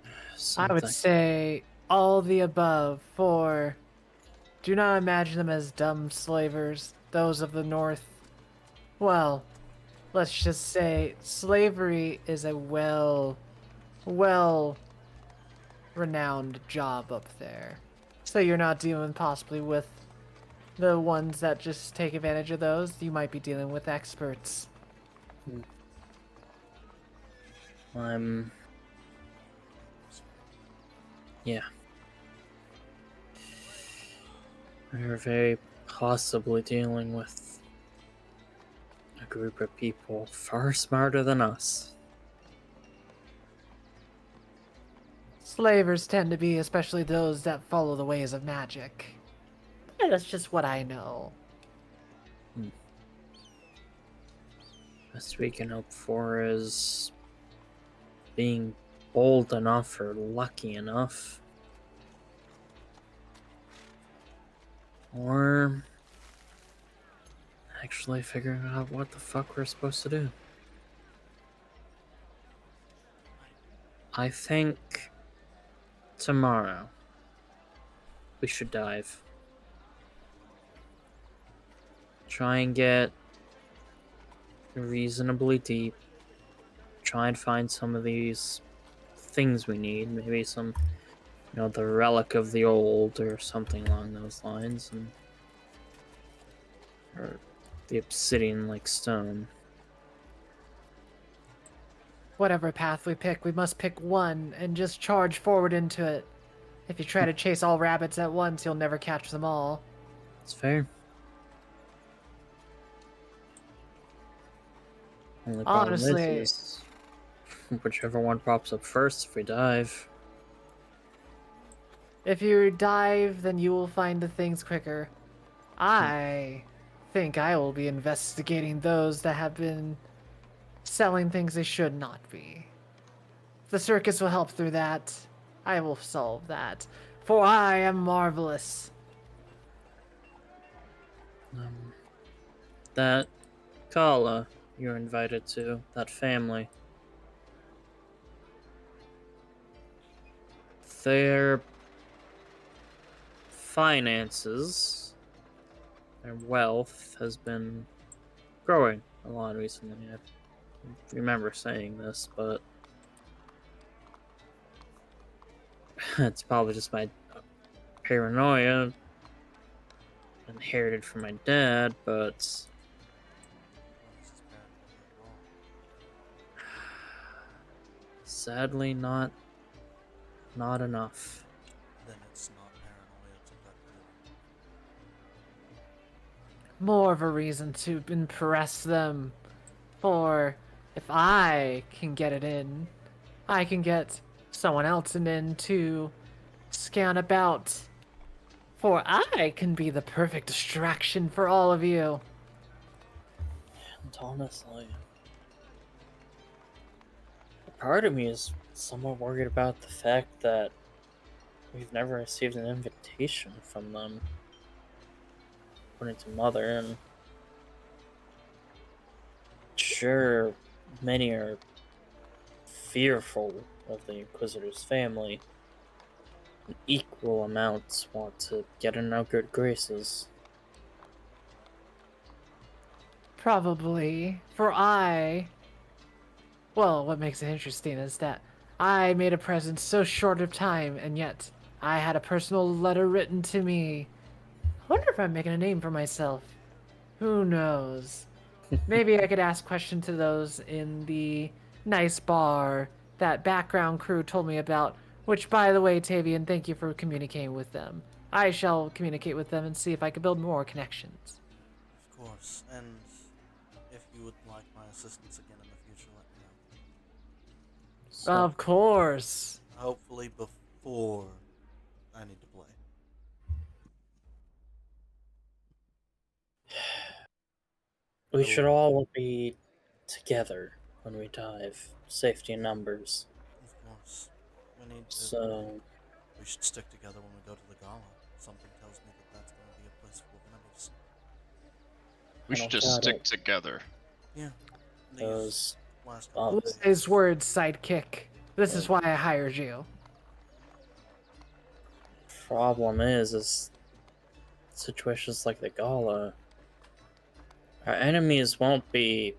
I something. would say all the above, for do not imagine them as dumb slavers, those of the North. Well, let's just say slavery is a renowned job up there. So you're not dealing possibly with the ones that just take advantage of those. You might be dealing with experts. Yeah. We're very possibly dealing with a group of people far smarter than us. Slavers tend to be, especially those that follow the ways of magic. Yeah, that's just what I know. Best we can hope for is being bold enough or lucky enough. Or actually figuring out what the fuck we're supposed to do. I think tomorrow we should dive. Try and get reasonably deep. Try and find some of these things we need. Maybe some, the relic of the old or something along those lines. Or the obsidian like stone. Whatever path we pick, we must pick one and just charge forward into it. If you try to chase all rabbits at once, you'll never catch them all. It's fair. Only problem Honestly- is whichever one pops up first if we dive. If you dive, then you will find the things quicker. I think I will be investigating those that have been selling things they should not be. The circus will help through that. I will solve that. For I am marvelous. That Kala you're invited to, that family. Their finances, their wealth has been growing a lot recently. I remember saying this, but it's probably just my paranoia inherited from my dad, but sadly not enough. Then it's not paranoia, it's a gut feeling. More of a reason to impress them. For if I can get it in, I can get someone else in too. scan about, for I can be the perfect distraction for all of you. And honestly, a part of me is somewhat worried about the fact that we've never received an invitation from them, according to Mother, and sure, many are fearful of the Inquisitor's family. Equal amounts want to get in our good graces. Probably. Well, what makes it interesting is that I made a presence so short of time, and yet I had a personal letter written to me. I wonder if I'm making a name for myself. Who knows? Maybe I could ask questions to those in the nice bar that background crew told me about, which, by the way, Tavian, thank you for communicating with them. I shall communicate with them and see if I can build more connections. Of course, and if you would like my assistance again in the future, let me know. So, Of course. Hopefully before I need to play. we should all be together when we dive. Safety in numbers. Of course. So, We should stick together when we go to the gala. Something tells me that that's going to be a place full of enemies. We I should don't just doubt stick it. together. Yeah. Those Last couple of days. His words, sidekick. This is why I hired you. problem is situations like the gala. Our enemies won't be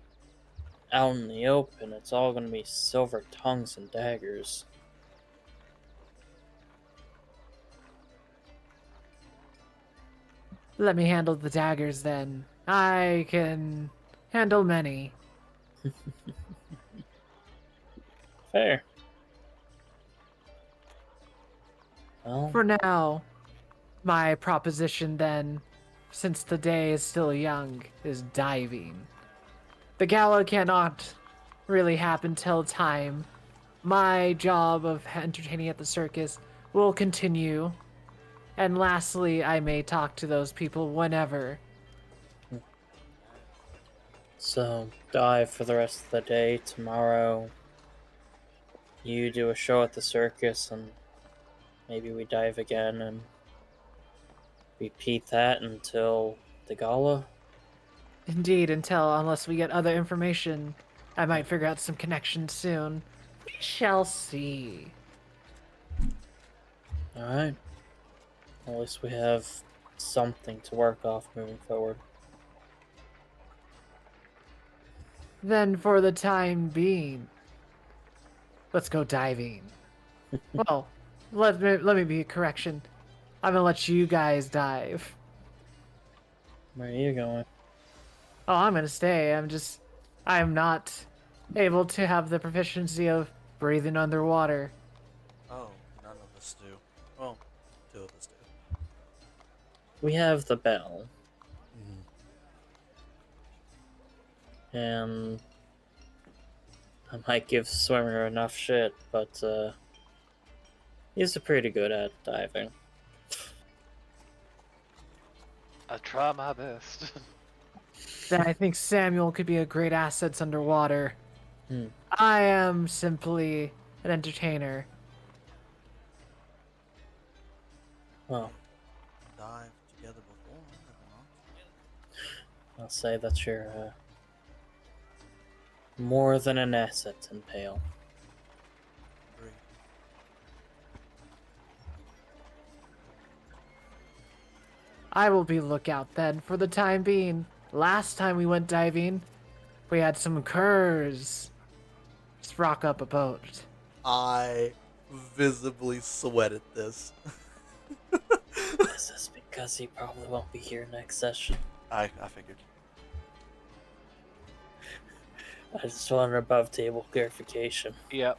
out in the open. It's all going to be silver tongues and daggers. Let me handle the daggers then. I can handle many. Fair. Well, For now, my proposition then, since the day is still young, is diving. The gala cannot really happen till time. My job of entertaining at the circus will continue. And lastly, I may talk to those people whenever. so dive for the rest of the day. Tomorrow, you do a show at the circus, and maybe we dive again and repeat that until the gala. Indeed, unless we get other information, I might figure out some connections soon. We shall see. Alright. At least we have something to work off moving forward. Then, for the time being, let's go diving. Well, let me be a correction. I'm gonna let you guys dive. Where are you going? Oh, I'm gonna stay. I'm not able to have the proficiency of breathing underwater. Oh, none of us do. Well, two of us do. We have the bell, Mm. and I might give Swimmer enough shit, but he's pretty good at diving. I try my best. Then I think Samuel could be a great asset underwater. Hmm. I am simply an entertainer. Well, Dive together before, have we not? I'll say that you're more than an asset in Pale. Agreed. I will be lookout then for the time being. Last time we went diving, we had some curs. Just rock up a boat. I visibly sweated this. This is because he probably won't be here next session. I figured. I just want an above table clarification. Yeah,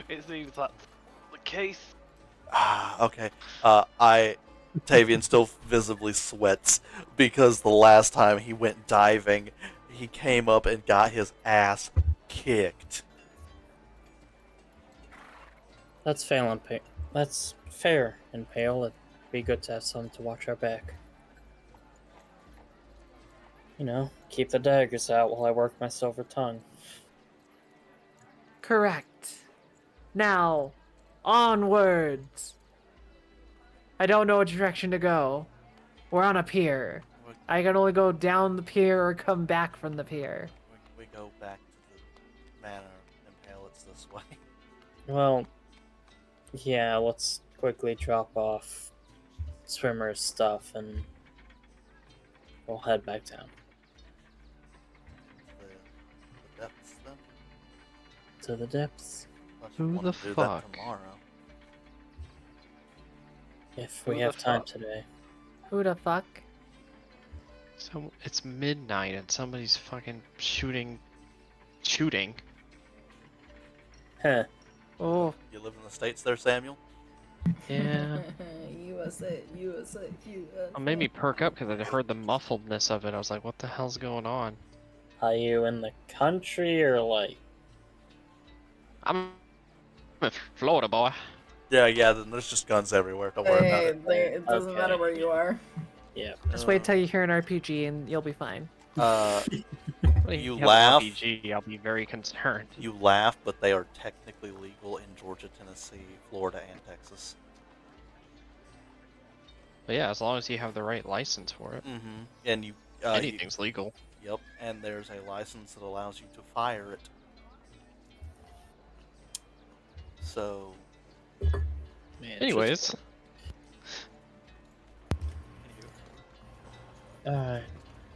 it seems that's the case. Okay. Tavian still visibly sweats because the last time he went diving, he came up and got his ass kicked. That's failing That's fair and pale. It'd be good to have someone to watch our back. You know, keep the daggers out while I work my silver tongue. Correct. Now, onwards. I don't know which direction to go. We're on a pier. I can only go down the pier or come back from the pier. We go back to the manor and Pale. It's this way. Well, yeah, let's quickly drop off Swimmer's stuff and we'll head back down. The depths then? To the depths. Unless you Who want the to do fuck? that tomorrow. If Who we the have time fuck? today. Who the fuck? So it's midnight and somebody's fucking shooting. Huh. Oh, You live in the States there, Samuel? Yeah. USA, USA, USA. It made me perk up because I heard the muffledness of it. I was like, what the hell's going on? Are you in the country or like? I'm a Florida boy. Yeah, then there's just guns everywhere. Don't worry about it. It doesn't Okay. matter where you are. Yeah. just wait till you hear an RPG and you'll be fine. You Have laugh. RPG, I'll be very concerned. You laugh, but they are technically legal in Georgia, Tennessee, Florida, and Texas. But yeah, as long as you have the right license for it, Mm-hmm. And you, anything's legal. Yep. And there's a license that allows you to fire it. So. Man, Anyways,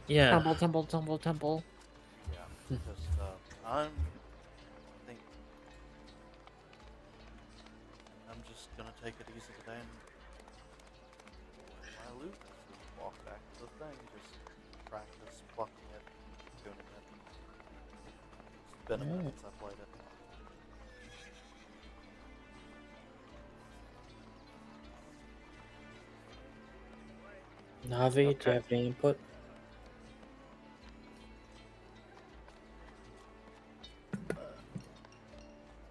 yeah. Tumble, tumble, tumble, tumble. Yeah. Just I think I'm just gonna take it easy today and my loot. Just walk back to the thing. Just practice plucking it, doing it. It's been a minute since I played it. Navi, do you Okay. have any input?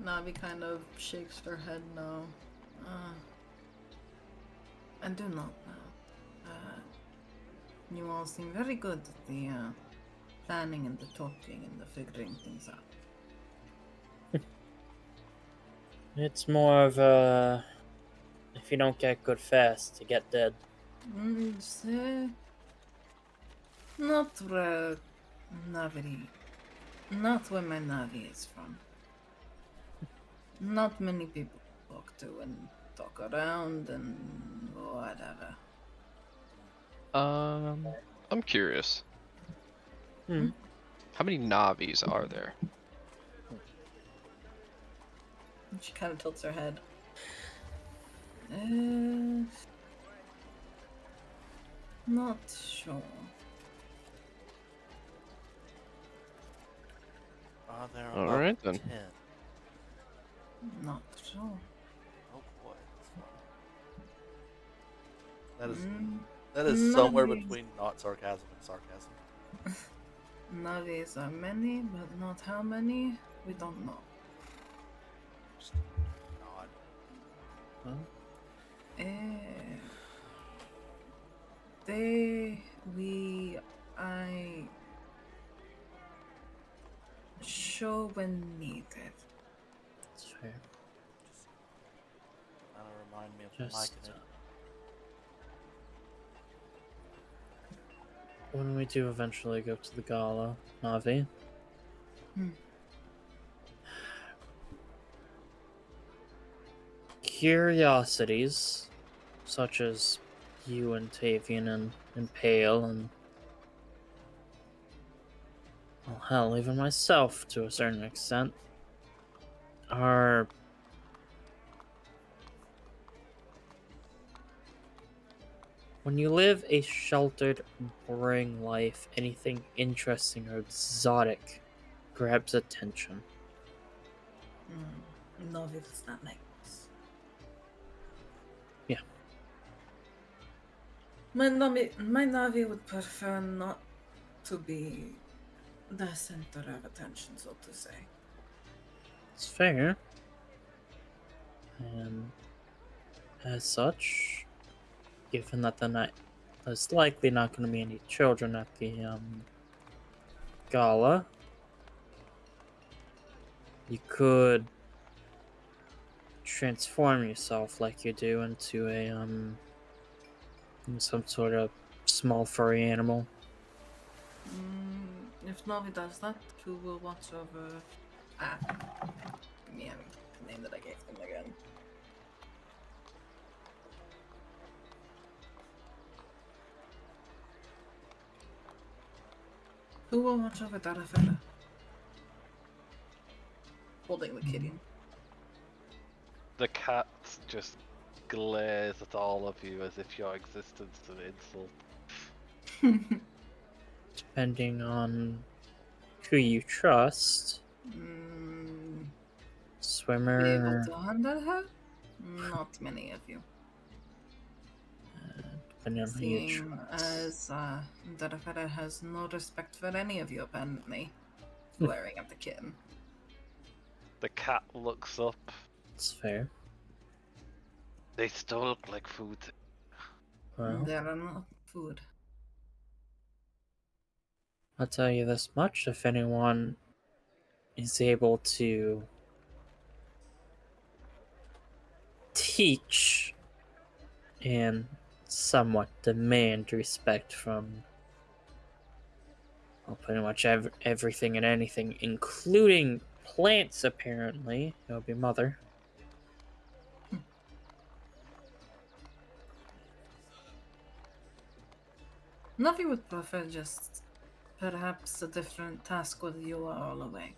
Navi kind of shakes her head no. I do not know. You all seem very good at the planning and the talking and the figuring things out. It's more of a if you don't get good fast, you get dead. Not where Navi, not where my Navi is from. Not many people talk to and talk around and whatever. I'm curious. Hmm. How many Navis are there? She kind of tilts her head. Not sure. There are All about right, then. 10. Not sure. Oh boy. That is Mm, that is somewhere Navis. between not sarcasm and sarcasm. Navis are many, but not how many. We don't know. Just nod. I show when needed. That's fair. Kind of remind me of Just Mike and when we do eventually go to the gala, Navi. Hmm. Curiosities, such as you and Tavian and Pale and well, hell, even myself to a certain extent, are when you live a sheltered, boring life, anything interesting or exotic grabs attention. Navi does not like this. Yeah. My Navi would prefer not to be the center of attention, so to say. It's fair. And As such, given that the night there's likely not going to be any children at the gala, you could transform yourself like you do into a some sort of small furry animal. If Navi does that, who will watch over... give me the name that I gave them again. Who will watch over Darafella? Holding the kitty. The cat just glares at all of you as if your existence is an insult. Depending on who you trust, Be swimmer, able to handle her? Not many of you. depending on who you Seeing trust. as Darafella has no respect for any of you, apparently. Glaring at the kitten. The cat looks up. It's fair. They still look like food. Well, They are not food. I'll tell you this much: if anyone is able to teach and somewhat demand respect from, well, pretty much everything and anything, including plants, apparently, it would be Mother. Navi would prefer just perhaps a different task while you are all away.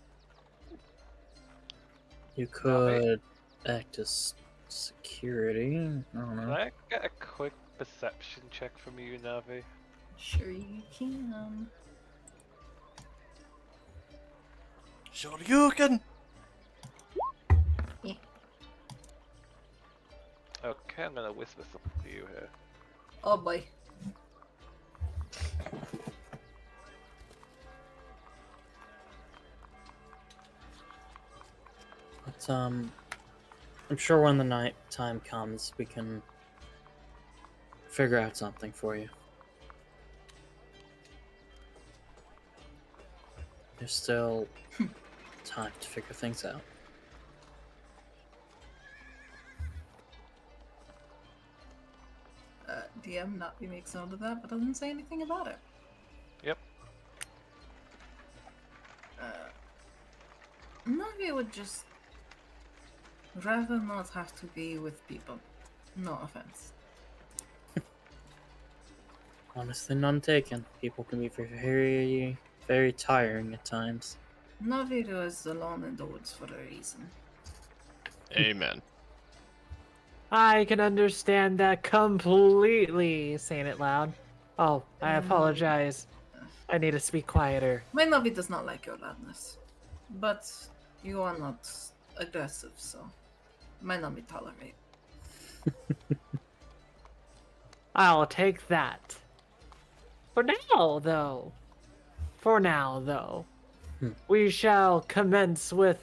You could act as security. I don't Can know. I get a quick perception check from you, Navi? Sure you can. Sure you can. Okay, I'm gonna whisper something to you here. Oh boy. But, I'm sure when the night time comes, we can figure out something for you. There's still time to figure things out. DM Navi makes note of that, but doesn't say anything about it. Yep. Navi would just rather not have to be with people. No offense. Honestly, none taken. People can be very, very tiring at times. Navi was alone in the woods for a reason. Amen. I can understand that completely, saying it loud. Oh, I apologize. I need to speak quieter. My Navi does not like your loudness. But you are not aggressive, so might not be tolerate. I'll take that. For now, though. We shall commence with...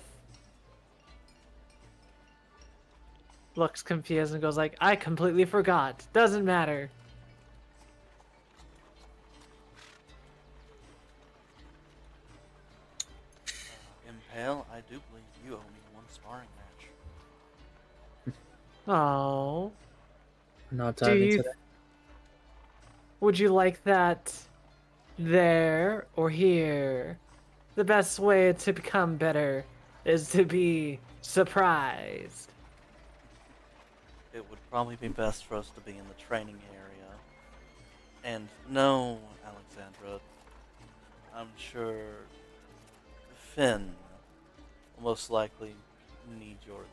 Looks confused and goes like, I completely forgot. Doesn't matter. Impale, I do believe you owe me one sparring match. Oh. Not Do diving you... today. Would you like that there or here? The best way to become better is to be surprised. It would probably be best for us to be in the training area. And no, Alexandra, I'm sure Finn will most likely need your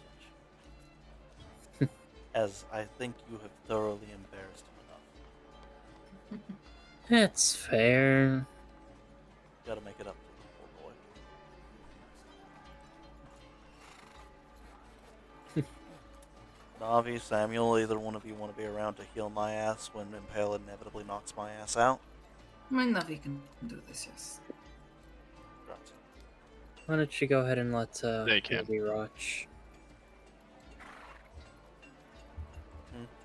attention. As I think you have thoroughly embarrassed him enough. It's fair. Gotta make it up to the poor boy. Navi, Samuel, either one of you want to be around to heal my ass when Impale inevitably knocks my ass out? My Navi can do this, yes. Right. Why don't you go ahead and let They can. Ruby watch?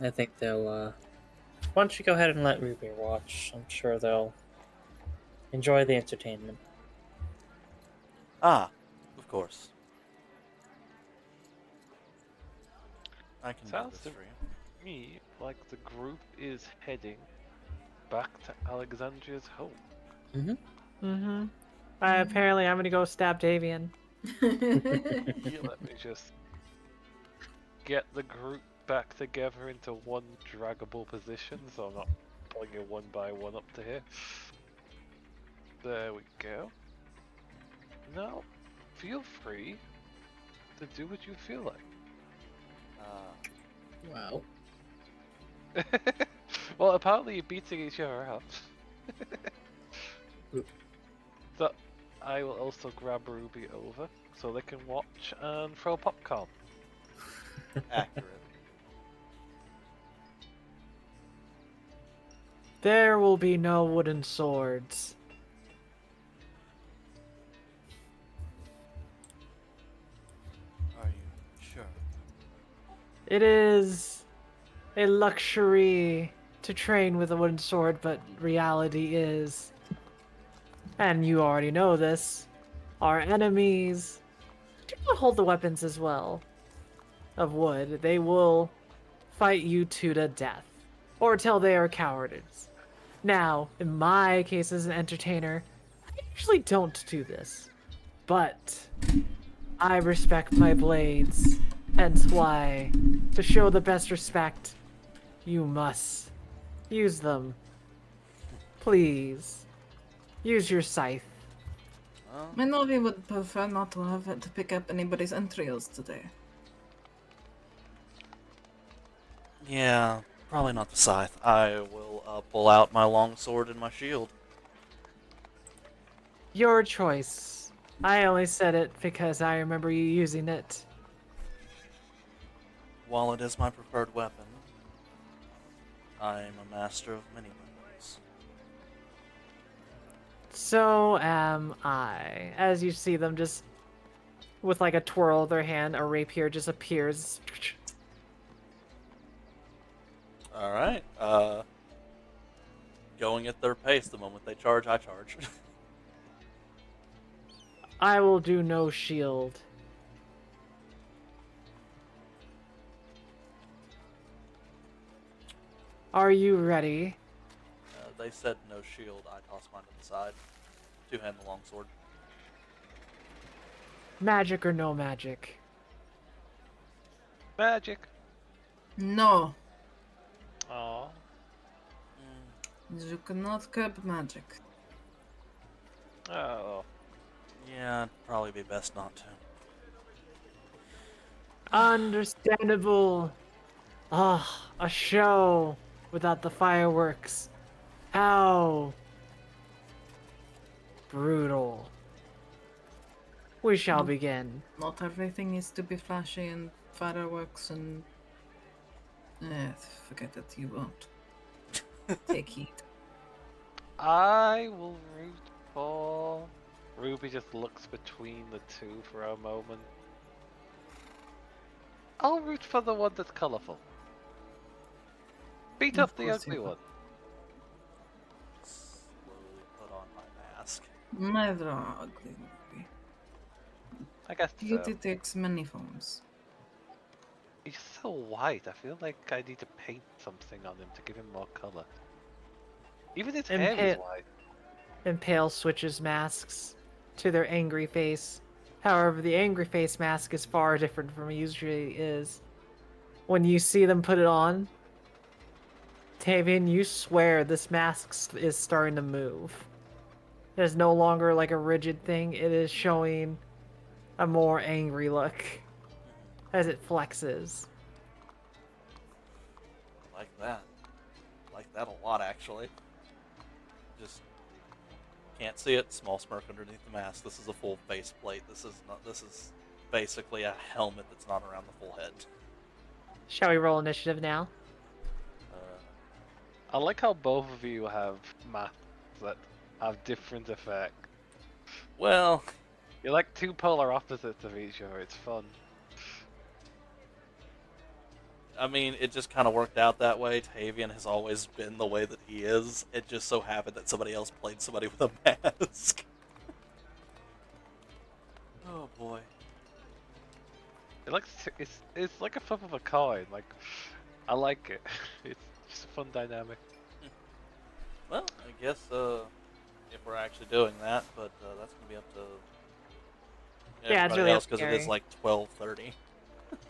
I think they'll, why don't you go ahead and let Ruby watch? I'm sure they'll enjoy the entertainment. Ah, of course. I can do Sounds this to for you. me like the group is heading back to Alexandria's home. Mm-hmm. Apparently, I'm gonna go stab Davian. Here, let me just get the group back together into one draggable position, so I'm not pulling you one by one up to here. There we go. Now, feel free to do what you feel like. Wow. Well, apparently you're beating each other up. So, I will also grab Ruby over so they can watch and throw popcorn. Accurate. There will be no wooden swords. Are you sure? It is a luxury to train with a wooden sword, but reality is, and you already know this, our enemies do not hold the weapons as well of wood. They will fight you to the death, or till they are cowards. Now, in my case as an entertainer, I usually don't do this, but I respect my blades, hence why, to show the best respect, you must use them. Please, use your scythe. Minovi would prefer not to have it to pick up anybody's entrails today. Yeah, probably not the scythe. I will pull out my longsword and my shield. Your choice. I only said it because I remember you using it. While it is my preferred weapon, I am a master of many weapons. So am I. As you see them just, with like a twirl of their hand, a rapier just appears. Alright, going at their pace the moment they charge, I charge. I will do no shield. Are you ready? They said no shield, I toss mine to the side. Two-hand the longsword. Magic or no magic? Magic! No, Aww. you cannot curb magic. Oh. Yeah, it'd probably be best not to. Understandable. Ah, a show without the fireworks. How brutal. We shall begin. Not everything needs to be flashy and fireworks and... forget it, you won't. Take heed. I will root for... Ruby just looks between the two for a moment. I'll root for the one that's colourful. Beat Of up the course you ugly will. one. Slowly put on my mask. Neither are ugly, Ruby. I guess Beauty so. takes many forms. He's so white, I feel like I need to paint something on him to give him more colour. Even his hair is white. Impale switches masks to their angry face. However, the angry face mask is far different from it usually is. When you see them put it on, Tavian, you swear this mask is starting to move. It is no longer like a rigid thing, it is showing a more angry look as it flexes. Like that. Like that a lot, actually. Just can't see it. Small smirk underneath the mask. This is a full face plate. This is not. This is basically a helmet that's not around the full head. Shall we roll initiative now? I like how both of you have masks that have different effects. Well, You're like two polar opposites of each other, it's fun. I mean, it just kind of worked out that way. Tavian has always been the way that he is. It just so happened that somebody else played somebody with a mask. Oh boy. It's like a flip of a coin. Like, I like it. It's just a fun dynamic. Well, I guess if we're actually doing that, but that's gonna be up to Yeah, it's everybody really else up to because it Gary. is like 12:30.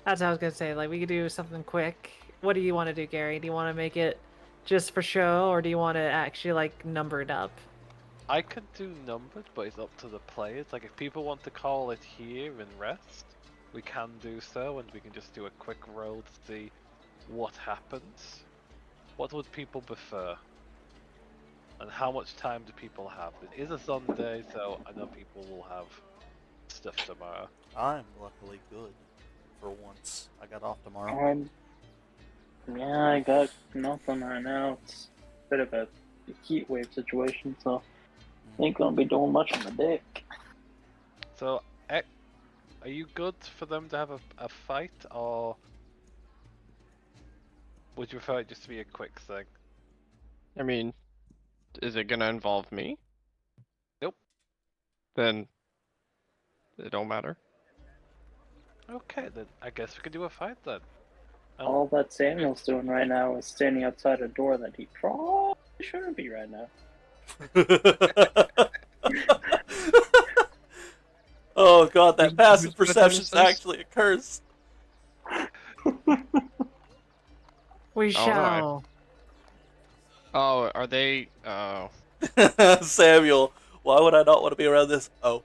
That's what I was gonna say. Like, we could do something quick. What do you want to do, Gary? Do you want to make it just for show, or do you want to actually like number it up? I could do numbered, but it's up to the players. Like, if people want to call it here and rest, we can do so, and we can just do a quick roll to see what happens. What would people prefer? And how much time do people have? It is a Sunday, so I know people will have stuff tomorrow. I'm luckily good for once. I got off tomorrow. Yeah, I got nothing right now. It's a bit of a heat wave situation, so ain't gonna be doing much on the deck. So, are you good for them to have a fight, or would you prefer it just to be a quick thing? I mean, is it gonna involve me? Nope. Then it don't matter. Okay, then I guess we can do a fight then. All that Samuel's doing right now is standing outside a door that he probably shouldn't be right now. Oh god, that Who's passive with perception this? actually occurs. We Oh, no, shall. Oh, are they? Oh, Samuel, why would I not want to be around this? Oh.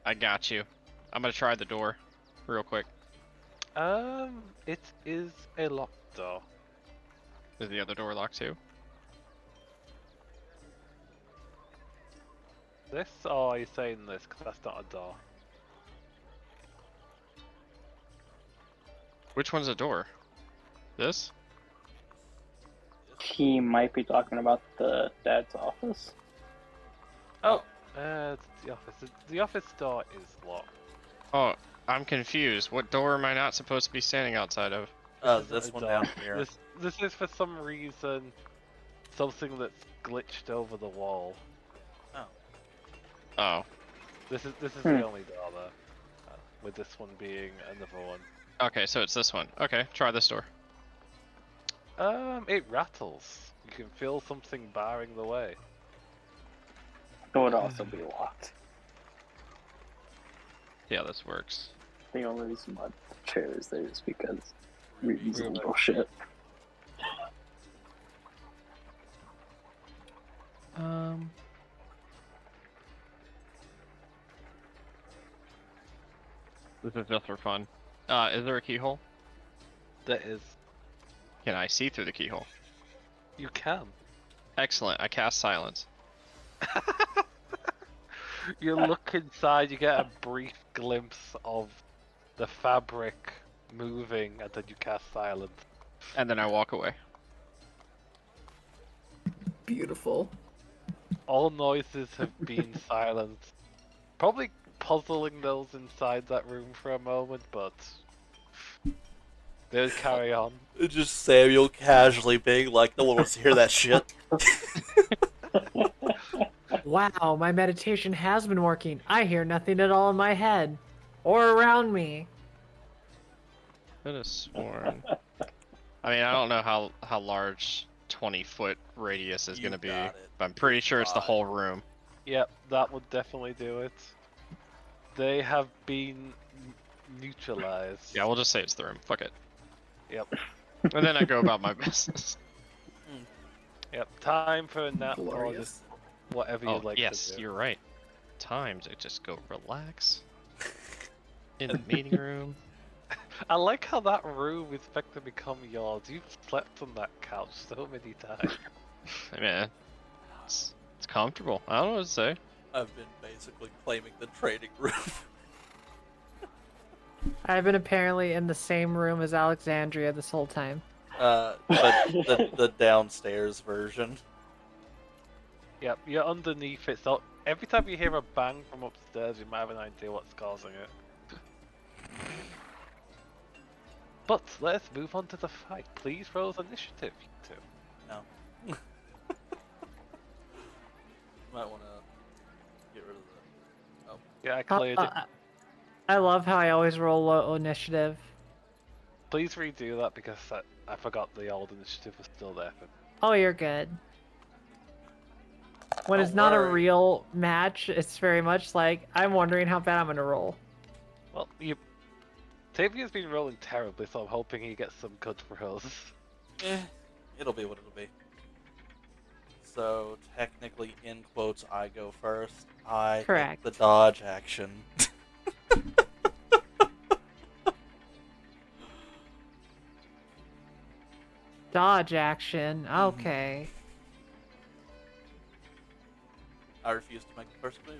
I got you. I'm gonna try the door, real quick. It is a locked door. Is the other door locked too? This, or are you saying this? Because that's not a door. Which one's a door? This? He might be talking about the dad's office. Oh, it's the office. The office door is locked. Oh, I'm confused. What door am I not supposed to be standing outside of? Isn't This a one door. down here. This is for some reason something that's glitched over the wall. Oh, This is the only door there, with this one being another one. okay, so it's this one. Okay, try this door. It rattles. You can feel something barring the way. It would also be locked. Yeah, this works. The only reason why the chair is there is because reasons a little shit. This is just for fun. Is there a keyhole? There is. Can I see through the keyhole? You can. Excellent. I cast silence. You look inside, you get a brief glimpse of the fabric moving, and then you cast silence. And then I walk away. Beautiful. All noises have been silenced. Probably puzzling those inside that room for a moment, but they'll carry on. It's just Samuel casually being like, no one wants to hear that shit. Wow, my meditation has been working. I hear nothing at all in my head or around me. Could have sworn. I mean, I don't know how large 20-foot radius is You gonna be, got it. but I'm pretty sure it's the Fine. whole room. Yep, that would definitely do it. They have been neutralized. Yeah, we'll just say it's the room. Fuck it. Yep. And then I go about my business. Yep. Time for a nap or Glorious. just whatever Oh, you'd like yes, to do. you're right. Time to just go relax in the meeting room. I like how that room is expected to become yours. You've slept on that couch so many times. Hey, man, it's comfortable. I don't know what to say. I've been basically claiming the trading room. I've been apparently in the same room as Alexandria this whole time. But the downstairs version. Yep, you're underneath it, so every time you hear a bang from upstairs, you might have an idea what's causing it. But let's move on to the fight. Please roll initiative, you two. No. Might want to get rid of the. Oh. Yeah, I cleared it. I love how I always roll low initiative. Please redo that because I forgot the old initiative was still there. Oh, you're good. When Don't it's not a worry. real match, it's very much like, I'm wondering how bad I'm gonna roll. Well, Tavia's been rolling terribly, so I'm hoping he gets some good rolls. It'll be what it'll be. So technically, in quotes, I go first. I Correct. get the dodge action. Dodge action, okay. I refuse to make the first move.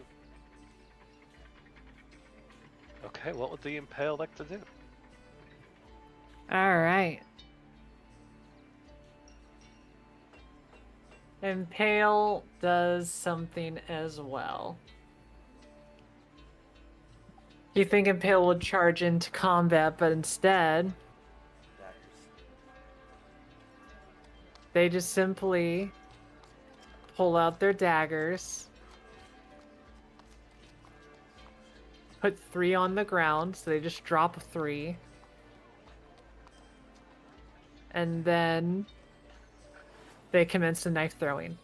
Okay, what would the Impale like to do? Alright. Impale does something as well. You think Impale would charge into combat, but instead, Daggers. they just simply pull out their daggers, put 3 on the ground, so they just drop 3. And then they commence the knife throwing.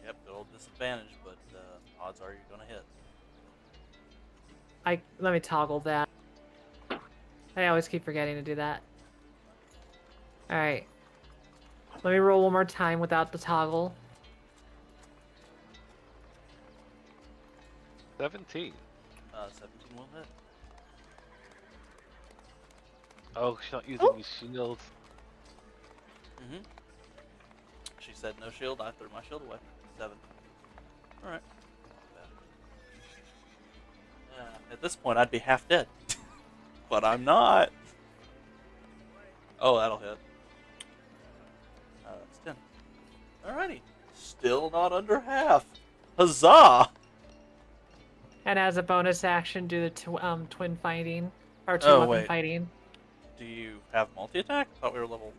Yep, good old disadvantage, but odds are you're gonna hit. Let me toggle that. I always keep forgetting to do that. Alright. Let me roll one more time without the toggle. 17. 17 will hit. Oh, she's not using his shield. Mm-hmm. She said no shield. I threw my shield away. 7. All right. At this point, I'd be half dead, but I'm not. Oh, that'll hit. That's 10. Alrighty. Still not under half. Huzzah! And as a bonus action, do the twin fighting. Or Oh, two-weapon wait. fighting. Do you have multi-attack? I thought we were level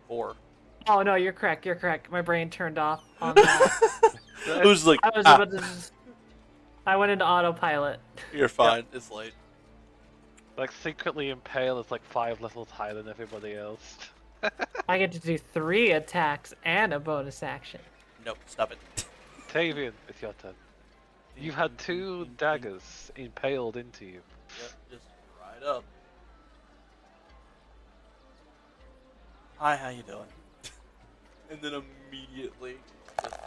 4. Oh, no, you're correct. You're correct. My brain turned off on that. Who's like, I was about to I went into autopilot. you're fine. It's late. Like, secretly Impale is like 5 levels higher than everybody else. I get to do 3 attacks and a bonus action. Nope, stop it. Tavian, it's your turn. You've had 2 daggers impaled into you. Yep, just right up. Hi, how you doing? And then immediately, just,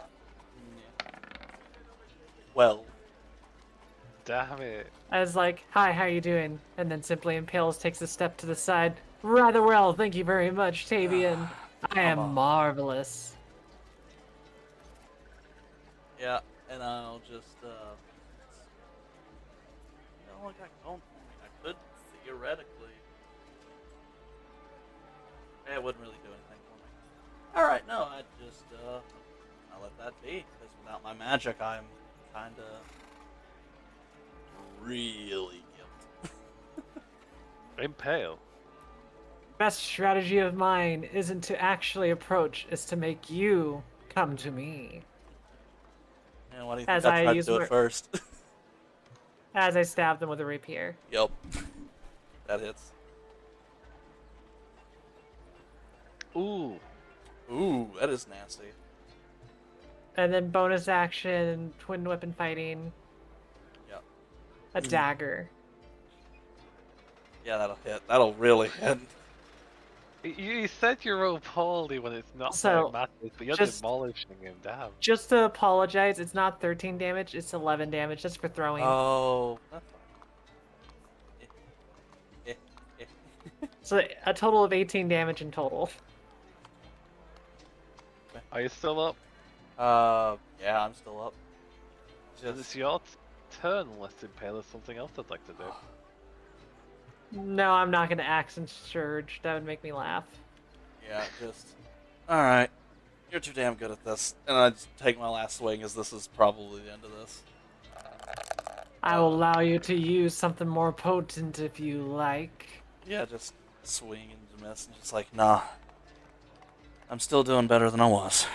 12. Damn it. I was like, hi, how you doing? And then simply Impales takes a step to the side. Rather well, thank you very much, Tavian. I am Come on. marvelous. Yeah, and I'll just, like I could theoretically. It wouldn't really do anything for me. Alright, no, I just, I'll let that be, because without my magic, I'm kinda really guilty. Impale. Best strategy of mine isn't to actually approach, it's to make you come to me. And why do you As think I I tried to use do my- it first? As I stab them with a rapier. Yep. That hits. Ooh. Ooh, that is nasty. And then bonus action, twin weapon fighting, Yep. a dagger. Yeah, that'll hit. That'll really hit. You said you roll poorly when it's not So, matters, but you're just- demolishing him, damn. Just to apologize, it's not 13 damage, it's 11 damage, just for throwing. Oh, that's fine. So a total of 18 damage in total. Are you still up? Yeah, I'm still up. It's your turn unless Impale has something else I'd like to do. No, I'm not gonna accent surge. That would make me laugh. Yeah, just. Alright. You're too damn good at this. And I just take my last swing as this is probably the end of this. I will allow you to use something more potent if you like. Yeah, just swing and miss, and just like, nah. I'm still doing better than I was.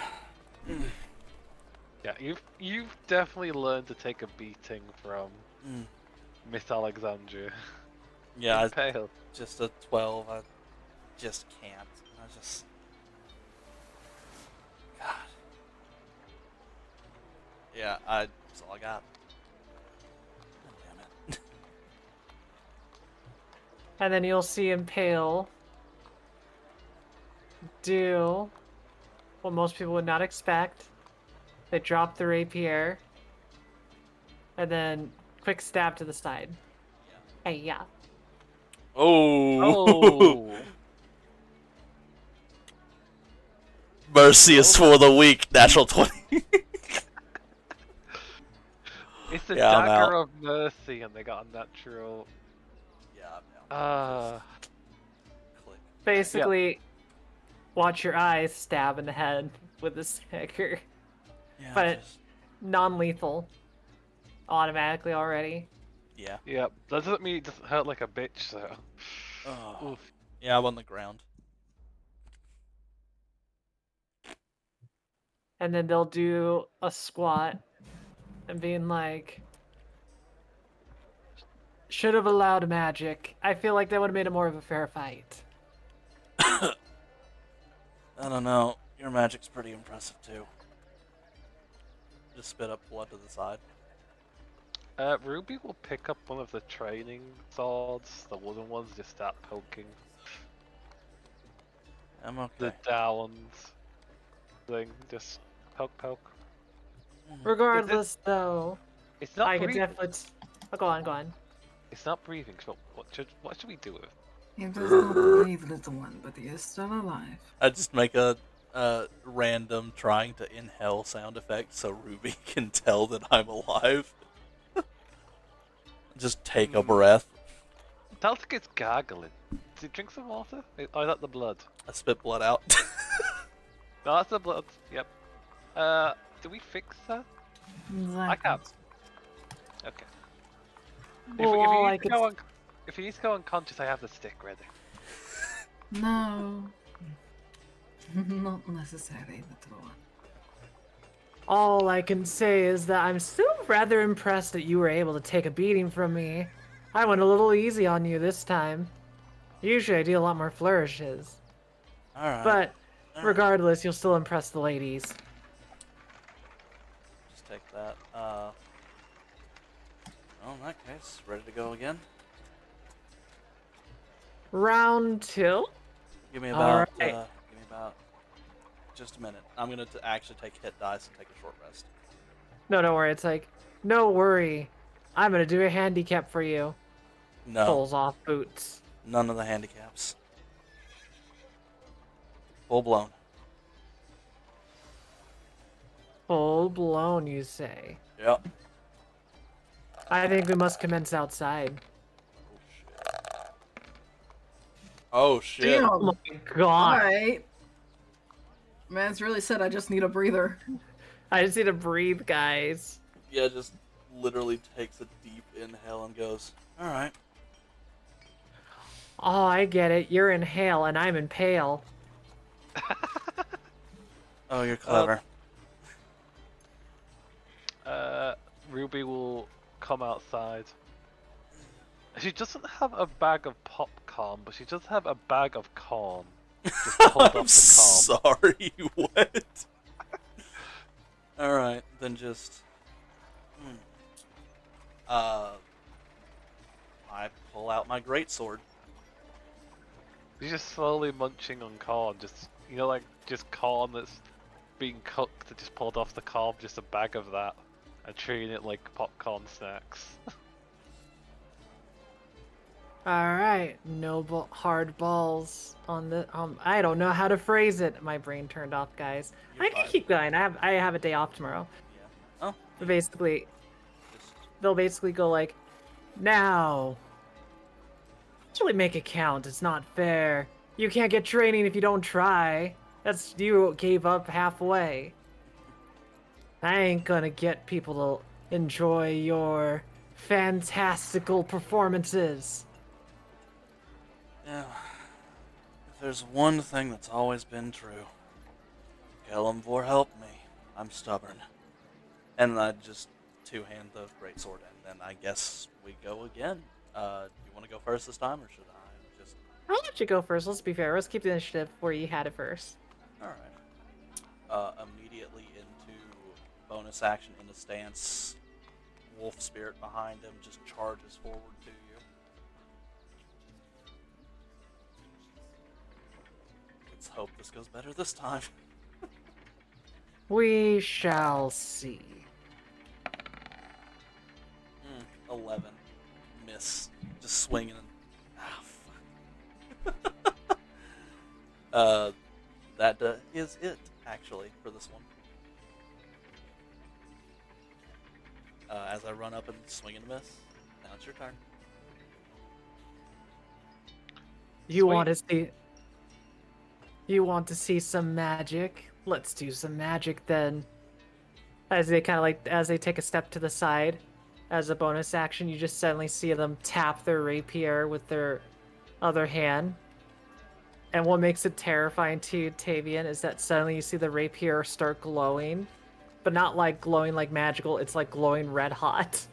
Yeah, you've definitely learned to take a beating from Mm. Miss Alexandra. Yeah, I, Impale. just a 12. I just can't. I just. God. Yeah, that's all I got. God damn it. And then you'll see Impale do what most people would not expect. They drop the rapier, and then quick stab to the side. Hey, yeah. Oh! Oh, Mercy is for the weak. Natural 20. it's the Yeah, I'm dagger out. of mercy, and they got a natural. Yeah, I'm out. Click. Basically, watch your eyes stab in the head with the dagger. Yeah, But just. non-lethal. Automatically already. Yeah. Yep, that doesn't mean it doesn't hurt like a bitch, so. Oh. Oof. Yeah, I'm on the ground. And then they'll do a squat and being like, should have allowed magic. I feel like that would have made it more of a fair fight. I don't know. Your magic's pretty impressive too. Just spit up blood to the side. Ruby will pick up one of the training swords, the wooden ones, just start poking I'm okay. the downs thing. Just poke. Regardless, though, It's not I could breathing. definitely. Oh, go on. It's not breathing. So what should we do with it? He does not breathe, little one, but he is still alive. I just make a random trying to inhale sound effect so Ruby can tell that I'm alive. Just take a breath. Delta gets gargling. Did you drink some water? Oh, is that the blood? I spit blood out. No, that's the blood. Yep. Do we fix that? I can't. Okay. Well, I could. If he needs to go unconscious, I have the stick ready. No. Not necessary, little one. All I can say is that I'm still rather impressed that you were able to take a beating from me. I went a little easy on you this time. Usually I do a lot more flourishes. Alright. But Alright. regardless, you'll still impress the ladies. Just take that. Well, in that case, ready to go again? Round 2? Give me about, Alright. just a minute. I'm gonna actually take hit dice and take a short rest. No, don't worry. It's like, no worry. I'm gonna do a handicap for you. No, Pulls off boots. none of the handicaps. Full blown. Full blown, you say. Yep. I think we must commence outside. Oh shit. Damn. Oh my god. Alright. Man's really said I just need a breather. I just need to breathe, guys. Yeah, just literally takes a deep inhale and goes, alright. Oh, I get it. You're in hail and I'm in pale. Oh, you're clever. Ruby will come outside. She doesn't have a bag of popcorn, but she does have a bag of corn. Just pulled I'm off the cob. sorry, what? Alright, then just... I pull out my greatsword. She's just slowly munching on corn, just, you know, like, just corn that's being cooked and just pulled off the cob, just a bag of that, and treating it like popcorn snacks. Alright. No hard balls on the... I don't know how to phrase it. My brain turned off, guys. You're I can fine. keep going. I have a day off tomorrow. Yeah. Oh, But basically, just... they'll basically go like, now, actually make it count. It's not fair. You can't get training if you don't try. That's you gave up halfway. I ain't gonna get people to enjoy your fantastical performances. Yeah. If there's one thing that's always been true, Kalimvor helped me. I'm stubborn. And I just two-hand the greatsword, and then I guess we go again. You want to go first this time, or should I just... I'll let you go first. Let's be fair. Let's keep the initiative where you had it first. Alright. Immediately into bonus action into stance. Wolf spirit behind him just charges forward to you. Let's hope this goes better this time. We shall see. 11. Miss. Just swinging. Ah, fuck. That is it, actually, for this one. As I run up and swing and miss, now it's your turn. You want to see? You want to see some magic? Let's do some magic then. As they as they take a step to the side, as a bonus action, you just suddenly see them tap their rapier with their other hand. And what makes it terrifying to you, Tavian, is that suddenly you see the rapier start glowing, but not like glowing like magical. It's like glowing red hot.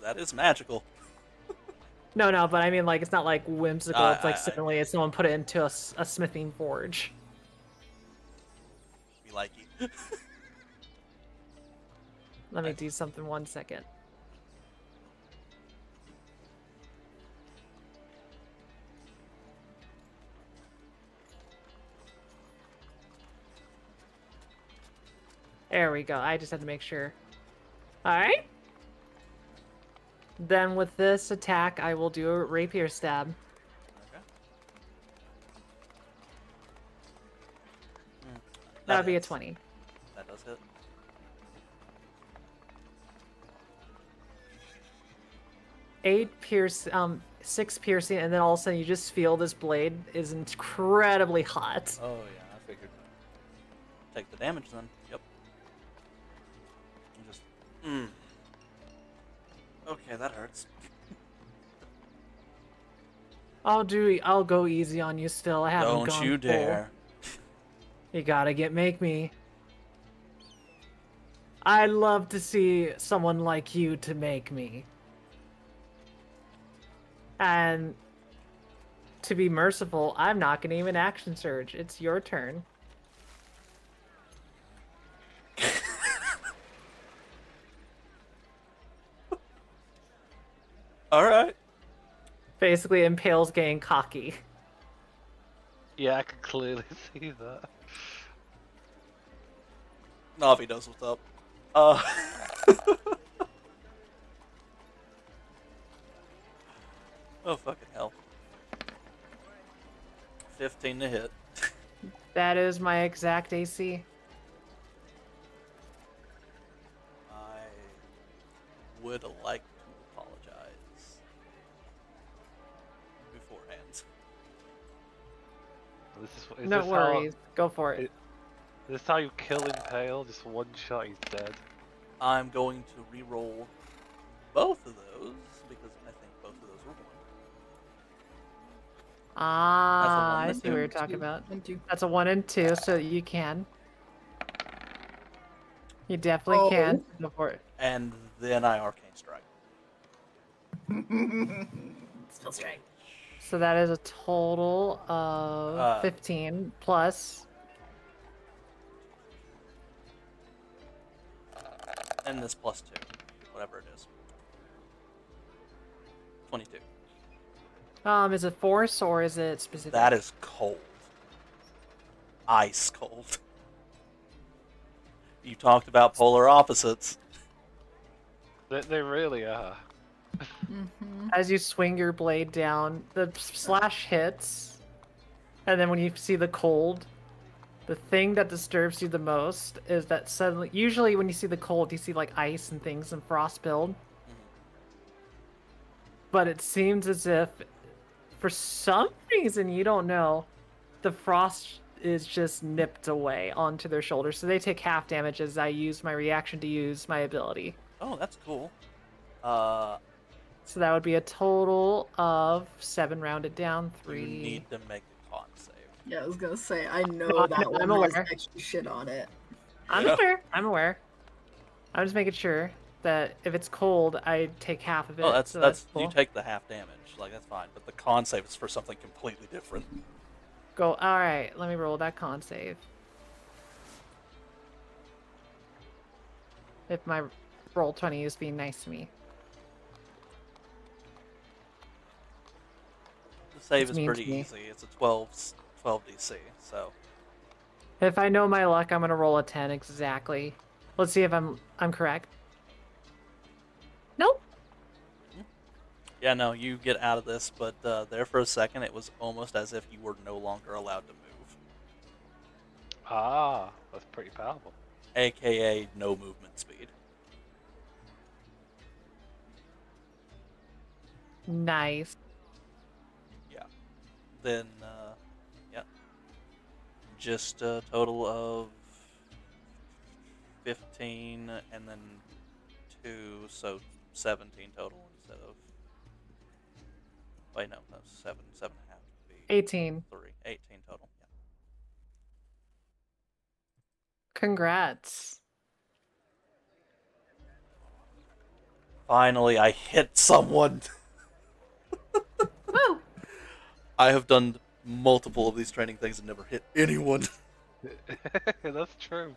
That is magical. No, but I mean, like, it's not like whimsical. It's like suddenly get someone put it into a smithing forge. Me like you. Let me do something 1 second. There we go. I just had to make sure. Alright. Then with this attack, I will do a rapier stab. Okay. That would be a hits. 20. That does hit. 6 piercing, and then all of a sudden you just feel this blade is incredibly hot. Oh yeah, I figured. Take the damage then. Yep. And just. Okay, that hurts. I'll go easy on you still. I haven't Don't gone you full. dare. You gotta make me. I'd love to see someone like you to make me. And to be merciful, I'm not gonna even action surge. It's your turn. Alright. Basically, Impale's getting cocky. Yeah, I can clearly see that. Navi knows what's up. Oh, fucking hell. 15 to hit. That is my exact AC. I would like to apologize beforehand. Is No this worries. Go for it. Is this how you kill Impale? Just one shot, he's dead. I'm going to re-roll both of those because I think both of those were one. Ah, That's I a see what you're talking about. And 2. That's a 1 and 2, so you can. You definitely can. Go for it. And then I Arcane Strike. Still strike. So that is a total of 15 plus. And this plus 2. Whatever it is. 22. Is it force or is it specific? That is cold. Ice cold. You talked about polar opposites. They really are. As you swing your blade down, the slash hits, and then when you see the cold, the thing that disturbs you the most is that suddenly, usually when you see the cold, you see like ice and things and frost build. But it seems as if, for some reason, you don't know, the frost is just nipped away onto their shoulders. So they take half damage as I use my reaction to use my ability. Oh, that's cool. So that would be a total of 7 rounded down, You 3. need to make a con save. Yeah, I was gonna say, I know No, that I'm one has aware. extra shit on it. I'm Yeah. aware. I'm aware. I'm just making sure that if it's cold, I take half of it. Oh, that's so that's cool. you take the half damage. Like that's fine. But the con save is for something completely different. Go. All right. Let me roll that con save. If my roll 20 is being nice to me. The save It's is mean pretty to me. easy. It's a 12 DC. So If I know my luck, I'm gonna roll a 10 exactly. Let's see if I'm correct. Nope. yeah, no, you get out of this. But there for a second, it was almost as if you were no longer allowed to move, Ah, that's pretty powerful. aka no movement speed. Nice. Yeah. Then yeah, just a total of 15, and then 2, so 17 total instead of. Wait, no, 7 and a half would be 18. 3, 18 total. Yeah. Congrats. Finally, I hit someone. Woo! I have done multiple of these training things and never hit anyone. That's true.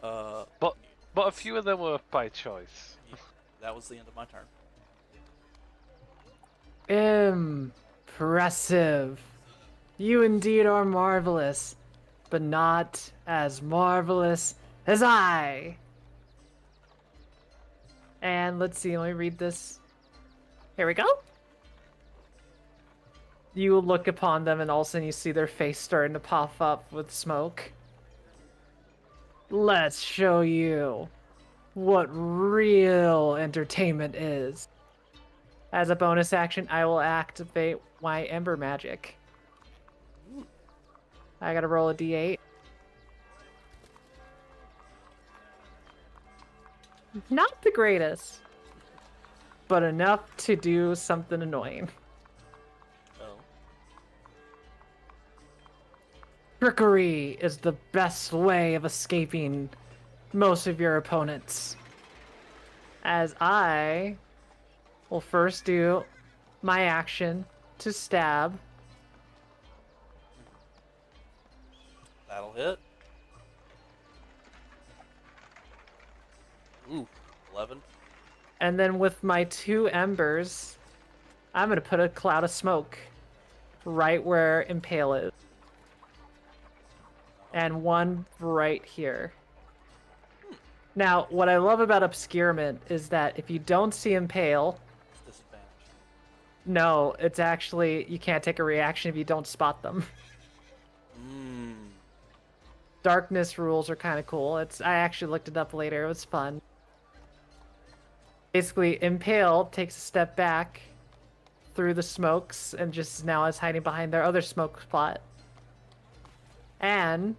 Uh, But a few of them were by choice. that was the end of my turn. Impressive. You indeed are marvelous, but not as marvelous as I. And let's see, let me read this. Here we go. You look upon them, and all of a sudden you see their face starting to pop up with smoke. Let's show you what real entertainment is. As a bonus action, I will activate my Ember Magic. I gotta roll a d8. Not the greatest, but enough to do something annoying. Oh. Trickery is the best way of escaping most of your opponents. As I will first do my action to stab. That'll hit. Ooh, 11. And then with my 2 embers, I'm going to put a cloud of smoke right where Impale is. And 1 right here. Now, what I love about Obscurement is that if you don't see Impale, It's disadvantage. no, it's actually, you can't take a reaction if you don't spot them. Mmm. Darkness rules are kind of cool. I actually looked it up later. It was fun. Basically, Impale takes a step back through the smokes and just now is hiding behind their other smoke spot. And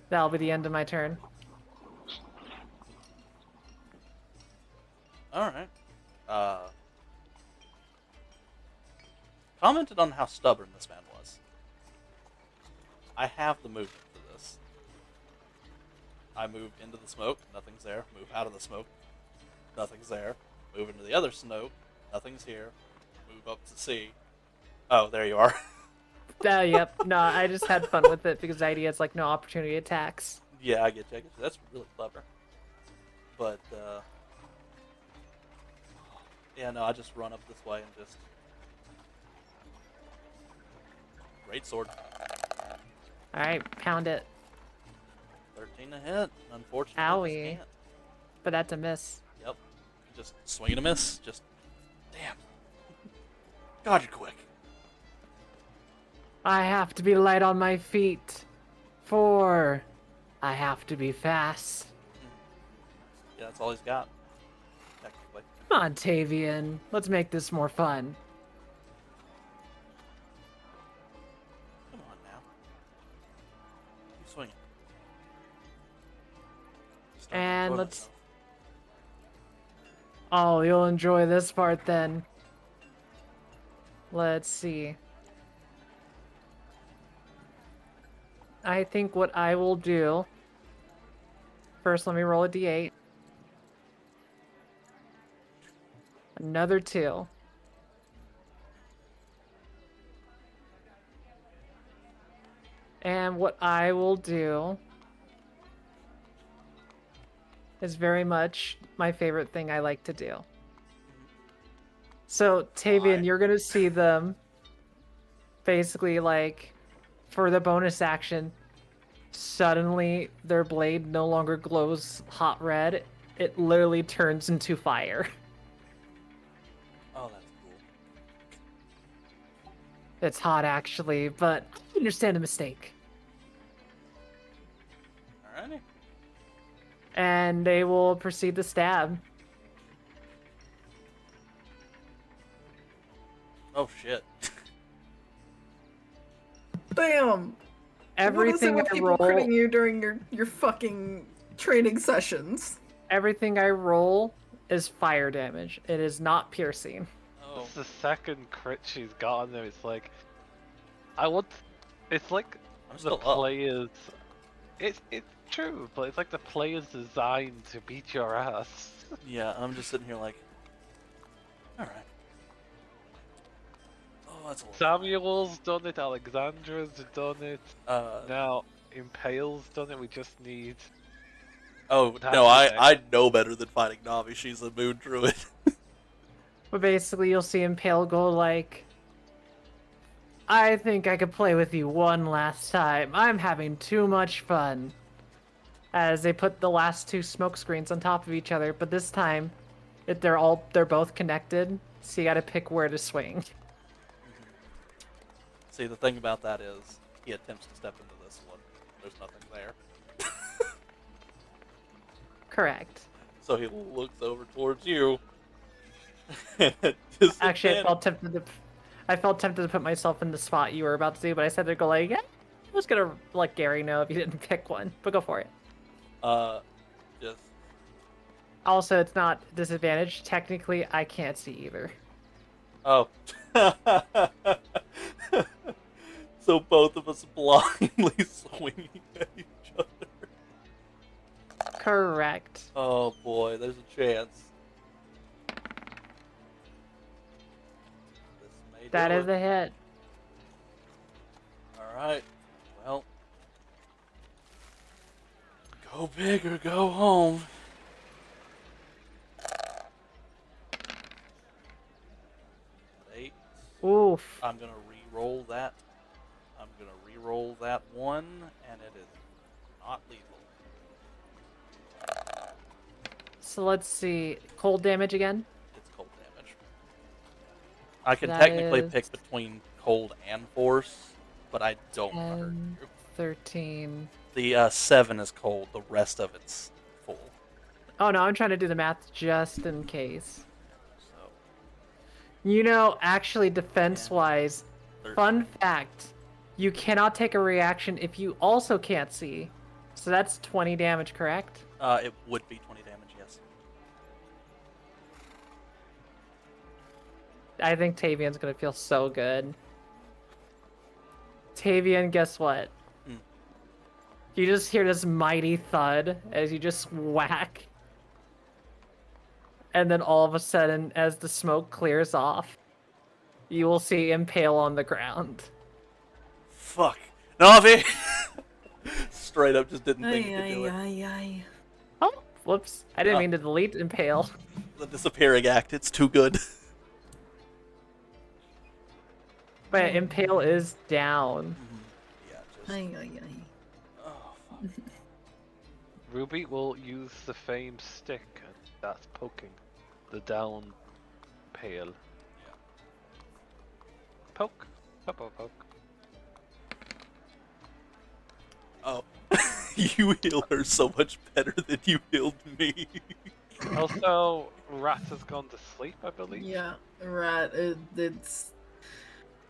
that'll be the end of my turn. Alright. Commented on how stubborn this man was. I have the movement for this. I move into the smoke, nothing's there. Move out of the smoke, nothing's there. Move into the other smoke, nothing's here. Move up to C. Oh, there you are. Yep. No, I just had fun with it because the idea is like no opportunity attacks. Yeah, I get you. That's really clever. But, yeah, no, I just run up this way and just... Great sword. Alright, pound it. 13 to hit. Unfortunately, Owie. just can't. But that's a miss. Yep. Just swing and a miss. Just... Damn. God, you're quick. I have to be light on my feet. For I have to be fast. Yeah, that's all he's got. Technically. Come on, Tavian. Let's make this more fun. Come on now. Keep swinging. Start to And enjoy let's- myself. Oh, you'll enjoy this part then. Let's see. I think what I will do... First, let me roll a d8. Another 2. And what I will do is very much my favorite thing I like to do. So, Tavian, Why? you're going to see them basically, like, for the bonus action, suddenly their blade no longer glows hot red. It literally turns into fire. Oh, that's cool. It's hot, actually, but I understand the mistake. Alrighty. And they will proceed to stab. Oh shit. Damn! Everything what is I it with people roll, critting you during your fucking training sessions? everything I roll is fire damage. It is not piercing. Oh. It's the second crit she's got on there. It's like, it's like I'm the still up. players. It's true, but it's like the players designed to beat your ass. Yeah, I'm just sitting here like, alright. Oh, that's a little... Samuel's done it. Alexandra's done it. Uh, Now Impale's done it. We just need. oh, That's no, the I know better than fighting Navi. She's a moon druid. But basically, you'll see Impale go like, I think I could play with you one last time. I'm having too much fun. As they put the last 2 smoke screens on top of each other, but this time, they're both connected, so you gotta pick where to swing. See, the thing about that is, he attempts to step into this one. There's nothing there. Correct. So he looks over towards you. Actually, I felt tempted to put myself in the spot you were about to do, but I said to go like, yeah, I was gonna let Gary know if you didn't pick one, but go for it. Just... Also, it's not disadvantage. Technically, I can't see either. Oh. So both of us blindly swinging at each other. Correct. Oh boy, there's a chance. This may That do is it. a hit. Alright, well. Go big or go home. Oof. I'm gonna re-roll that. I'm gonna re-roll that one, and it is not lethal. So let's see. Cold damage again? It's cold damage. I can That technically is pick between cold and force, but I don't want to hurt 10, you. 13. The 7 is cold. The rest of it's full. Oh no, I'm trying to do the math just in case. So You know, actually, defense-wise, 13. fun fact, you cannot take a reaction if you also can't see. So that's 20 damage, correct? It would be 20 damage, yes. I think Tavian's gonna feel so good. Tavian, guess what? Hmm. You just hear this mighty thud as you just whack. And then all of a sudden, as the smoke clears off, you will see Impale on the ground. Fuck. Navi! Straight up just didn't think you could do it. Ay. Oh, whoops. I didn't mean to delete Impale. The disappearing act, it's too good. But Impale is down. Yeah, just... Ay. Oh, fuck. Ruby will use the famed stick, and that's poking the down pale. Yeah. Poke. Poke. Oh. You heal her so much better than you healed me. Also, Rat has gone to sleep, I believe. Yeah, Rat.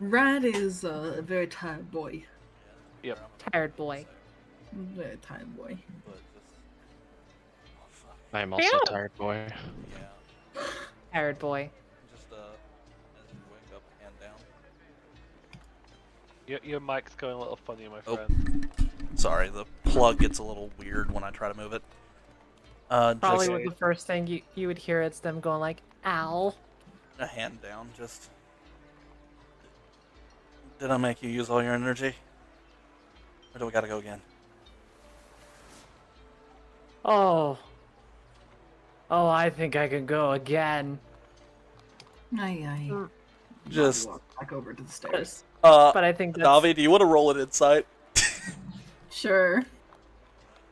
Rat is a very tired boy. Yep. Tired boy. Very tired boy. But just... Oh, fuck. I am also Phew. tired, boy. Yeah. tired boy. Just as you wake up, hand down. Your mic's going a little funny, my Oh. friend. Sorry, the plug gets a little weird when I try to move it. Probably Just was the first thing you would hear. It's them going like, "Ow." a hand down. Just. Did I make you use all your energy? Or do we gotta go again? Oh. Oh, I think I can go again. Aye, aye. Mm. Just. Walk back over to the stairs. But I think that's Navi, do you want to roll an insight? Sure.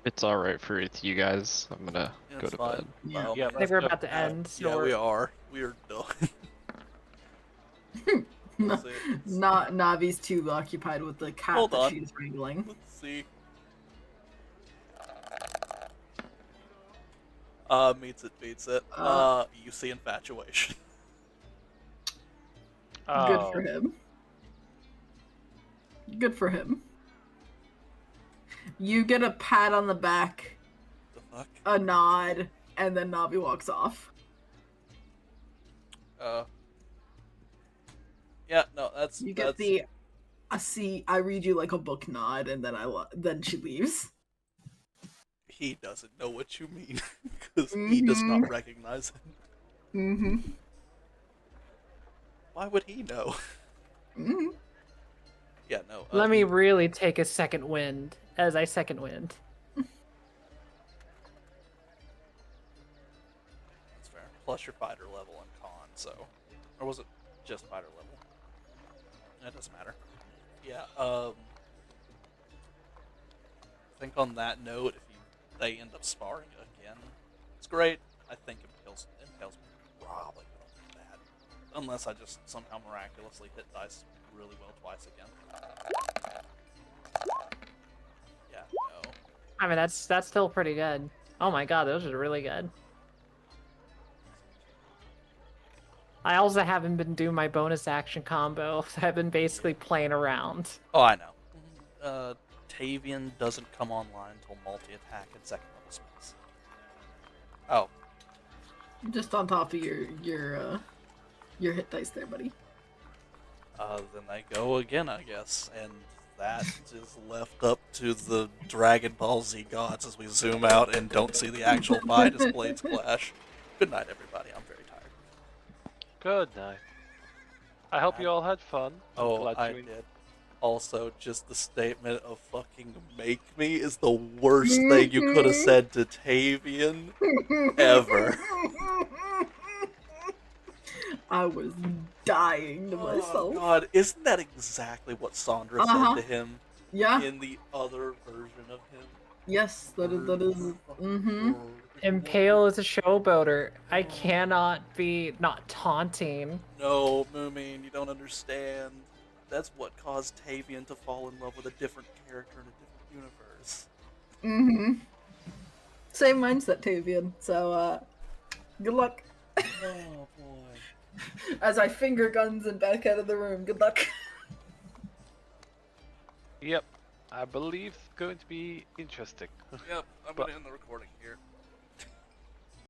It's alright for you guys. I'm gonna Yeah, go it's to fine. bed. By Yeah, all yeah, means. I think we're let's about to end. Yeah, Snort. we are. We are done. No, Let's see. not Navi's too occupied with the cat Hold that on. she's wrangling. Let's see. Beats it. You see infatuation. Good Oh, for him. Good for him. You get a pat on the back, The fuck? a nod, and then Navi walks off. Yeah, no, that's You get the I read you like a book nod, and then then she leaves. He doesn't know what you mean because he does not Mhm. recognize him. Mm-hmm. Why would he know? Mm-hmm. Yeah, no. Let me really take a second wind as I second wind. That's fair. Plus your fighter level and con, so, or was it just fighter level? That doesn't matter. Yeah. I think on that note, if they end up sparring again, it's great. I think Impale's probably gonna be bad, unless I just somehow miraculously hit dice really well twice again. Yeah, no. I mean, that's still pretty good. Oh my god, those are really good. I also haven't been doing my bonus action combo. I've been basically playing around. Oh, I know. Tavian doesn't come online until multi-attack and second level spells. Oh, Just on top of your hit dice there, buddy. then they go again, I guess, and that is left up to the Dragon Ball Z gods as we zoom out and don't see the actual fight as blades clash. Good night, everybody. I'm very tired. good night. I hope you all had fun. I'm Oh, glad I you did. Also, just the statement of fucking make me is the worst thing you could have said to Tavian ever. I was dying to Oh myself. god, isn't that exactly what Sandra Uh-huh. said to him Yeah. in the other version of him? Yes. That is. Mm-hmm. Impale is a showboater. I cannot be not taunting. No, Moomin, you don't understand. That's what caused Tavian to fall in love with a different character in a different universe. Mm-hmm. Same mindset, Tavian. So, good luck. Oh boy. As I finger guns and back out of the room. Good luck. Yep, I believe it's going to be interesting. Yep, I'm But- gonna end the recording here.